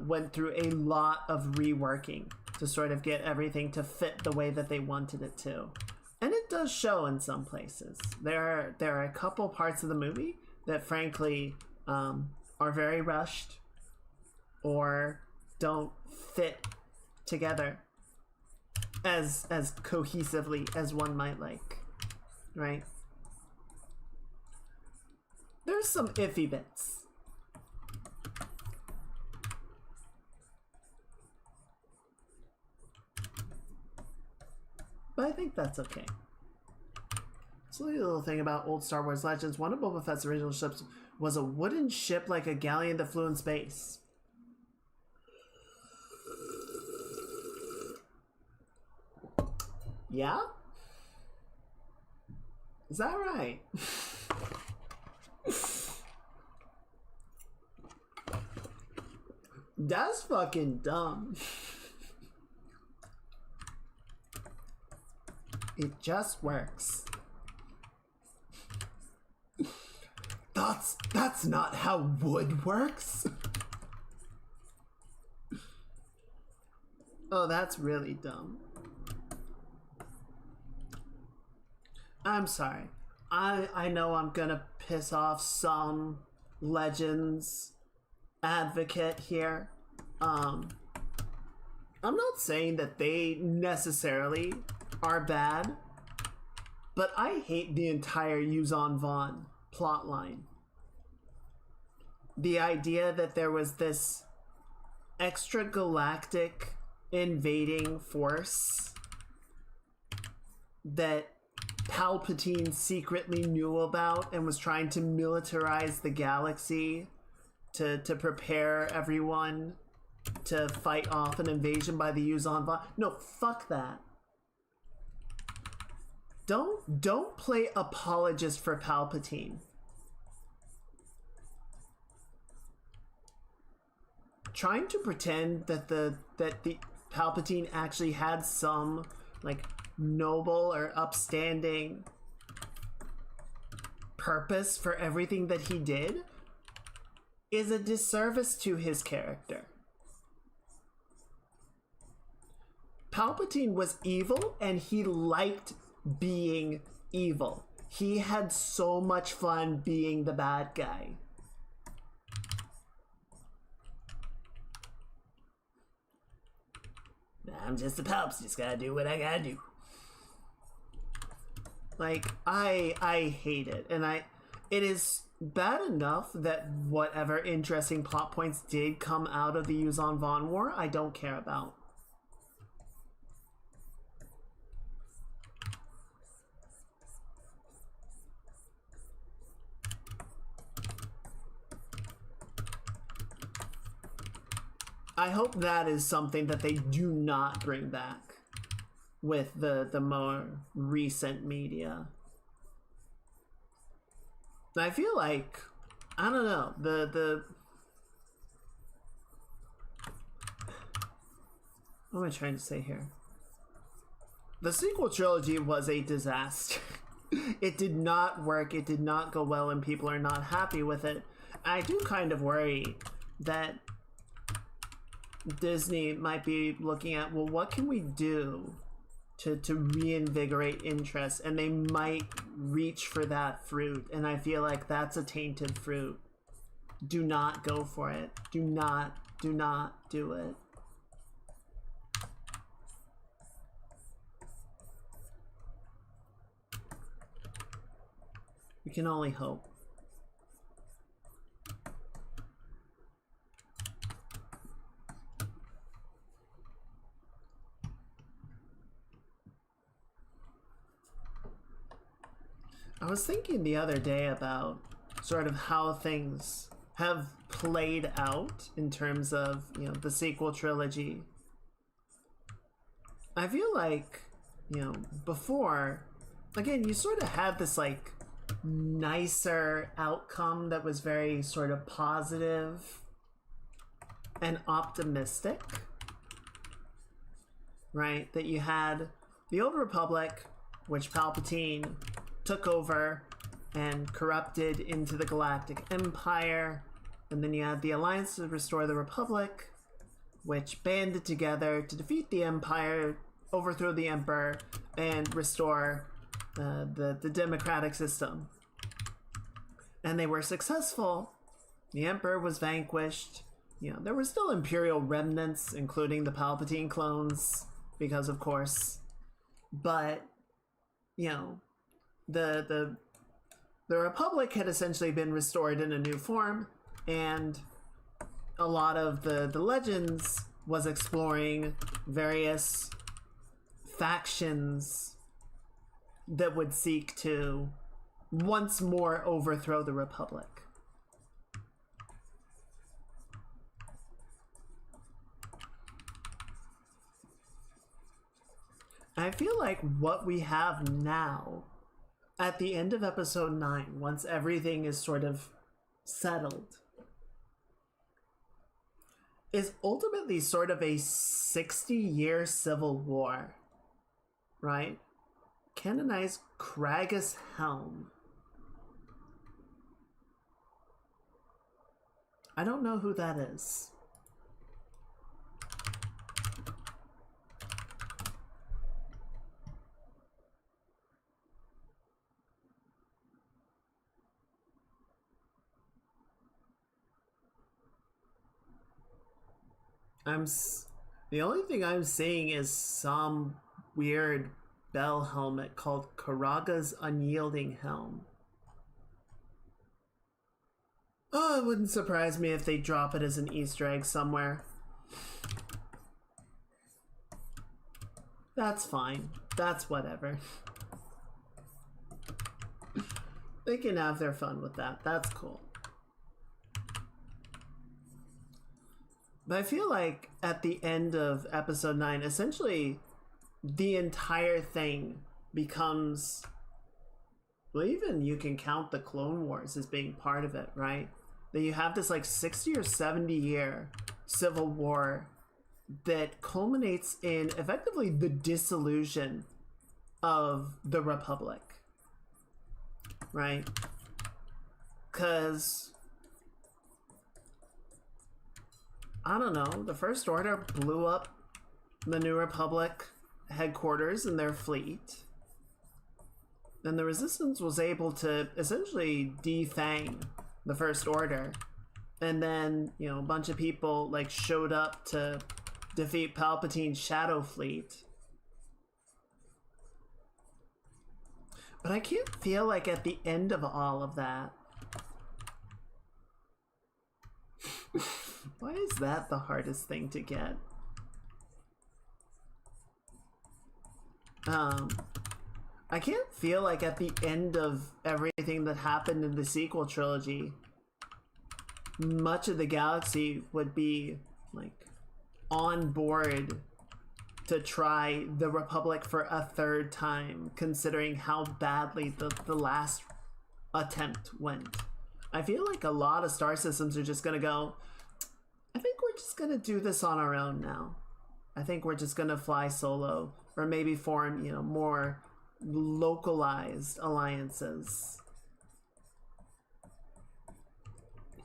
went through a lot of reworking to sort of get everything to fit the way that they wanted it to. And it does show in some places. There are a couple parts of the movie that frankly are very rushed or don't fit together as cohesively as one might like, right? There's some iffy bits. think that's okay. So a little thing about old Star Wars Legends. One of Boba Fett's original ships was a wooden ship like a galleon that flew in space. Yeah? Is that right? That's fucking dumb. It just works. That's not how wood works. Oh, that's really dumb. I'm sorry. I know I'm gonna piss off some Legends advocate here. I'm not saying that they necessarily are bad, but I hate the entire Yuuzhan Vaughn plotline. The idea that there was this extragalactic invading force that Palpatine secretly knew about and was trying to militarize the galaxy to prepare everyone to fight off an invasion by the Yuuzhan Vaughn. No, fuck that. Don't play apologist for Palpatine. Trying to pretend that the Palpatine actually had some like noble or upstanding purpose for everything that he did is a disservice to his character. Palpatine was evil and he liked being evil. He had so much fun being the bad guy. I'm just a Palps, just gotta do what I gotta do. Like, I hate it, and it is bad enough that whatever interesting plot points did come out of the Yuuzhan Vaughn War, I don't care about. I hope that is something that they do not bring back with the more recent media. I feel like, I don't know, what am I trying to say here? The sequel trilogy was a disaster. It did not work, it did not go well, and people are not happy with it. I do kind of worry that Disney might be looking at, well, what can we do to reinvigorate interest, and they might reach for that fruit, and I feel like that's a tainted fruit. Do not go for it. Do not do it. We can only hope. I was thinking the other day about sort of how things have played out in terms of, you know, the sequel trilogy. I feel like, you know, before, again, you sort of had this like nicer outcome that was very sort of positive and optimistic, right? That you had the Old Republic, which Palpatine took over and corrupted into the Galactic Empire, and then you had the Alliance to restore the Republic, which banded together to defeat the Empire, overthrow the Emperor, and restore the democratic system. And they were successful. The Emperor was vanquished. You know, there were still Imperial remnants, including the Palpatine clones, because of course. But, you know, the Republic had essentially been restored in a new form, and a lot of the Legends was exploring various factions that would seek to once more overthrow the Republic. I feel like what we have now, at the end of episode 9, once everything is sort of settled, is ultimately sort of a 60-year civil war, right? Canonize Kragus Helm. I don't know who that is. The only thing I'm seeing is some weird bell helmet called Karaga's Unyielding Helm. Oh, it wouldn't surprise me if they drop it as an Easter egg somewhere. That's fine. That's whatever. They can have their fun with that. That's cool. But I feel like at the end of episode 9, essentially the entire thing becomes, well, even you can count the Clone Wars as being part of it, right? That you have this like 60 or 70 year civil war that culminates in effectively the dissolution of the Republic, right? Because I don't know, the First Order blew up the New Republic headquarters and their fleet. Then the Resistance was able to essentially defang the First Order. And then, you know, a bunch of people like showed up to defeat Palpatine's Shadow Fleet. But I can't feel like at the end of all of that, why is that the hardest thing to get? I can't feel like at the end of everything that happened in the sequel trilogy, much of the galaxy would be like on board to try the Republic for a third time, considering how badly the last attempt went. I feel like a lot of star systems are just gonna go, I think we're just gonna do this on our own now. I think we're just gonna fly solo, or maybe form, you know, more localized alliances,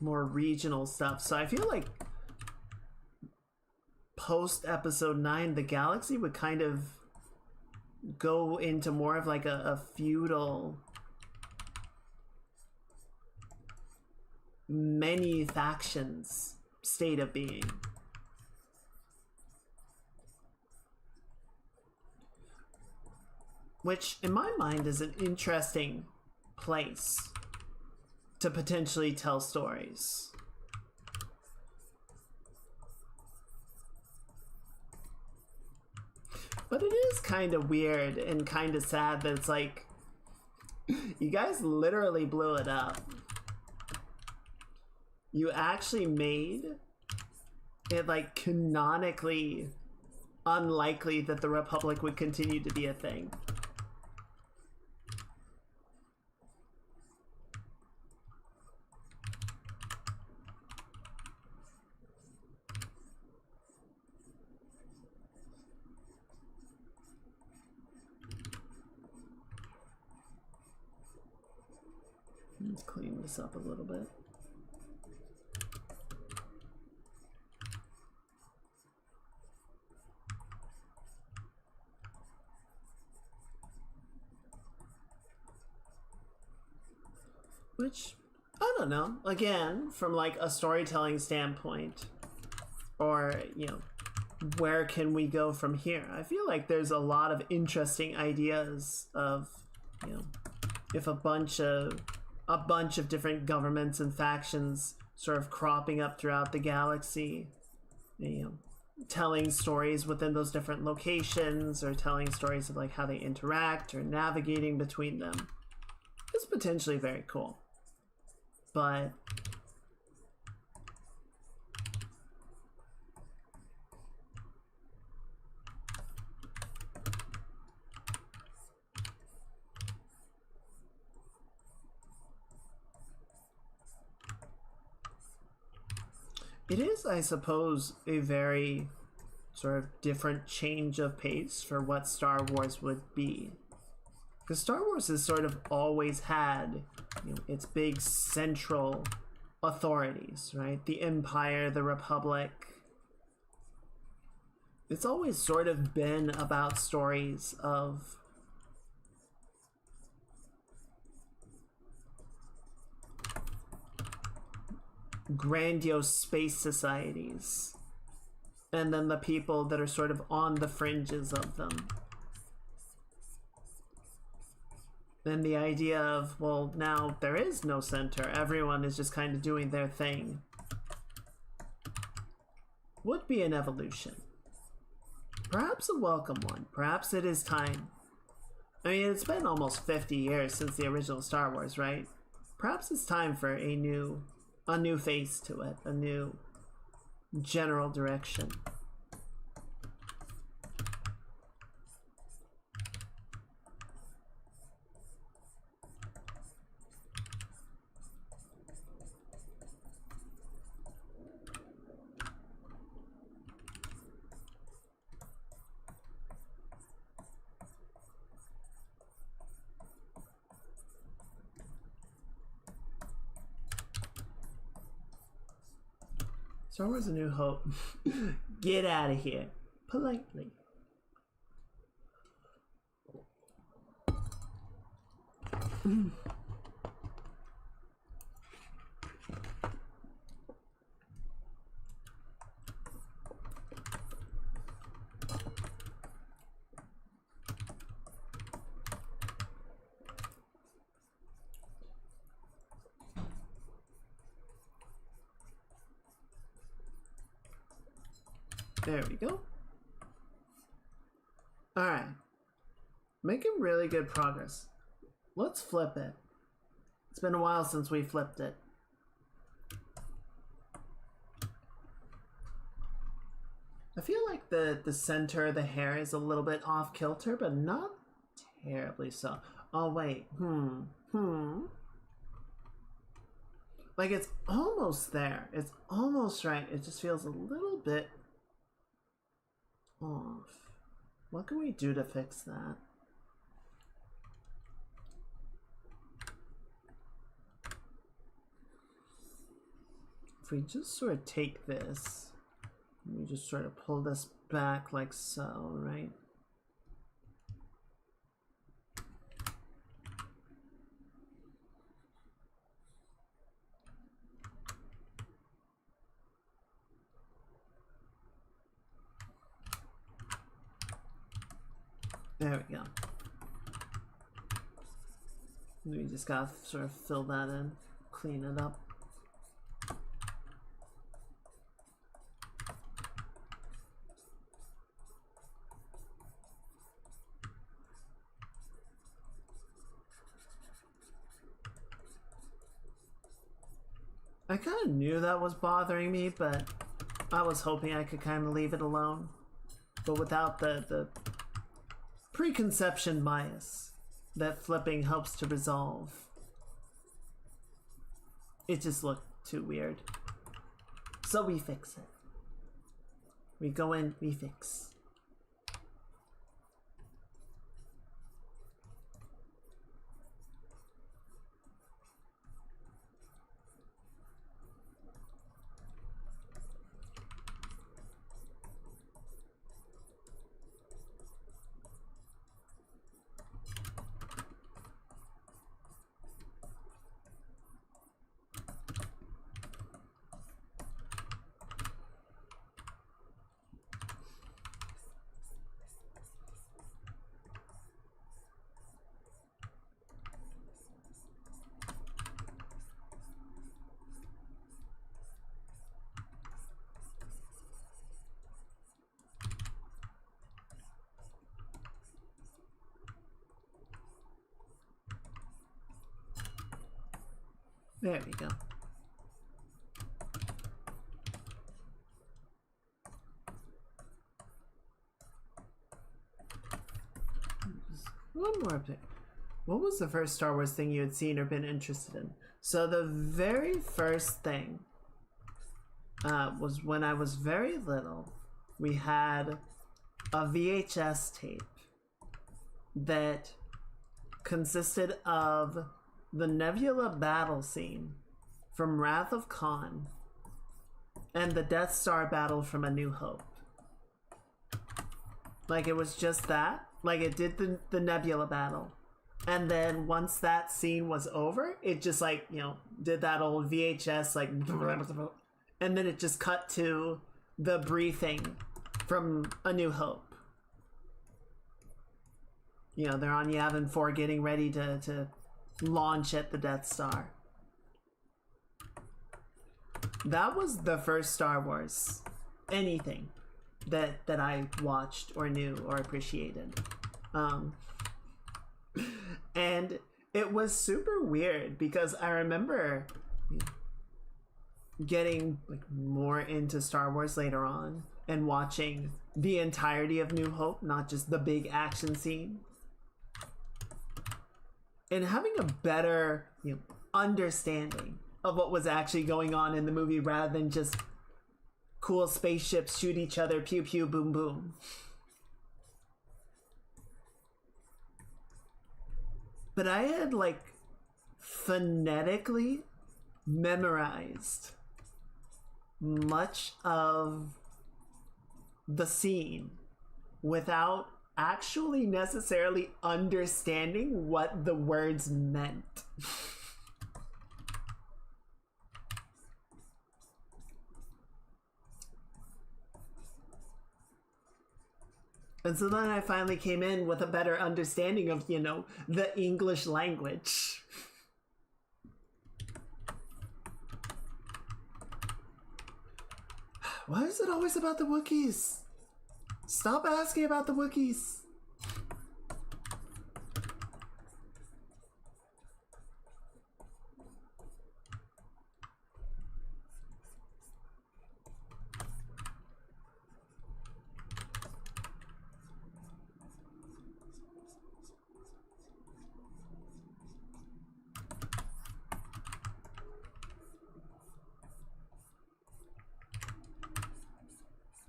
more regional stuff. So I feel like post episode 9, the galaxy would kind of go into more of like a feudal, many factions state of being. Which, in my mind, is an interesting place to potentially tell stories. But it is kind of weird and kind of sad that it's like, you guys literally blew it up. You actually made it like canonically unlikely that the Republic would continue to be a thing. Let's clean this up a little bit. Which, I don't know, again, from like a storytelling standpoint, or, you know, where can we go from here? I feel like there's a lot of interesting ideas of, you know, if a bunch of different governments and factions sort of cropping up throughout the galaxy, you know, telling stories within those different locations, or telling stories of like how they interact or navigating between them, is potentially very cool. But it is, I suppose, a very sort of different change of pace for what Star Wars would be. Because Star Wars has sort of always had, you know, its big central authorities, right? The Empire, the Republic. It's always sort of been about stories of grandiose space societies, and then the people that are sort of on the fringes of them. And the idea of, well, now there is no center, everyone is just kind of doing their thing, would be an evolution. Perhaps a welcome one. Perhaps it is time. I mean, it's been almost 50 years since the original Star Wars, right? Perhaps it's time for a new face to it, a new general direction. Star Wars: A New Hope. Get out of here. Politely. There we go. Alright. Making really good progress. Let's flip it. It's been a while since we flipped it. I feel like the center of the hair is a little bit off kilter, but not terribly so. Oh wait, like it's almost there. It's almost right. It just feels a little bit off. What can we do to fix that? If we just sort of take this, and we just sort of pull this back like so, right? There we go. We just gotta sort of fill that in, clean it up. I kind of knew that was bothering me, but I was hoping I could kind of leave it alone. But without the preconception bias that flipping helps to resolve, it just looked too weird. So we fix it. We go in, we fix. There we go. One more thing. What was the first Star Wars thing you had seen or been interested in? So the very first thing was when I was very little. We had a VHS tape that consisted of the Nebula battle scene from Wrath of Khan and the Death Star battle from A New Hope. Like, it was just that. Like, it did the Nebula battle. And then once that scene was over, it just, like, you know, did that old VHS, like, and then it just cut to the briefing from A New Hope. You know, they're on Yavin 4 getting ready to launch at the Death Star. That was the first Star Wars anything that I watched or knew or appreciated. And it was super weird because I remember getting like more into Star Wars later on and watching the entirety of New Hope, not just the big action scene. And having a better, you know, understanding of what was actually going on in the movie rather than just cool spaceships shoot each other, pew pew, boom boom. But I had like phonetically memorized much of the scene without actually necessarily understanding what the words meant. And so then I finally came in with a better understanding of, you know, the English language. Why is it always about the Wookiees? Stop asking about the Wookiees.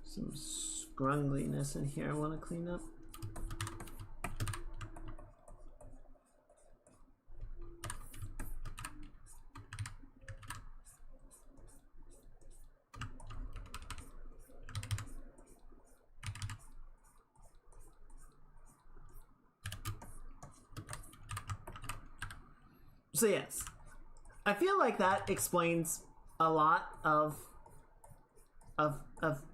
Some scrungliness in here I want to clean up. So yes, I feel like that explains a lot of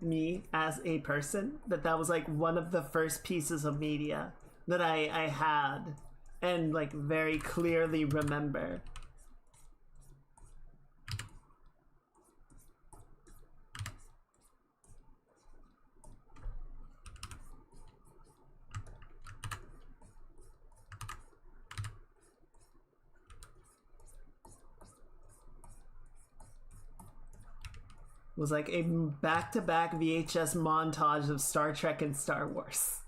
me as a person, that was like one of the first pieces of media that I had and like very clearly remember. Was like a back-to-back VHS montage of Star Trek and Star Wars.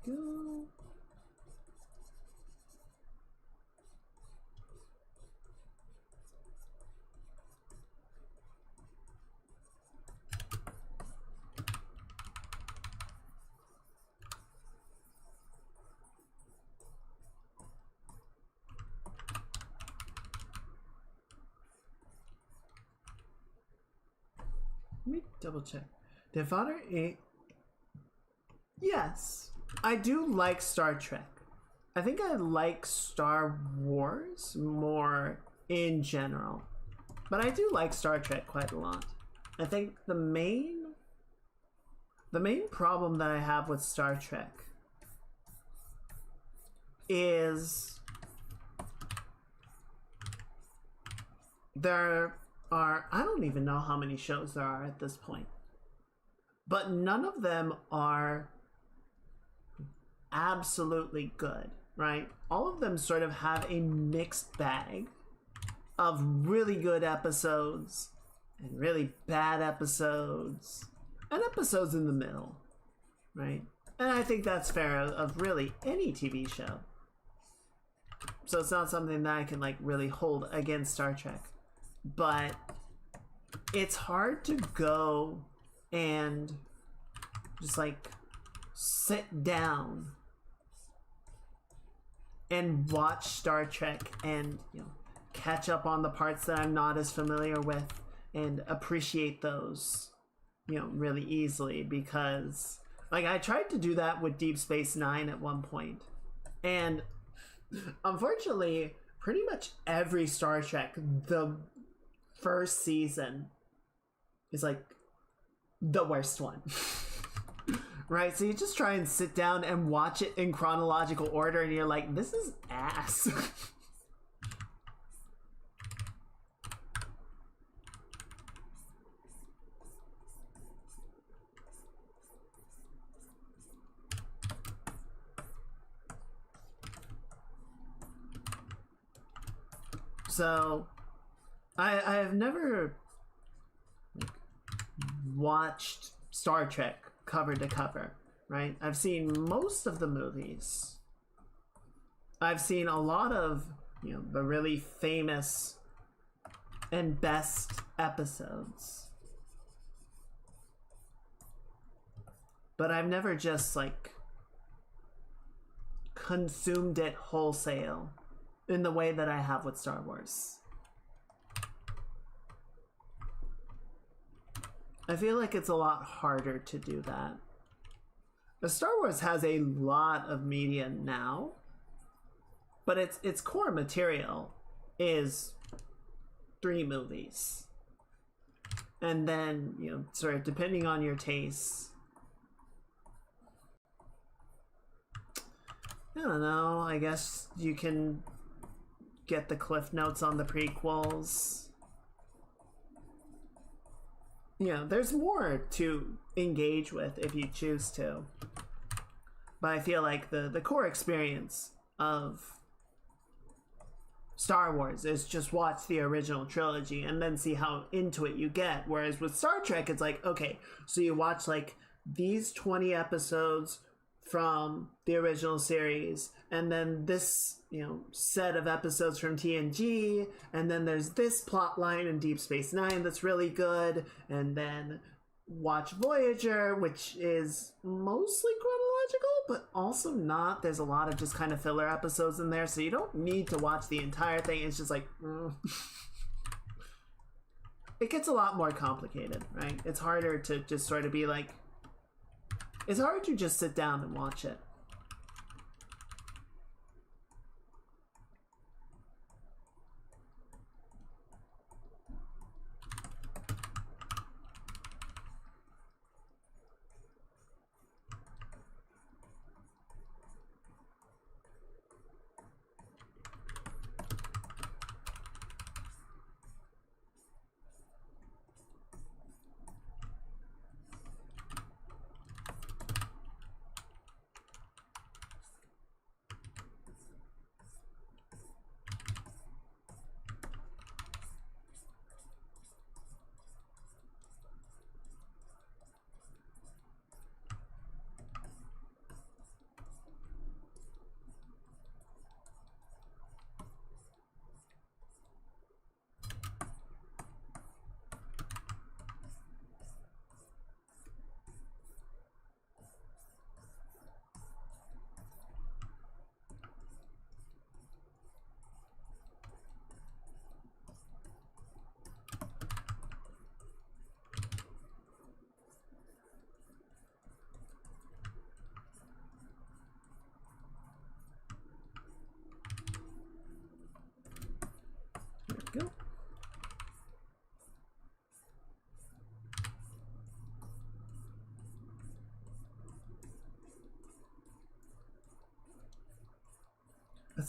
Go. Let me double check. Did Father 8? Yes. I do like Star Trek. I think I like Star Wars more in general. But I do like Star Trek quite a lot. I think the main problem that I have with Star Trek is there are, I don't even know how many shows there are at this point, but none of them are absolutely good, right? All of them sort of have a mixed bag of really good episodes and really bad episodes and episodes in the middle, right? And I think that's fair of really any TV show. So it's not something that I can like really hold against Star Trek. But it's hard to go and just like sit down and watch Star Trek and, you know, catch up on the parts that I'm not as familiar with and appreciate those, you know, really easily, because like I tried to do that with Deep Space Nine at one point, and unfortunately pretty much every Star Trek, the first season is like the worst one. Right? So you just try and sit down and watch it in chronological order and you're like, this is ass. So I have never watched Star Trek cover to cover, right? I've seen most of the movies. I've seen a lot of, you know, the really famous and best episodes. But I've never just like consumed it wholesale in the way that I have with Star Wars. I feel like it's a lot harder to do that. But Star Wars has a lot of media now, but its core material is 3 movies. And then, you know, sort of depending on your tastes, I don't know, I guess you can get the cliff notes on the prequels. You know, there's more to engage with if you choose to. But I feel like the core experience of Star Wars is just watch the original trilogy and then see how into it you get. Whereas with Star Trek, it's like, okay, so you watch like these 20 episodes from the original series, and then this, you know, set of episodes from TNG, and then there's this plot line in Deep Space Nine that's really good, and then watch Voyager, which is mostly chronological, but also not. There's a lot of just kind of filler episodes in there, so you don't need to watch the entire thing. It's just like, it gets a lot more complicated, right? It's harder to just sort of be like, it's hard to just sit down and watch it.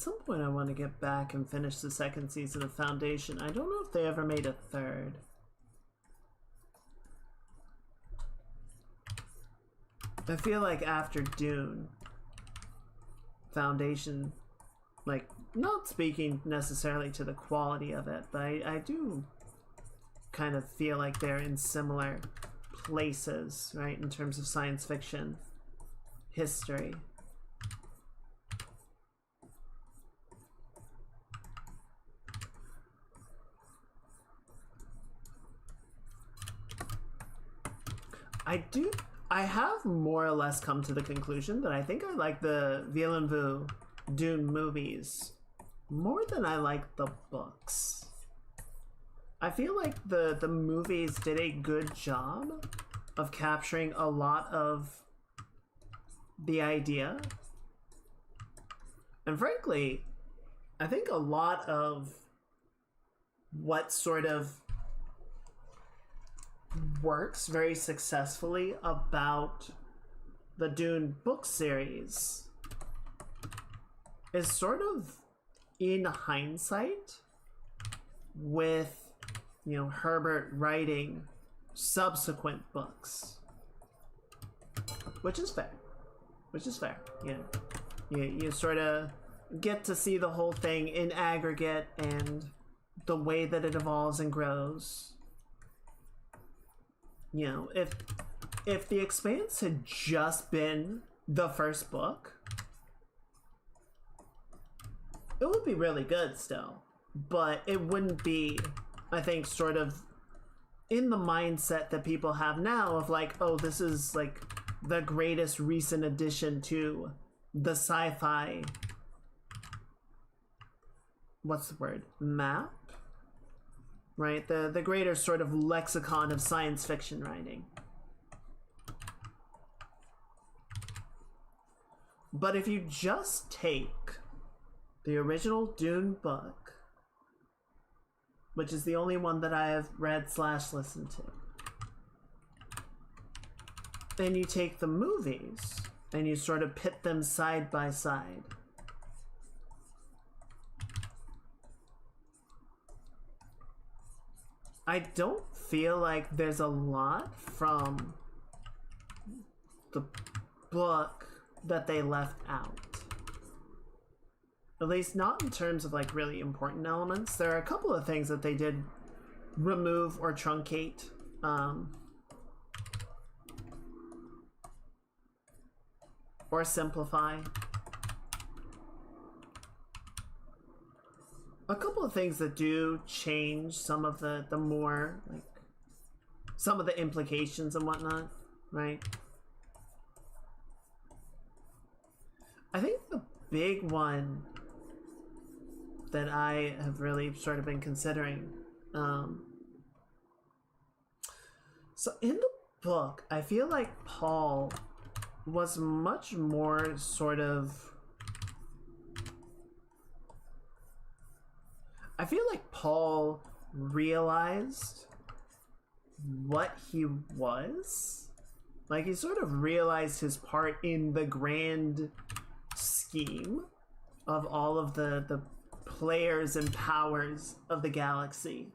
some point I want to get back and finish the second season of Foundation. I don't know if they ever made a third. I feel like after Dune, Foundation, like, not speaking necessarily to the quality of it, but I do kind of feel like they're in similar places, right, in terms of science fiction history. I have more or less come to the conclusion that I think I like the Villeneuve Dune movies more than I like the books. I feel like the movies did a good job of capturing a lot of the idea. And frankly, I think a lot of what sort of works very successfully about the Dune book series is sort of in hindsight with, you know, Herbert writing subsequent books, which is fair. You know, you sort of get to see the whole thing in aggregate and the way that it evolves and grows. You know, if The Expanse had just been the first book, it would be really good still, but it wouldn't be, I think, sort of in the mindset that people have now of like, oh, this is like the greatest recent addition to the sci-fi, what's the word, map? Right? The greater sort of lexicon of science fiction writing. But if you just take the original Dune book, which is the only one that I have read / listened to, and you take the movies and you sort of pit them side by side, I don't feel like there's a lot from the book that they left out. At least not in terms of like really important elements. There are a couple of things that they did remove or truncate. Or simplify. A couple of things that do change some of the more, like, some of the implications and whatnot, right? I think the big one that I have really sort of been considering, so in the book, I feel like Paul was much more sort of, I feel like Paul realized what he was. Like, he sort of realized his part in the grand scheme of all of the players and powers of the galaxy.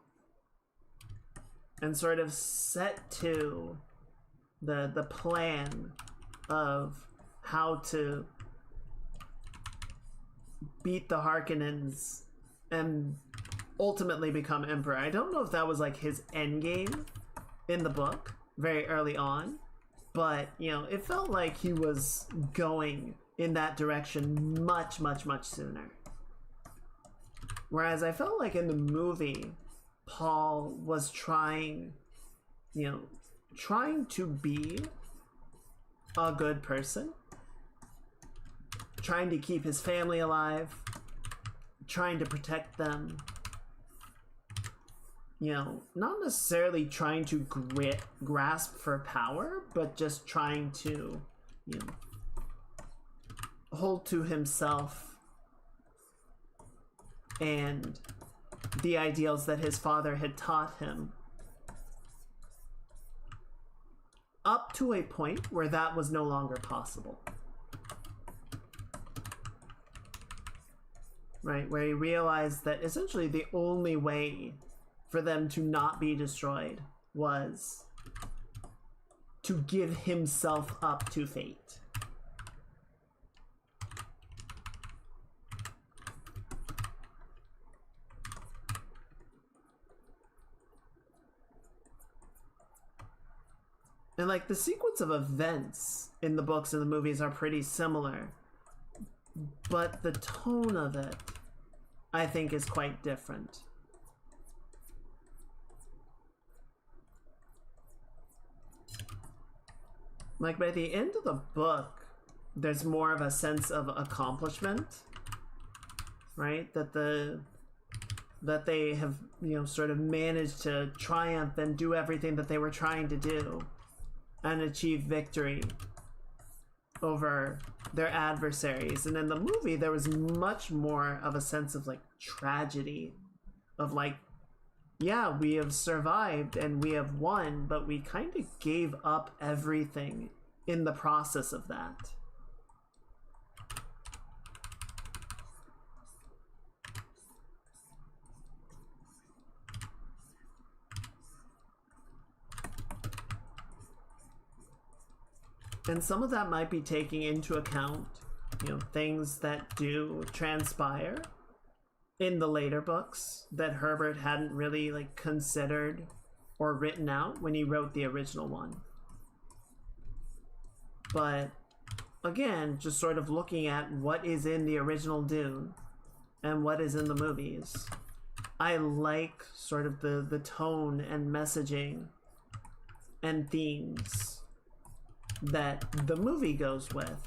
And sort of set to the plan of how to beat the Harkonnens and ultimately become emperor. I don't know if that was like his end game in the book very early on, but you know, it felt like he was going in that direction much sooner. Whereas I felt like in the movie, Paul was trying to be a good person, trying to keep his family alive, trying to protect them, you know, not necessarily trying to grasp for power, but just trying to, you know, hold to himself and the ideals that his father had taught him, up to a point where that was no longer possible. right? Where he realized that essentially the only way for them to not be destroyed was to give himself up to fate. And like the sequence of events in the books and the movies are pretty similar, but the tone of it, I think, is quite different. Like by the end of the book, there's more of a sense of accomplishment, right? That they have, you know, sort of managed to triumph and do everything that they were trying to do and achieve victory over their adversaries. And in the movie, there was much more of a sense of like tragedy, of like, yeah, we have survived and we have won, but we kind of gave up everything in the process of that. And some of that might be taking into account, you know, things that do transpire in the later books that Herbert hadn't really like considered or written out when he wrote the original one. But again, just sort of looking at what is in the original Dune and what is in the movies, I like sort of the tone and messaging and themes that the movie goes with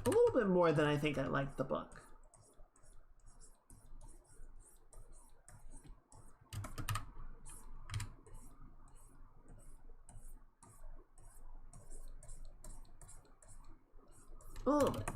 a little bit more than I think I like the book. A little bit.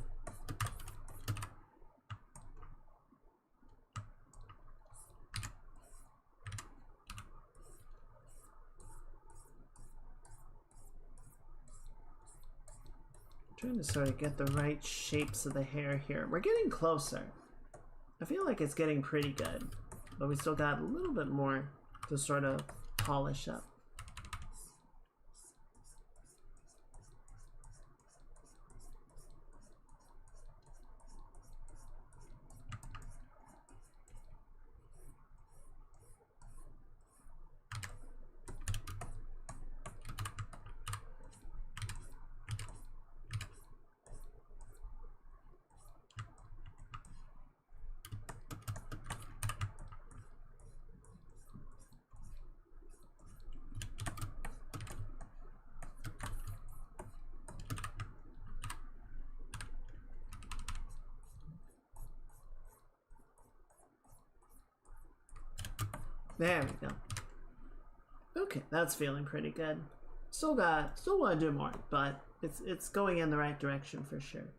Trying to sort of get the right shapes of the hair here. We're getting closer. I feel like it's getting pretty good, but we still got a little bit more to sort of polish up. There we go. Okay, that's feeling pretty good. Still want to do more, but it's going in the right direction for sure.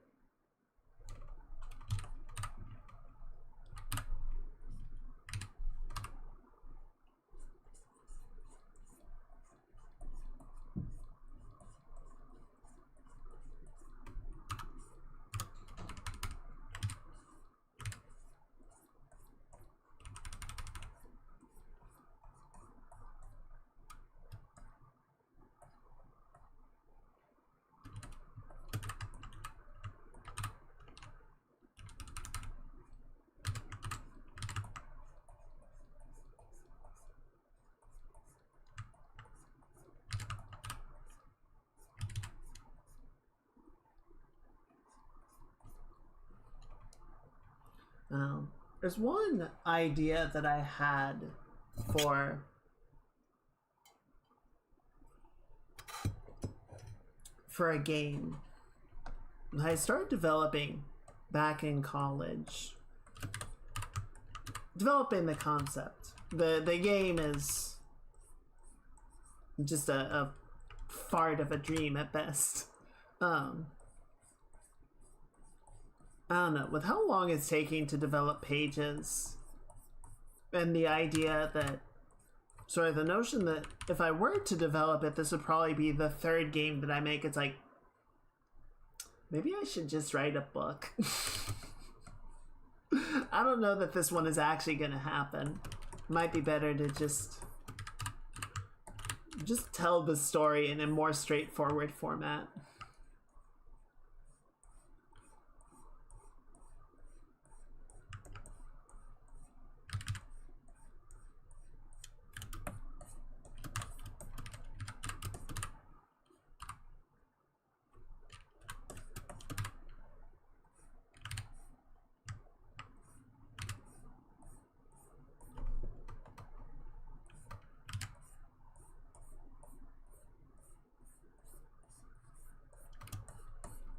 There's one idea that I had for a game I started developing back in college. Developing the concept. The game is just a fart of a dream at best. I don't know, with how long it's taking to develop pages, and the idea that, sort of the notion that if I were to develop it, this would probably be the third game that I make, it's like, maybe I should just write a book. I don't know that this one is actually gonna happen. Might be better to just tell the story in a more straightforward format.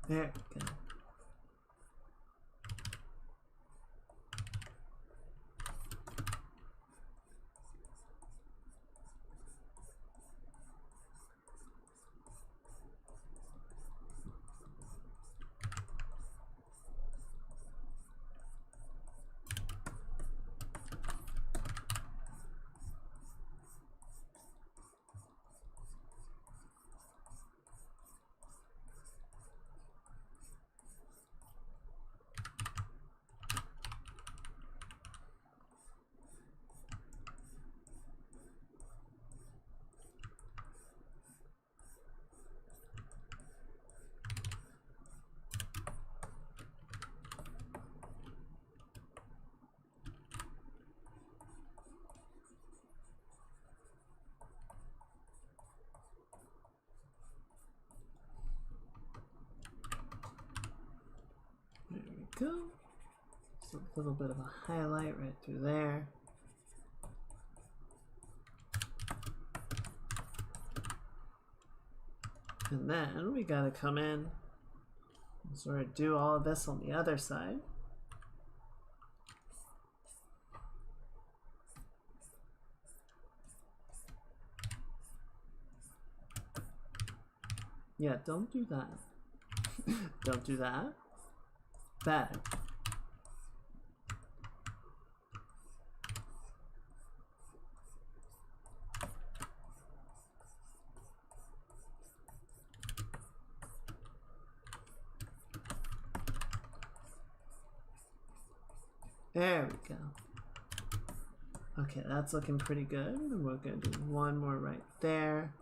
There we go. There we go. Just a little bit of a highlight right through there. And then we gotta come in and sort of do all of this on the other side. Yeah, don't do that. Don't do that. Better. There we go. Okay, that's looking pretty good. And we're gonna do one more right there.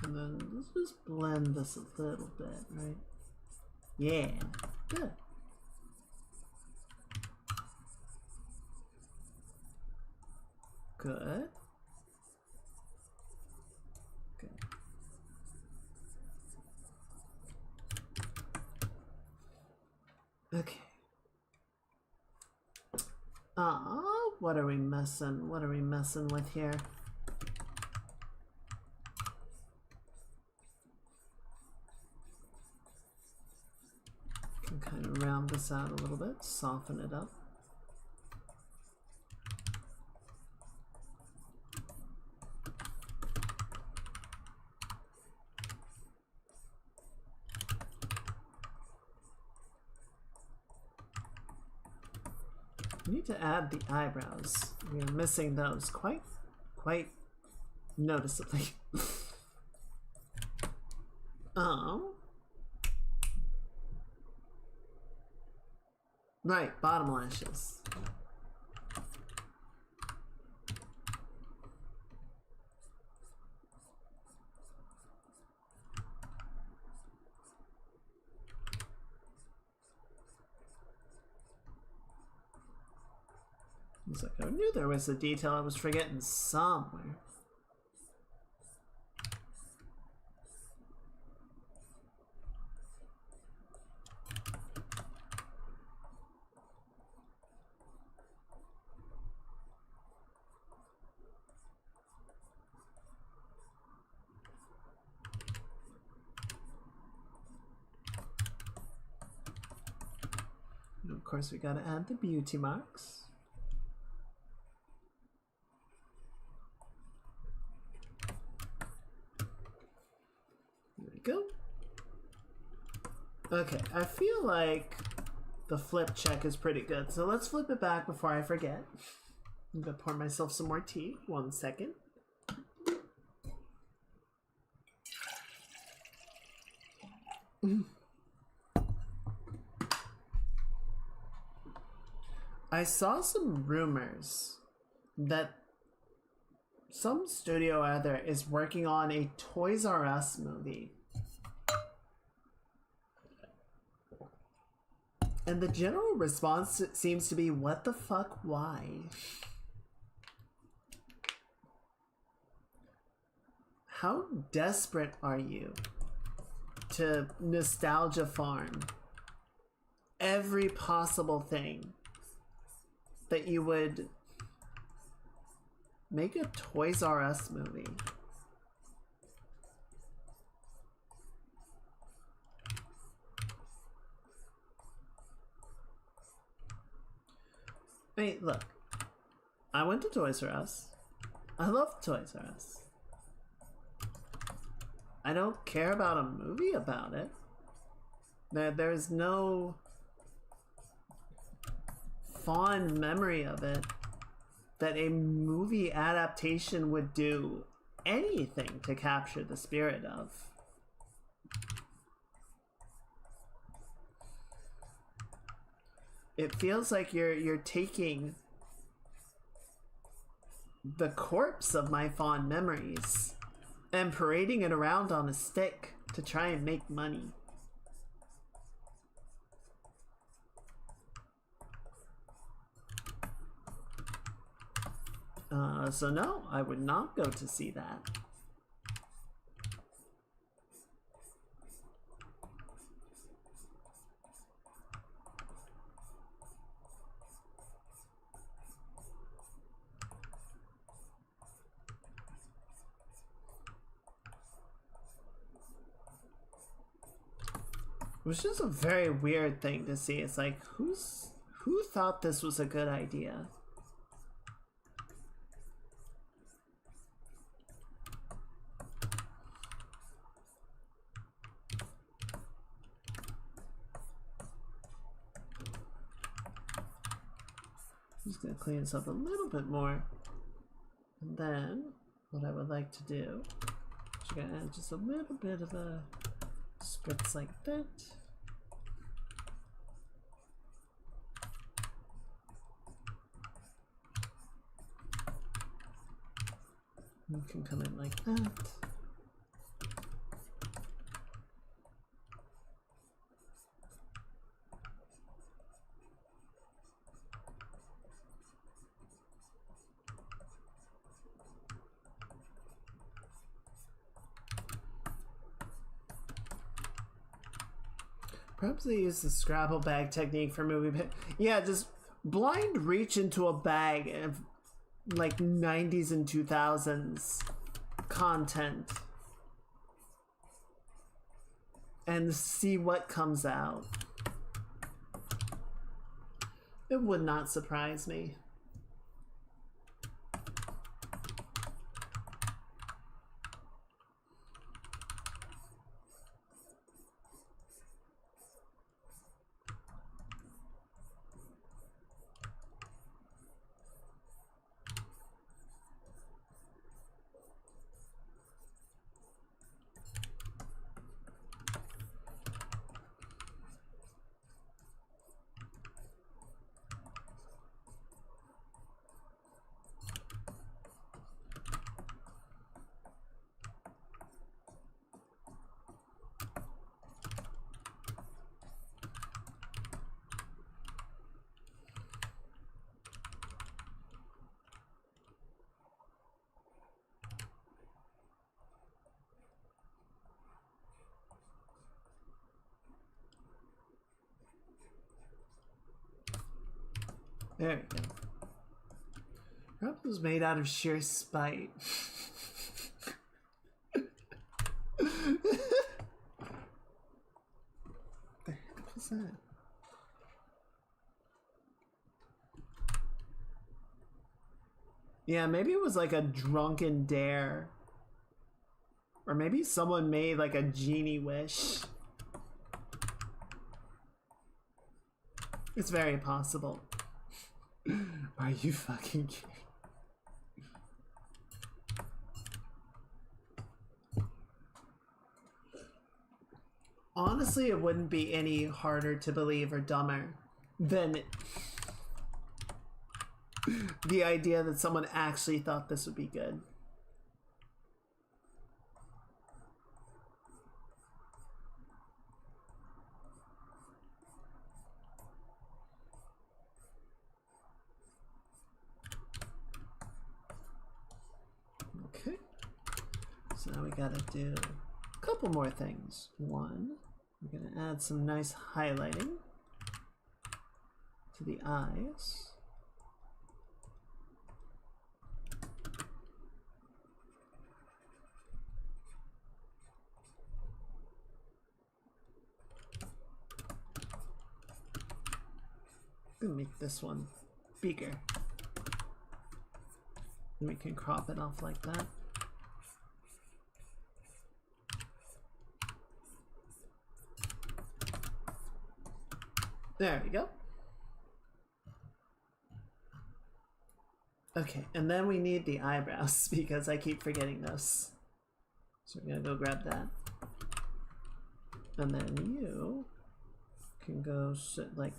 And then let's just blend this a little bit, right? Yeah, good. Good. Good. Okay. What are we messing? What are we messing with here? Can kind of round this out a little bit, soften it up. We need to add the eyebrows. We are missing those quite noticeably. Right, bottom lashes. It's like, I knew there was a detail I was forgetting somewhere. And of course, we gotta add the beauty marks. Okay, I feel like the flip check is pretty good, so let's flip it back before I forget. I'm gonna pour myself some more tea. 1 second. I saw some rumors that some studio out there is working on a Toys R Us movie. And the general response seems to be, what the fuck, why? How desperate are you to nostalgia farm every possible thing that you would make a Toys R Us movie? I mean, look, I went to Toys R Us. I love Toys R Us. I don't care about a movie about it. There's no fond memory of it that a movie adaptation would do anything to capture the spirit of. It feels like you're taking the corpse of my fond memories and parading it around on a stick to try and make money. So no, I would not go to see that. It was just a very weird thing to see. It's like, who thought this was a good idea? I'm just gonna clean this up a little bit more. And then, what I would like to do is I'm gonna add just a little bit of a spritz like that. You can come in like that. Perhaps they use the Scrabble bag technique for movie. Yeah, just blind reach into a bag of like 90s and 2000s content and see what comes out. It would not surprise me. There we go. Perhaps it was made out of sheer spite. The heck was that? Yeah, maybe it was like a drunken dare. Or maybe someone made like a genie wish. It's very possible. Are you fucking kidding? Honestly, it wouldn't be any harder to believe or dumber than the idea that someone actually thought this would be good. Okay, so now we gotta do a couple more things. One, we're gonna add some nice highlighting to the eyes. I'm gonna make this one bigger. Then we can crop it off like that. There we go. Okay, and then we need the eyebrows because I keep forgetting those. So we're gonna go grab that. And then you can go sit like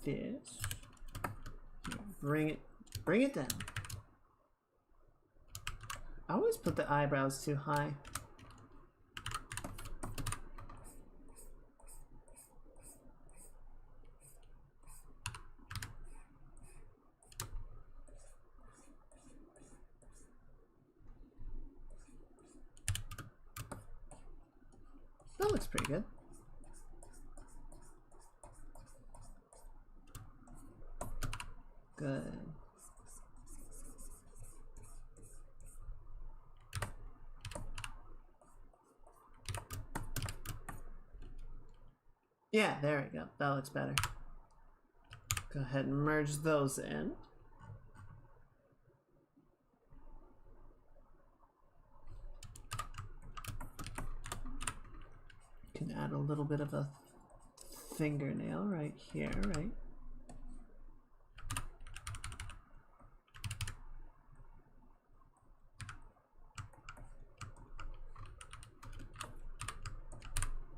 this. Bring it down. I always put the eyebrows too high. That looks pretty good. Good. Yeah, there we go. That looks better. Go ahead and merge those in. Can add a little bit of a fingernail right here, right?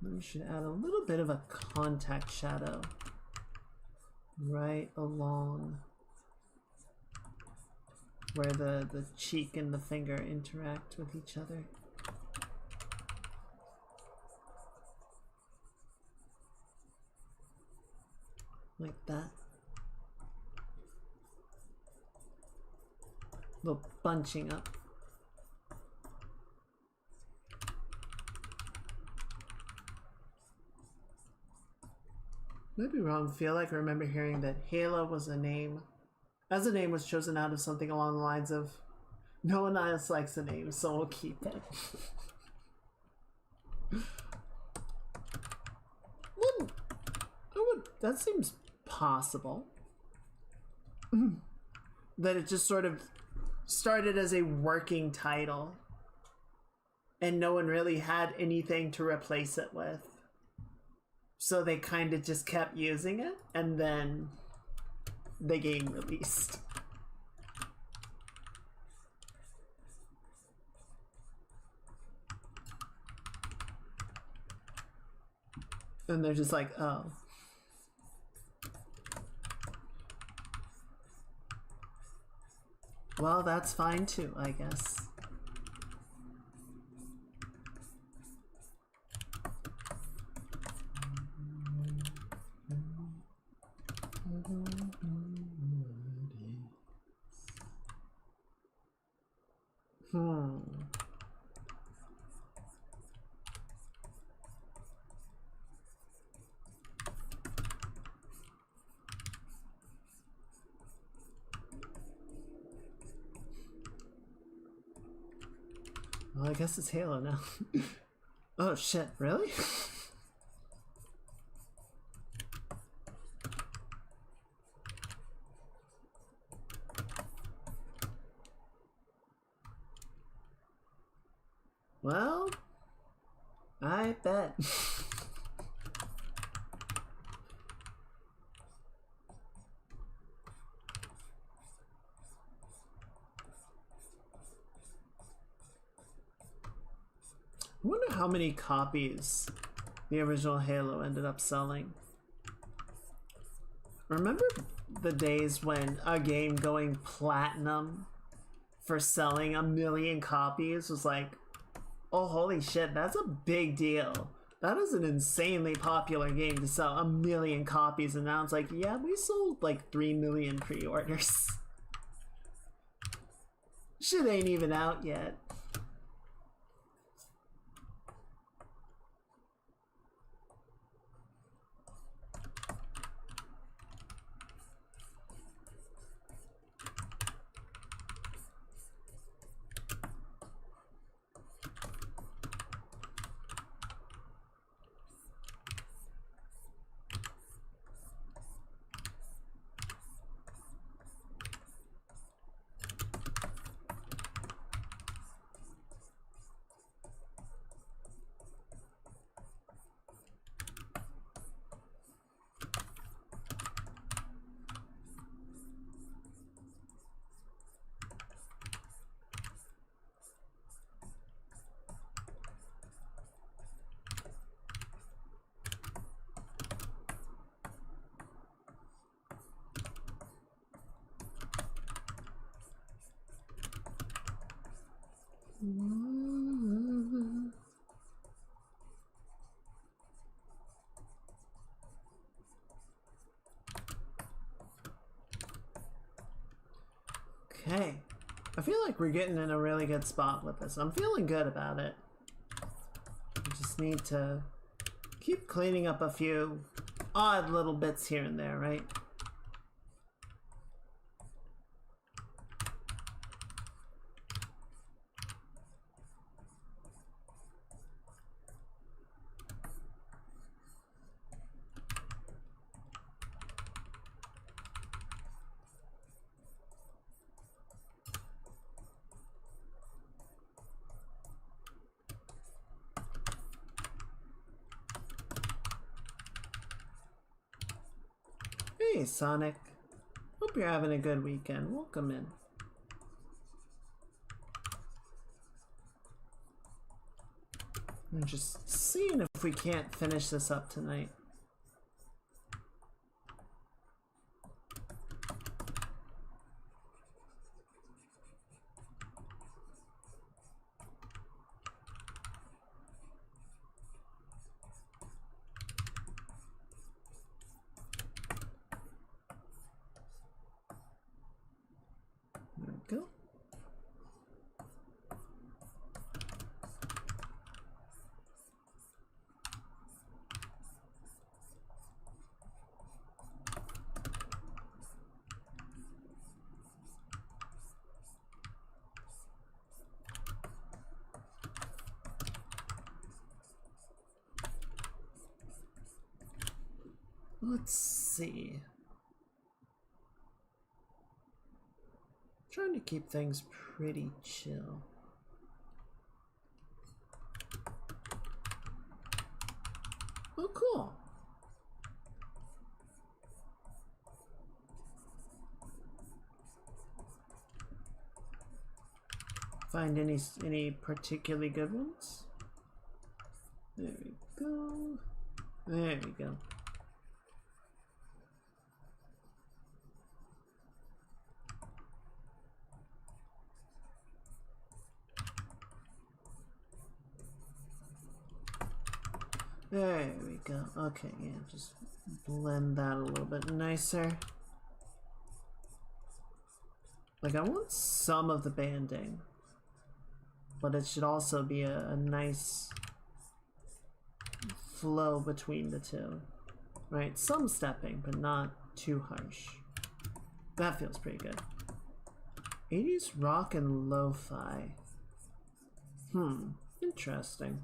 Then we should add a little bit of a contact shadow right along where the cheek and the finger interact with each other. Like that. A little bunching up. Might be wrong. Feel like I remember hearing that Halo was a name. As a name was chosen out of something along the lines of, no one else likes the name, so we'll keep it. That seems possible. That it just sort of started as a working title and no one really had anything to replace it with. So they kind of just kept using it and then the game released. And they're just like, oh. Well, that's fine too, I guess. Well, I guess it's Halo now. Oh shit, really? Well, I bet. how many copies the original Halo ended up selling. Remember the days when a game going platinum for selling 1 million copies was like, oh holy shit, that's a big deal. That is an insanely popular game to sell 1 million copies, and now it's like, yeah, we sold like 3 million pre-orders. Shit ain't even out yet. Okay, I feel like we're getting in a really good spot with this. I'm feeling good about it. We just need to keep cleaning up a few odd little bits here and there, right? Hey, Sonic. Hope you're having a good weekend. Welcome in. I'm just seeing if we can't finish this up tonight. Go. Let's see. Trying to keep things pretty chill. Oh, cool. Find any particularly good ones? There we go. There we go. There we go. Okay, yeah, just blend that a little bit nicer. Like, I want some of the banding, but it should also be a nice flow between the two. Right? Some stepping, but not too harsh. That feels pretty good. 80s rock and lo-fi. Interesting.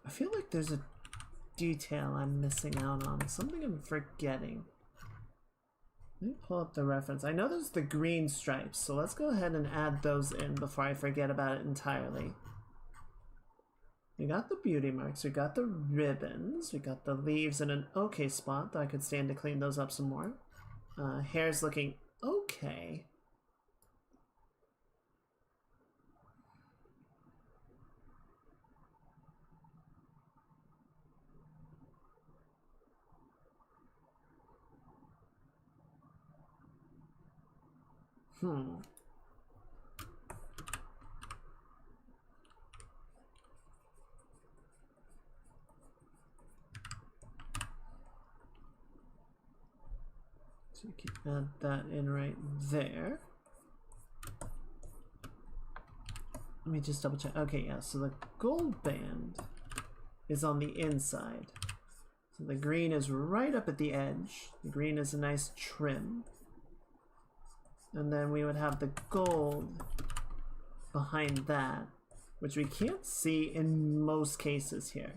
I feel like there's a detail I'm missing out on, something I'm forgetting. Let me pull up the reference. I know there's the green stripes, so let's go ahead and add those in before I forget about it entirely. We got the beauty marks, we got the ribbons, we got the leaves in an okay spot, though I could stand to clean those up some more. Hair's looking okay. So you can add that in right there. Let me just double check. Okay, yeah, so the gold band is on the inside. So the green is right up at the edge. The green is a nice trim. And then we would have the gold behind that, which we can't see in most cases here,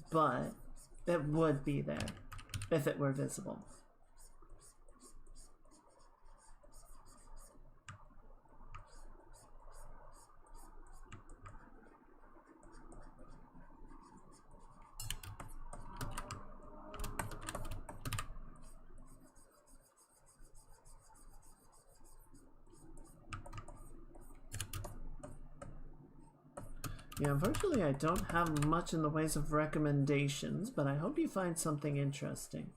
but it would be there if it were visible. Yeah, unfortunately I don't have much in the ways of recommendations, but I hope you find something interesting.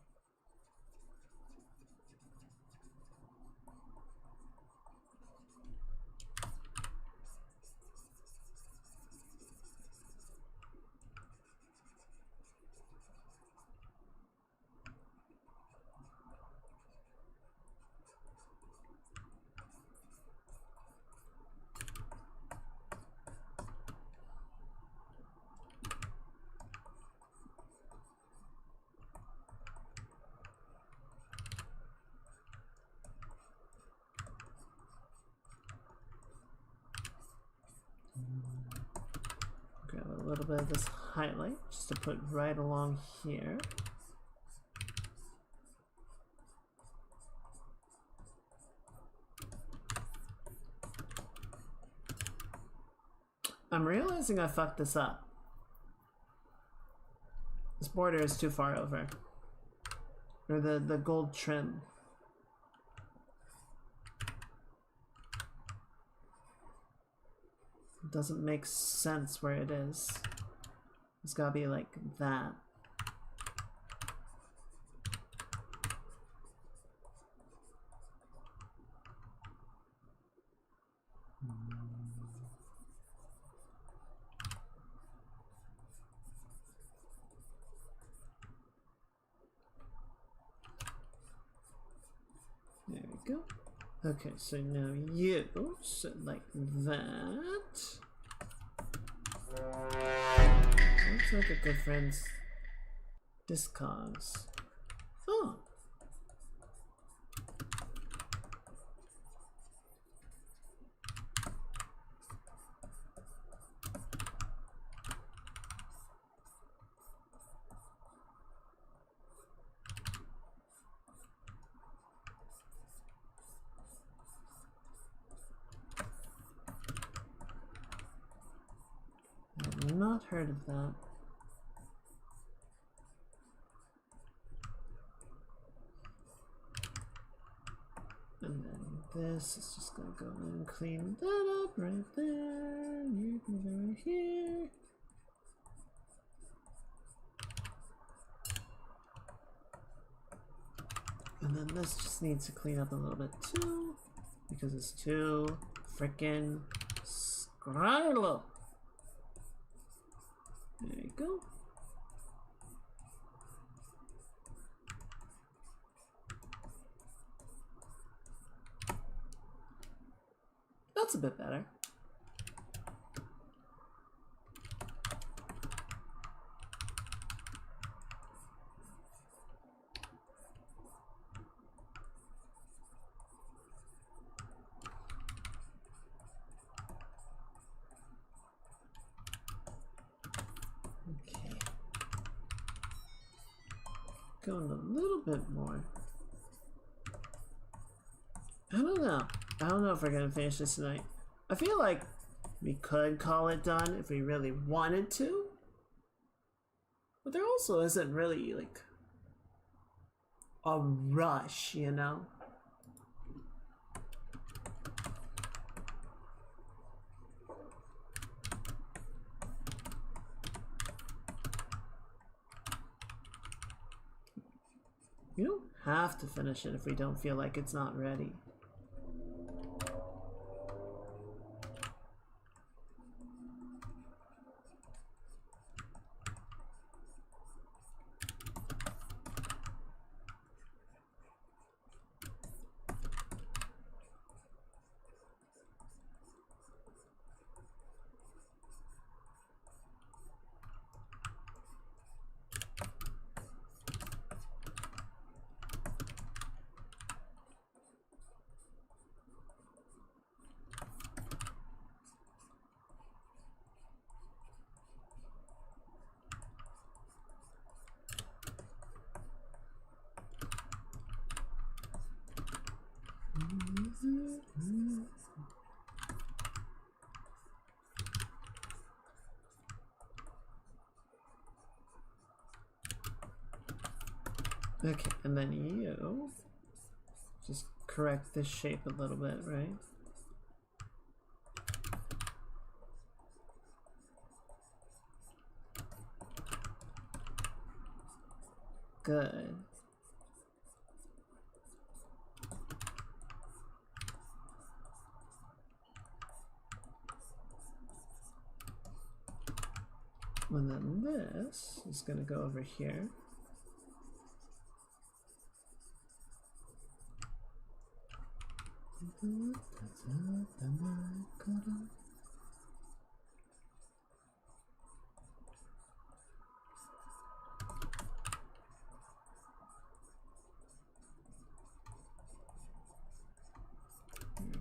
Grab a little bit of this highlight just to put right along here. I'm realizing I fucked this up. This border is too far over. Or the gold trim. It doesn't make sense where it is. It's gotta be like that. There we go. Okay, so now you sit like that. Looks like a good friend's Discogs. Oh. I've not heard of that. And then this is just gonna go in and clean that up right there. You can go right here. And then this just needs to clean up a little bit too, because it's too freaking scrawny. There you go. That's a bit better. Okay. Going a little bit more. I don't know. I don't know if we're gonna finish this tonight. I feel like we could call it done if we really wanted to. But there also isn't really, like, a rush, you know? You don't have to finish it if we don't feel like it's not ready. Okay, and then you just correct this shape a little bit, right? Good. And then this is going to go over here.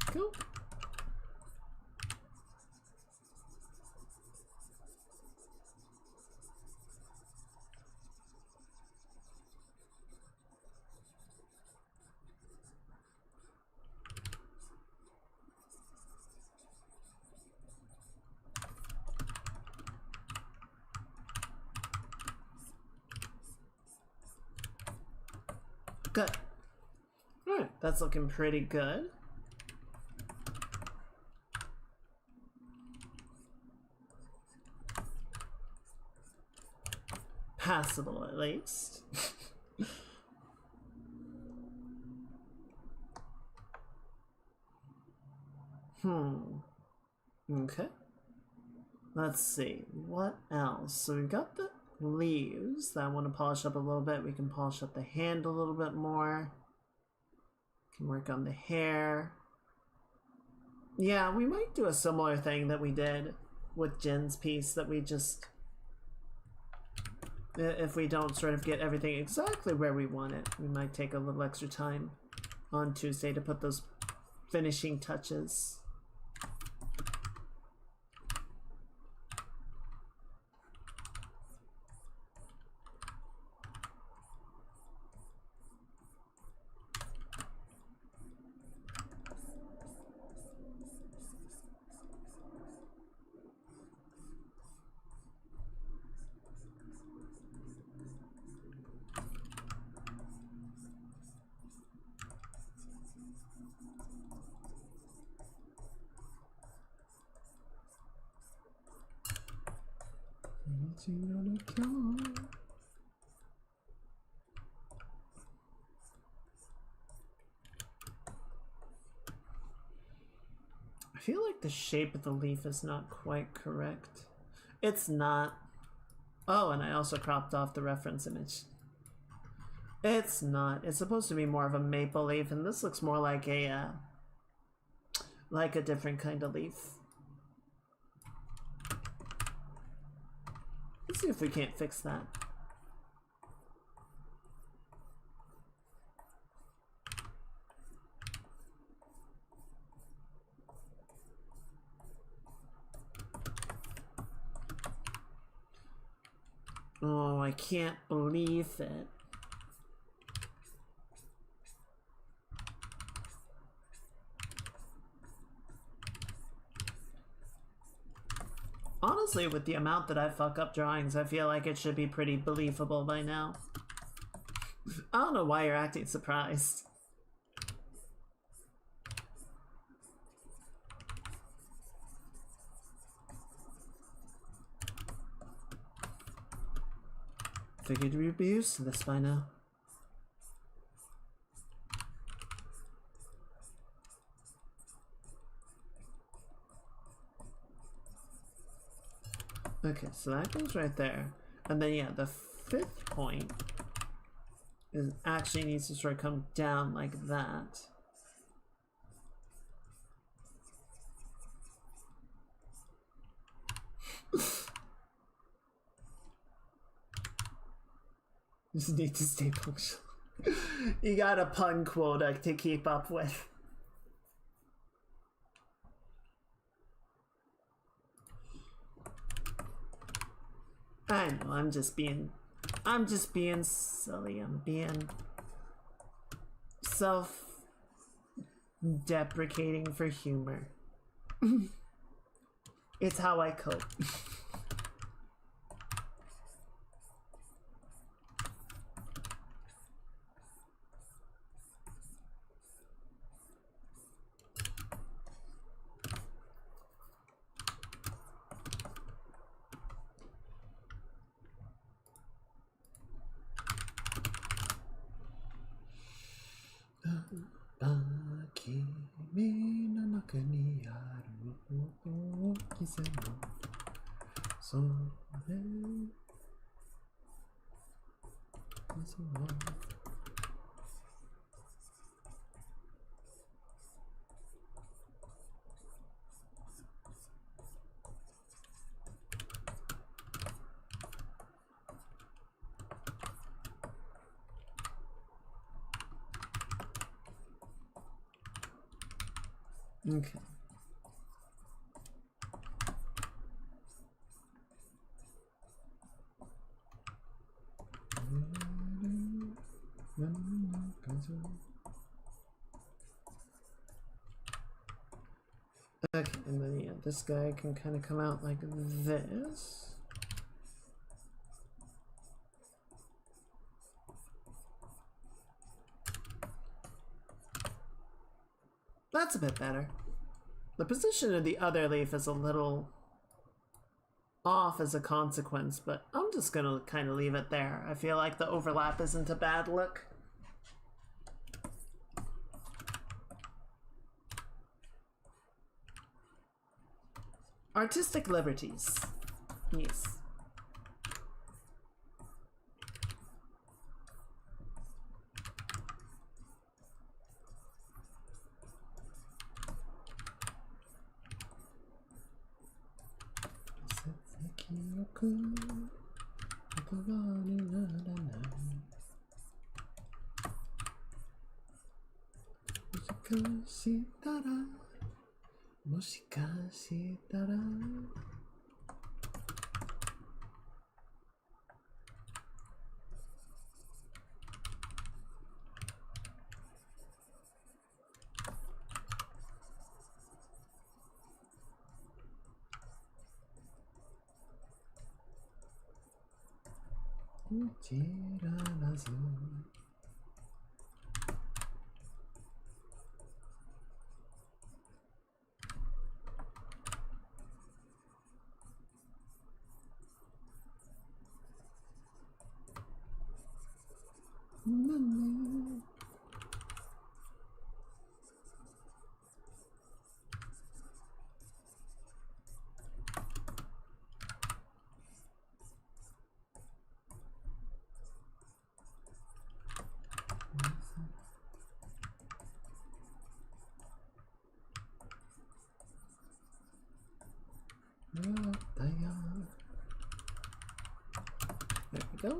Cool. Good. Alright, that's looking pretty good. Passable, at least. Okay. Let's see. What else? So we've got the leaves that I want to polish up a little bit. We can polish up the hand a little bit more. Can work on the hair. Yeah, we might do a similar thing that we did with Jin's piece, that we just... if we don't sort of get everything exactly where we want it, we might take a little extra time on Tuesday to put those finishing touches. I feel like the shape of the leaf is not quite correct. It's not. Oh, and I also cropped off the reference image. It's not. It's supposed to be more of a maple leaf, and this looks more like a different kind of leaf. Let's see if we can't fix that. Oh, I can't believe it. Honestly, with the amount that I fuck up drawings, I feel like it should be pretty believable by now. I don't know why you're acting surprised. Figured we'd be used to this by now. Okay, so that goes right there. And then yeah, the 5th point is actually needs to sort of come down like that. Just need to stay functional. You got a pun quota to keep up with. I know, I'm just being silly. I'm being self-deprecating for humor. It's how I cope. Okay. Okay, and then yeah, this guy can kind of come out like this. That's a bit better. The position of the other leaf is a little off as a consequence, but I'm just gonna kind of leave it there. I feel like the overlap isn't a bad look. Artistic liberties. Yes. There we go.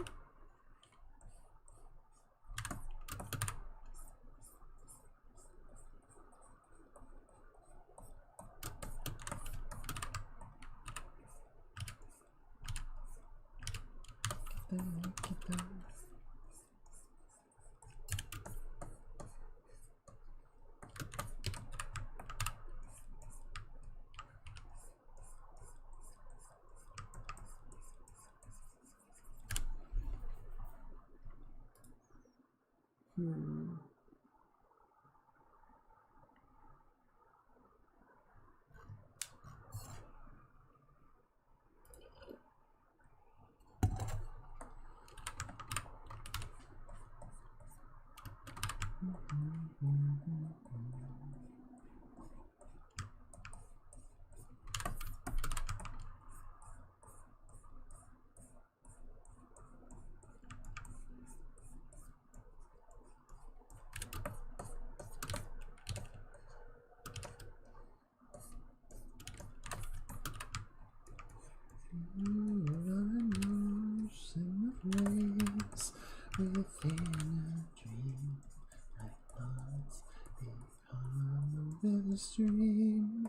Stream,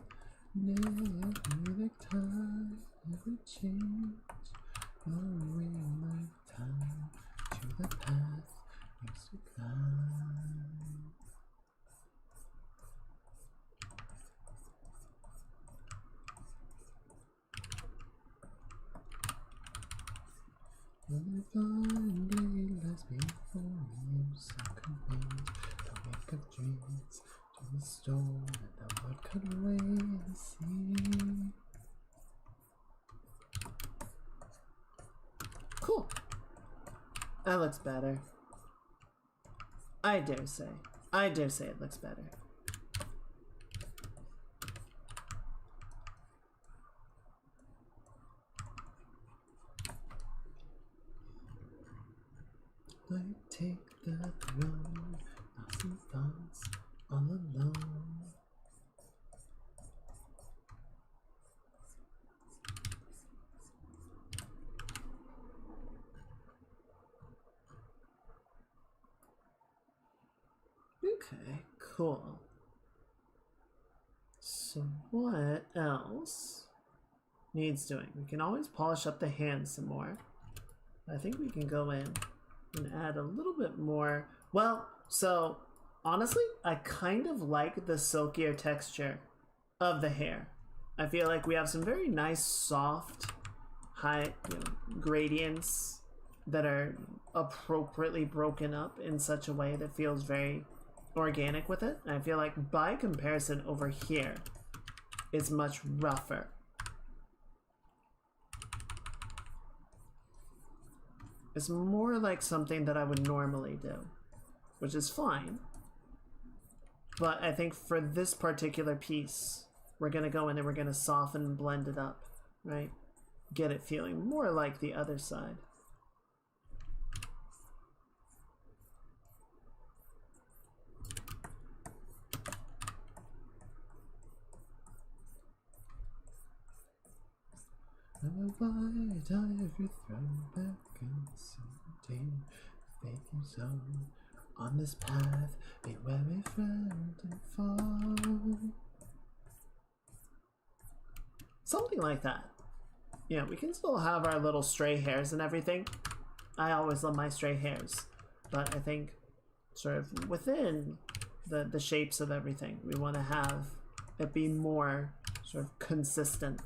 never the time, never change. Flowing like time to the path used to climb. When the fine lies before you, so conveyed the wake of dreams to the storm and the mud cut away the sea. Cool. That looks better. I dare say it looks better. I take the throne, lost thoughts, all alone. Okay, cool. So what else needs doing? We can always polish up the hands some more. I think we can go in and add a little bit more. Well, so honestly, I kind of like the silkier texture of the hair. I feel like we have some very nice, soft, high gradients that are appropriately broken up in such a way that feels very organic with it. I feel like by comparison over here, it's much rougher. It's more like something that I would normally do, which is fine. But I think for this particular piece, we're gonna go in and we're gonna soften and blend it up, right? Get it feeling more like the other side. I'm a white ivory thrown back and certainty, faith and soul. On this path, beware me friend and fall. Something like that. Yeah, we can still have our little stray hairs and everything. I always love my stray hairs. But I think sort of within the shapes of everything, we want to have it be more sort of consistent,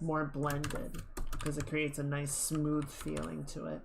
more blended, because it creates a nice smooth feeling to it.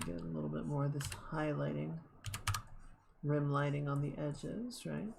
Get a little bit more of this highlighting, rim lighting on the edges, right?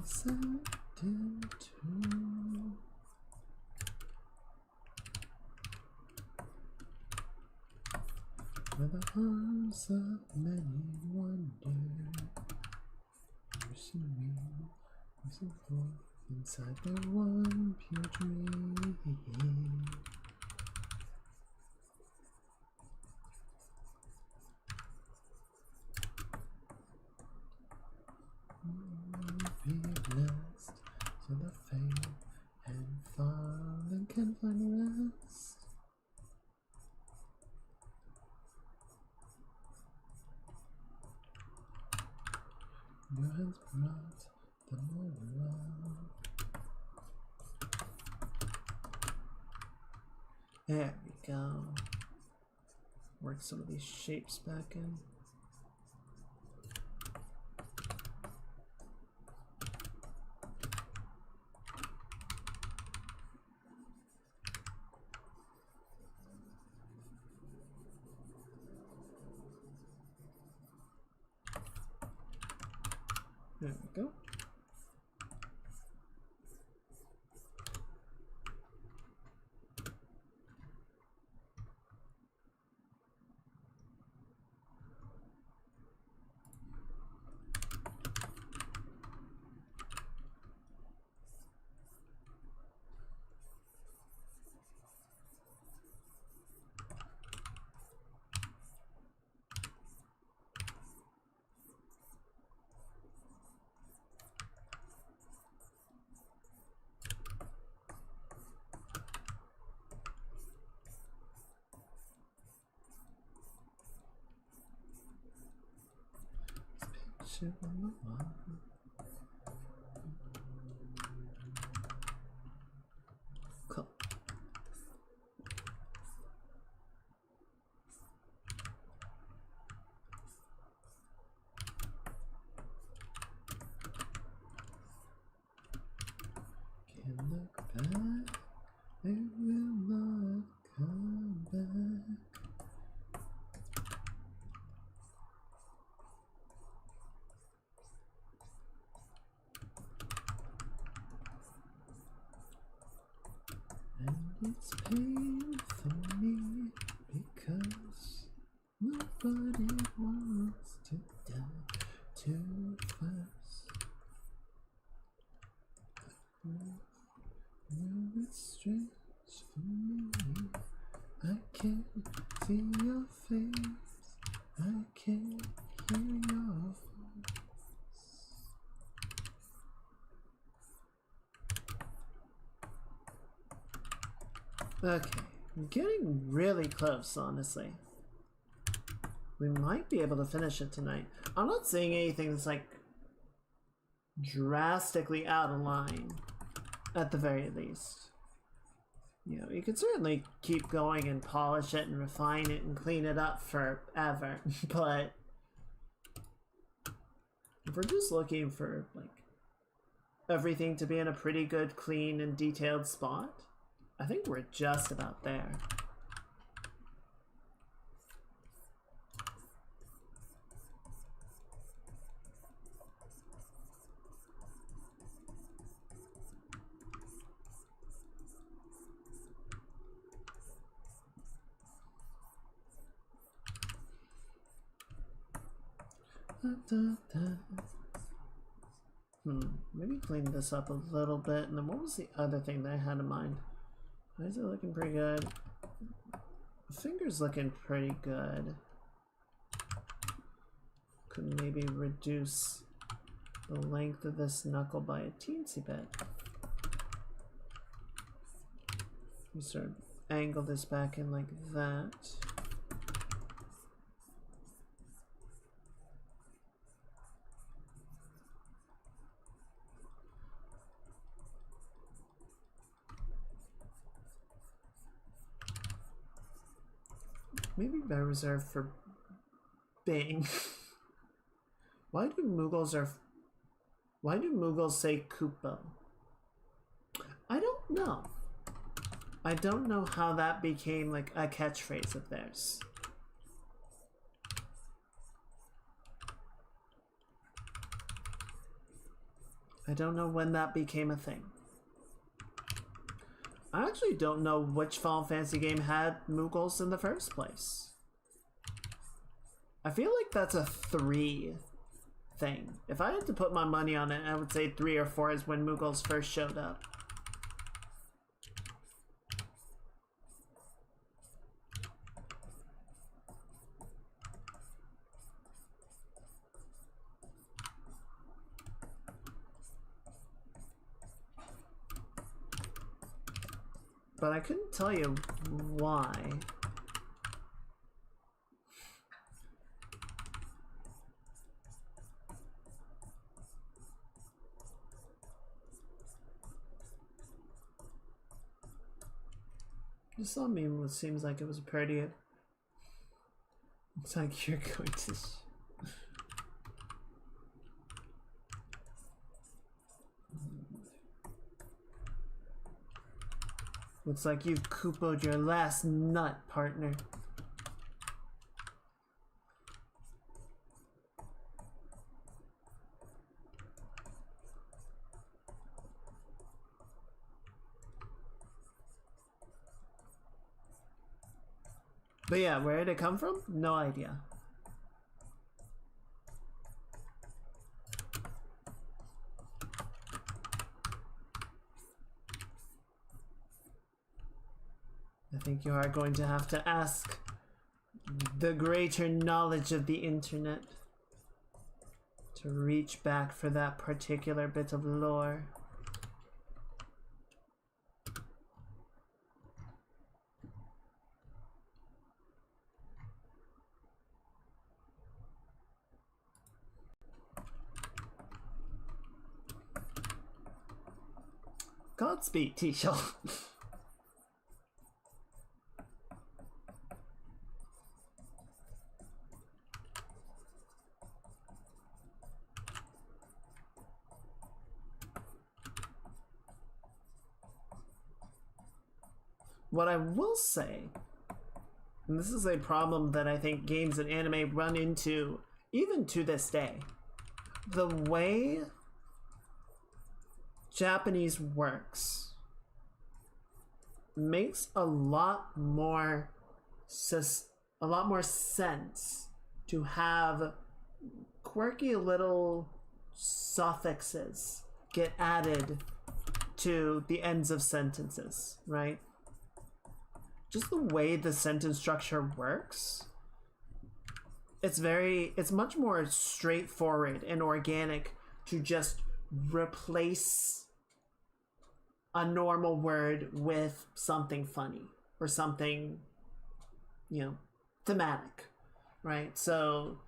set into where the arms of many wander, pursuing and forth inside the one pure dream. Be blessed so the faint and fallen can find rest. Your hands brought them all around. There we go. Work some of these shapes back in. There we go. Picture on the wall. Cool. Can look back, it will not come back. And it's pain for me because nobody wants to die too fast. No, it's strange for me. I can't see your face. I can't hear your voice. Okay, I'm getting really close, honestly. We might be able to finish it tonight. I'm not seeing anything that's like drastically out of line, at the very least. You know, you could certainly keep going and polish it and refine it and clean it up forever, but if we're just looking for like everything to be in a pretty good, clean, and detailed spot, I think we're just about there. Maybe clean this up a little bit. And then what was the other thing that I had in mind? Why is it looking pretty good? The finger's looking pretty good. Could maybe reduce the length of this knuckle by a teensy bit. We sort of angle this back in like that. Maybe better reserved for Bing. Why do Mughals say Kupo? I don't know. I don't know how that became like a catchphrase of theirs. I don't know when that became a thing. I actually don't know which Final Fantasy game had Moogles in the first place. I feel like that's a 3 thing. If I had to put my money on it, I would say 3 or 4 is when Moogles first showed up. But I couldn't tell you why. This saw me seems like it was pretty. It's like you're going to. Looks like you've Koopoed your last nut, partner. But yeah, where did it come from? No idea. I think you are going to have to ask the greater knowledge of the internet to reach back for that particular bit of lore. Godspeed, T-Shell. What I will say, and this is a problem that I think games and anime run into even to this day, the way Japanese works makes a lot more sense to have quirky little suffixes get added to the ends of sentences, right? Just the way the sentence structure works, it's much more straightforward and organic to just replace a normal word with something funny or something, you know, thematic, right? So,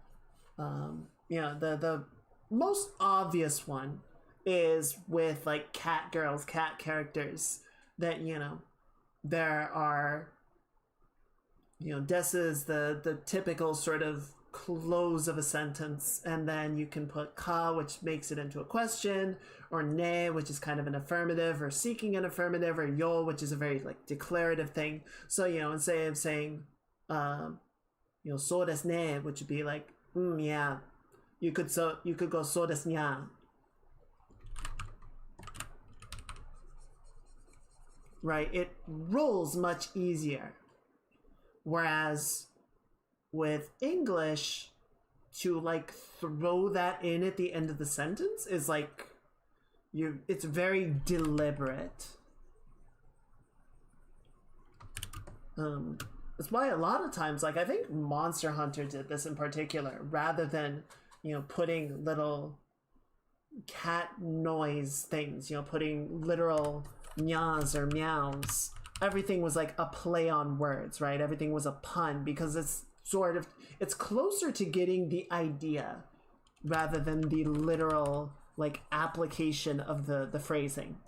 you know, the most obvious one is with like cat girls, cat characters that, you know, there are, you know, this is the typical sort of close of a sentence, and then you can put ka, which makes it into a question, or ne, which is kind of an affirmative or seeking an affirmative, or yo, which is a very like declarative thing. So, you know, instead of saying, you know, so desu ne, which would be like, yeah, you could go so desu nya. Right, it rolls much easier. Whereas with English, to like throw that in at the end of the sentence is like, it's very deliberate. That's why a lot of times, like I think Monster Hunter did this in particular, rather than, you know, putting little cat noise things, you know, putting literal nyas or meows, everything was like a play on words, right? Everything was a pun, because it's closer to getting the idea rather than the literal like application of the phrasing.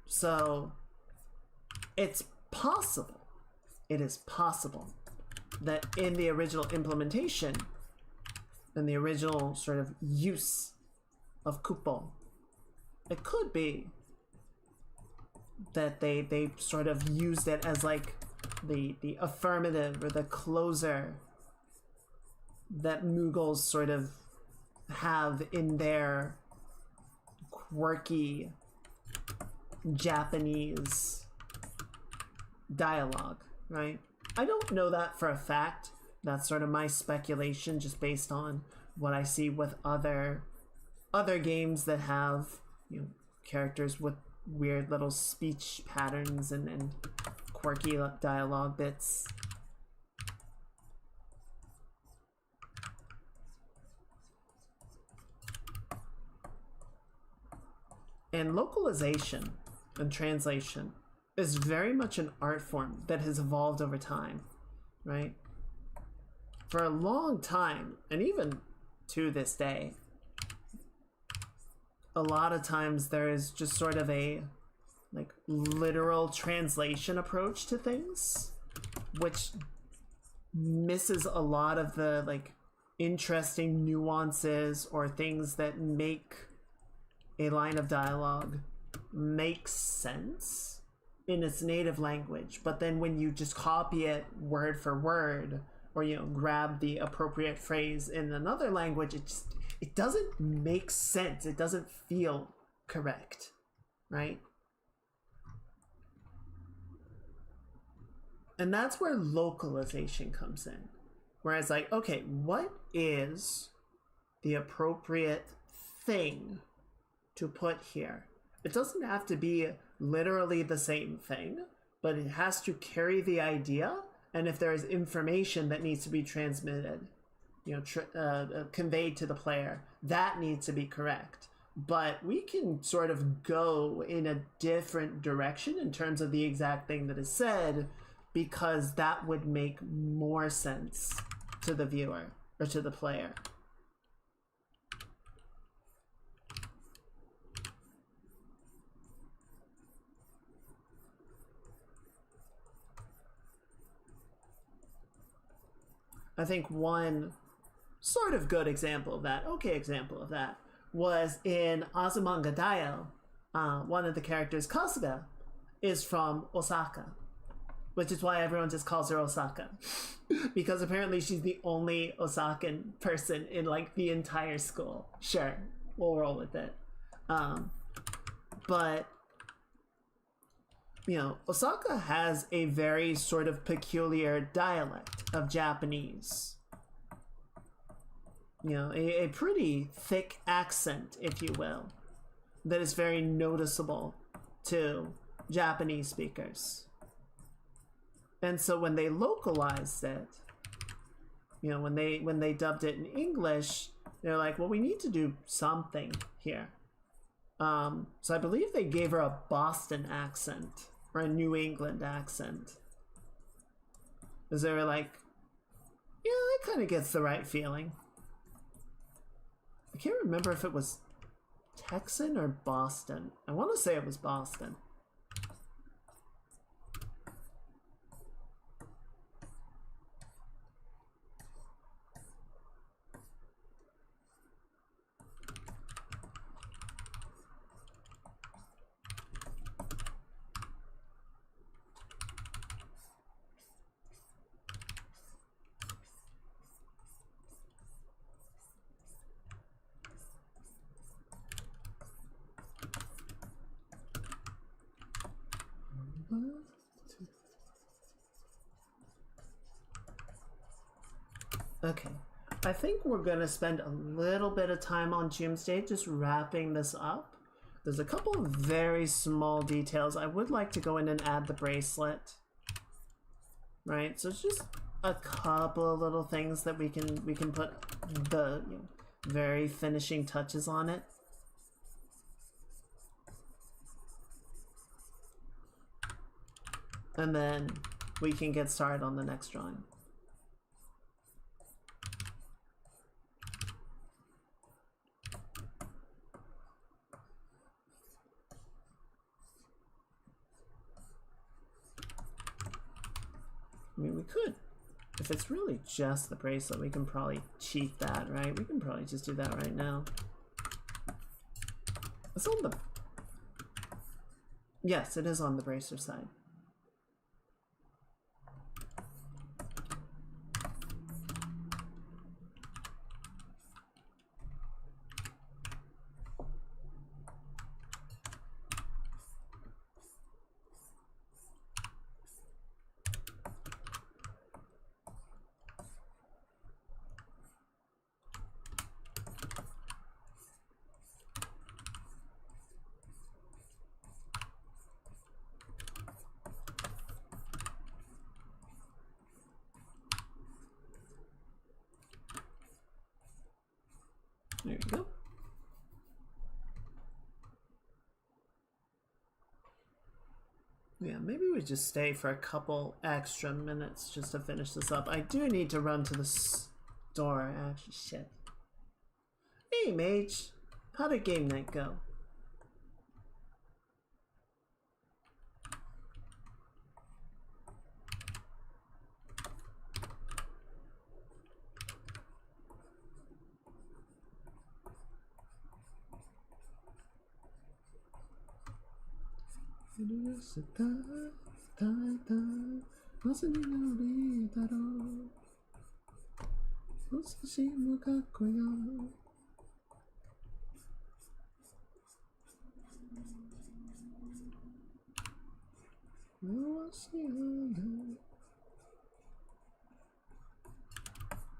So it's possible, it is possible that in the original implementation, in the original sort of use of Kupo, it could be that they sort of used it as like the affirmative or the closer that Moogles sort of have in their quirky Japanese dialogue, right? I don't know that for a fact. That's sort of my speculation, just based on what I see with other games that have, you know, characters with weird little speech patterns and quirky dialogue bits. And localization and translation is very much an art form that has evolved over time, right? For a long time, and even to this day, a lot of times there is just sort of a like literal translation approach to things, which misses a lot of the like interesting nuances or things that make a line of dialogue make sense in its native language. But then when you just copy it word for word, or, you know, grab the appropriate phrase in another language, it doesn't make sense. It doesn't feel correct, right? And that's where localization comes in. Whereas, like, okay, what is the appropriate thing to put here? It doesn't have to be literally the same thing, but it has to carry the idea. And if there is information that needs to be transmitted, you know, conveyed to the player, that needs to be correct. But we can sort of go in a different direction in terms of the exact thing that is said, because that would make more sense to the viewer or to the player. I think one sort of good example of that, okay example of that, was in Azumanga Daioh. One of the characters, Kasuga, is from Osaka, which is why everyone just calls her Osaka. Because apparently she's the only Osakan person in like the entire school. Sure, we'll roll with it. But you know, Osaka has a very sort of peculiar dialect of Japanese. You know, a pretty thick accent, if you will, that is very noticeable to Japanese speakers. And so when they localized it, you know, when they dubbed it in English, they're like, well, we need to do something here. So I believe they gave her a Boston accent or a New England accent. Because they were like, yeah, that kind of gets the right feeling. I can't remember if it was Texan or Boston. I want to say it was Boston. Okay, I think we're gonna spend a little bit of time on Doomsday, just wrapping this up. There's a couple of very small details. I would like to go in and add the bracelet. Right, so it's just a couple of little things that we can put the, you know, very finishing touches on it. And then we can get started on the next drawing. I mean, we could, if it's really just the bracelet, we can probably cheat that, right? We can probably just do that right now. It's on the... Yes, it is on the bracer side. There you go. Yeah, maybe we just stay for a couple extra minutes just to finish this up. I do need to run to the store, actually. Shit. Hey, Mage. How did game night go?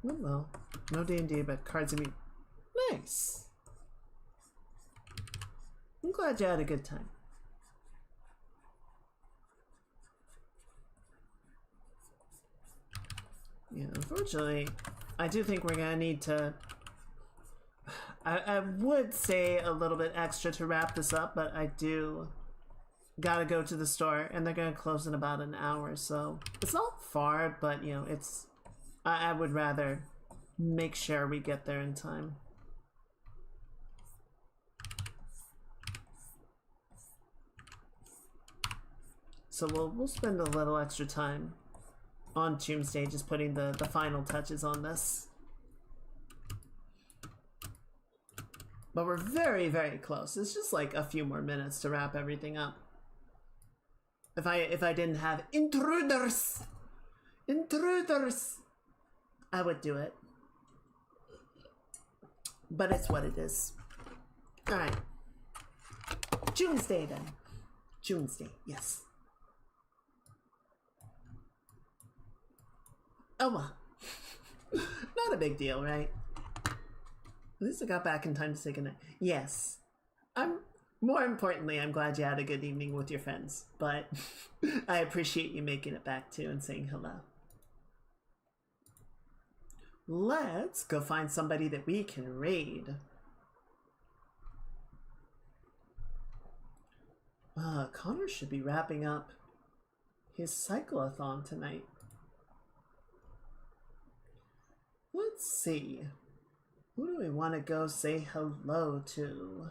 Well, no D&D, but cards of me. Nice. I'm glad you had a good time. Yeah, unfortunately, I do think we're gonna need to. I would say a little bit extra to wrap this up, but I do gotta go to the store, and they're gonna close in about an hour, so it's not far, but you know, it's. I would rather make sure we get there in time. So we'll spend a little extra time on Tuesday just putting the final touches on this. But we're very, very close. It's just like a few more minutes to wrap everything up. If I didn't have intruders, I would do it. But it's what it is. Alright. Tuesday then. Tuesday, yes. Oh well. Not a big deal, right? At least I got back in time to say goodnight. Yes. More importantly, I'm glad you had a good evening with your friends, but I appreciate you making it back too and saying hello. Let's go find somebody that we can raid. Connor should be wrapping up his cyclothon tonight. Let's see. Who do we want to go say hello to?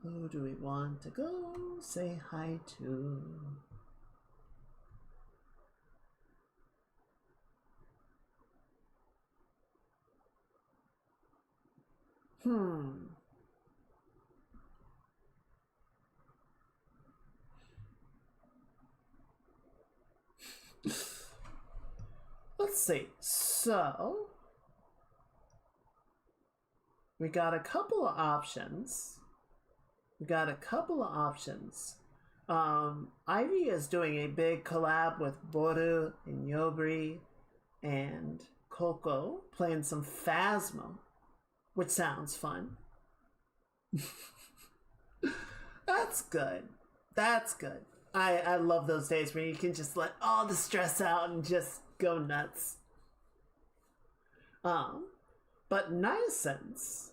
Who do we want to go say hi to? Let's see. So, we got a couple of options. Ivy is doing a big collab with Boru and Yobri and Coco, playing some Phasmo, which sounds fun. That's good. That's good. I love those days where you can just let all the stress out and just go nuts. But Niacence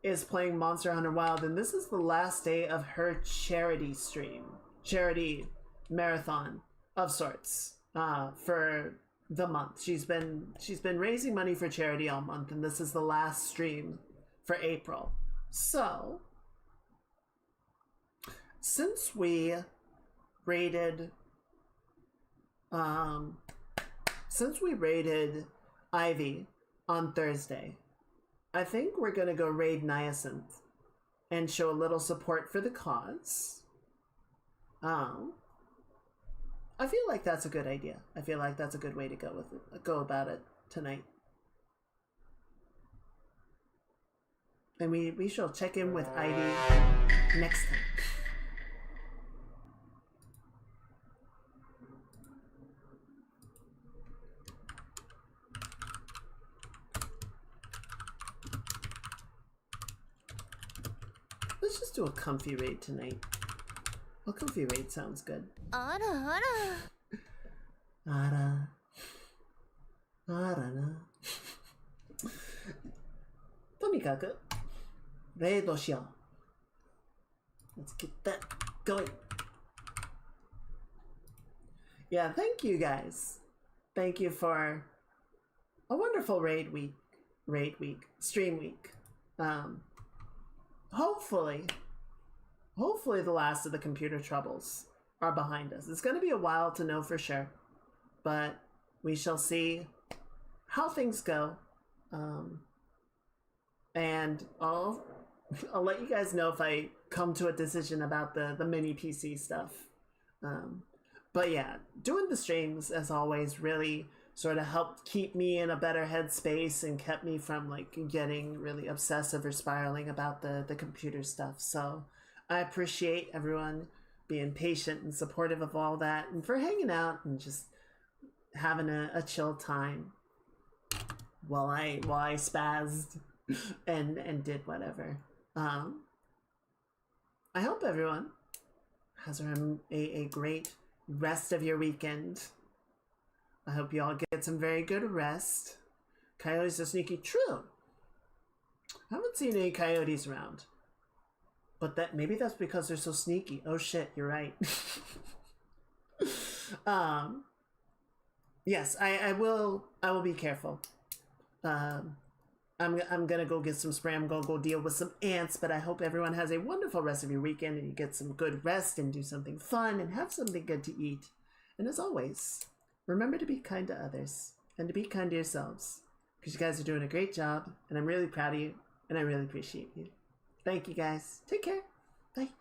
is playing Monster Hunter Wild, and this is the last day of her charity marathon of sorts for the month. She's been raising money for charity all month, and this is the last stream for April. So since we raided Ivy on Thursday, I think we're gonna go raid Niacence and show a little support for the cause. I feel like that's a good idea. I feel like that's a good way to go about it tonight. And we shall check in with Ivy next time. Let's just do a comfy raid tonight. A comfy raid sounds good. Ara. とにかく、レイドしよう。Let's get that going. Yeah, thank you guys. Thank you for a wonderful stream week. Hopefully the last of the computer troubles are behind us. It's going to be a while to know for sure, but we shall see how things go. And I'll let you guys know if I come to a decision about the mini PC stuff. But yeah, doing the streams as always really sort of helped keep me in a better headspace and kept me from like getting really obsessive or spiraling about the computer stuff. So I appreciate everyone being patient and supportive of all that and for hanging out and just having a chill time while I spazzed and did whatever. I hope everyone has a great rest of your weekend. I hope you all get some very good rest. Coyotes are sneaky. True. I haven't seen any coyotes around. But maybe that's because they're so sneaky. Oh shit, you're right. Yes, I will be careful. I'm gonna go get some spray. I'm gonna go deal with some ants, but I hope everyone has a wonderful rest of your weekend and you get some good rest and do something fun and have something good to eat. And as always, remember to be kind to others and to be kind to yourselves because you guys are doing a great job and I'm really proud of you and I really appreciate you. Thank you guys. Take care. Bye.